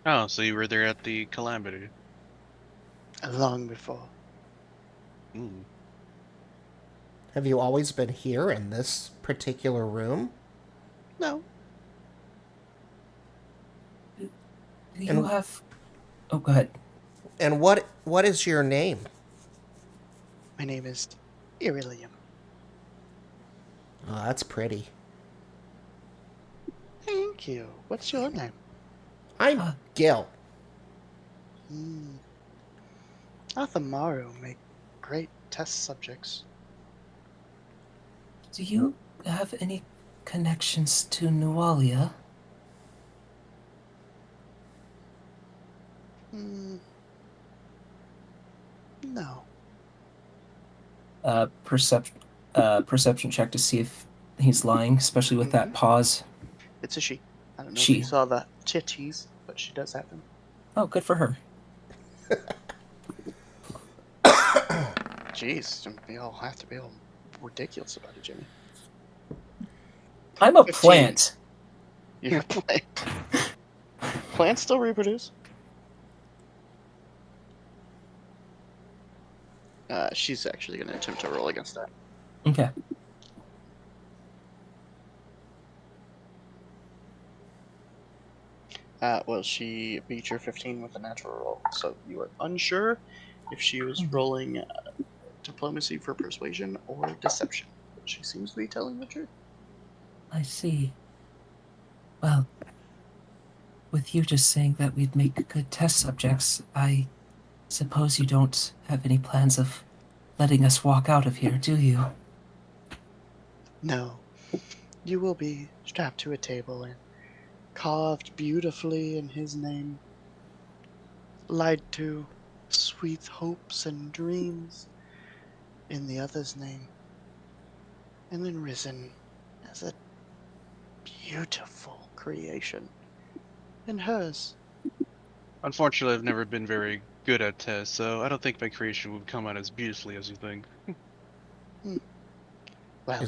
Speaker 5: Oh, so you were there at the calamity.
Speaker 1: Long before.
Speaker 5: Mm.
Speaker 4: Have you always been here in this particular room?
Speaker 1: No.
Speaker 3: You have... Oh, go ahead.
Speaker 4: And what is your name?
Speaker 1: My name is Irillium.
Speaker 4: Oh, that's pretty.
Speaker 1: Thank you. What's your name?
Speaker 4: I'm Gil.
Speaker 1: Athamaru make great test subjects.
Speaker 3: Do you have any connections to Nualia?
Speaker 1: No.
Speaker 3: Perception check to see if he's lying, especially with that pause.
Speaker 1: It's a she. I don't know if you saw the titties, but she does have them.
Speaker 3: Oh, good for her.
Speaker 1: Jeez, we all have to be all ridiculous about it, Jimmy.
Speaker 3: I'm a
Speaker 1: 15.
Speaker 3: plant.
Speaker 1: You're a plant. Plants still reproduce? She's actually going to attempt to roll against that.
Speaker 3: Okay.
Speaker 1: Well, she beat your 15 with a natural roll, so you are unsure if she was rolling diplomacy for persuasion or deception. But she seems to be telling the truth.
Speaker 3: I see. Well, with you just saying that we'd make good test subjects, I suppose you don't have any plans of letting us walk out of here, do you?
Speaker 1: No. You will be strapped to a table and carved beautifully in his name, lied to sweet hopes and dreams in the other's name, and then risen as a beautiful creation in hers.
Speaker 5: Unfortunately, I've never been very good at tests, so I don't think my creation would come out as beautifully as you think.
Speaker 1: Well,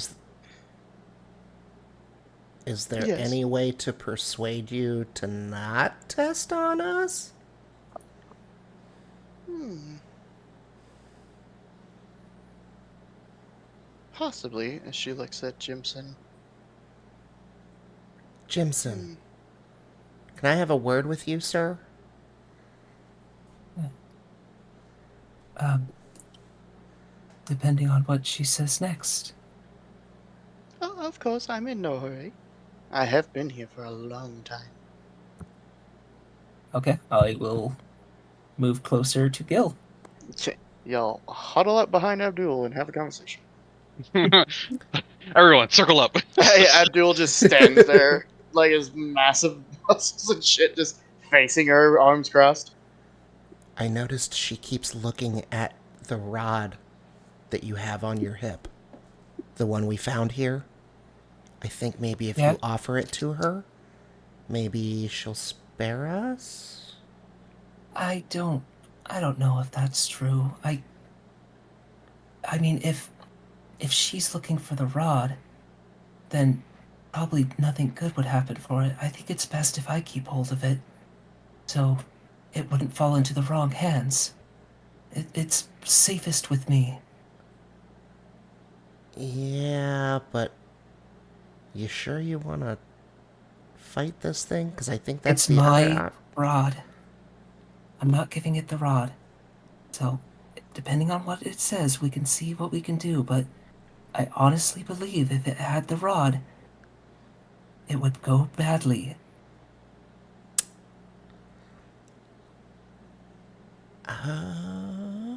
Speaker 4: Is there
Speaker 1: yes.
Speaker 4: any way to persuade you to not test on us?
Speaker 1: Possibly, as she looks at Jimson.
Speaker 4: Jimson, can I have a word with you, sir?
Speaker 3: Depending on what she says next.
Speaker 1: Oh, of course, I'm in no hurry. I have been here for a long time.
Speaker 3: Okay, I will move closer to Gil.
Speaker 1: Okay, y'all huddle up behind Abdul and have a conversation.
Speaker 5: Everyone, circle up.
Speaker 1: Hey, Abdul just stands there, like his massive muscles and shit, just facing her, arms crossed.
Speaker 4: I noticed she keeps looking at the rod that you have on your hip. The one we found here. I think maybe if
Speaker 3: Yeah,
Speaker 4: you offer it to her, maybe she'll spare us?
Speaker 3: I don't know if that's true. I mean, if she's looking for the rod, then probably nothing good would happen for it. I think it's best if I keep hold of it, so it wouldn't fall into the wrong hands. It's safest with me.
Speaker 4: Yeah, but you sure you want to fight this thing? Because I think that's
Speaker 3: It's
Speaker 4: the other
Speaker 3: my rod. I'm not giving it the rod. So, depending on what it says, we can see what we can do, but I honestly believe if it had the rod, it would go badly.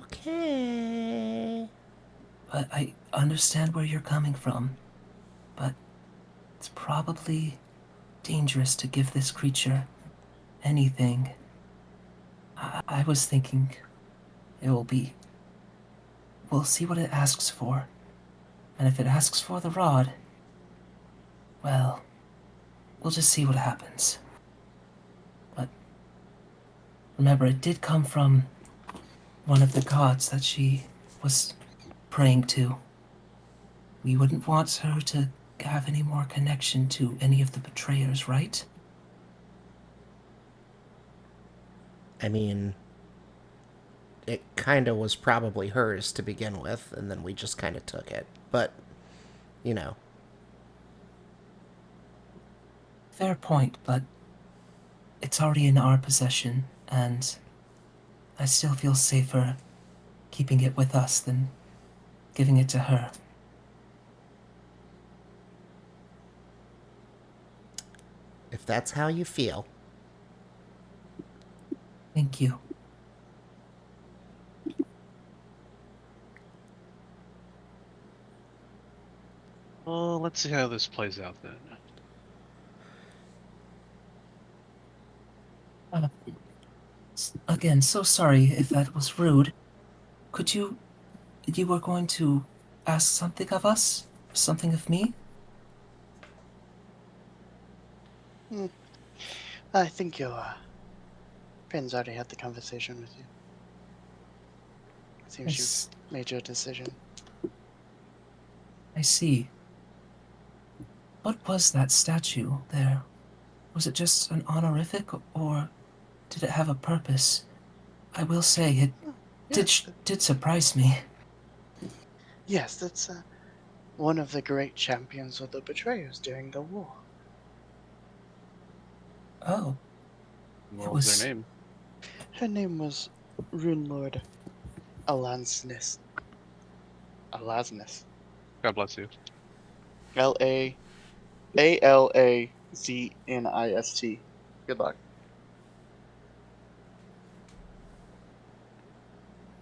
Speaker 4: Okay.
Speaker 3: But I understand where you're coming from. But it's probably dangerous to give this creature anything. I was thinking it will be. We'll see what it asks for. And if it asks for the rod, well, we'll just see what happens. But remember, it did come from one of the gods that she was praying to. We wouldn't want her to have any more connection to any of the betrayers, right?
Speaker 4: I mean, it kind of was probably hers to begin with, and then we just kind of took it. But, you know.
Speaker 3: Fair point, but it's already in our possession, and I still feel safer keeping it with us than giving it to her.
Speaker 4: If that's how you feel.
Speaker 3: Thank you.
Speaker 5: Well, let's see how this plays out then.
Speaker 3: Again, so sorry if that was rude. Could you... You were going to ask something of us? Something of me?
Speaker 1: I think your friends already had the conversation with you. Seems you've made your decision.
Speaker 3: I see. What was that statue there? Was it just an honorific, or did it have a purpose? I will say, it did surprise me.
Speaker 1: Yes, that's one of the great champions of the betrayers during the war.
Speaker 3: Oh.
Speaker 5: What was their name?
Speaker 1: Her name was Runelord Alansnis. Alasnis.
Speaker 5: God bless you.
Speaker 1: Alazznist. Good luck.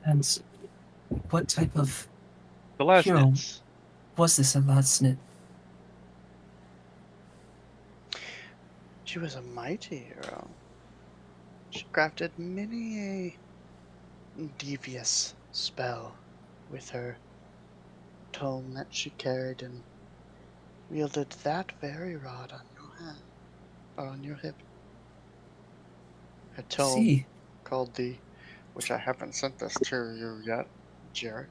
Speaker 3: And what type of
Speaker 5: The last
Speaker 3: hero
Speaker 5: nits.
Speaker 3: was this Alasnit?
Speaker 1: She was a mighty hero. She crafted many a devious spell with her tome that she carried and wielded that very rod on your hand, or on your hip. Her tome called which I haven't sent this to you yet, Jarek,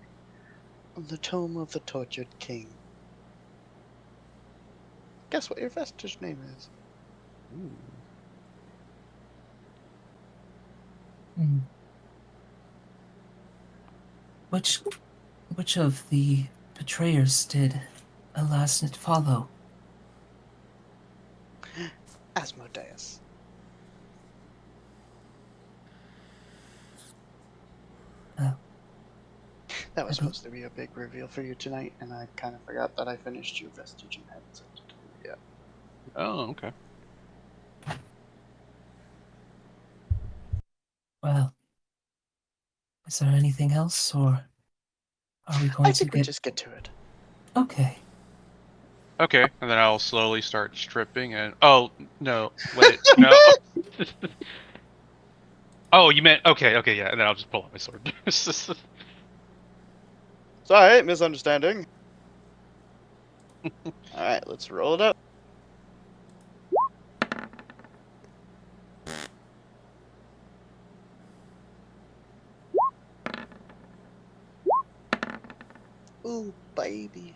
Speaker 1: the Tome of the Tortured King. Guess what your vestige name is?
Speaker 3: Which of the betrayers did Alasnit follow?
Speaker 1: Asmodeus. That was supposed to be a big reveal for you tonight, and I kind of forgot that I finished your vestige and hadn't sent it to you yet.
Speaker 5: Oh, okay.
Speaker 3: Well, is there anything else, or are we going
Speaker 1: I
Speaker 3: to
Speaker 1: think we
Speaker 3: get...
Speaker 1: just get to it.
Speaker 3: Okay.
Speaker 5: Okay, and then I'll slowly start stripping and oh no, wait, no. Oh, you meant okay, yeah, and then I'll just pull out my sword.
Speaker 1: Sorry, misunderstanding. Alright, let's roll it up. Ooh, baby.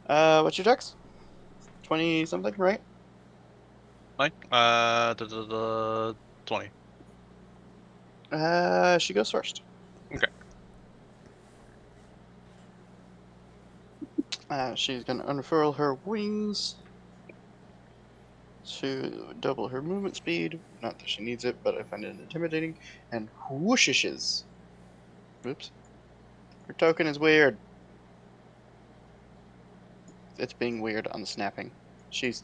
Speaker 1: What's your dex? 20 something, right?
Speaker 5: Like, 20.
Speaker 1: She goes first.
Speaker 5: Okay.
Speaker 1: She's gonna unfurl her wings to double her movement speed. Not that she needs it, but I find it intimidating. And whooshes. Oops. Her token is weird. It's being weird on the snapping. She's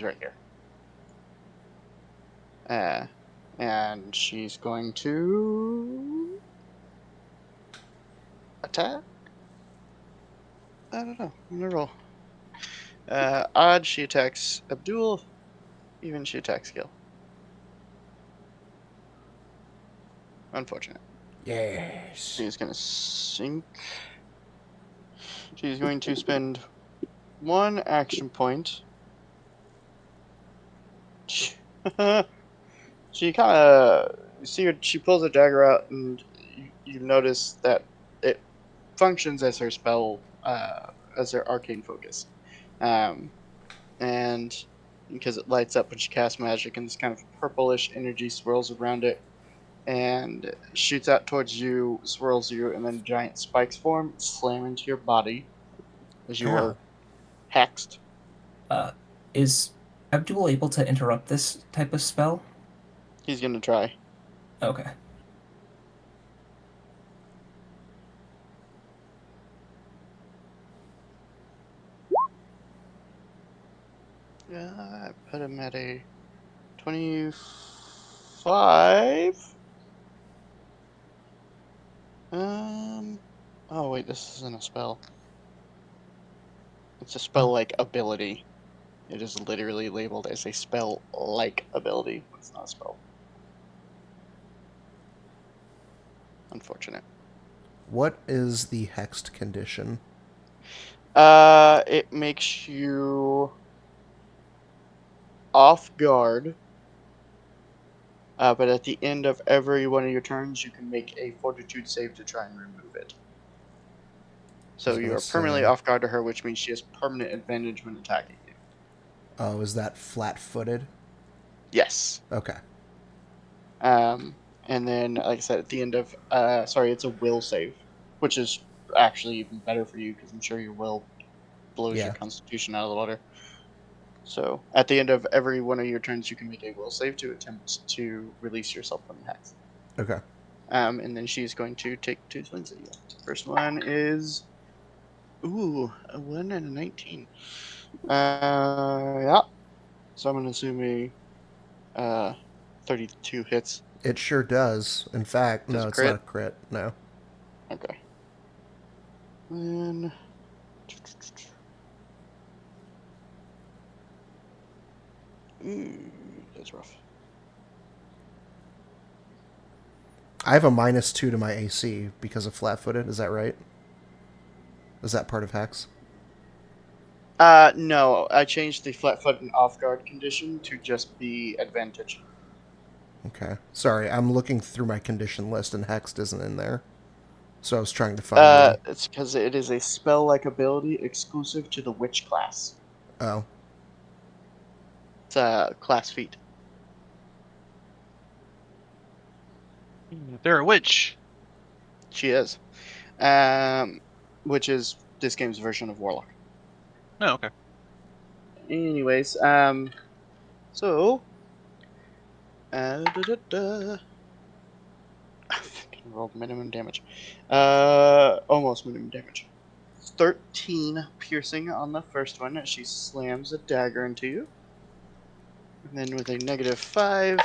Speaker 1: right here. And she's going to attack. I don't know. I'm gonna roll. Odd, she attacks Abdul. Even, she attacks Gil. Unfortunate.
Speaker 4: Yes.
Speaker 1: She's gonna sink. She's going to spend 1 action point. She kind of see her. She pulls a dagger out, and you notice that it functions as her spell, as her arcane focus, and because it lights up when she casts magic, and this kind of purplish energy swirls around it, and shoots out towards you, swirls you, and then giant spikes form, slam into your body as you are
Speaker 4: Ow.
Speaker 1: hexed.
Speaker 3: Is Abdul able to interrupt this type of spell?
Speaker 1: He's gonna try.
Speaker 3: Okay.
Speaker 1: I put him at a 25. Oh wait, this isn't a spell. It's a spell-like ability. It is literally labeled as a spell-like ability. It's not a spell. Unfortunate.
Speaker 4: What is the hexed condition?
Speaker 1: It makes you off guard. But at the end of every one of your turns, you can make a fortitude save to try and remove it. So you are permanently off guard to her, which means she has permanent advantage when attacking you.
Speaker 4: Oh, is that flat-footed?
Speaker 1: Yes.
Speaker 4: Okay.
Speaker 1: And then, like I said, at the end of, it's a will save, which is actually even better for you because I'm sure your will blows your constitution out of the water. So at the end of every one of your turns, you can make a will save to attempt to release yourself from the hex.
Speaker 4: Okay.
Speaker 1: And then she's going to take 2 swings at you. First one is, a 1 and a 19. Yeah. So I'm gonna assume a 32 hits.
Speaker 4: It sure does. In fact, no, it's not a crit. No.
Speaker 1: Okay. Then that's rough.
Speaker 4: I have a -2 to my AC because of flat-footed. Is that right? Is that part of hex?
Speaker 1: No, I changed the flat-foot and off-guard condition to just be advantage.
Speaker 4: Okay. Sorry, I'm looking through my condition list and hexed isn't in there. So I was trying to find
Speaker 1: It's because it is a spell-like ability exclusive to the witch class.
Speaker 4: Oh.
Speaker 1: It's class feat.
Speaker 5: They're a witch.
Speaker 1: She is. Which is this game's version of Warlock.
Speaker 5: Oh, okay.
Speaker 1: Anyways, so I rolled minimum damage. Almost minimum damage. 13 piercing on the first one as she slams a dagger into you. And then with a -5,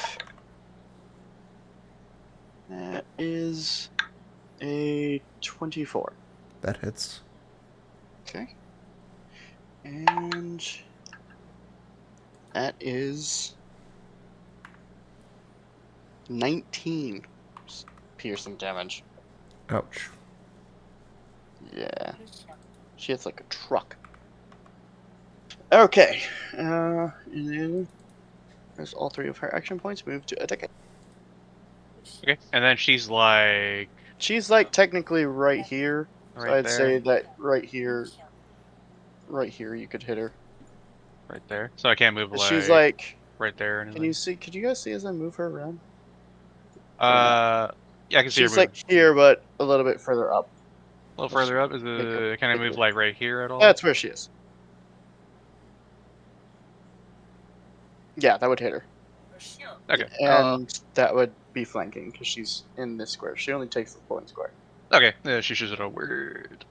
Speaker 1: that is a 24.
Speaker 4: That hits.
Speaker 1: Okay. And that is 19 piercing damage.
Speaker 4: Ouch.
Speaker 1: Yeah. She hits like a truck. Okay. And then as all 3 of her action points move to attack it.
Speaker 5: Okay, and then she's like
Speaker 1: She's like technically right here. So
Speaker 5: right
Speaker 1: I'd
Speaker 5: there,
Speaker 1: say that right here you could hit her.
Speaker 5: right there. So I can't move like
Speaker 1: She's like,
Speaker 5: right there or anything.
Speaker 1: could you guys see as I move her around?
Speaker 5: Yeah, I can see her
Speaker 1: She's
Speaker 5: move
Speaker 1: like here, but a little bit further up.
Speaker 5: a little further up. Is can I move like right here at all?
Speaker 1: That's where she is. Yeah, that would hit her.
Speaker 5: Okay.
Speaker 1: And that would be flanking because she's in this square. She only takes the point square.
Speaker 5: Okay. She should a word.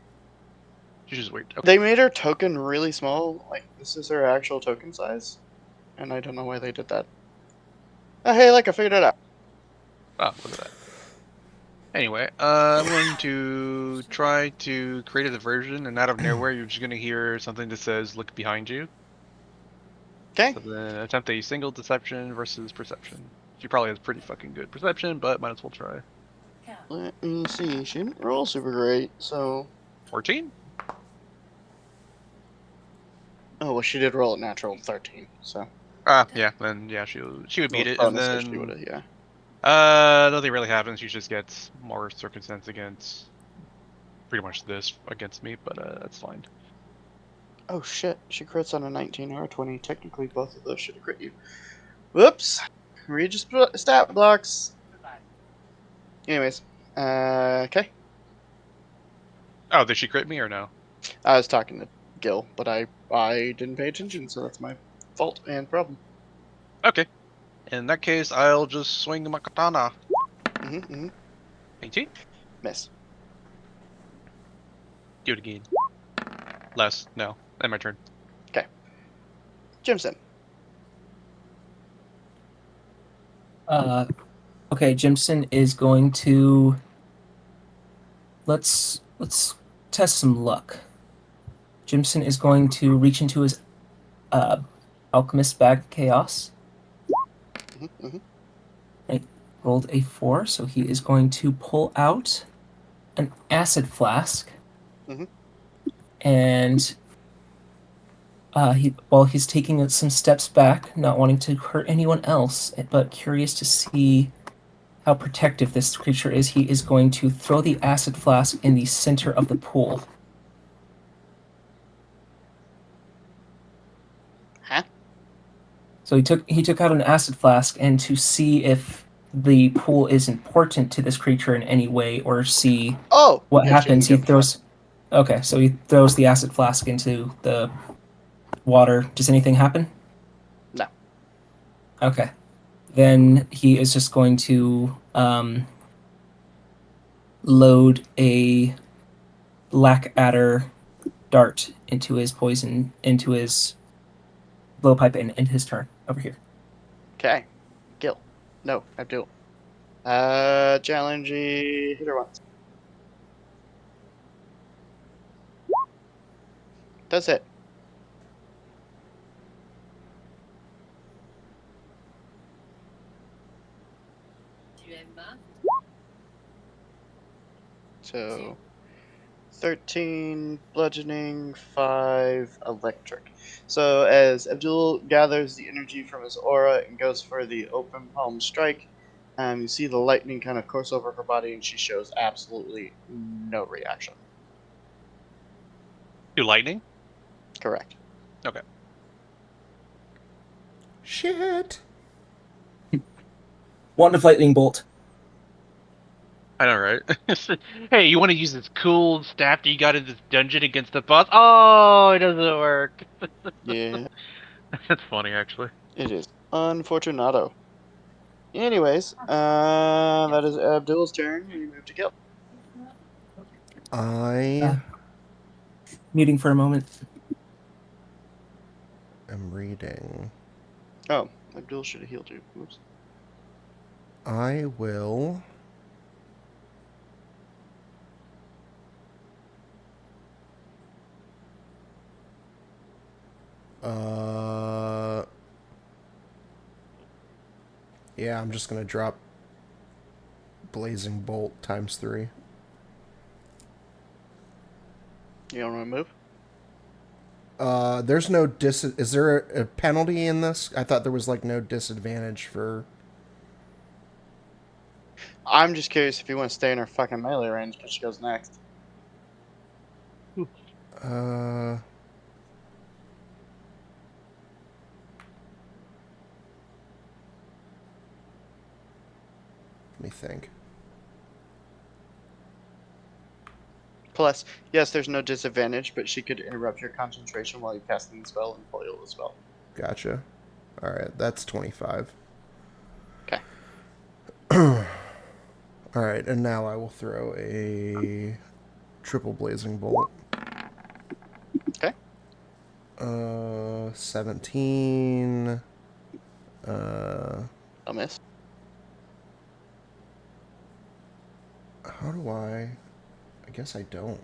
Speaker 5: She should weird. Okay.
Speaker 1: They made her token really small. Like this is her actual token size, and I don't know why they did that. Oh, hey, look, I figured it out.
Speaker 5: Oh, look at that. Anyway, I'm going to try to create a diversion, and out of nowhere, you're just going to hear something that says, "Look behind you."
Speaker 1: Okay.
Speaker 5: So then attempt a single deception versus perception. She probably has pretty fucking good perception, but might as well try.
Speaker 1: Let me see. She didn't roll super great, so.
Speaker 5: 14?
Speaker 1: Oh well, she did roll a natural 13, so.
Speaker 5: Yeah, then yeah, she would beat it, and
Speaker 1: Bonus, so she
Speaker 5: then
Speaker 1: would've, yeah.
Speaker 5: nothing really happens. She just gets more circumstance against pretty much this against me, but that's fine.
Speaker 1: Oh shit, she crits on a 19 or a 20. Technically, both of those should have crit you. Whoops! Read your stat blocks. Anyways, okay.
Speaker 5: Oh, did she crit me or no?
Speaker 1: I was talking to Gil, but I didn't pay attention, so that's my fault and problem.
Speaker 5: Okay. In that case, I'll just swing my katana. 18?
Speaker 1: Miss.
Speaker 5: Do it again. Less. No. End my turn.
Speaker 1: Okay. Jimson.
Speaker 3: Okay, Jimson is going to let's test some luck. Jimson is going to reach into his alchemist bag of chaos. I rolled a 4, so he is going to pull out an acid flask. And while he's taking some steps back, not wanting to hurt anyone else, but curious to see how protective this creature is, he is going to throw the acid flask in the center of the pool.
Speaker 1: Huh?
Speaker 3: So he took out an acid flask, and to see if the pool is important to this creature in any way, or see what happens, he throws. Okay, so he throws the acid flask into the water. Does anything happen?
Speaker 1: No.
Speaker 3: Okay. Then he is just going to load a Blackadder dart into his blowpipe and end his turn over here.
Speaker 1: Okay. Gil. No, Abdul. Challenge hit her once. That's it. So, 13 bludgeoning, 5 electric. So as Abdul gathers the energy from his aura and goes for the open palm strike, you see the lightning kind of course over her body, and she shows absolutely no reaction.
Speaker 5: Do lightning?
Speaker 1: Correct.
Speaker 5: Okay.
Speaker 4: Shit.
Speaker 3: Wand of lightning bolt.
Speaker 5: I know, right? Hey, you want to use this cool staff that you got in this dungeon against the boss? Oh, it doesn't work.
Speaker 1: Yeah,
Speaker 5: That's funny, actually.
Speaker 1: it is. Unfortunato. Anyways, that is Abdul's turn. We move to Gil.
Speaker 4: I
Speaker 3: Muting for a moment.
Speaker 4: I'm reading.
Speaker 1: Oh, Abdul should have healed you. Oops.
Speaker 4: I will. Yeah, I'm just gonna drop Blazing Bolt ×3.
Speaker 1: You don't want to move?
Speaker 4: There's no is there a penalty in this? I thought there was like no disadvantage for.
Speaker 1: I'm just curious if you want to stay in her fucking melee range because she goes next.
Speaker 4: Uh. Let me think.
Speaker 1: Plus, yes, there's no disadvantage, but she could interrupt your concentration while you're casting the spell and foil the spell.
Speaker 4: Gotcha. All right, that's 25.
Speaker 1: Okay.
Speaker 4: All right, and now I will throw a triple Blazing Bolt.
Speaker 1: Okay.
Speaker 4: 17.
Speaker 1: I'll miss.
Speaker 4: How do I guess I don't.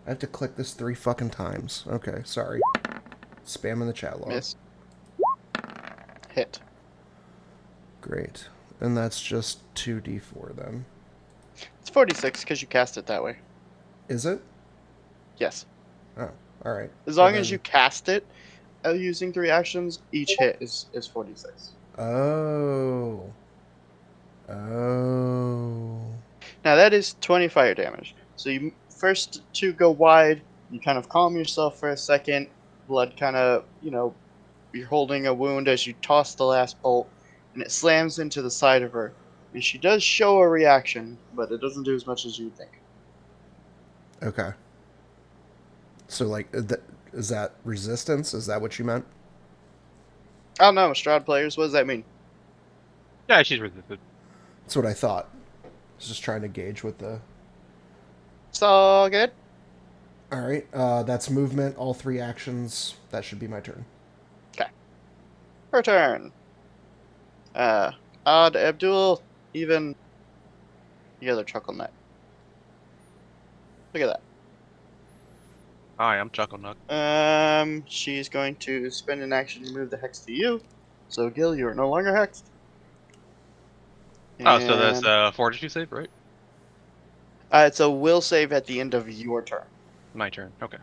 Speaker 4: I have to click this 3 fucking times. Okay, sorry. Spam in the chat log.
Speaker 1: Miss. Hit.
Speaker 4: Great. And that's just 2d4 then.
Speaker 1: It's 46 because you cast it that way.
Speaker 4: Is it?
Speaker 1: Yes.
Speaker 4: Oh, alright.
Speaker 1: As long as you cast it using 3 actions, each hit is 46.
Speaker 4: Oh. Oh.
Speaker 1: Now that is 20 fire damage. So you first 2 go wide, you kind of calm yourself for a second, blood kind of, you're holding a wound as you toss the last bolt, and it slams into the side of her. And she does show a reaction, but it doesn't do as much as you'd think.
Speaker 4: Okay. So, like, is that resistance? Is that what you meant?
Speaker 1: I don't know, Strahd players, what does that mean?
Speaker 5: Yeah, she's resisted.
Speaker 4: That's what I thought. I was just trying to gauge what the...
Speaker 1: It's all good.
Speaker 4: Alright, that's movement, all 3 actions. That should be my turn.
Speaker 1: Okay. Her turn. Odd, Abdul, even the other chuckle nut. Look at that.
Speaker 5: Hi, I'm Chuckle Nut.
Speaker 1: She's going to spend an action to move the hex to you. So, Gil, you are no longer hexed.
Speaker 5: Oh, so that's fortitude save, right?
Speaker 1: It's a will save at the end of your turn.
Speaker 5: My turn. Okay.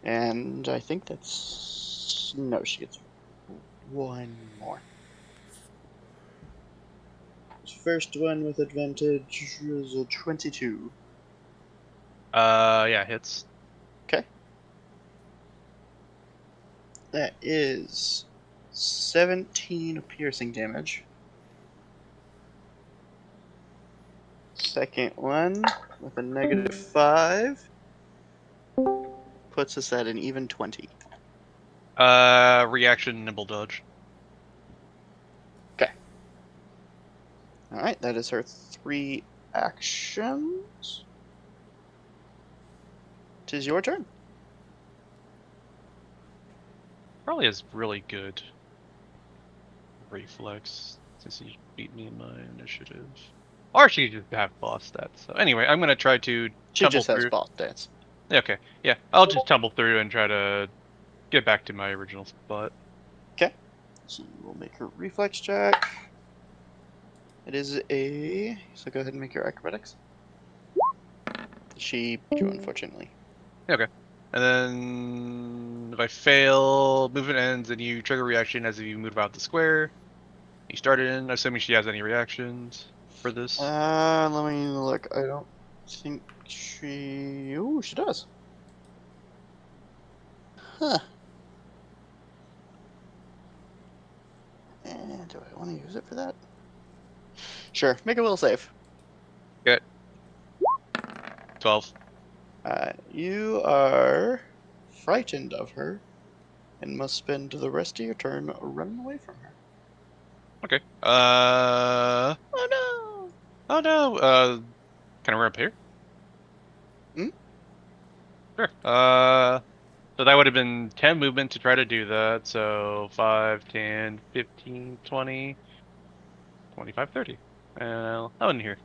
Speaker 1: And I think that's... No, she gets 1 more. First one with advantage is a 22.
Speaker 5: Yeah, hits.
Speaker 1: Okay. That is 17 piercing damage. Second one with a -5 puts us at an even 20.
Speaker 5: Reaction, nimble dodge.
Speaker 1: Okay. Alright, that is her 3 actions. Tis your turn.
Speaker 5: Probably has really good reflex since he beat me in my initiative. Or she could just have boss stats. So anyway, I'm gonna try to
Speaker 1: She
Speaker 5: tumble
Speaker 1: just has
Speaker 5: through.
Speaker 1: boss dance.
Speaker 5: Okay, yeah, I'll just tumble through and try to get back to my original spot.
Speaker 1: Okay. So we'll make her reflex check. It is a... So go ahead and make your acrobatics. She beat you, unfortunately.
Speaker 5: Okay. And then if I fail, movement ends and you trigger reaction as if you move out the square. You start it in, assuming she has any reactions for this.
Speaker 1: Let me look. I don't think she... Ooh, she does. Huh. And do I want to use it for that? Sure. Make a will save.
Speaker 5: Okay. 12.
Speaker 1: You are frightened of her and must spend the rest of your turn running away from her.
Speaker 5: Okay.
Speaker 1: Oh no!
Speaker 5: Oh no. Can I run up here?
Speaker 1: Hmm?
Speaker 5: Sure. So that would have been 10 movement to try to do that. So 5, 10, 15, 20, 25, 30. How in here?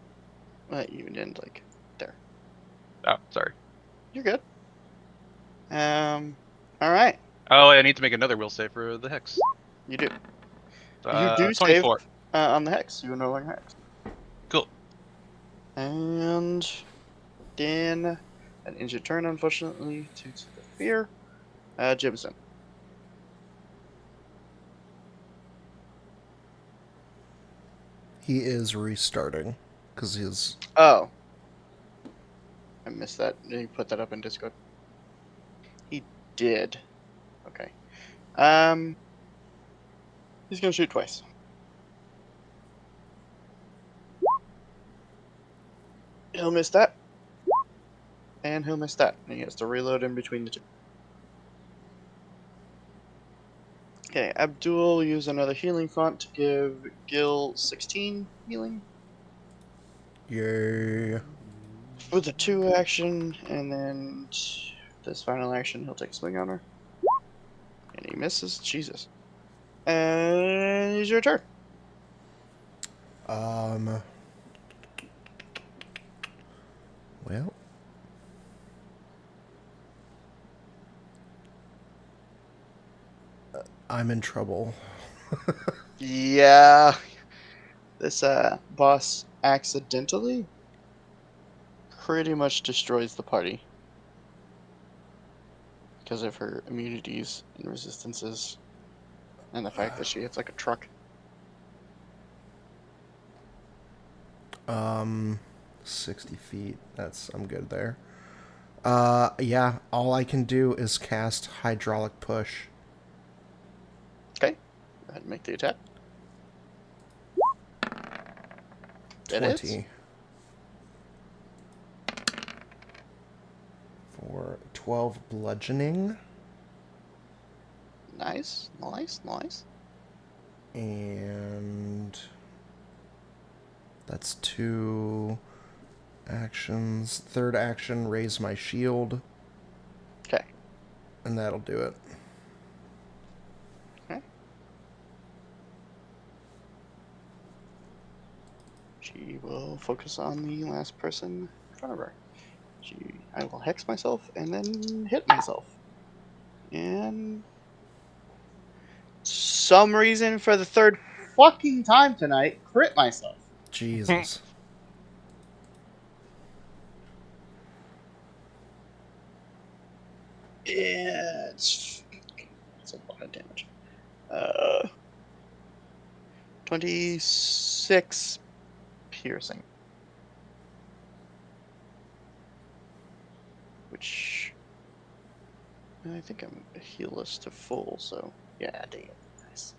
Speaker 1: You didn't like there.
Speaker 5: Oh, sorry.
Speaker 1: You're good. All right.
Speaker 5: Oh, I need to make another will save for the hex.
Speaker 1: You do. You do save
Speaker 5: 24.
Speaker 1: on the hex. You no longer hex.
Speaker 5: Cool.
Speaker 1: And then that ends your turn, unfortunately, due to the fear. Jimson.
Speaker 4: He is restarting because he's.
Speaker 1: Oh, I missed that. Did you put that up in Discord? He did. Okay. He's gonna shoot twice. He'll miss that. And he'll miss that. And he has to reload in between the two. Okay, Abdul use another healing font to give Gil 16 healing.
Speaker 4: Yeah.
Speaker 1: With a 2 action, and then this final action, he'll take a swing on her. And he misses. Jesus. And it's your turn.
Speaker 4: Well. I'm in trouble.
Speaker 1: Yeah. This boss accidentally pretty much destroys the party. Because of her immunities and resistances. And the fact that she hits like a truck.
Speaker 4: 60 feet. I'm good there. Yeah, all I can do is cast Hydraulic Push.
Speaker 1: Okay. Go ahead and make the attack.
Speaker 4: 20. For 12 bludgeoning.
Speaker 1: Nice, nice, nice.
Speaker 4: And that's 2 actions. Third action, raise my shield.
Speaker 1: Okay.
Speaker 4: And that'll do it.
Speaker 1: Okay. She will focus on the last person in front of her. I will hex myself and then hit myself. And some reason for the third fucking time tonight, crit myself.
Speaker 4: Jesus.
Speaker 1: It's a lot of damage. 26 piercing. Which I think I'm healless to full, so yeah, damn. Nice.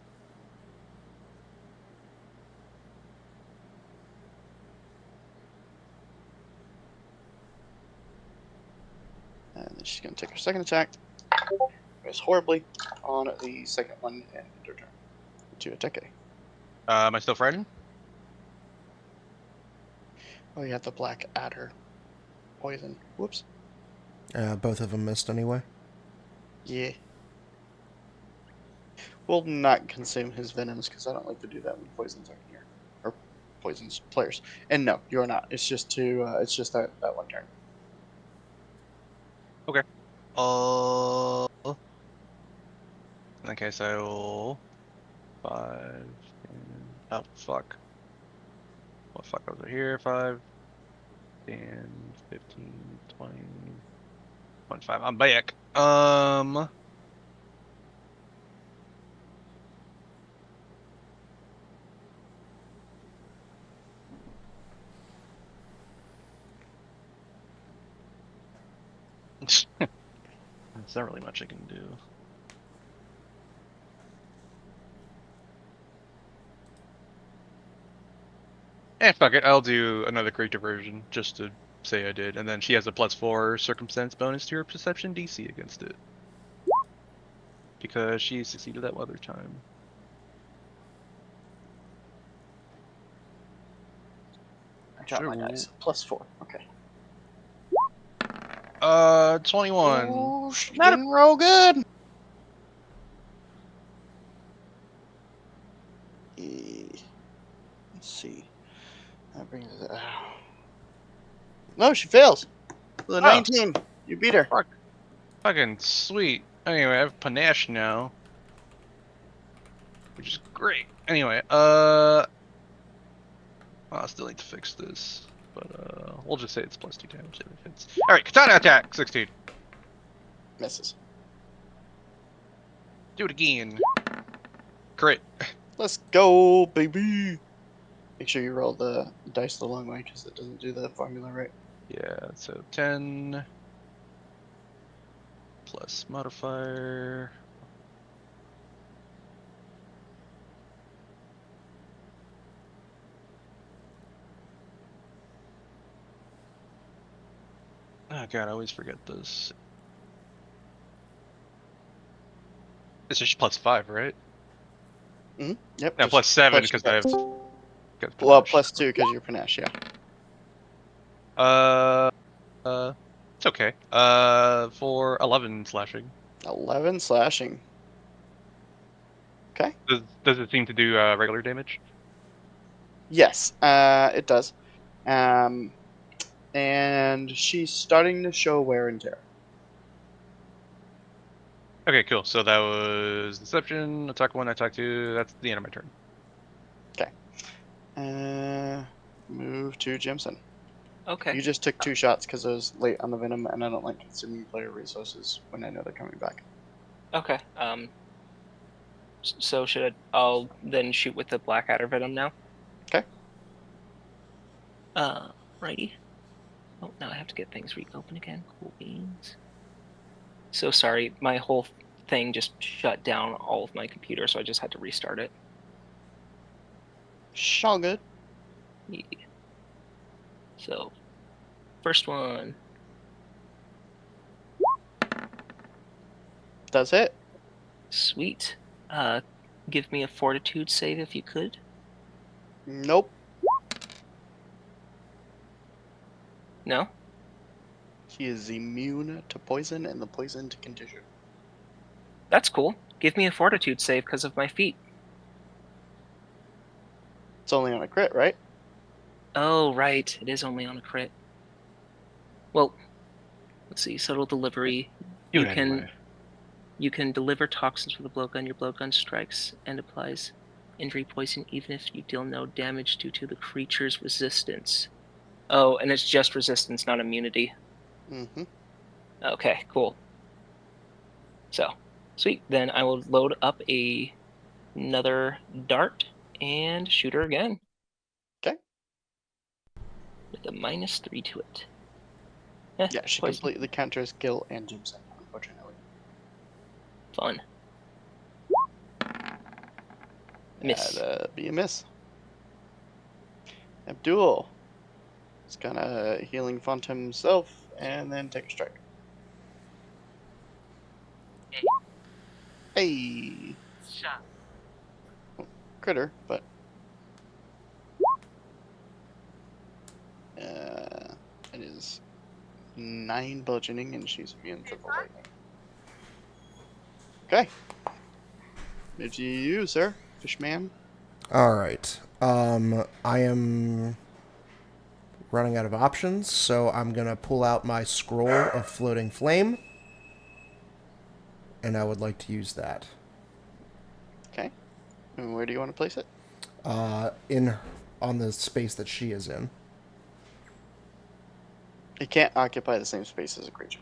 Speaker 1: And then she's gonna take her second attack. Goes horribly on the second one and end her turn. To attack.
Speaker 5: Am I still frightened?
Speaker 1: Oh, you have the black adder poison. Whoops.
Speaker 4: Both of them missed anyway.
Speaker 1: Yeah. We'll not consume his venoms because I don't like to do that when poisons aren't here, or poisons players. And no, you're not. It's just it's just that one turn.
Speaker 5: Okay. In that case, I will 5. Oh fuck. What fuck over here? 5, 10, 15, 20, 25. I'm back. There's not really much I can do. Fuck it. I'll do another creature version just to say I did. And then she has a +4 circumstance bonus to her perception DC against it. Because she succeeded that other time.
Speaker 1: I got my dice. +4. Okay.
Speaker 2: 21.
Speaker 1: Oh, she's
Speaker 2: Not a-
Speaker 1: getting real good. Let's see. That brings it. No, she fails. With a
Speaker 2: Oh,
Speaker 1: 19. You beat her.
Speaker 2: fucking sweet. Anyway, I have panache now, which is great. Anyway, I still need to fix this, but we'll just say it's +2 damage if it hits. All right, katana attack, 16.
Speaker 1: Misses.
Speaker 2: Do it again. Crit.
Speaker 1: Let's go, baby. Make sure you roll the dice the long way because it doesn't do the formula right.
Speaker 2: Yeah, so 10 plus modifier. Oh god, I always forget this. It's just +5, right?
Speaker 1: Mm-hmm. Yep.
Speaker 2: No,
Speaker 1: just
Speaker 2: +7
Speaker 1: plus
Speaker 2: because
Speaker 1: your
Speaker 2: I have.
Speaker 1: dice.
Speaker 2: Got
Speaker 1: Well,
Speaker 2: panache.
Speaker 1: +2 because you're panache, yeah.
Speaker 2: Uh, it's okay. For 11 slashing.
Speaker 1: 11 slashing. Okay.
Speaker 2: Does it seem to do regular damage?
Speaker 1: Yes, it does. And she's starting to show wear and tear.
Speaker 2: Okay, cool. So that was Deception, attack 1, attack 2. That's the end of my turn.
Speaker 1: Move to Jimson.
Speaker 3: Okay.
Speaker 1: You just took 2 shots because it was late on the venom, and I don't like consuming player resources when I know they're coming back.
Speaker 3: Okay. So I'll then shoot with the Blackadder Venom now?
Speaker 1: Okay.
Speaker 3: Righty. Oh, now I have to get things reopened again. Cool beans. So sorry, my whole thing just shut down all of my computer, so I just had to restart it.
Speaker 1: All good.
Speaker 3: Yeah. So, first one.
Speaker 1: Does hit.
Speaker 3: Sweet. Give me a fortitude save if you could.
Speaker 1: Nope.
Speaker 3: No?
Speaker 1: He is immune to poison and the poisoned condition.
Speaker 3: That's cool. Give me a fortitude save because of my feet.
Speaker 1: It's only on a crit, right?
Speaker 3: Oh, right. It is only on a crit. Well, let's see. Subtle delivery.
Speaker 2: Do
Speaker 3: You
Speaker 2: it
Speaker 3: can
Speaker 2: anyway.
Speaker 3: you can deliver toxins with a blowgun. Your blowgun strikes and applies injury poison even if you deal no damage due to the creature's resistance. Oh, and it's just resistance, not immunity.
Speaker 1: Mm-hmm.
Speaker 3: Okay, cool. So, sweet. Then I will load up another dart and shoot her again.
Speaker 1: Okay.
Speaker 3: With a -3 to it.
Speaker 1: Yeah, she
Speaker 3: poison.
Speaker 1: completely counters Gil and Jimson, unfortunately.
Speaker 3: Fun. Miss.
Speaker 1: That'd be a miss. Abdul is gonna healing font himself and then take a strike. Hey!
Speaker 3: Shot.
Speaker 1: Critter, but it is 9 bludgeoning and she's immune to the lightning. Okay. It's you, sir, Fishman.
Speaker 4: All right. I am running out of options, so I'm gonna pull out my scroll of floating flame, and I would like to use that.
Speaker 1: Okay. And where do you want to place it?
Speaker 4: On the space that she is in.
Speaker 1: It can't occupy the same space as a creature.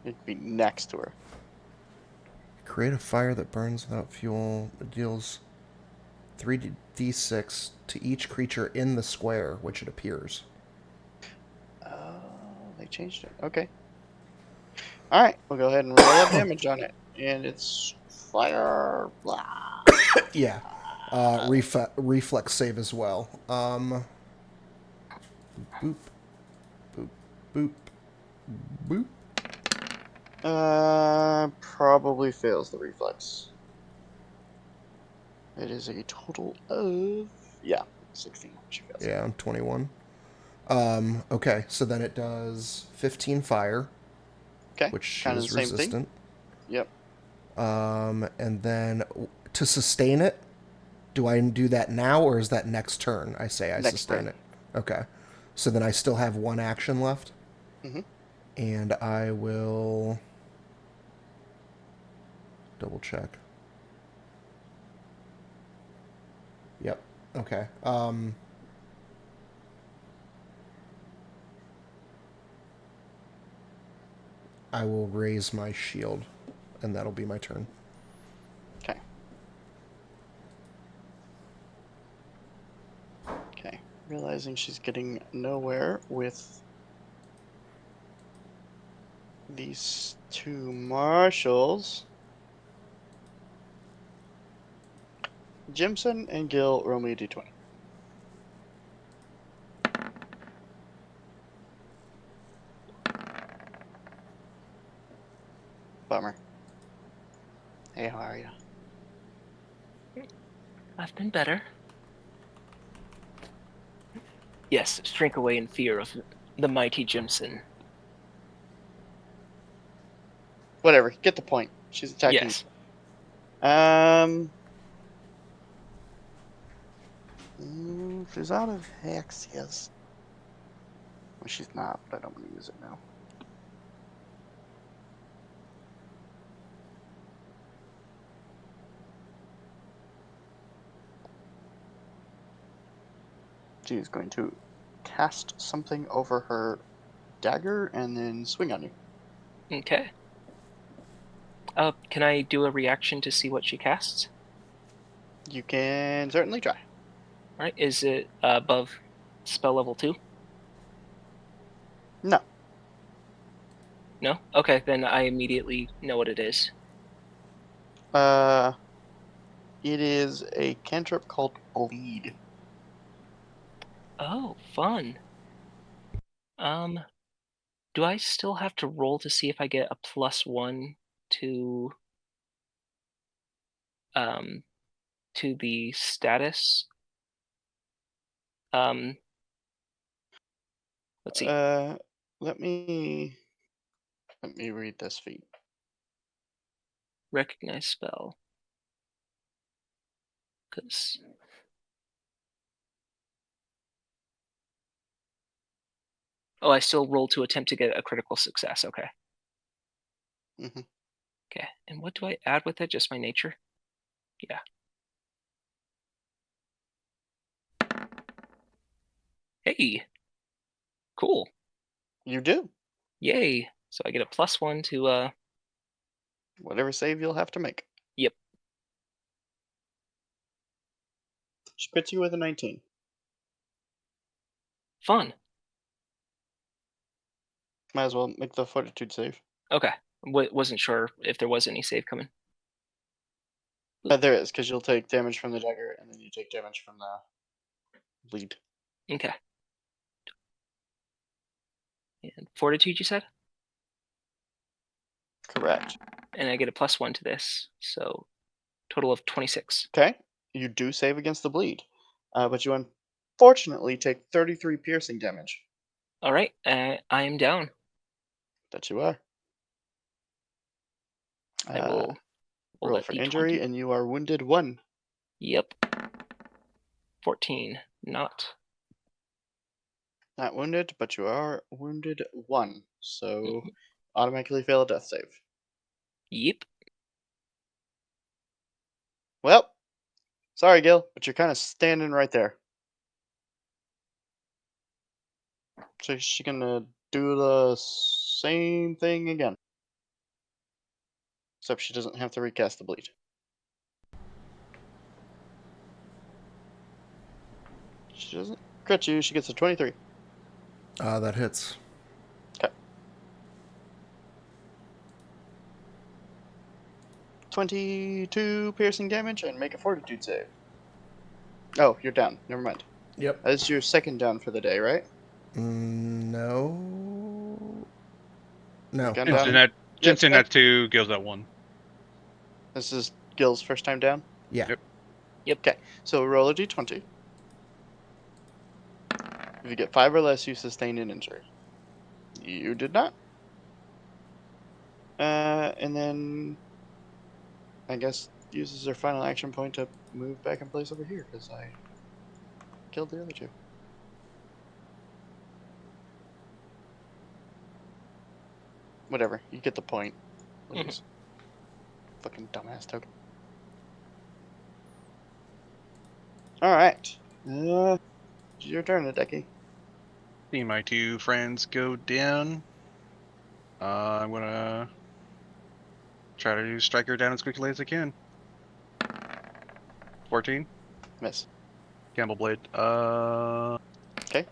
Speaker 1: It could be next to her.
Speaker 4: Create a fire that burns without fuel. It deals 3d6 to each creature in the square, which it appears.
Speaker 1: Oh, they changed it. Okay. Alright, we'll go ahead and roll up damage on it. And it's fire. Blah.
Speaker 4: Yeah. Reflex save as well. Boop. Boop. Boop. Boop.
Speaker 1: Probably fails the reflex. It is a total of 16. She fails.
Speaker 4: Yeah, I'm 21. Okay, so then it does 15 fire,
Speaker 1: Okay.
Speaker 4: which she
Speaker 1: Kind of the
Speaker 4: is
Speaker 1: same thing.
Speaker 4: resistant.
Speaker 1: Yep.
Speaker 4: And then to sustain it, do I do that now or is that next turn? I say I
Speaker 1: Next
Speaker 4: sustain
Speaker 1: turn.
Speaker 4: it. Okay. So then I still have one action left.
Speaker 1: Mm-hmm.
Speaker 4: And I will double check. Yep. Okay. I will raise my shield, and that'll be my turn.
Speaker 1: Okay. Okay. Realizing she's getting nowhere with these two marshals. Jimson and Gil, roll me a d20. Bummer. Hey, how are you?
Speaker 3: I've been better. Yes, shrink away in fear of the mighty Jimson.
Speaker 1: Whatever. Get the point. She's attacking.
Speaker 3: Yes.
Speaker 1: She's out of hex, yes. Well, she's not, but I don't want to use it now. She's going to cast something over her dagger and then swing on you.
Speaker 3: Okay. Can I do a reaction to see what she casts?
Speaker 1: You can certainly try.
Speaker 3: All right. Is it above spell level 2?
Speaker 1: No.
Speaker 3: No? Okay, then I immediately know what it is.
Speaker 1: It is a cantrip called Bleed.
Speaker 3: Oh, fun. Do I still have to roll to see if I get a +1 to the status? Let's see.
Speaker 1: Let me read this feat.
Speaker 3: Recognize spell. Because I still roll to attempt to get a critical success. Okay.
Speaker 1: Mm-hmm.
Speaker 3: Okay. And what do I add with it? Just my nature? Yeah. Hey. Cool.
Speaker 1: You do.
Speaker 3: Yay. So I get a +1 to
Speaker 1: Whatever save you'll have to make.
Speaker 3: Yep.
Speaker 1: She puts you with a 19.
Speaker 3: Fun.
Speaker 1: Might as well make the fortitude save.
Speaker 3: Okay. Wasn't sure if there was any save coming.
Speaker 1: There is, because you'll take damage from the dagger, and then you take damage from the bleed.
Speaker 3: Okay. And fortitude, you said?
Speaker 1: Correct.
Speaker 3: And I get a +1 to this, so total of 26.
Speaker 1: Okay. You do save against the bleed, but you unfortunately take 33 piercing damage.
Speaker 3: All right, I am down.
Speaker 1: That you are.
Speaker 3: I will roll
Speaker 1: Roll
Speaker 3: that
Speaker 1: for
Speaker 3: d20.
Speaker 1: injury, and you are wounded 1.
Speaker 3: Yep. 14. Not
Speaker 1: wounded, but you are wounded 1. So automatically fail a death save.
Speaker 3: Yep.
Speaker 1: Well, sorry, Gil, but you're kind of standing right there. So she's gonna do the same thing again. Except she doesn't have to recast the bleed. She doesn't crit you, she gets a 23.
Speaker 4: That hits.
Speaker 1: Okay. 22 piercing damage and make a fortitude save. Oh, you're down. Never mind.
Speaker 4: Yep.
Speaker 1: That's your second down for the day, right?
Speaker 4: No. No.
Speaker 1: Gone
Speaker 5: Jensen
Speaker 1: down.
Speaker 5: Jensen
Speaker 1: Yep.
Speaker 5: at 2, Gil's at 1.
Speaker 1: This is Gil's first time down?
Speaker 4: Yeah.
Speaker 5: Yep.
Speaker 3: Yep.
Speaker 1: Okay, so roll a d20. If you get 5 or less, you sustain an injury. You did not. And then I guess uses their final action point to move back in place over here because I killed the other two. Whatever, you get the point. Lose. Fucking dumbass token. Alright. It's your turn, Hideki.
Speaker 5: See my 2 friends go down. I'm gonna try to strike her down as quickly as I can. 14.
Speaker 1: Miss.
Speaker 5: Gamble blade.
Speaker 1: Okay.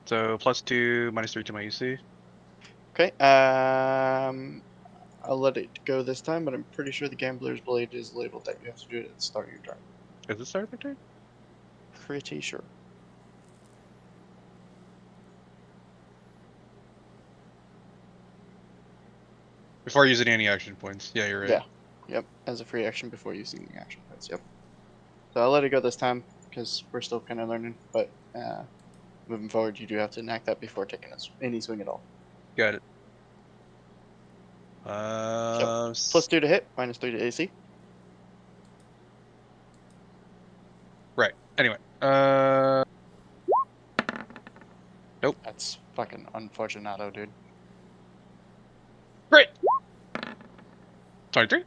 Speaker 5: So +2, -3 to my EC.
Speaker 1: Okay. I'll let it go this time, but I'm pretty sure the Gambler's Blade is labeled that you have to do it at the start of your turn.
Speaker 5: Is it start of the turn?
Speaker 1: Pretty sure.
Speaker 5: Before using any action points. Yeah, you're right.
Speaker 1: Yeah. Yep. As a free action before using the action points. Yep. So I'll let it go this time because we're still kind of learning. But moving forward, you do have to enact that before taking any swing at all.
Speaker 5: Got it.
Speaker 1: +2 to hit, -3 to AC.
Speaker 5: Right. Anyway. Nope.
Speaker 1: That's fucking unfortunato, dude.
Speaker 5: Crit! 23?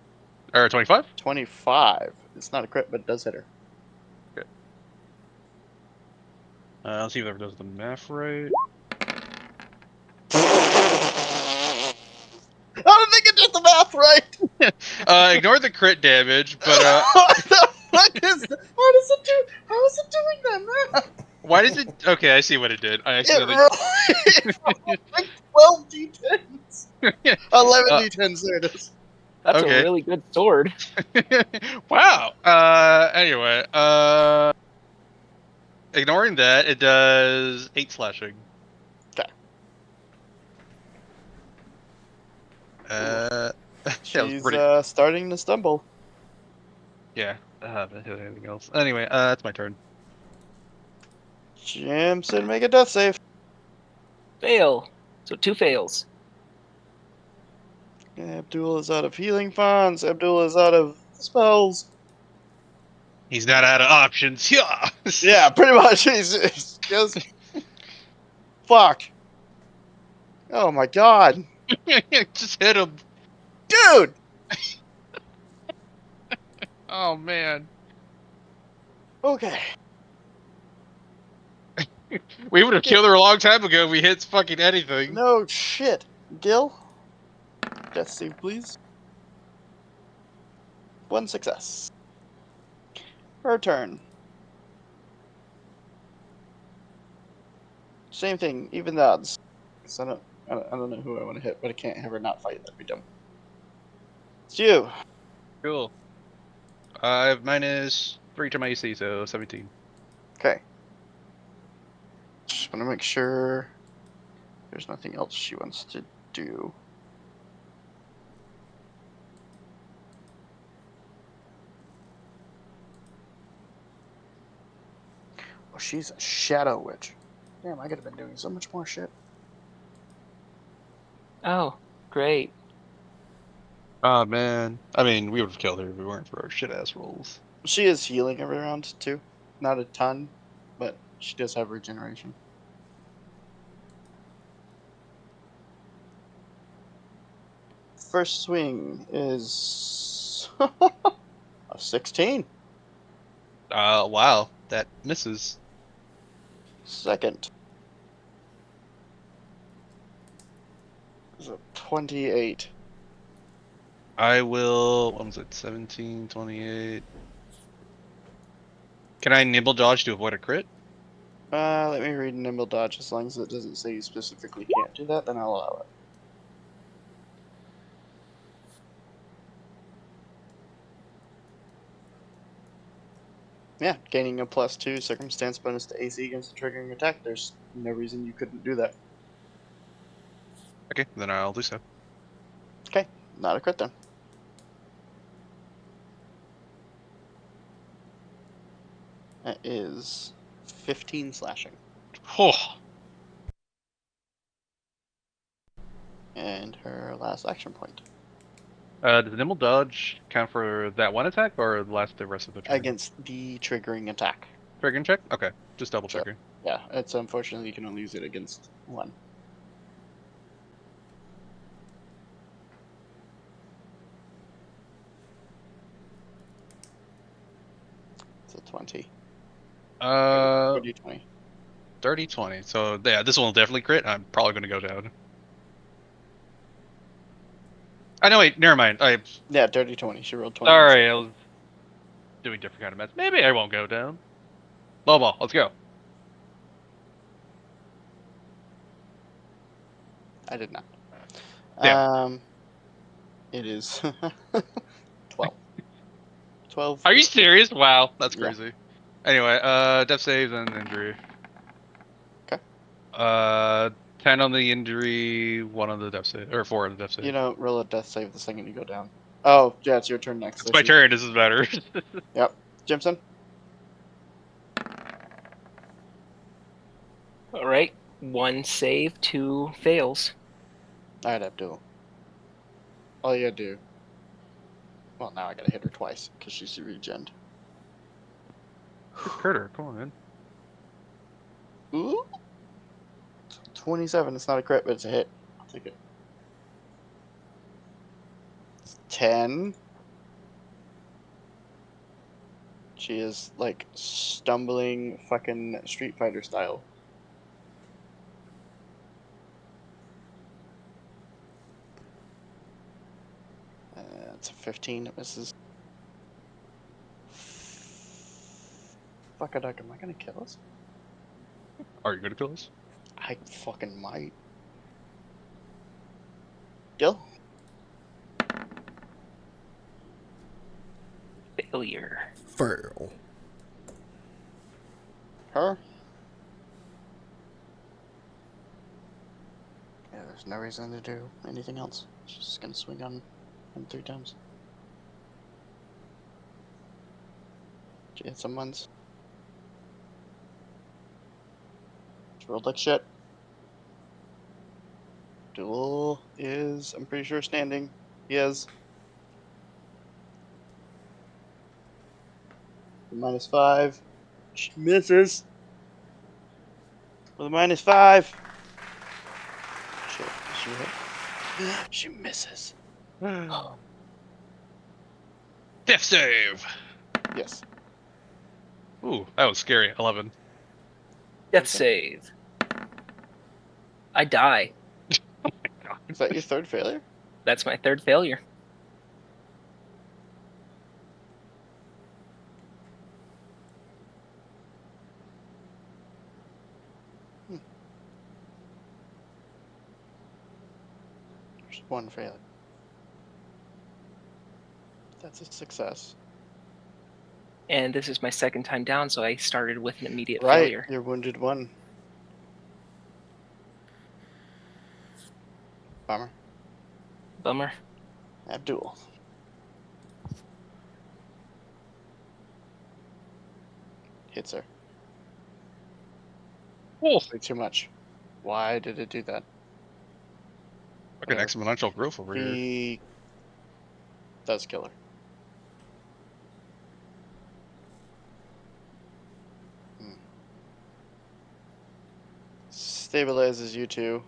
Speaker 5: Or 25?
Speaker 1: 25. It's not a crit, but it does hit her.
Speaker 5: Let's see if that does the math right.
Speaker 1: I don't think it did the math right!
Speaker 5: Ignore the crit damage, but
Speaker 1: What the fuck is that? How is it doing that math?
Speaker 5: why does it? Okay, I see what it did. I
Speaker 1: It
Speaker 5: accidentally.
Speaker 1: rolled like 12 d10s. 11 d10s, there it is.
Speaker 6: That's
Speaker 5: Okay.
Speaker 6: a really good sword.
Speaker 5: Wow. Anyway. Ignoring that, it does 8 slashing.
Speaker 1: Okay.
Speaker 5: That was
Speaker 1: She's
Speaker 5: pretty.
Speaker 1: starting to stumble.
Speaker 5: Yeah. I haven't hit anything else. Anyway, that's my turn.
Speaker 1: Jimson, make a death save.
Speaker 6: Fail. So 2 fails.
Speaker 1: Abdul is out of healing fonts. Abdul is out of spells.
Speaker 5: He's not out of options. Yeah.
Speaker 1: Yeah, pretty much. He's just fuck. Oh my god,
Speaker 5: Just hit him.
Speaker 1: dude.
Speaker 5: Oh man.
Speaker 1: Okay.
Speaker 5: We would have killed her a long time ago if we hit fucking anything.
Speaker 1: No shit. Gil, death save, please. 1 success. Her turn. Same thing, even the odds. 'Cause I don't know who I want to hit, but I can't have her not fight. That'd be dumb. It's you.
Speaker 5: Cool. I have -3 to my AC, so 17.
Speaker 1: Okay. Just want to make sure there's nothing else she wants to do. Oh, she's a shadow witch. Damn, I could have been doing so much more shit.
Speaker 6: Oh, great.
Speaker 5: Oh man. I mean, we would have killed her if we weren't for our shit ass rolls.
Speaker 1: She is healing every round too. Not a ton, but she does have regeneration. First swing is a 16.
Speaker 5: Wow. That misses.
Speaker 1: Second is a 28.
Speaker 5: I will. What was it? 17, 28. Can I nibble dodge to avoid a crit?
Speaker 1: Let me read Nimble Dodge. As long as it doesn't say you specifically can't do that, then I'll allow it. Yeah, gaining a +2 circumstance bonus to AC against a triggering attack. There's no reason you couldn't do that.
Speaker 5: Okay, then I'll do so.
Speaker 1: Okay, not a crit then. That is 15 slashing.
Speaker 5: Oh,
Speaker 1: And her last action point.
Speaker 2: Does nimble dodge count for that one attack or the rest of the turn?
Speaker 1: Against the triggering attack.
Speaker 2: Triggering check? Okay, just double
Speaker 1: So,
Speaker 2: checking.
Speaker 1: yeah, it's unfortunately you can only use it against one. It's a 20. 30, 20.
Speaker 2: 30-20. So yeah, this one will definitely crit. I'm probably going to go down. I know. Wait, never mind.
Speaker 1: Yeah, dirty 20. She rolled 20.
Speaker 2: Sorry, I was doing different kind of mess. Maybe I won't go down. Low ball. Let's go.
Speaker 1: I did not.
Speaker 2: Damn.
Speaker 1: It is 12. 12.
Speaker 2: Are you serious? Wow, that's
Speaker 1: Yeah.
Speaker 2: crazy. Anyway, death saves and injury.
Speaker 1: Okay.
Speaker 2: 10 on the injury, 1 on the death save, or 4 on the death save.
Speaker 1: You don't roll a death save the second you go down. Oh, yeah, it's your turn next.
Speaker 2: It's my turn. This is better.
Speaker 1: Yep. Jimson?
Speaker 6: All right. 1 save, 2 fails.
Speaker 1: Alright, Abdul. All you gotta do. Well, now I gotta hit her twice because she's regened.
Speaker 2: Crit her. Come on, man.
Speaker 1: Ooh. 27. It's not a crit, but it's a hit. I'll take it. 10. She is like stumbling fucking Street Fighter style. It's a 15. It misses. Fuck a duck. Am I gonna kill us?
Speaker 2: Are you going to kill us?
Speaker 1: I fucking might. Gil?
Speaker 6: Failure.
Speaker 4: Fail.
Speaker 1: Her? Yeah, there's no reason to do anything else. She's just gonna swing on him 3 times. She hit some ones. She rolled like shit. Duel is, I'm pretty sure, standing. He is. -5. She misses. With a -5. Shit, she hit. She misses.
Speaker 2: Death save!
Speaker 1: Yes.
Speaker 2: Ooh, that was scary. 11.
Speaker 6: Death
Speaker 1: Okay.
Speaker 6: save. I die.
Speaker 1: Is that your 3rd failure?
Speaker 6: That's my 3rd failure.
Speaker 1: There's 1 failure. That's a success.
Speaker 6: And this is my 2nd time down, so I started with an immediate
Speaker 1: Right,
Speaker 6: failure.
Speaker 1: you're wounded 1. Bummer.
Speaker 6: Bummer.
Speaker 1: Abdul. Hits her.
Speaker 2: Oh,
Speaker 1: Way too much. Why did it do that?
Speaker 2: fucking exponential growth over here.
Speaker 1: He does kill her. Stabilizes you two.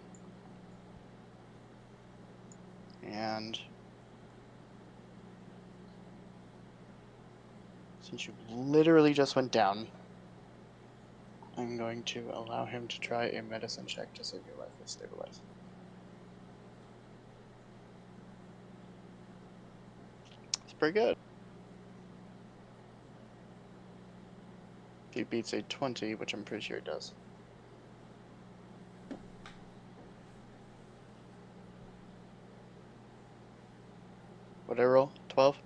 Speaker 1: And since you literally just went down, I'm going to allow him to try a medicine check to save your life with stabilize. It's pretty good. If he beats a 20, which I'm pretty sure he does. What did I roll? 12?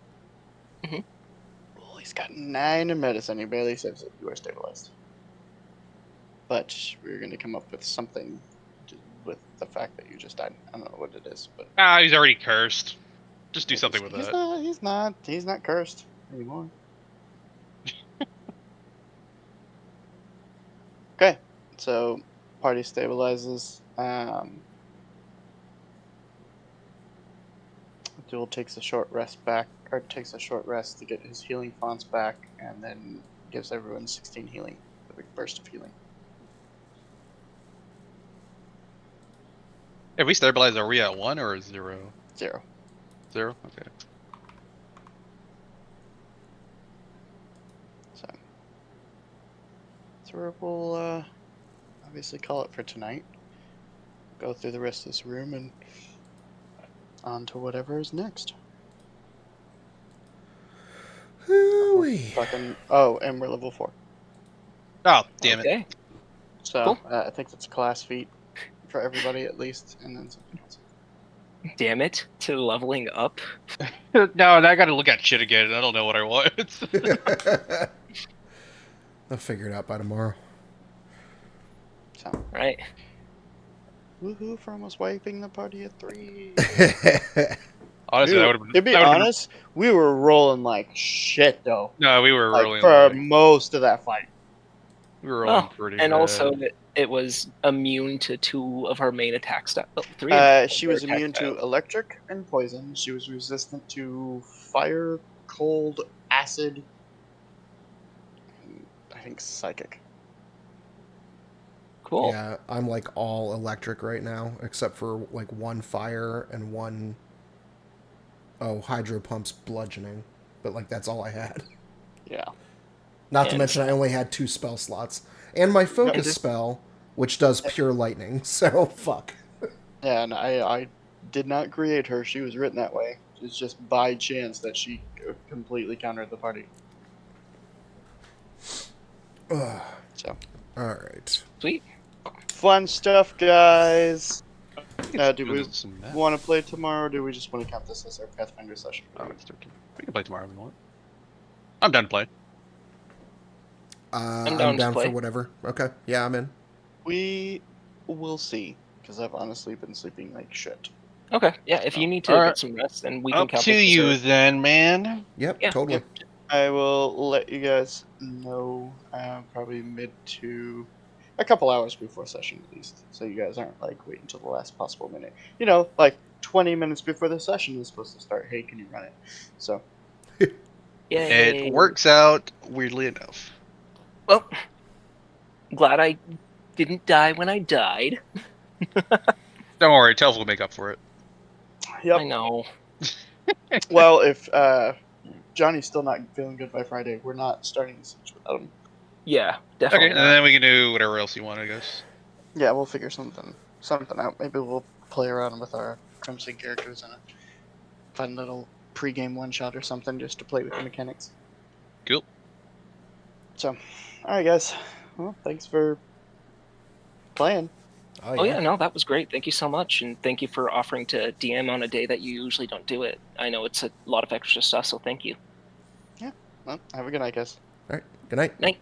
Speaker 6: Mhm.
Speaker 1: Oh, he's got 9 in medicine. He barely saves it. You are stabilized. But we're going to come up with something with the fact that you just died. I don't know what it is, but
Speaker 2: He's already cursed. Just do something with that.
Speaker 1: He's not cursed anymore. So, party stabilizes. Duel takes a short rest back, or takes a short rest to get his healing fonts back, and then gives everyone 16 healing, a big burst of healing.
Speaker 5: If we stabilize, are we at 1 or 0?
Speaker 1: 0.
Speaker 5: 0? Okay.
Speaker 1: So we'll obviously call it for tonight. Go through the rest of this room and on to whatever is next.
Speaker 4: Hooey.
Speaker 1: Oh, and we're level 4.
Speaker 5: Oh, damn
Speaker 6: Okay.
Speaker 1: So
Speaker 6: Cool.
Speaker 1: I think that's a class feat for everybody at least, and then something else.
Speaker 6: Damn it. To leveling up.
Speaker 5: it. No, I gotta look at shit again. I don't know what I want.
Speaker 4: I'll figure it out by tomorrow.
Speaker 1: So,
Speaker 6: Right.
Speaker 1: woohoo for almost wiping the party at 3.
Speaker 5: Honestly, that would have been.
Speaker 1: To be honest, we were rolling like shit though.
Speaker 5: No, we were
Speaker 1: Like
Speaker 5: rolling
Speaker 1: for
Speaker 5: like,
Speaker 1: most of that fight.
Speaker 5: we were rolling pretty
Speaker 6: and
Speaker 5: bad.
Speaker 6: also it was immune to 2 of her main attack styles. 3 of
Speaker 1: She
Speaker 6: her
Speaker 1: was
Speaker 6: attack
Speaker 1: immune to
Speaker 6: styles.
Speaker 1: electric and poison. She was resistant to fire, cold, acid, and I think psychic.
Speaker 6: Cool.
Speaker 4: Yeah, I'm like all electric right now, except for like 1 fire and 1 hydro pumps bludgeoning. But like that's all I had.
Speaker 1: Yeah.
Speaker 4: Not to
Speaker 6: And-
Speaker 4: mention I only had 2 spell slots. And my focus
Speaker 6: this-
Speaker 4: spell, which does pure lightning, so fuck.
Speaker 1: Yeah, and I did not create her. She was written that way. It's just by chance that she completely countered the party.
Speaker 4: Ugh.
Speaker 1: So,
Speaker 4: Alright.
Speaker 6: Sweet.
Speaker 1: fun stuff, guys. Do
Speaker 5: Do
Speaker 1: we
Speaker 5: some math.
Speaker 1: want to play tomorrow, or do we just want to count this as our Pathfinder session?
Speaker 5: Oh, it's okay. We can play tomorrow if we want. I'm done to play.
Speaker 4: I'm
Speaker 6: down to
Speaker 4: down
Speaker 6: play.
Speaker 4: for whatever. Okay. Yeah, I'm in.
Speaker 1: We will see, because I've honestly been sleeping like shit.
Speaker 6: Okay. Yeah, if you need to
Speaker 5: Alright.
Speaker 6: get some rest, then we can
Speaker 5: Up
Speaker 6: count
Speaker 5: to
Speaker 6: this as
Speaker 5: you
Speaker 6: our-
Speaker 5: then, man.
Speaker 4: Yep,
Speaker 6: Yeah,
Speaker 4: totally.
Speaker 6: yep.
Speaker 1: I will let you guys know probably mid to a couple hours before session at least, so you guys aren't like waiting until the last possible minute. You know, like 20 minutes before the session is supposed to start. Hey, can you run it? So
Speaker 6: Yay.
Speaker 5: It works out weirdly enough.
Speaker 6: Well, glad I didn't die when I died.
Speaker 5: Don't worry, Tells will make up for it.
Speaker 1: yep.
Speaker 6: I know.
Speaker 1: Well, if Johnny's still not feeling good by Friday, we're not starting the siege without him.
Speaker 6: Yeah,
Speaker 5: Okay,
Speaker 6: definitely.
Speaker 5: and
Speaker 6: not.
Speaker 5: then we can do whatever else you want, I guess.
Speaker 1: Yeah, we'll figure something out. Maybe we'll play around with our Crimson characters in a fun little pre-game one-shot or something just to play with the mechanics.
Speaker 5: Cool.
Speaker 1: So, alright guys. Well, thanks for playing.
Speaker 6: Oh yeah, no, that was great. Thank you so much, and thank you for offering to DM on a day that you usually don't do it. I know it's a lot of extra stuff, so thank you.
Speaker 1: Well, have a good night, guys.
Speaker 4: Alright, good night.
Speaker 6: Night.